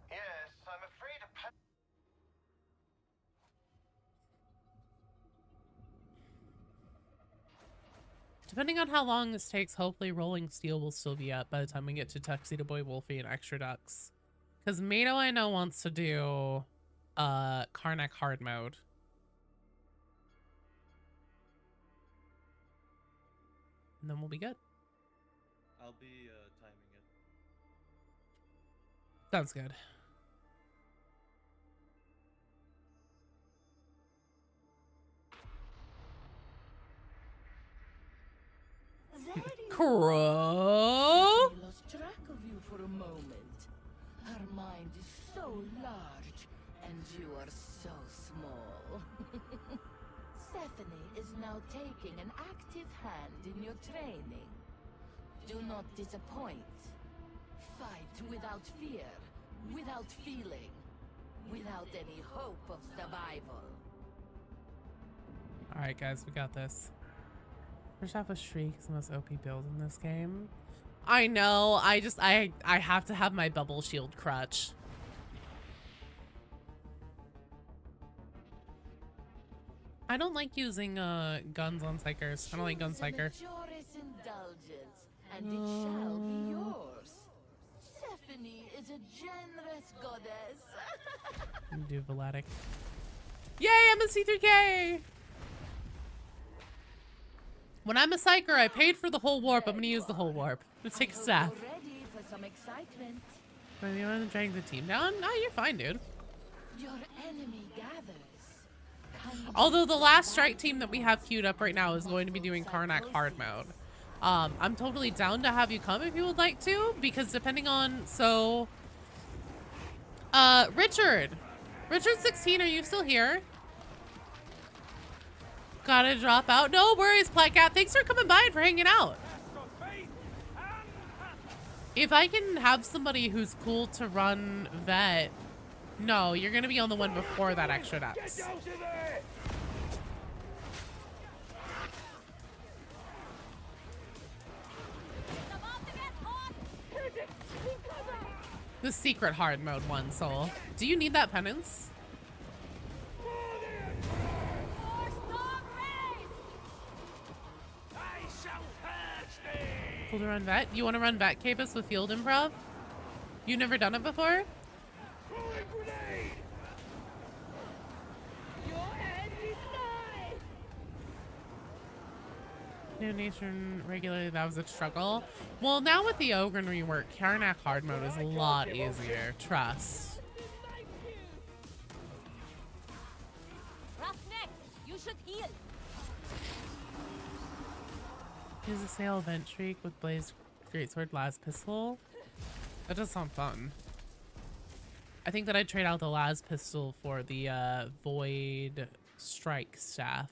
Yes, I'm afraid Depending on how long this takes, hopefully Rolling Steel will still be up by the time we get to Tuxedo Boy, Wolfie, and Extra Ducks. Because Mato, I know, wants to do Karnak hard mode. And then we'll be good. I'll be timing it. Sounds good. Crow? I lost track of you for a moment. Her mind is so large, and you are so small. Stephanie is now taking an active hand in your training. Do not disappoint. Fight without fear, without feeling, without any hope of survival. Alright guys, we got this. First off with Shriek is the most OP build in this game. I know, I have to have my bubble shield crutch. I don't like using guns on psychers. I don't like gun psycher. Indulgence, and it shall be yours. Stephanie is a generous goddess. Do Velatic. Yay, I'm a C3K! When I'm a psyker, I paid for the whole warp. I'm gonna use the whole warp. Let's take a staff. Ready for some excitement. But you want to drag the team down? No, you're fine, dude. Your enemy gathers. Although the last strike team that we have queued up right now is going to be doing Karnak hard mode. I'm totally down to have you come if you would like to, because depending on, so, Richard 16, are you still here? Gotta drop out. No worries, Playcat. Thanks for coming by and for hanging out. If I can have somebody who's cool to run vet. No, you're gonna be on the one before that Extra Ducks. The secret hard mode one, Soul. Do you need that penance? Cool to run vet. You want to run vet Capus with field improv? You've never done it before? New nation regularly, that was a struggle. Well, now with the Ogren rework, Karnak hard mode is a lot easier. Trust. Roughneck, you should heal. Use a sail event shriek with Blaze Greatsword Las pistol. That does sound fun. I think that I'd trade out the Las pistol for the Void Strike staff.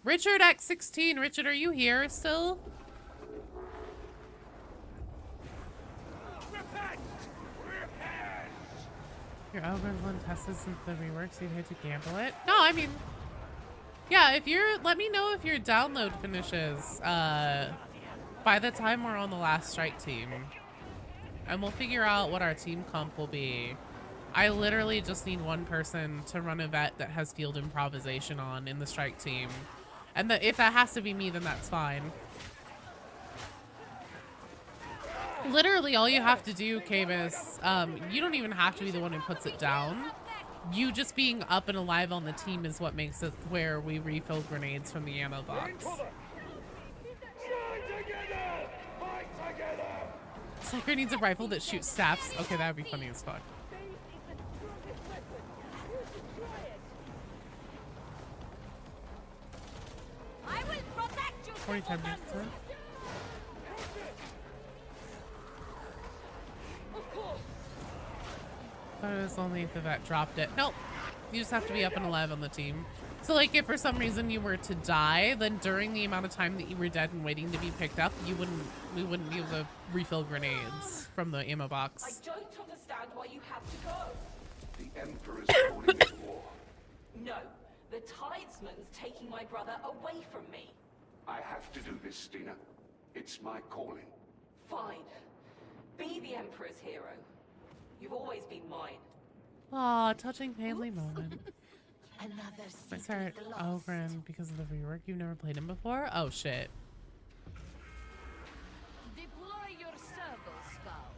Richard X16. Richard, are you here still? Your Ogren's one tested since the rework, so you had to gamble it? No, I mean, yeah, if you're, let me know if your download finishes by the time we're on the last strike team. And we'll figure out what our team comp will be. I literally just need one person to run a vet that has field improvisation on in the strike team. And if that has to be me, then that's fine. Literally, all you have to do, Camus, you don't even have to be the one who puts it down. you just being up and alive on the team is what makes it where we refill grenades from the ammo box. Psyker needs a rifle that shoots staffs. Okay, that would be funny as fuck. I will protect you. 45 minutes. Huh? Thought it was only if that dropped it. Nope. You just have to be up and alive on the team. So like if for some reason you were to die, then during the amount of time that you were dead and waiting to be picked up, we wouldn't be able to refill grenades from the ammo box. I don't understand why you have to go. The Emperor's calling it war. No, the Tidesman's taking my brother away from me. I have to do this, Stina. It's my calling. Fine. Be the Emperor's hero. You've always been mine. Aw, touching family moment. Another I start Ogren because of the rework. You've never played him before? Oh shit. Deploy your servo skull.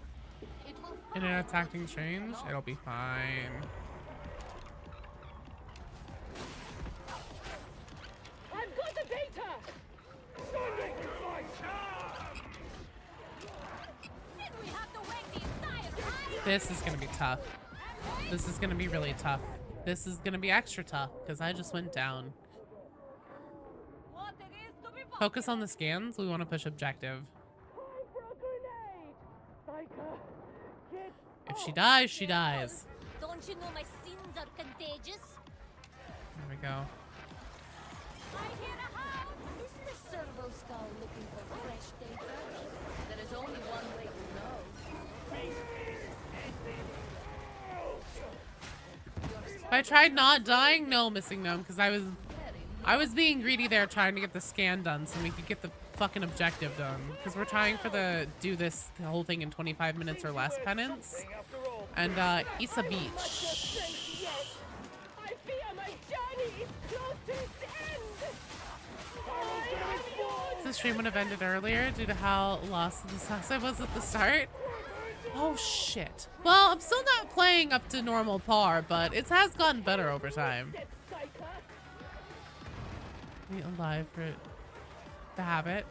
It will Internet's acting strange. It'll be fine. I've got the data. Standing fight. Did we have to wait the entire time? This is gonna be tough. This is gonna be really tough. This is gonna be extra tough because I just went down. Focus on the scans. We want to push objective. If she dies, she dies. Don't you know my sins are contagious? There we go. I hear a hound. Is the servo skull looking for fresh data? There is only one way to know. If I tried not dying, no, missing gnome, because I was being greedy there trying to get the scan done so we could get the fucking objective done. Because we're trying for the the whole thing in 25 minutes or less penance. And Issa Beach. I fear my journey is close to its end. The stream would have ended earlier due to how lost in the sauce I was at the start. Oh shit. Well, I'm still not playing up to normal par, but it has gotten better over time. Be alive for it to have it.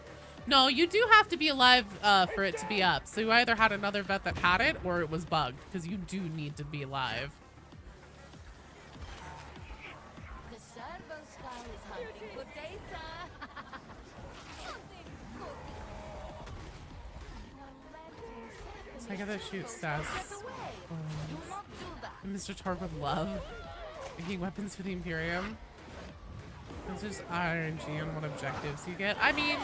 No, you do have to be alive for it to be up. So you either had another vet that had it or it was bugged, because you do need to be alive. The servo skull is hunting for data. So I gotta shoot stats. Mr. Torque would love making weapons for the Imperium. It's just RNG on what objectives you get. I mean,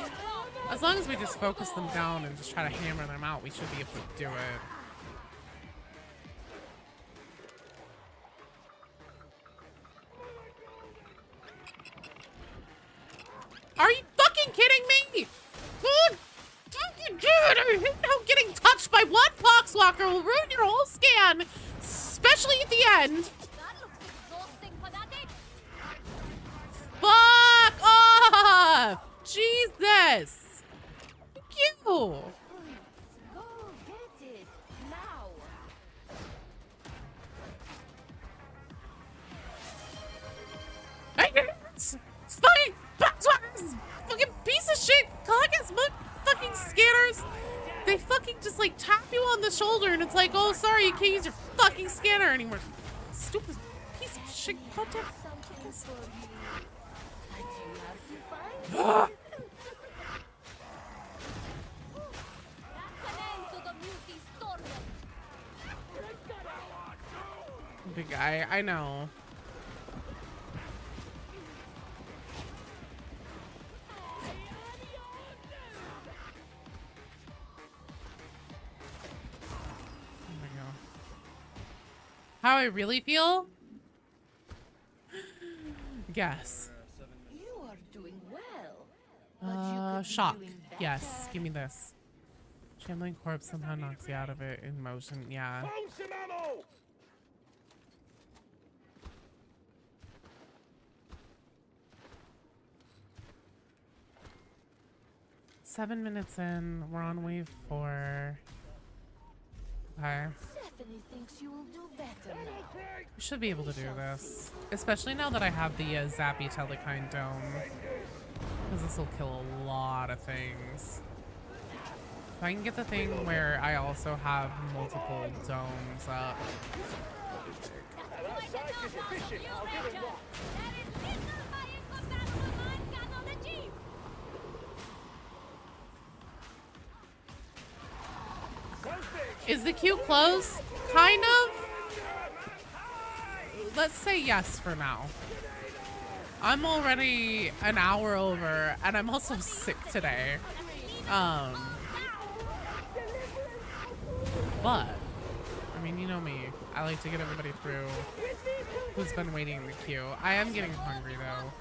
as long as we just focus them down and just try to hammer them out, we should be able to do it. Are you fucking kidding me? Dude! Dude, I hate how getting touched by one Poxwalker will ruin your whole scan, especially at the end. Fuck off! Jesus! Thank you! Go get it now. It's fucking Poxwalkers! Fucking piece of shit! Caucus fucking scanners! They fucking just like tap you on the shoulder and it's like, oh sorry, you can't use your fucking scanner anymore. Stupid piece of shit content. Big guy, I know. How I really feel? Guess. You are doing well. But you could be Shock. doing better. Yes, give me this. Shambling corpse somehow knocks you out of it in motion. Yeah. Found some ammo! 7 minutes in. We're on wave 4. Okay. Set Stephanie thinks you will do better now. We should be able to do this. Especially now that I have the Zappy Telekine Dome. Because this will kill a lot of things. If I can get the thing where I also have multiple domes up. Is the queue closed? Kind of? Let's say yes for now. I'm already an hour over, and I'm also sick today. But, I mean, you know me. I like to get everybody through who's been waiting in the queue. I am getting hungry, though.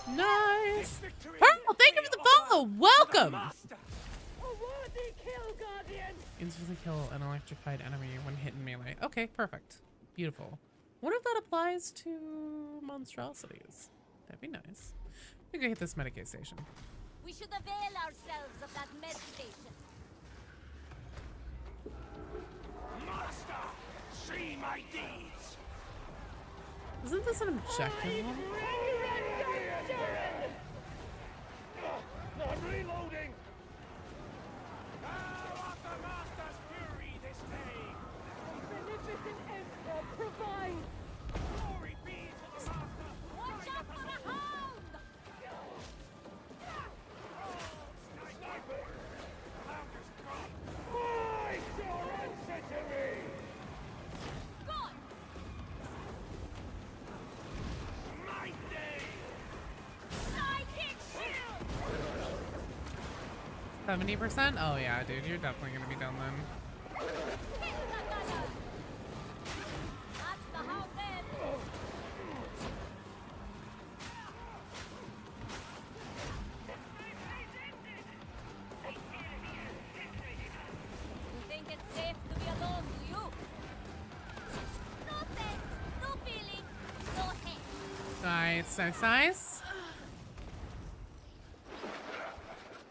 Nice. Pearl, thank you for the follow. Welcome. Instantly kill an electrified enemy when hit in melee. Okay, perfect. Beautiful. What if that applies to monstrosities? That'd be nice. We could hit this Medicaid station. We should avail ourselves of that med station. Master, see my deeds. Isn't this an objective one? I'm reloading. Thou art the master's fury this day. Beneficent Emperor provides. Glory be to the master. Watch out for the hound! Sniper! Hound is gone. Fight your answer to me. Gone! My day. Sidekick shield! 70%? Oh yeah, dude, you're definitely gonna be done then. That's the hound then. You think it's safe to be alone, do you? No sense, no feeling, no hate. Nice, nice, nice.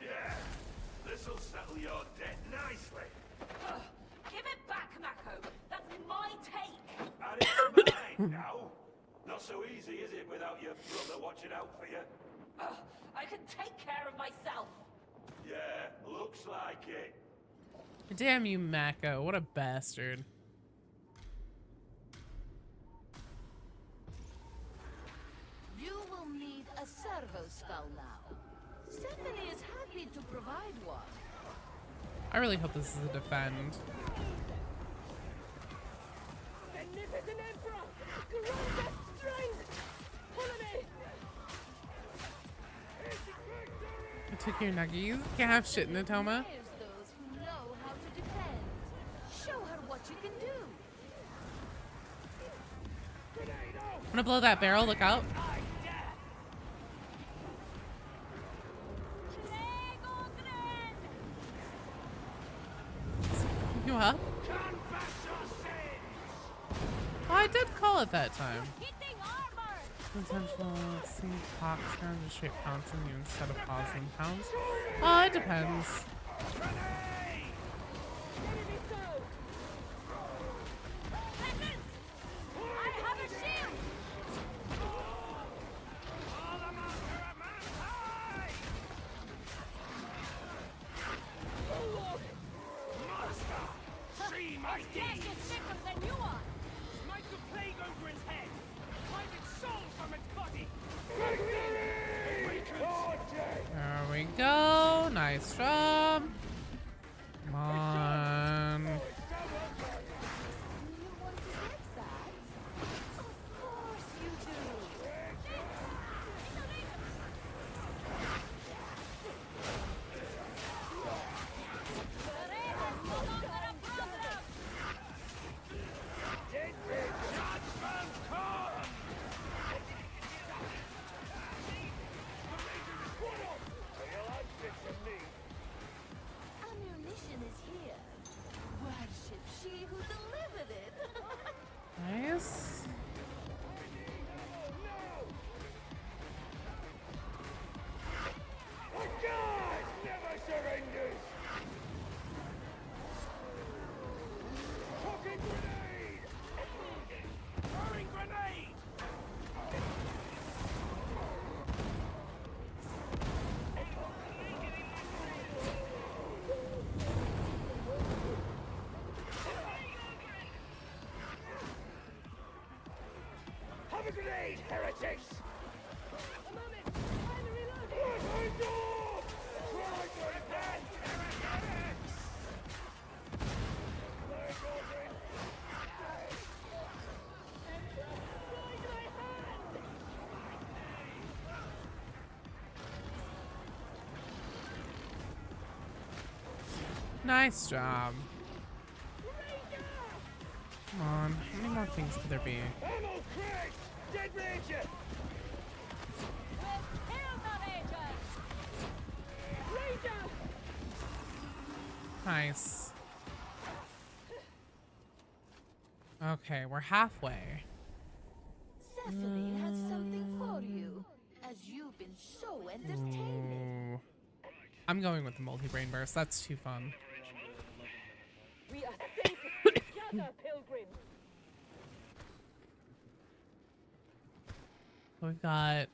Yeah, this'll settle your debt nicely. Give it back, Mako. That's my take. And it's mine now. Not so easy, is it, without your brother watching out for you? I can take care of myself. Yeah, looks like it. Damn you, Mako. What a bastard. You will need a servo skull now. Stephanie is happy to provide one. I really hope this is a defend. Beneficent Emperor! Grant us strength! Holiday! I took your nuggies. Can't have shit, Natoma. There's those who know how to defend. Show her what you can do. I'm gonna blow that barrel. Look out. You up? Oh, I did call it that time. Intentional seeing pox turns to straight pouncing you instead of pausing pounds. Oh, it depends. See my deeds! Smite the plague over its head! Drive its soul from its body! There we go. Nice job. Come on. Have a grenade, heretics! Nice job. Come on. How many more things could there be? Dead Ranger! Nice. Okay, we're halfway. Stephanie has something for you, as you've been so entertaining. Ooh. I'm going with the multi-brain burst. That's too fun. We are safe together, pilgrims. We've got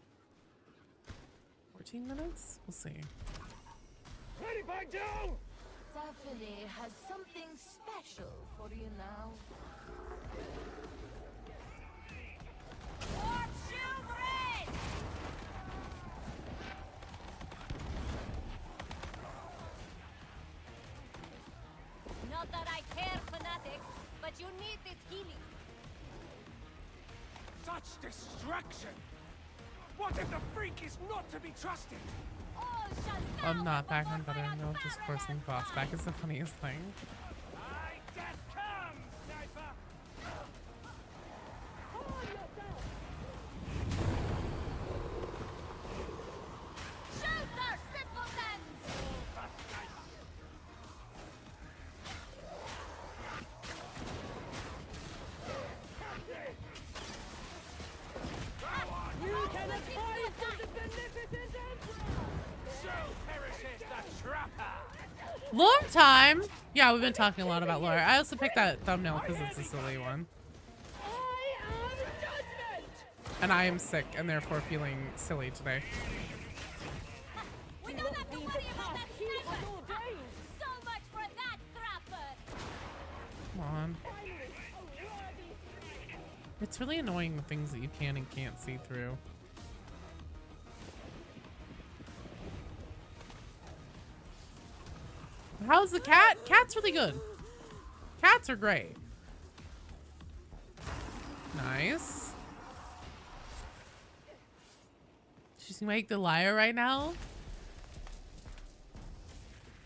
14 minutes? We'll see. Ready, back down! Stephanie has something special for you now. For children! Not that I care, fanatic, but you need this healing. Such destruction! What if the freak is not to be trusted? All shall I'm not back on better no, just forcing boss back is the funniest thing. Aye, death comes, sniper! shoot their simpletons! You can hide from the beneficent emperor! So perishes the trapper! Long time! Yeah, we've been talking a lot about lore. I also picked that thumbnail because it's a silly one. And I am sick and therefore feeling silly today. We don't have to worry about that sniper! So much for that trapper! Come on. It's really annoying the things that you can and can't see through. How's the cat? Cat's really good. Cats are great. Nice. She's make the liar right now.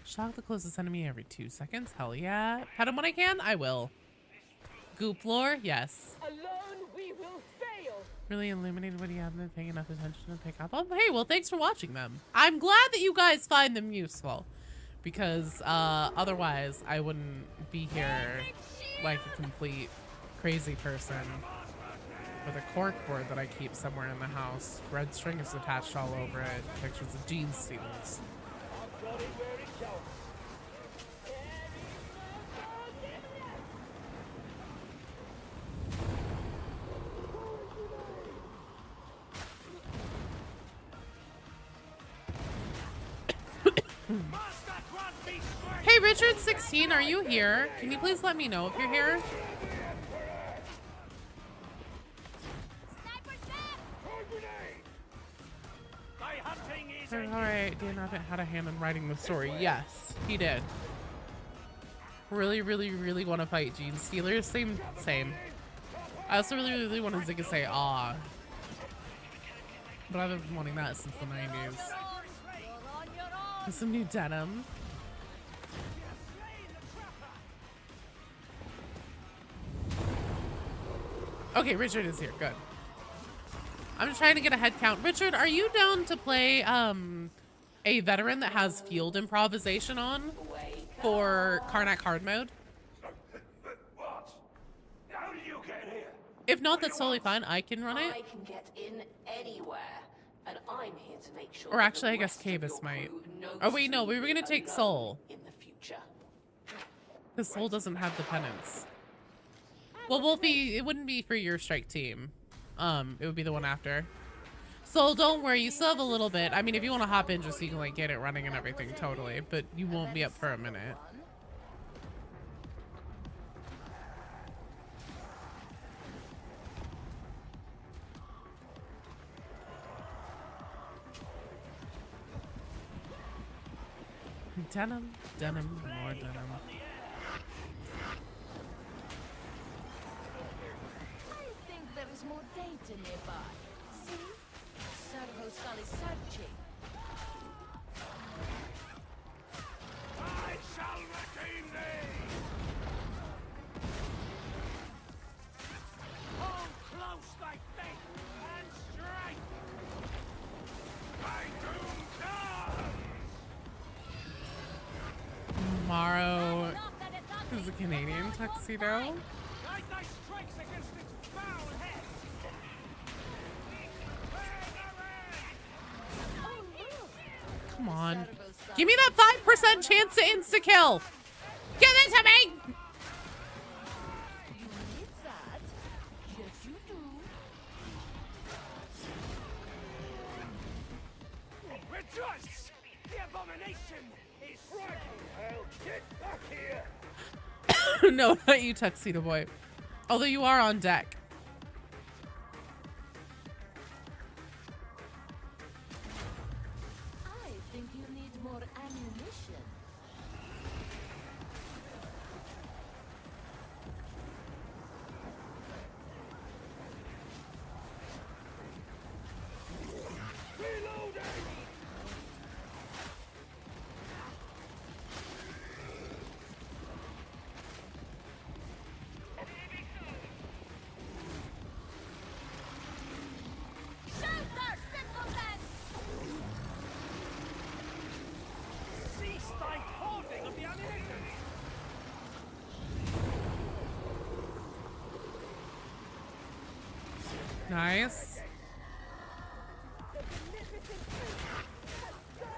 Shock the closest enemy every 2 seconds. Hell yeah. Pet him when I can. I will. Goop lore. Yes. Alone we will fail! Really illuminated when you haven't been paying enough attention to pick up. Oh, hey, well, thanks for watching them. I'm glad that you guys find them useful. Because otherwise I wouldn't be here like a complete crazy person with a corkboard that I keep somewhere in the house. Red string is attached all over it. Pictures of jeans steals. Hey Richard16, are you here? Can you please let me know if you're here? Alright, Dan Abbott had a hand in writing the story. Yes, he did. Really, really, really want to fight Gene Stealers. Same. I also really, really want to Zigga say aw. But I've been wanting that since the 90s. With some new denim. Okay, Richard is here. Good. I'm just trying to get a head count. Richard, are you down to play a veteran that has field improvisation on for Karnak hard mode? What? How did you get here? If not, that's totally fine. I can run it. I can get in anywhere, and I'm here to make sure. Or actually, I guess Cavis might. Oh wait, no, we were gonna take Soul. In the future. Because Soul doesn't have the penance. Well, Wolfie, it wouldn't be for your strike team. It would be the one after. So don't worry, you still have a little bit. I mean, if you want to hop in just so you can like get it running and everything, totally. But you won't be up for a minute. Denim, denim, more denim. I think there is more data nearby. See? Servo Skull is searching. I shall redeem thee! Hold close thy faith and strength! Thy doom comes! Tomorrow is a Canadian tuxedo. Guide thy strikes against its foul head! Come on. Give me that 5% chance to insta-kill. Give it to me. You need that? Yes, you do. Rejoice! The abomination is right! I'll get back here! No, not you, tuxedo boy. Although you are on deck. I think you need more ammunition. Cease thy hoarding of the ammunition! Nice.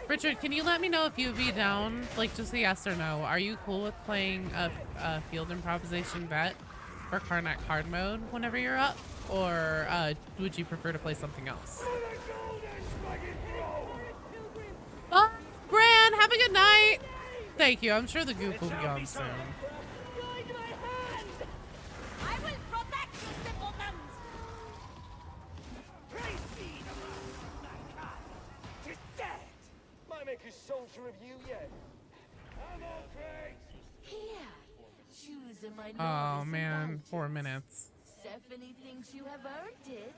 Richard, can you let me know if you'd be down? Like, just a yes or no. Are you cool with playing a field improvisation vet for Karnak hard mode whenever you're up? Or would you prefer to play something else? Bye, Bran. Have a good night. Thank you. I'm sure the goop will be gone soon. I will protect you, simpletons! Praise be the master of mankind! 'Tis dead! Might make a soldier of you yet. I'm all praise! Here, choose a minority. Oh man, 4 minutes. Stephanie thinks you have earned it.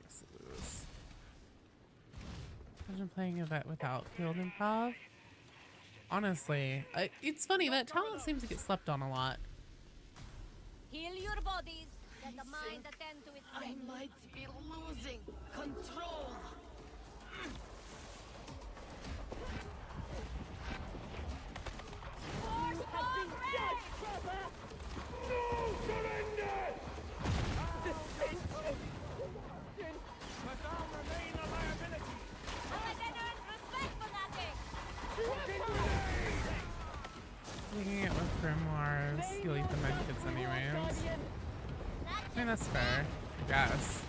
Yes, it is. Imagine playing a vet without field improv. Honestly, it's funny that talent seems to get slept on a lot. Heal your bodies. Let the mind attend to itself. I might be losing control. You have been judged, brother! No surrender! But I'll remain a liability! I can earn respect for nothing. Looking at with grimoires, you'll eat the medkits anyways. I mean, that's fair, I guess.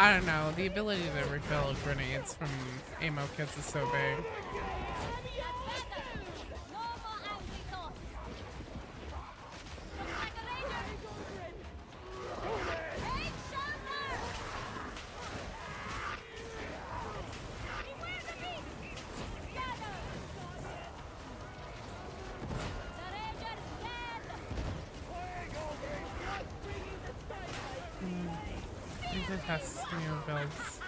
I don't know, the ability to refill grenades from ammo kits is so big. These are test new builds.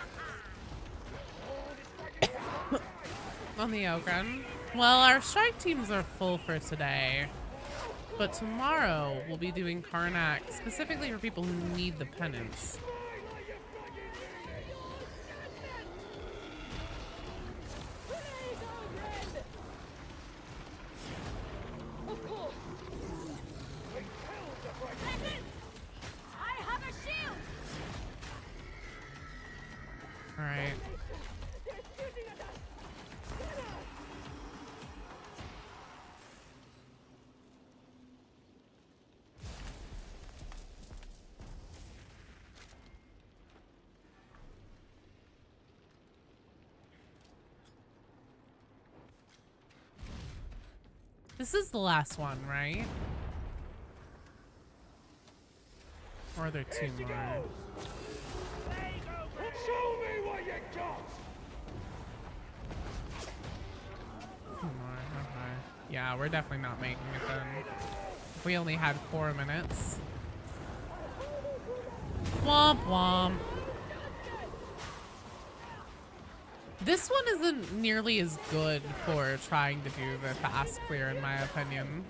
On the Ogren. Well, our strike teams are full for today. But tomorrow we'll be doing Karnak specifically for people who need the penance. I have a shield. All right. This is the last one, right? Or are there two more? Show me what you got! Two more, okay. Yeah, we're definitely not making it then. If we only had 4 minutes. Womp womp. This one isn't nearly as good for trying to do the fast clear, in my opinion.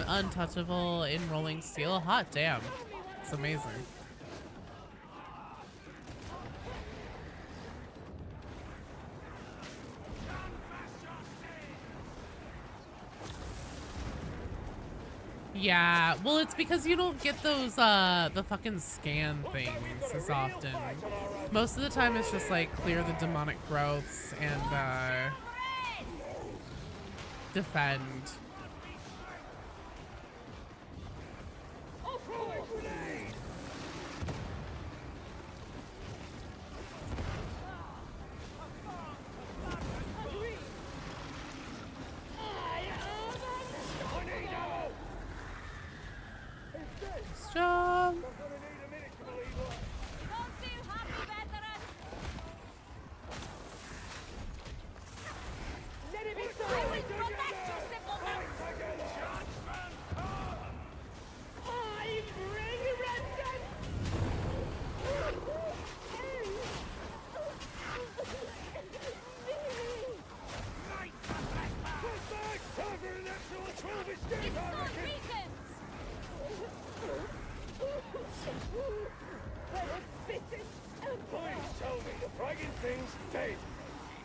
Untouchable in rolling steel. Hot damn. It's amazing. Yeah, well, it's because you don't get those, the fucking scan things as often. Most of the time it's just like clear the demonic growths and, defend. Jump.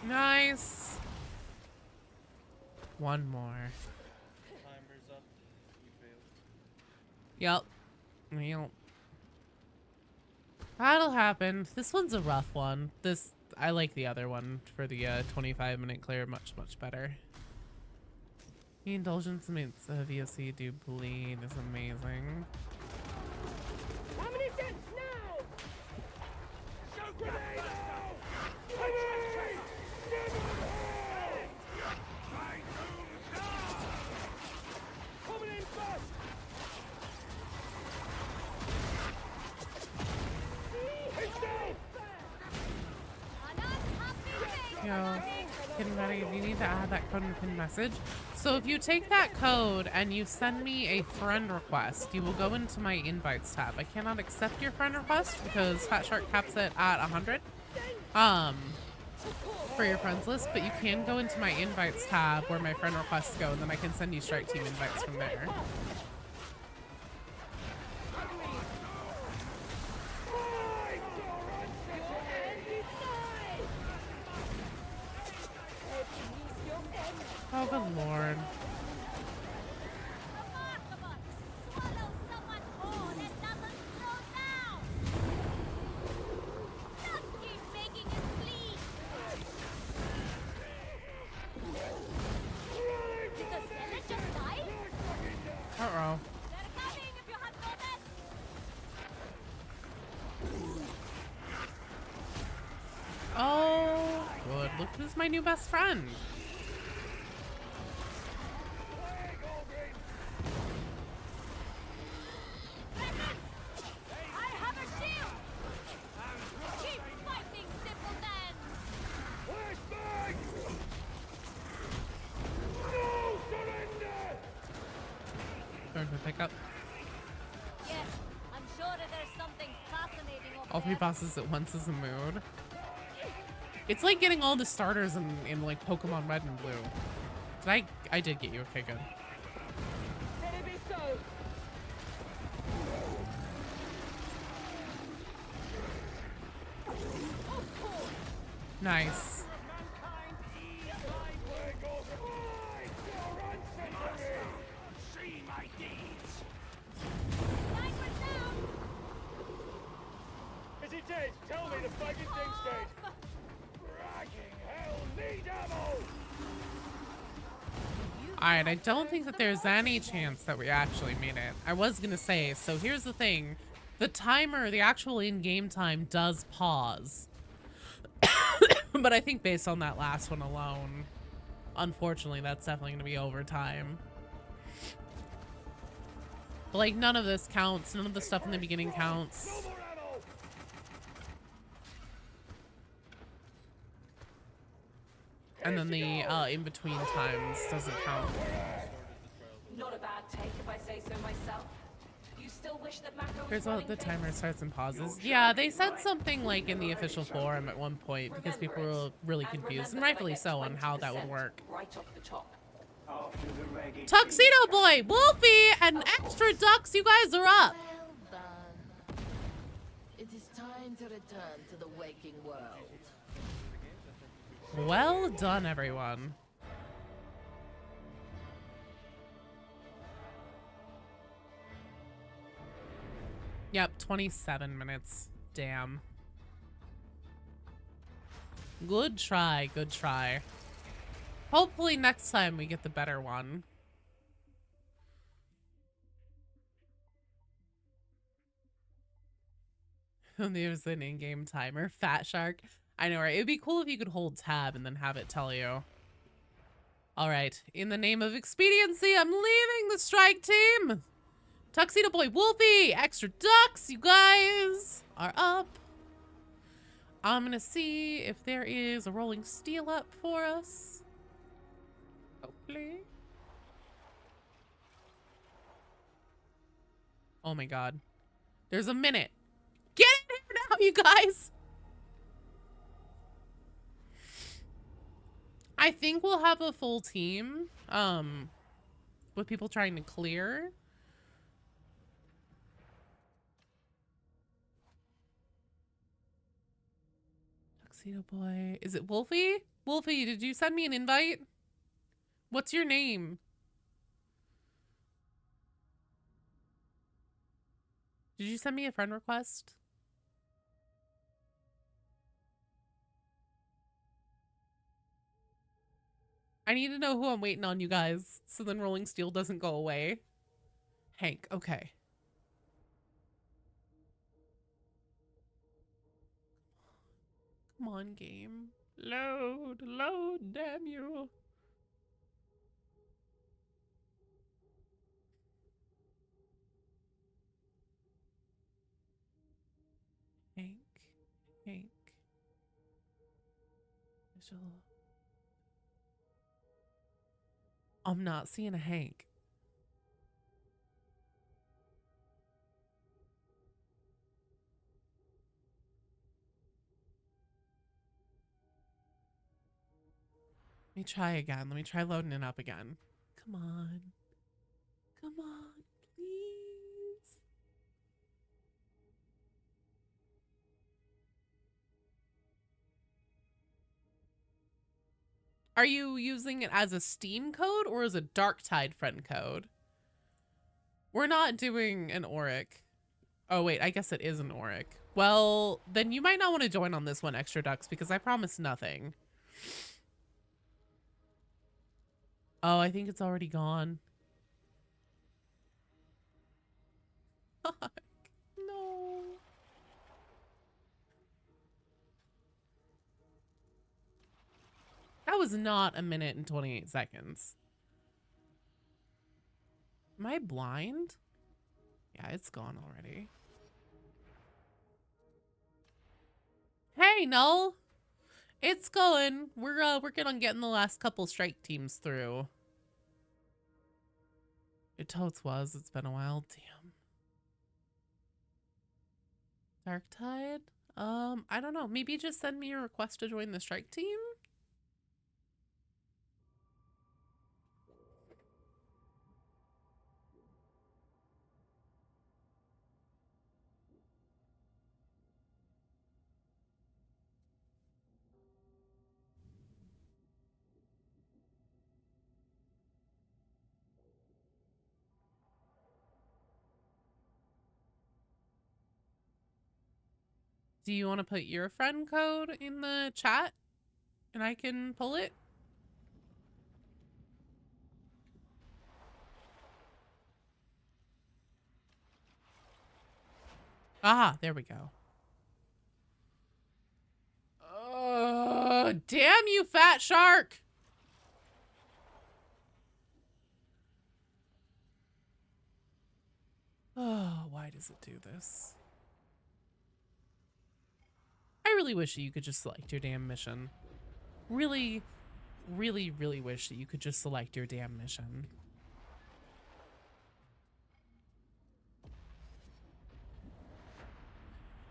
Nice. One more. Timer's up. You failed. Yep. Yep. That'll happen. This one's a rough one. I like the other one for the 25-minute clear much better. The indulgence makes VOC do bleed is amazing. Yo, getting ready. You need to add that code and pin message. So if you take that code and you send me a friend request, you will go into my invites tab. I cannot accept your friend request because Fat Shark caps it at 100 for your friends list, but you can go into my invites tab where my friend requests go, and then I can send you Strike Team invites from there. Oh, good lord. Uh-oh. Oh, good. Look who's my new best friend. Pick up. Yes, I'm sure that there's something fascinating over All 3 bosses at once is a mood. It's like getting all the starters in like Pokemon Red and Blue. I did get you. Okay, good. Nice. Tell me the fucking thing's dead. Bragging hell, need ammo. Alright, I don't think that there's any chance that we actually made it. I was gonna say, so here's the thing. The timer, the actual in-game time does pause. But I think based on that last one alone, unfortunately, that's definitely gonna be overtime. But like none of this counts. None of the stuff in the beginning counts. And then the in-between times doesn't count. Not a bad take if I say so myself. You still wish that Mako was Here's running the things? timer starts and pauses. Yeah, they said something like in the official forum at one point because people were really confused, and rightfully so, on how that would work. Right off the top. Tuxedo Boy, Wolfie, and Extra Ducks, you guys are up. Well done. It is time to return to the waking world. Well done, everyone. Yep, 27 minutes. Damn. Good try, good try. Hopefully next time we get the better one. There's an in-game timer. Fat Shark. I know, right? It would be cool if you could hold tab and then have it tell you. Alright, in the name of expediency, I'm leaving the strike team! Tuxedo Boy, Wolfie, Extra Ducks, you guys are up. I'm gonna see if there is a rolling steel up for us. Hopefully. Oh my god. There's a minute. Get in here now, you guys! I think we'll have a full team, with people trying to clear. Tuxedo Boy. Is it Wolfie? Wolfie, did you send me an invite? What's your name? Did you send me a friend request? I need to know who I'm waiting on, you guys, so then Rolling Steel doesn't go away. Hank, okay. Come on, game. Load, load, damn you. Hank, Hank. Visual. I'm not seeing a Hank. Let me try again. Let me try loading it up again. Come on. Come on, please. Are you using it as a Steam code or as a Darktide friend code? We're not doing an Auric. Oh, wait, I guess it is an Auric. Well, then you might not want to join on this one, Extra Ducks, because I promise nothing. Oh, I think it's already gone. Fuck. No. That was not a minute and 28 seconds. Am I blind? Yeah, it's gone already. Hey, Null. It's going. We're working on getting the last couple strike teams through. It totes was. It's been a while. Damn. Darktide? I don't know. Maybe just send me a request to join the strike team? Do you want to put your friend code in the chat and I can pull it? Ah, there we go. Oh, damn you, fat shark. Oh, why does it do this? I really wish that you could just select your damn mission. Really, really, really wish that you could just select your damn mission.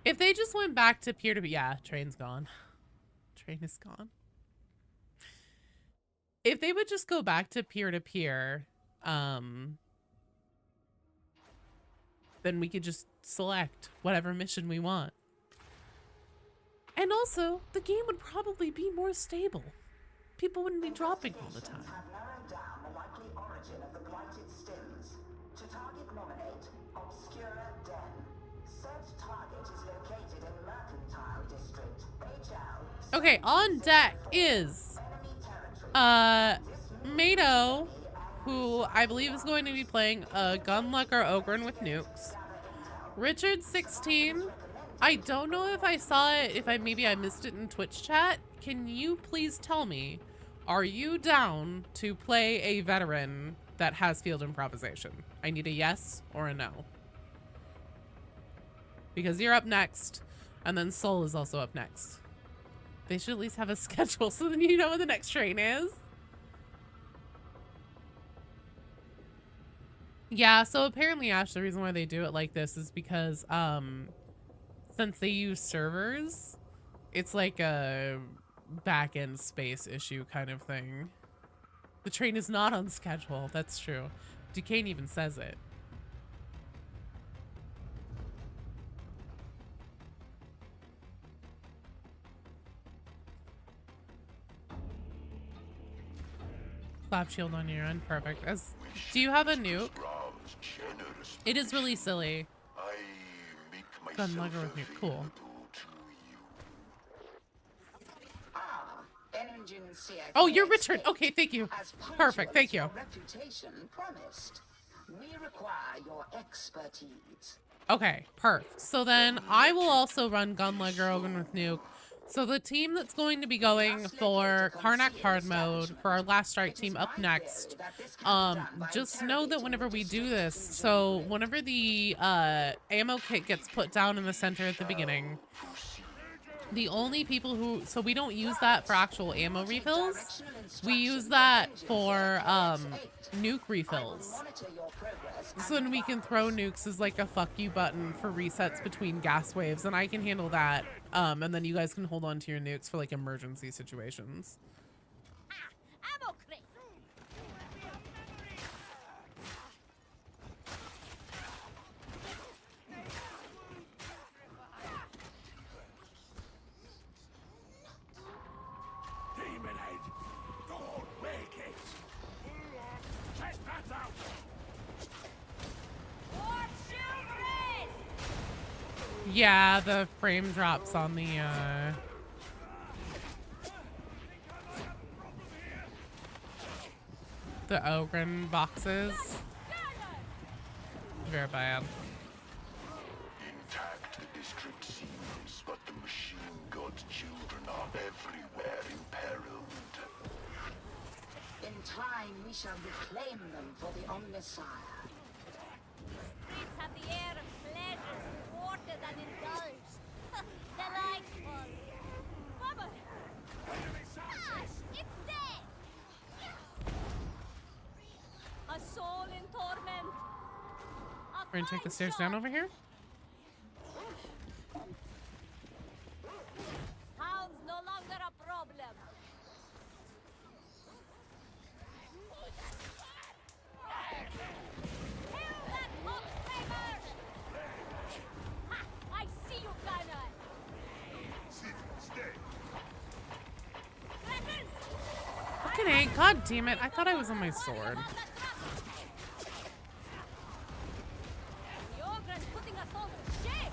If they just went back to peer-to-peer, yeah, train's gone. Train is gone. If they would just go back to peer-to-peer, then we could just select whatever mission we want. And also, the game would probably be more stable. People wouldn't be dropping all the time. Have narrowed down the likely origin of the blighted stims. To target nominate Obscura Den. Said target is located in Mercantile District. HL. Okay, on deck is Mato, who I believe is going to be playing a Gunlucker Ogren with nukes. Richard 16. I don't know if I saw it, maybe I missed it in Twitch chat. Can you please tell me, are you down to play a veteran that has field improvisation? I need a yes or a no. Because you're up next, and then Soul is also up next. They should at least have a schedule so then you know when the next train is. Yeah, so apparently, Ash, the reason why they do it like this is because, since they use servers, it's like a back-end space issue kind of thing. The train is not on schedule, that's true. Duquesne even says it. Slap shield on your end, perfect. Do you have a nuke? It is really silly. Gunlugger with nuke, cool. Oh, you're Richard. Okay, thank you. Perfect, thank you. Reputation promised. We require your expertise. Okay, perfect. So then I will also run Gunlugger Ogren with nuke. So the team that's going to be going for Karnak hard mode for our last strike team up next, just know that whenever we do this, so whenever the ammo kit gets put down in the center at the beginning, the only people who, so we don't use that for actual ammo refills, we use that for nuke refills. So then we can throw nukes as like a fuck you button for resets between gas waves, and I can handle that. And then you guys can hold on to your nukes for like emergency situations. Ammo crate. Demon head, don't wake it. Check that out. Yeah, the frame drops on the Ogren boxes. Very bad. Intact the district seems, but the machine god children are everywhere imperiled. In time, we shall reclaim them for the Omnissiah. Streets have the air of pleasures thwarted and indulged. Delightful. Bubba! Ash, it's dead! A soul in torment. We're gonna take the stairs down over here. Hounds no longer a problem. I see you, Gunner! Fucking A, god damn it. I thought I was on my sword. The Ogre's putting us all to shame!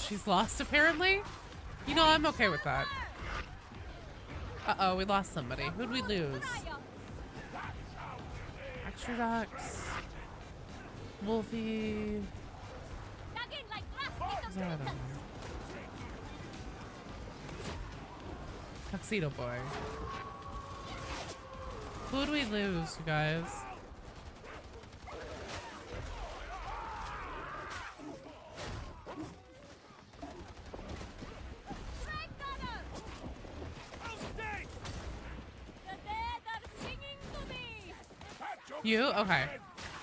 She's lost, apparently? You know, I'm okay with that. Uh-oh, we lost somebody. Who'd we lose? Extra ducks. Wolfie. Who's that other one? Tuxedo boy. Who do we lose, you guys? You? Okay.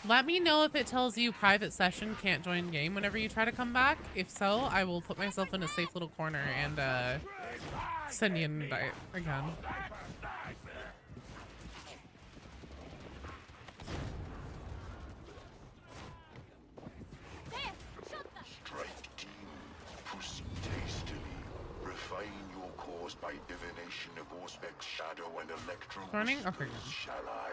Let me know if it tells you private session can't join game whenever you try to come back. If so, I will put myself in a safe little corner and send you an invite again. Strike team, proceed hastily. Refine your course by divination of Auspex shadow and electro. Joining? Okay. Shall I?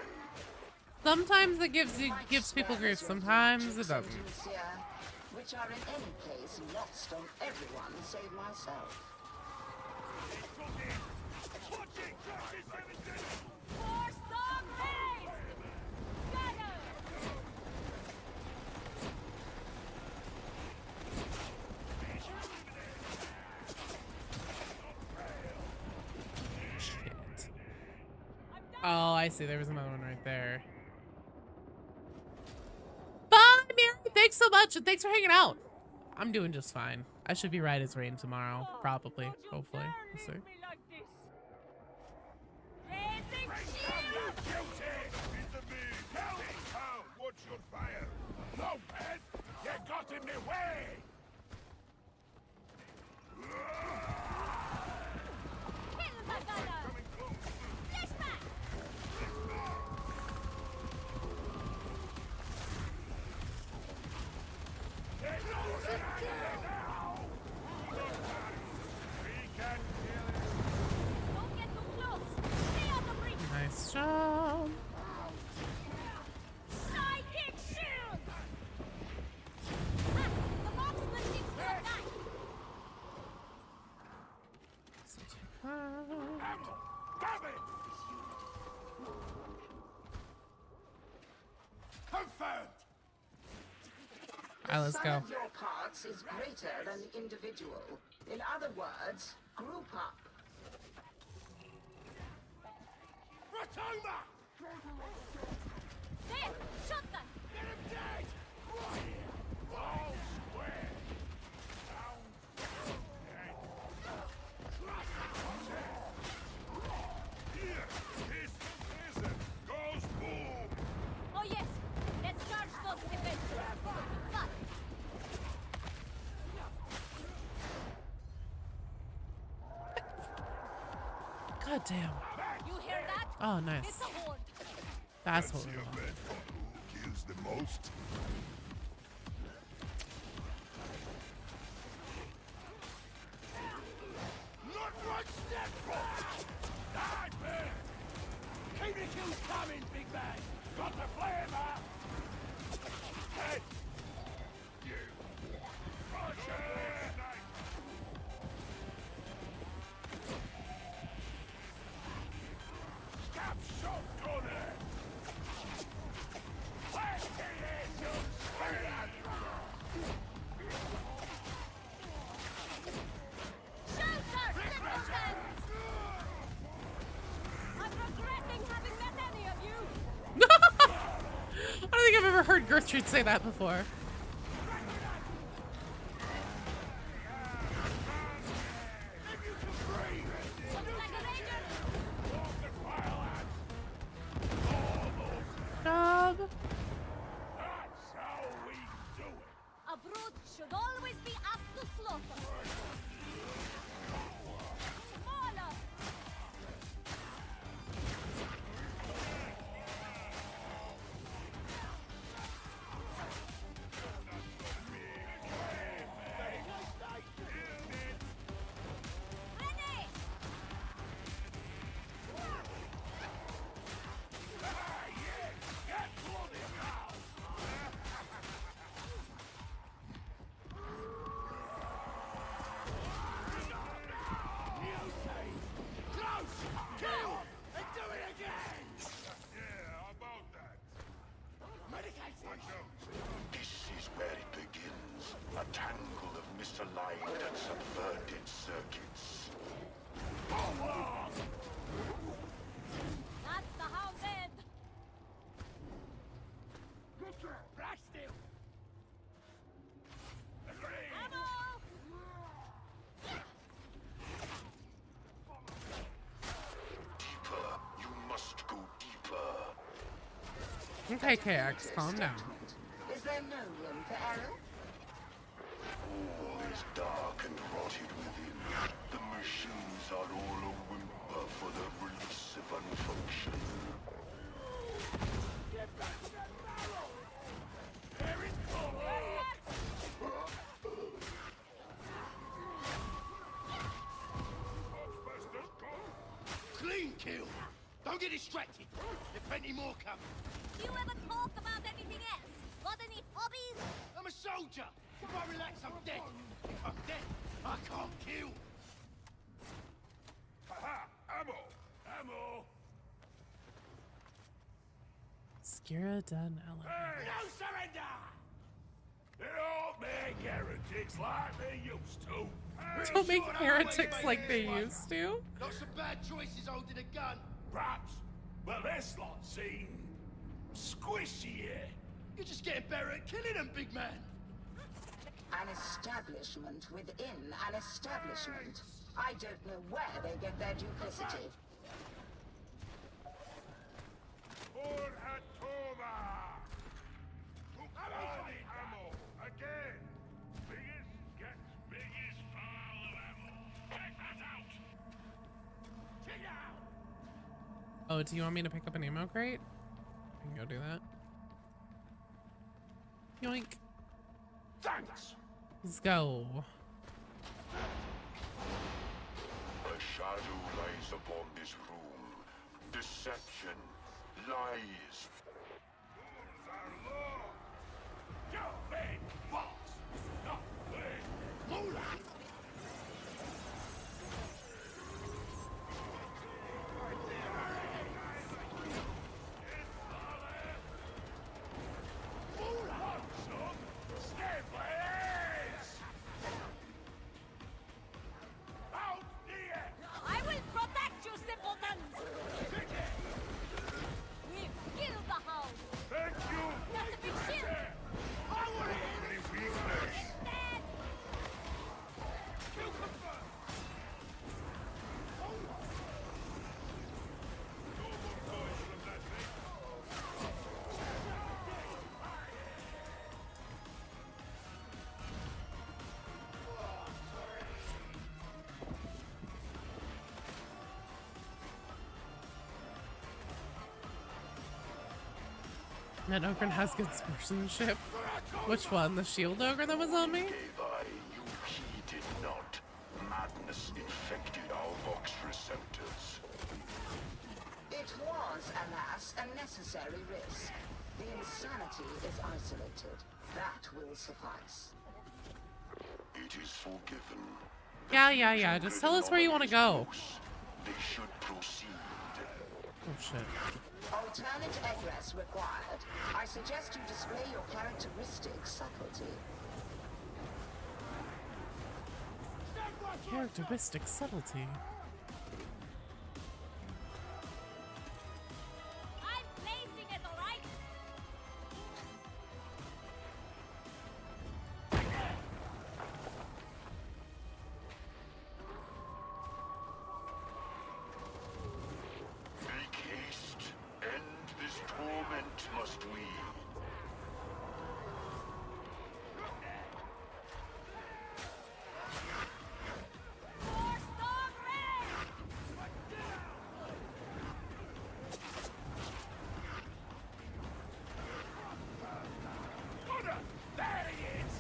Sometimes it gives people grief, sometimes it doesn't. Which are in any case lost on everyone save myself. Shit. Oh, I see. There was another one right there. Bye, Mary. Thanks so much, and thanks for hanging out. I'm doing just fine. I should be right as rain tomorrow, probably. Hopefully. We'll see. What's your fire? No, man! You got in the way! Nice job. Alright, let's go. Sum of your parts is greater than the individual. In other words, group up. Ratoma! There! Shot them! Get him dead! Right here! All square! Down! Here! This isn't! Goes boom! Oh yes! Let's charge those defenses! But God damn. you hear that? Oh, nice. It's a horde. That's what we Your want. bet. Who kills the most? Not one step back! Die, man! Keep the kills coming, big man! Got the flavor! Head! You! Roger! Stop shotgunner! Let's get it, you spirit! Shelter! Simpletons! I'm regretting having met any of you! I don't think I've ever heard Gertrude say that before. Job. That's how we do it! A brute should always be asked to slaughter. Smaller! Okay, KX, calm down. Is there no room for error? All is dark and rotted within. The machines are all a whimper for the release of unfunction. Get back to that barrel! There it comes! Clean kill! Don't get distracted! There's plenty more coming. Do you ever talk about anything else? Got any hobbies? I'm a soldier! If I relax, I'm dead. If I'm dead, I can't kill. Haha! Ammo! Ammo! Skira done elevator. No surrender! They don't make heretics like they used to. Don't make heretics like they used to. Not some bad choices holding a gun. Perhaps, but this lot seem squishy here. You're just getting better at killing them, big man. An establishment within an establishment. I don't know where they get their duplicity. For Atoma! Ammo! Again! Biggest gets biggest pile of ammo. Check that out! Check it out! Oh, do you want me to pick up an ammo crate? I can go do that. Yoink. Thanks! Let's go. A shadow lies upon this room. Deception. Lies. Fools are law! You big boss! Nothing! Moolah! I will protect you, simpletons! We've killed the hound! Thank you! Not a big shield! I want to hear any weakness! Dead! Kill confirmed! No more toys from that thing! That ogre has good sportsmanship. Which one? The shield ogre that was on me? Gave I, you heeded not. Madness infected our vox receptors. It was, alas, a necessary risk. The insanity is isolated. That will suffice. It is forgiven. Yeah. Just tell us where you want to go. They should proceed. Oh shit. Alternate egress required. I suggest you display your characteristic subtlety. Characteristic subtlety. I'm placing it, alright? Make haste. End this torment, must we? Force dog red! There he is!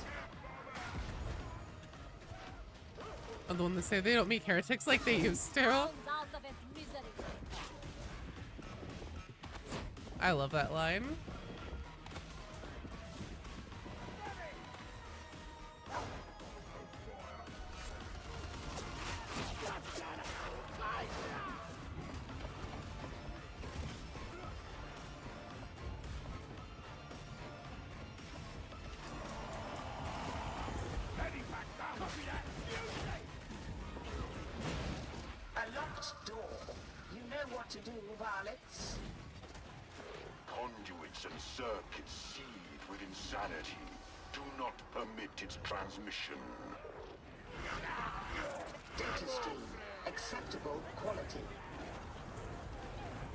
Oh, the one that say they don't make heretics like they used to. Out of its misery. I love that line. A locked door. You know what to do, varlets. Conduits and circuits seethe with insanity. Do not permit its transmission. Data stream. Acceptable quality.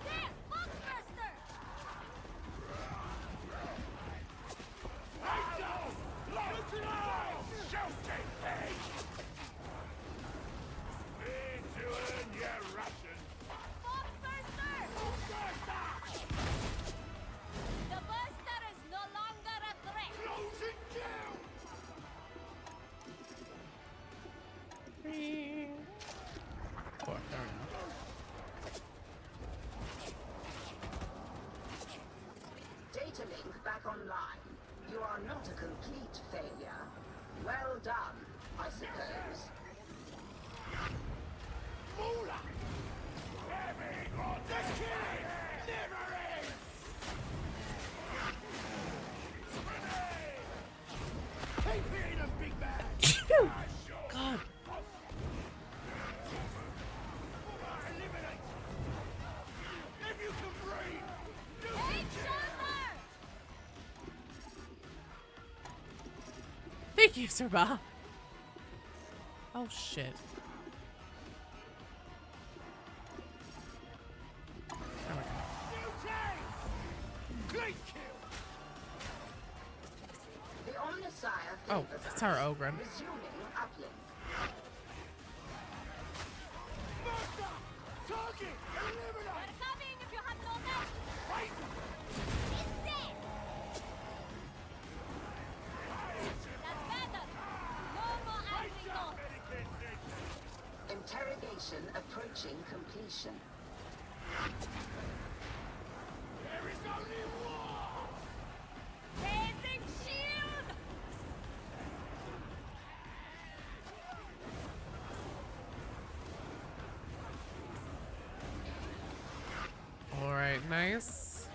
There! Boxbuster! Thank you, Sir Ba. Oh shit. The Omnissiah Oh, that's our Ogren. resuming uplink. Target! Eliminate! Coming if you have no net. Fight! It's dead. That's better. No more angry notes. Interrogation approaching completion. There is only war! Phasing shield. Alright, nice.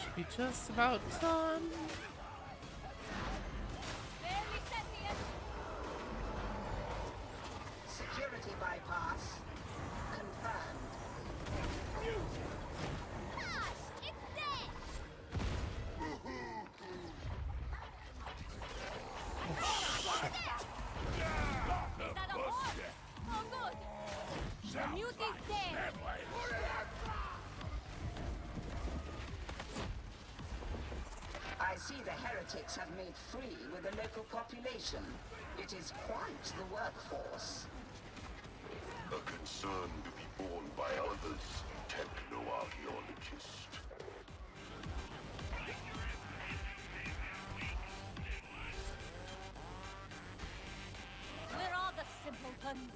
Should be just about done. Barely set me up. Security bypass confirmed. Gosh, it's dead. Is that a horse? Oh, good. The mute is dead. I see the heretics have made free with the local population. It is quite the workforce. A concern to be borne by others, techno-archaeologist. We're all the simpletons.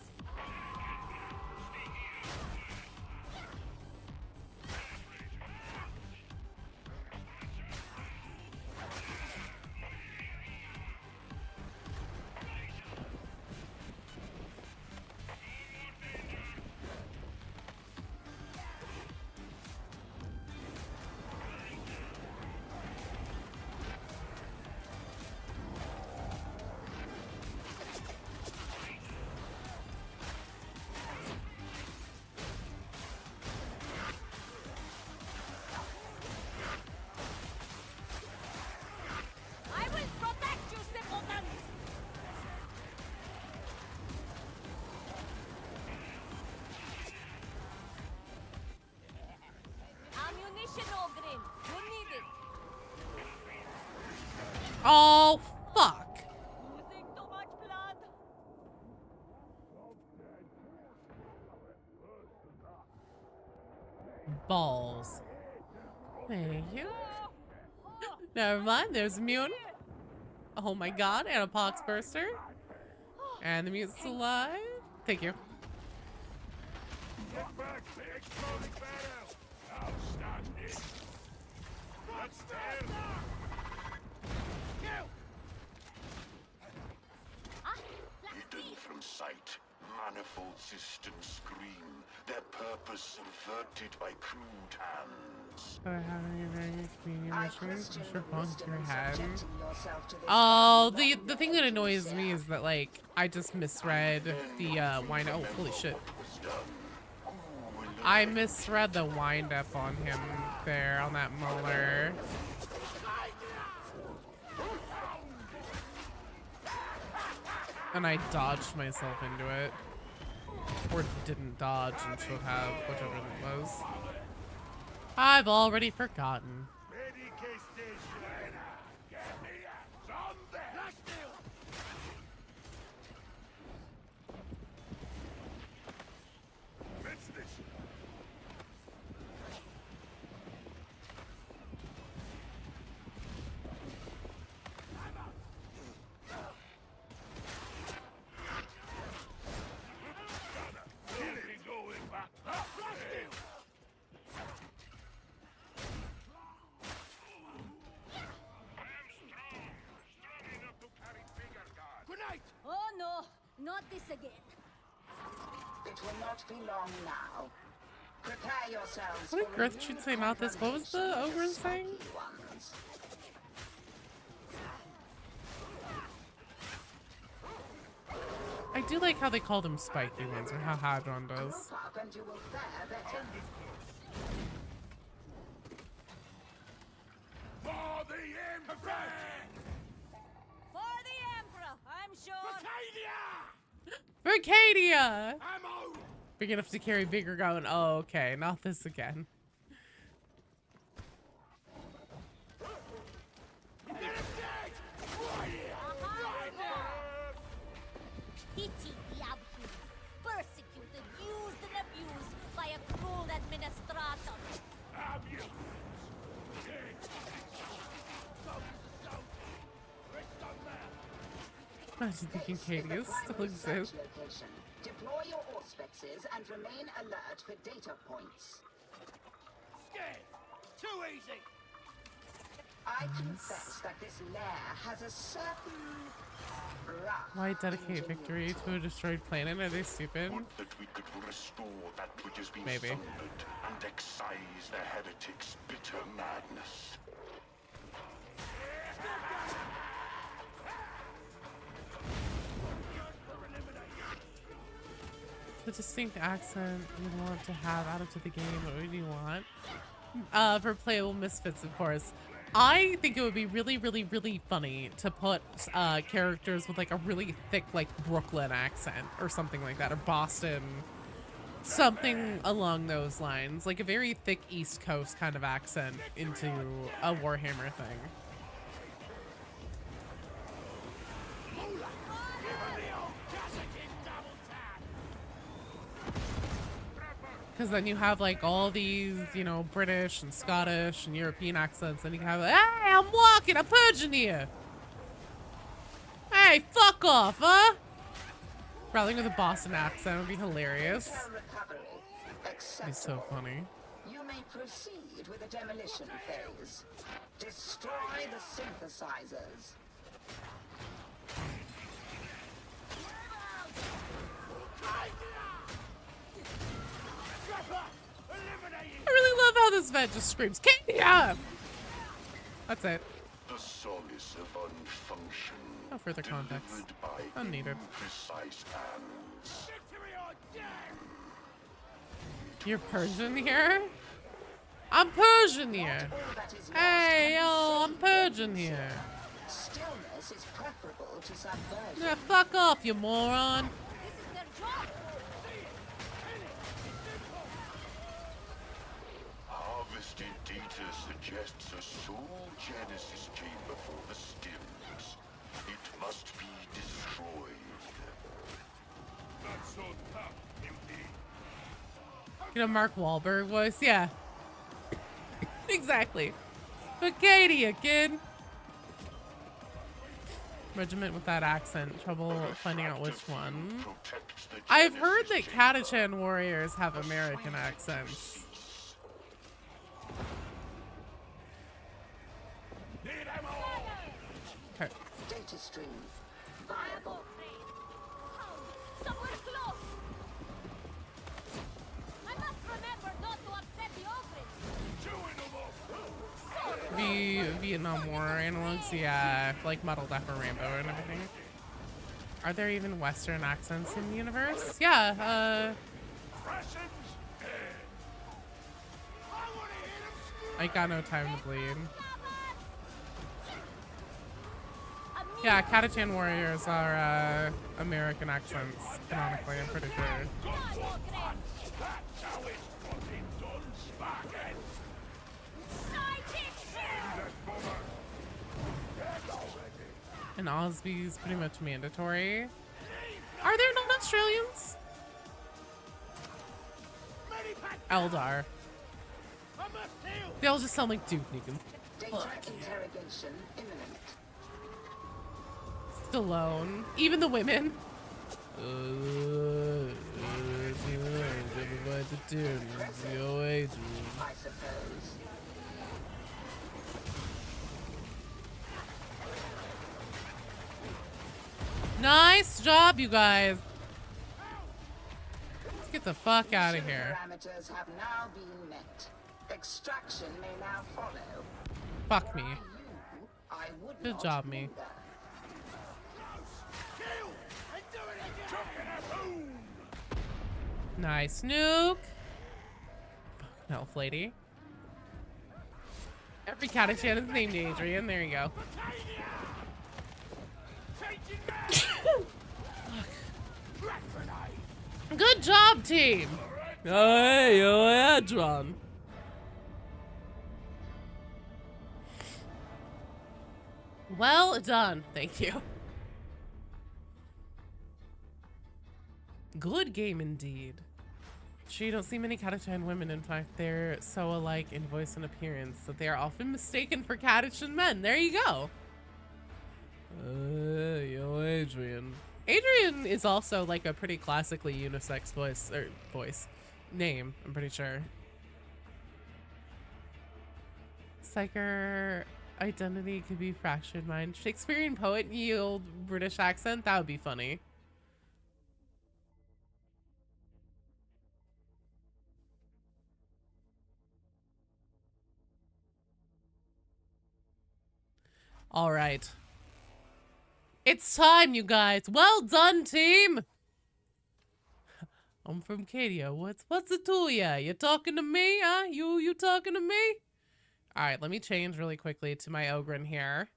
I will protect you, simpletons! Ammunition, Ogrin. You need it. Oh, fuck. Losing too much blood. Balls. Thank you. Never mind, there's Immune. Oh my god, and a Pox Burster. And the mutant's alive. Thank you. Get back to the exploding battle! Outstanding! That's them! Kill! Hidden from sight, manifold systems scream, their purpose subverted by crude hands. Oh, the thing that annoys me is that, like, I just misread the wind. Oh, holy shit! I misread the wind up on him there on that Muller. And I dodged myself into it. Or didn't dodge and should have, whichever it was. I've already forgotten. Oh no, not this again. It will not be long now. Prepare yourselves. What did Girthshute say not this? What was the ogre saying? I do like how they called them spiky ones, or how Hadron does. And you will fare better. For the Impact! Vercadia! Big enough to carry bigger gun. Oh, okay. Not this again. Pity the abhorrent, persecuted, used and abused by a cruel administrator. Imagine thinking Katie still exists. Deploy your auspexes and remain alert for data points. Too easy. I confess that this lair has a certain rough. Why dedicate victory to a destroyed planet? Are they stupid? Would that we could restore that which has been Maybe. sundered and excise the heretic's bitter madness. The distinct accent you want to have added to the game. What would you want? For playable misfits, of course. I think it would be really, really, really funny to put characters with like a really thick, like Brooklyn accent or something like that, or Boston, something along those lines, like a very thick East Coast kind of accent into a Warhammer thing. Because then you have like all these, you know, British and Scottish and European accents, and you can have, hey, I'm walking, I'm purging here. Hey, fuck off, huh? Rather with a Boston accent would be hilarious. It'd be so funny. You may proceed with the demolition phase. Destroy the synthesizers. I really love how this vet just screams, Kenya! That's it. The solace of unfunction. No further context. Delivered by Unneeded. imprecise hands. You're Persian here? I'm Persian here. Hey, yo, I'm Persian here. Stillness is preferable to subversion. Yeah, fuck off, you moron. Harvested data suggests a soul genesis chamber for the stims. It must be destroyed. Not so tough, Beauty. You know, Mark Wahlberg voice? Yeah. Exactly. Acadia, kid. Regiment with that accent. Trouble finding out which one. I've heard that Catachan warriors have American accents. Okay. Data stream. Viable. Somewhere close. I must remember not to upset the Ogres. Vietnam War analogs, yeah, like modeled after Rambo and everything. Are there even Western accents in the universe? Yeah, I got no time to bleed. Yeah, Catachan warriors are American accents, canonically, I'm pretty sure. And Osby's pretty much mandatory. Are there non-Australians? Eldar. They all just sound like Duke Nukem. Data interrogation imminent. Stallone. Even the women. I suppose. Nice job, you guys. Let's get the fuck out of here. Parameters have now been met. Extraction may now follow. Fuck me. I would Good not job, me. linger. Nice nuke. Fucking elf lady. Every Catachan is named Adrian. There you go. Good job, team. Oh, hey, Adron. Well done. Thank you. Good game indeed. Sure, you don't see many Catachan women. In fact, they're so alike in voice and appearance that they are often mistaken for Catachan men. There you go. Yo, Adrian. Adrian is also like a pretty classically unisex voice name, I'm pretty sure. Psyker identity could be fractured mind. Shakespearean poet yield British accent. That would be funny. All right. It's time, you guys. Well done, team. I'm from Cadia. What's it to ya? You talking to me, huh? You talking to me? All right, let me change really quickly to my Ogren here.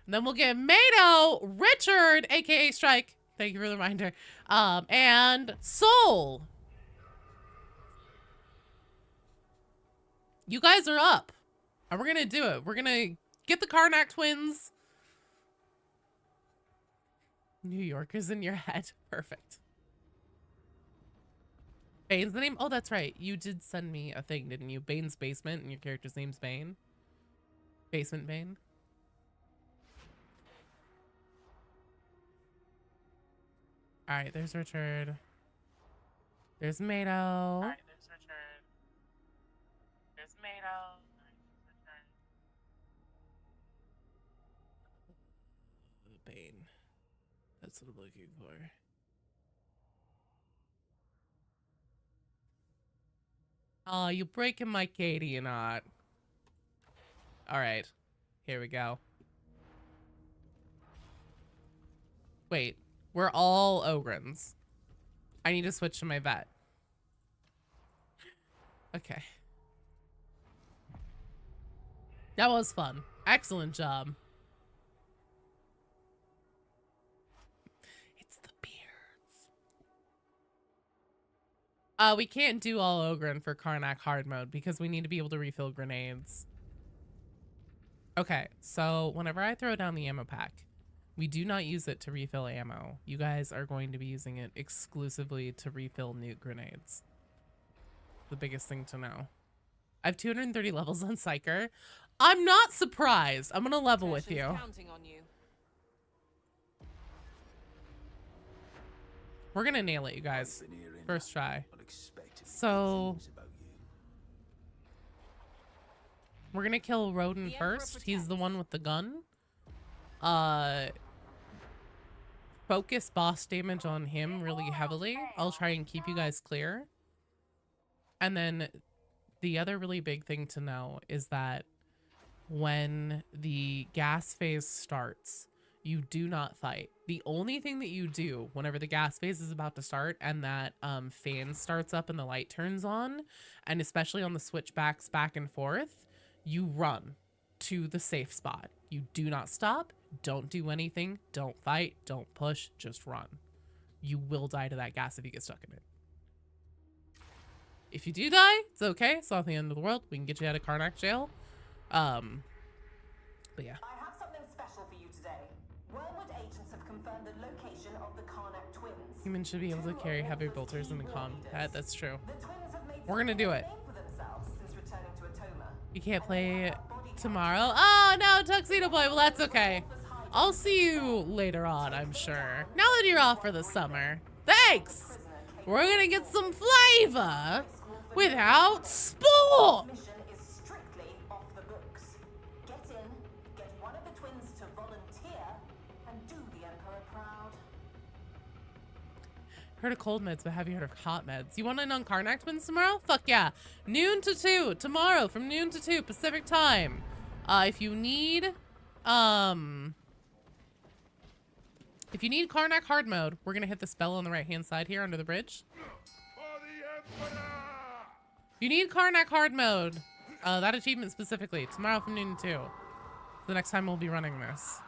And then we'll get Mato, Richard, aka Strike. Thank you for the reminder. And Soul. You guys are up. And we're gonna do it. We're gonna get the Karnak twins. New Yorkers in your head. Perfect. Bane's the name? Oh, that's right. You did send me a thing, didn't you? Bane's Basement, and your character's name's Bane. Basement Bane. Alright, there's Richard. There's Mato. Alright, there's Richard. There's Mato. Bane. That's what I'm looking for. Oh, you breaking my Katie or not? Alright. Here we go. Wait. We're all Ogrins. I need to switch to my vet. Okay. That was fun. Excellent job. It's the beards. We can't do all Ogren for Karnak hard mode because we need to be able to refill grenades. Okay, so whenever I throw down the ammo pack, we do not use it to refill ammo. You guys are going to be using it exclusively to refill nuke grenades. The biggest thing to know. I have 230 levels on Psyker. I'm not surprised. I'm gonna level with you. Counting on you. We're gonna nail it, you guys. First try. So we're gonna kill Rodin first. He's the one with the gun. Focus boss damage on him really heavily. I'll try and keep you guys clear. And then the other really big thing to know is that when the gas phase starts, you do not fight. The only thing that you do whenever the gas phase is about to start and that fan starts up and the light turns on, and especially on the switchbacks back and forth, you run to the safe spot. You do not stop. Don't do anything. Don't fight. Don't push. Just run. You will die to that gas if you get stuck in it. If you do die, it's okay. It's not the end of the world. We can get you out of Karnak jail. But yeah. I have something special for you today. Wormwood agents have confirmed the location of the Karnak twins. Humans should be able to carry heavy bolters in the comm. That's true. We're gonna do it. You can't play tomorrow. Oh no, Tuxedo Boy. Well, that's okay. I'll see you later on, I'm sure. Now that you're off for the summer. Thanks! We're gonna get some flavor without sport! Mission is strictly off the books. Get in, get one of the twins to volunteer, and do the Emperor proud. Heard of cold meds, but have you heard of hot meds? You want in on Karnak twins tomorrow? Fuck yeah. Noon to 2. Tomorrow from noon to 2 Pacific time. If you need Karnak hard mode, we're gonna hit the spell on the right hand side here under the bridge. You need Karnak hard mode. That achievement specifically. Tomorrow from noon to 2. The next time we'll be running this.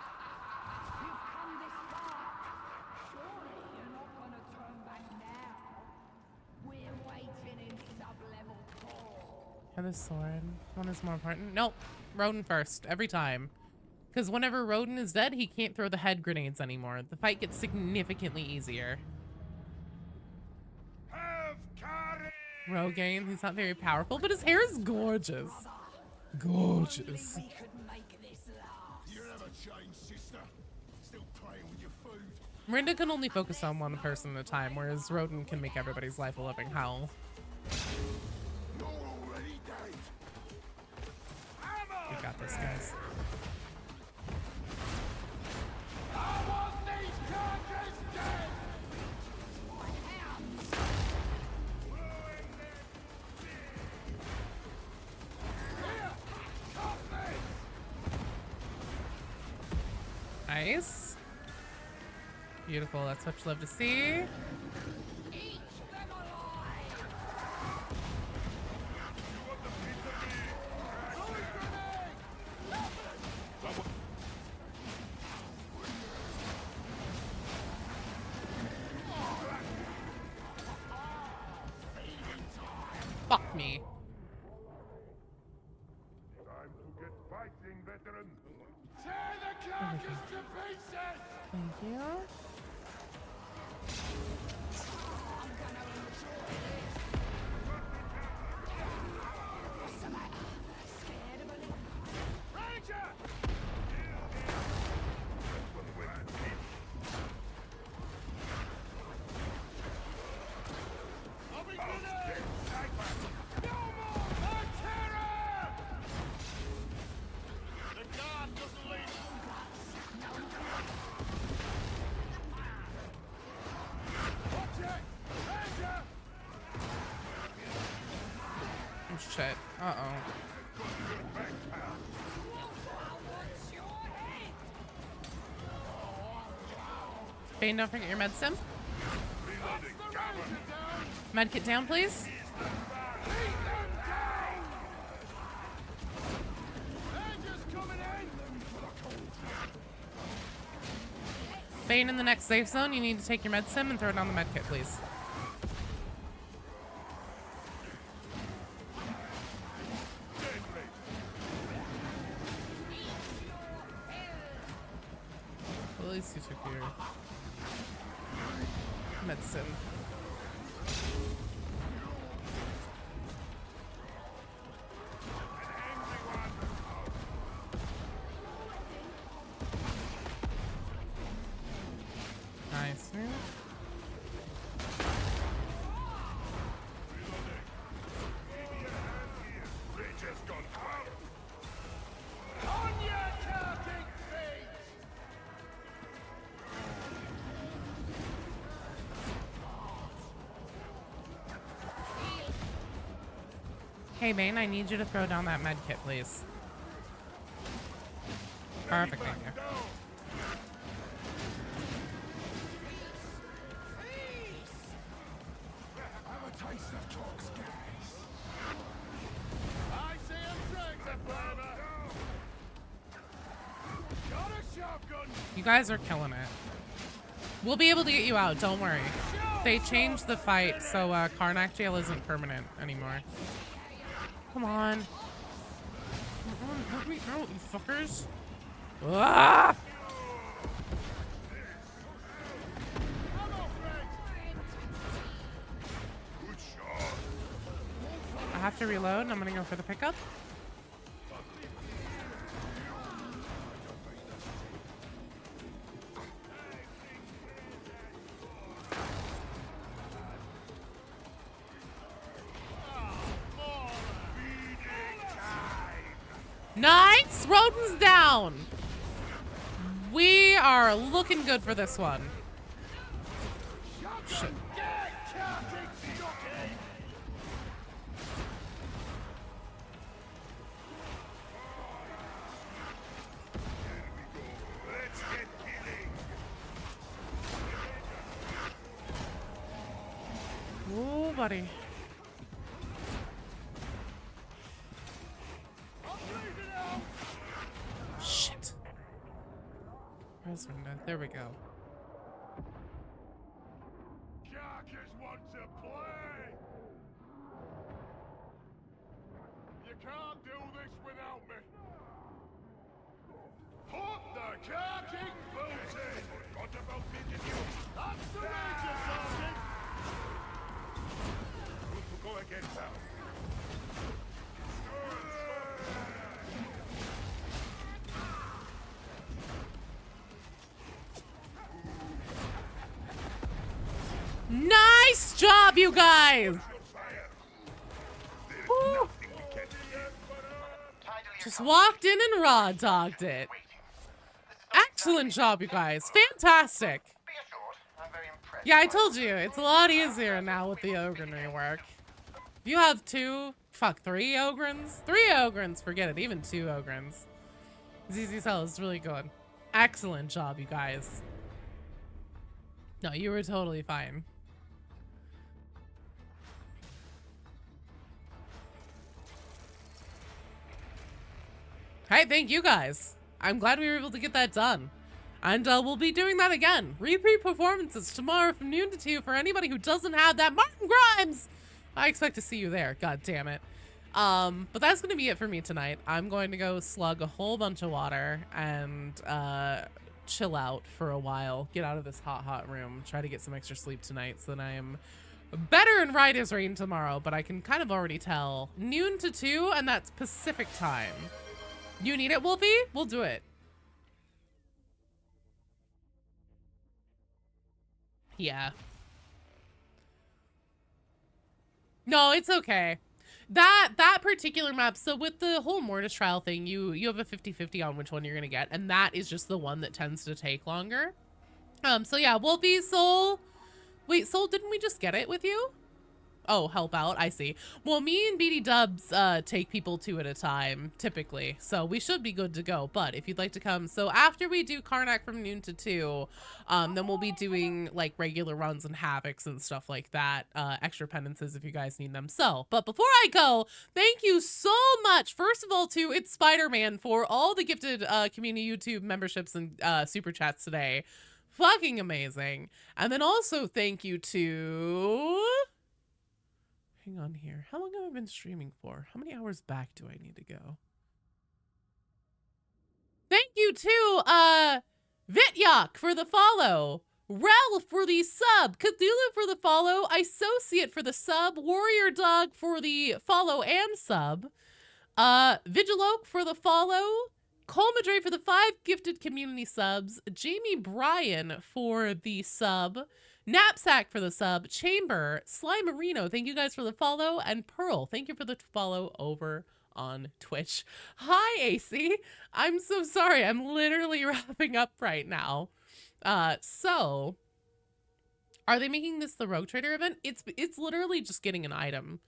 Or the sword. One is more important. Nope. Rodin first. Every time. Because whenever Rodin is dead, he can't throw the head grenades anymore. The fight gets significantly easier. Rogaine, he's not very powerful, but his hair is gorgeous. Gorgeous. Miranda can only focus on one person at a time, whereas Rodin can make everybody's life a living hell. We got this, guys. Nice. Beautiful. That's what you love to see. Fuck me. Time to get fighting, veteran. Tear the carcass to pieces! Thank you. Shit. Uh-oh. Bane, don't forget your med sim. Medkit down, please. Bane, in the next safe zone, you need to take your med sim and throw it on the medkit, please. At least you took your medicine. Nice. Hey, Bane, I need you to throw down that med kit, please. Perfect, thank you. You guys are killing it. We'll be able to get you out, don't worry. They changed the fight, so Karnak jail isn't permanent anymore. Come on. Come on, help me out, you fuckers. Ah! I have to reload and I'm gonna go for the pickup. Nice! Rodin's down! We are looking good for this one. Shit. Oh, buddy. Shit. Where's Linda? There we go. Carcass want to play. can't do this without me. Put the kicking boots in! What about me and you? That's the Major, Sergeant! Who to go against now? Nice job, you guys! Woo. Just walked in and raw dogged it. Excellent job, you guys. Fantastic. Yeah, I told you, it's a lot easier now with the Ogren rework. If you have three Ogrens? 3 Ogrens, forget it, even 2 Ogrens. ZZ Cell is really good. Excellent job, you guys. No, you were totally fine. Hey, thank you guys. I'm glad we were able to get that done. And we'll be doing that again. Repeat performances tomorrow from noon to 2 for anybody who doesn't have that. Martin Grimes! I expect to see you there. God damn it. But that's going to be it for me tonight. I'm going to go slug a whole bunch of water and chill out for a while. Get out of this hot room. Try to get some extra sleep tonight so that I am better in Ride as Rain tomorrow. But I can kind of already tell. Noon to 2, and that's Pacific time. You need it, Wolfie? We'll do it. Yeah. No, it's okay. That particular map, so with the whole Mortis trial thing, you have a 50-50 on which one you're gonna get, and that is just the one that tends to take longer. So yeah, Wolfie, Soul. Wait, Soul, didn't we just get it with you? Oh, help out. I see. Well, me and BD Dubs take people 2 at a time, typically. So we should be good to go. But if you'd like to come, so after we do Karnak from noon to 2, then we'll be doing like regular runs and Havocs and stuff like that. Extra penances if you guys need them. So, but before I go, thank you so much. First of all, to It's Spider-Man for all the gifted community YouTube memberships and super chats today. Fucking amazing. And then also thank you to... Hang on here. How long have I been streaming for? How many hours back do I need to go? Thank you to Vityok for the follow, Rel for the sub, Cthulhu for the follow, Isociate for the sub, Warrior Dog for the follow and sub, Vigiloke for the follow, Colmadre for the 5 gifted community subs, Jamie Bryan for the sub, Knapsack for the sub, Chamber, Slimerino, thank you guys for the follow, and Pearl, thank you for the follow over on Twitch. Hi, AC. I'm so sorry. I'm literally wrapping up right now. So, are they making this the Rogue Trader event? It's literally just getting an item.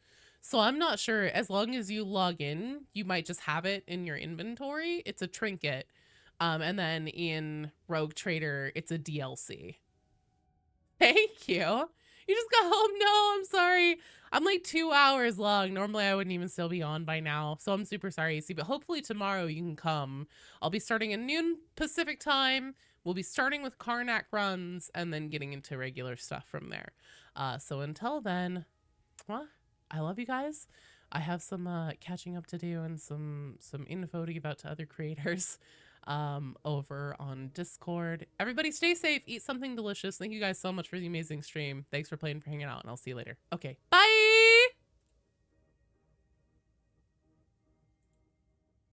So I'm not sure. As long as you log in, you might just have it in your inventory. It's a trinket. And then in Rogue Trader, it's a DLC. Thank you. You just got home? No, I'm sorry. I'm like 2 hours long. Normally, I wouldn't even still be on by now. So I'm super sorry, AC. But hopefully tomorrow you can come. I'll be starting at noon Pacific time. We'll be starting with Karnak runs and then getting into regular stuff from there. So until then, well, I love you guys. I have some catching up to do and some info to give out to other creators over on Discord. Everybody stay safe, eat something delicious. Thank you guys so much for the amazing stream. Thanks for playing, for hanging out, and I'll see you later. Okay, bye.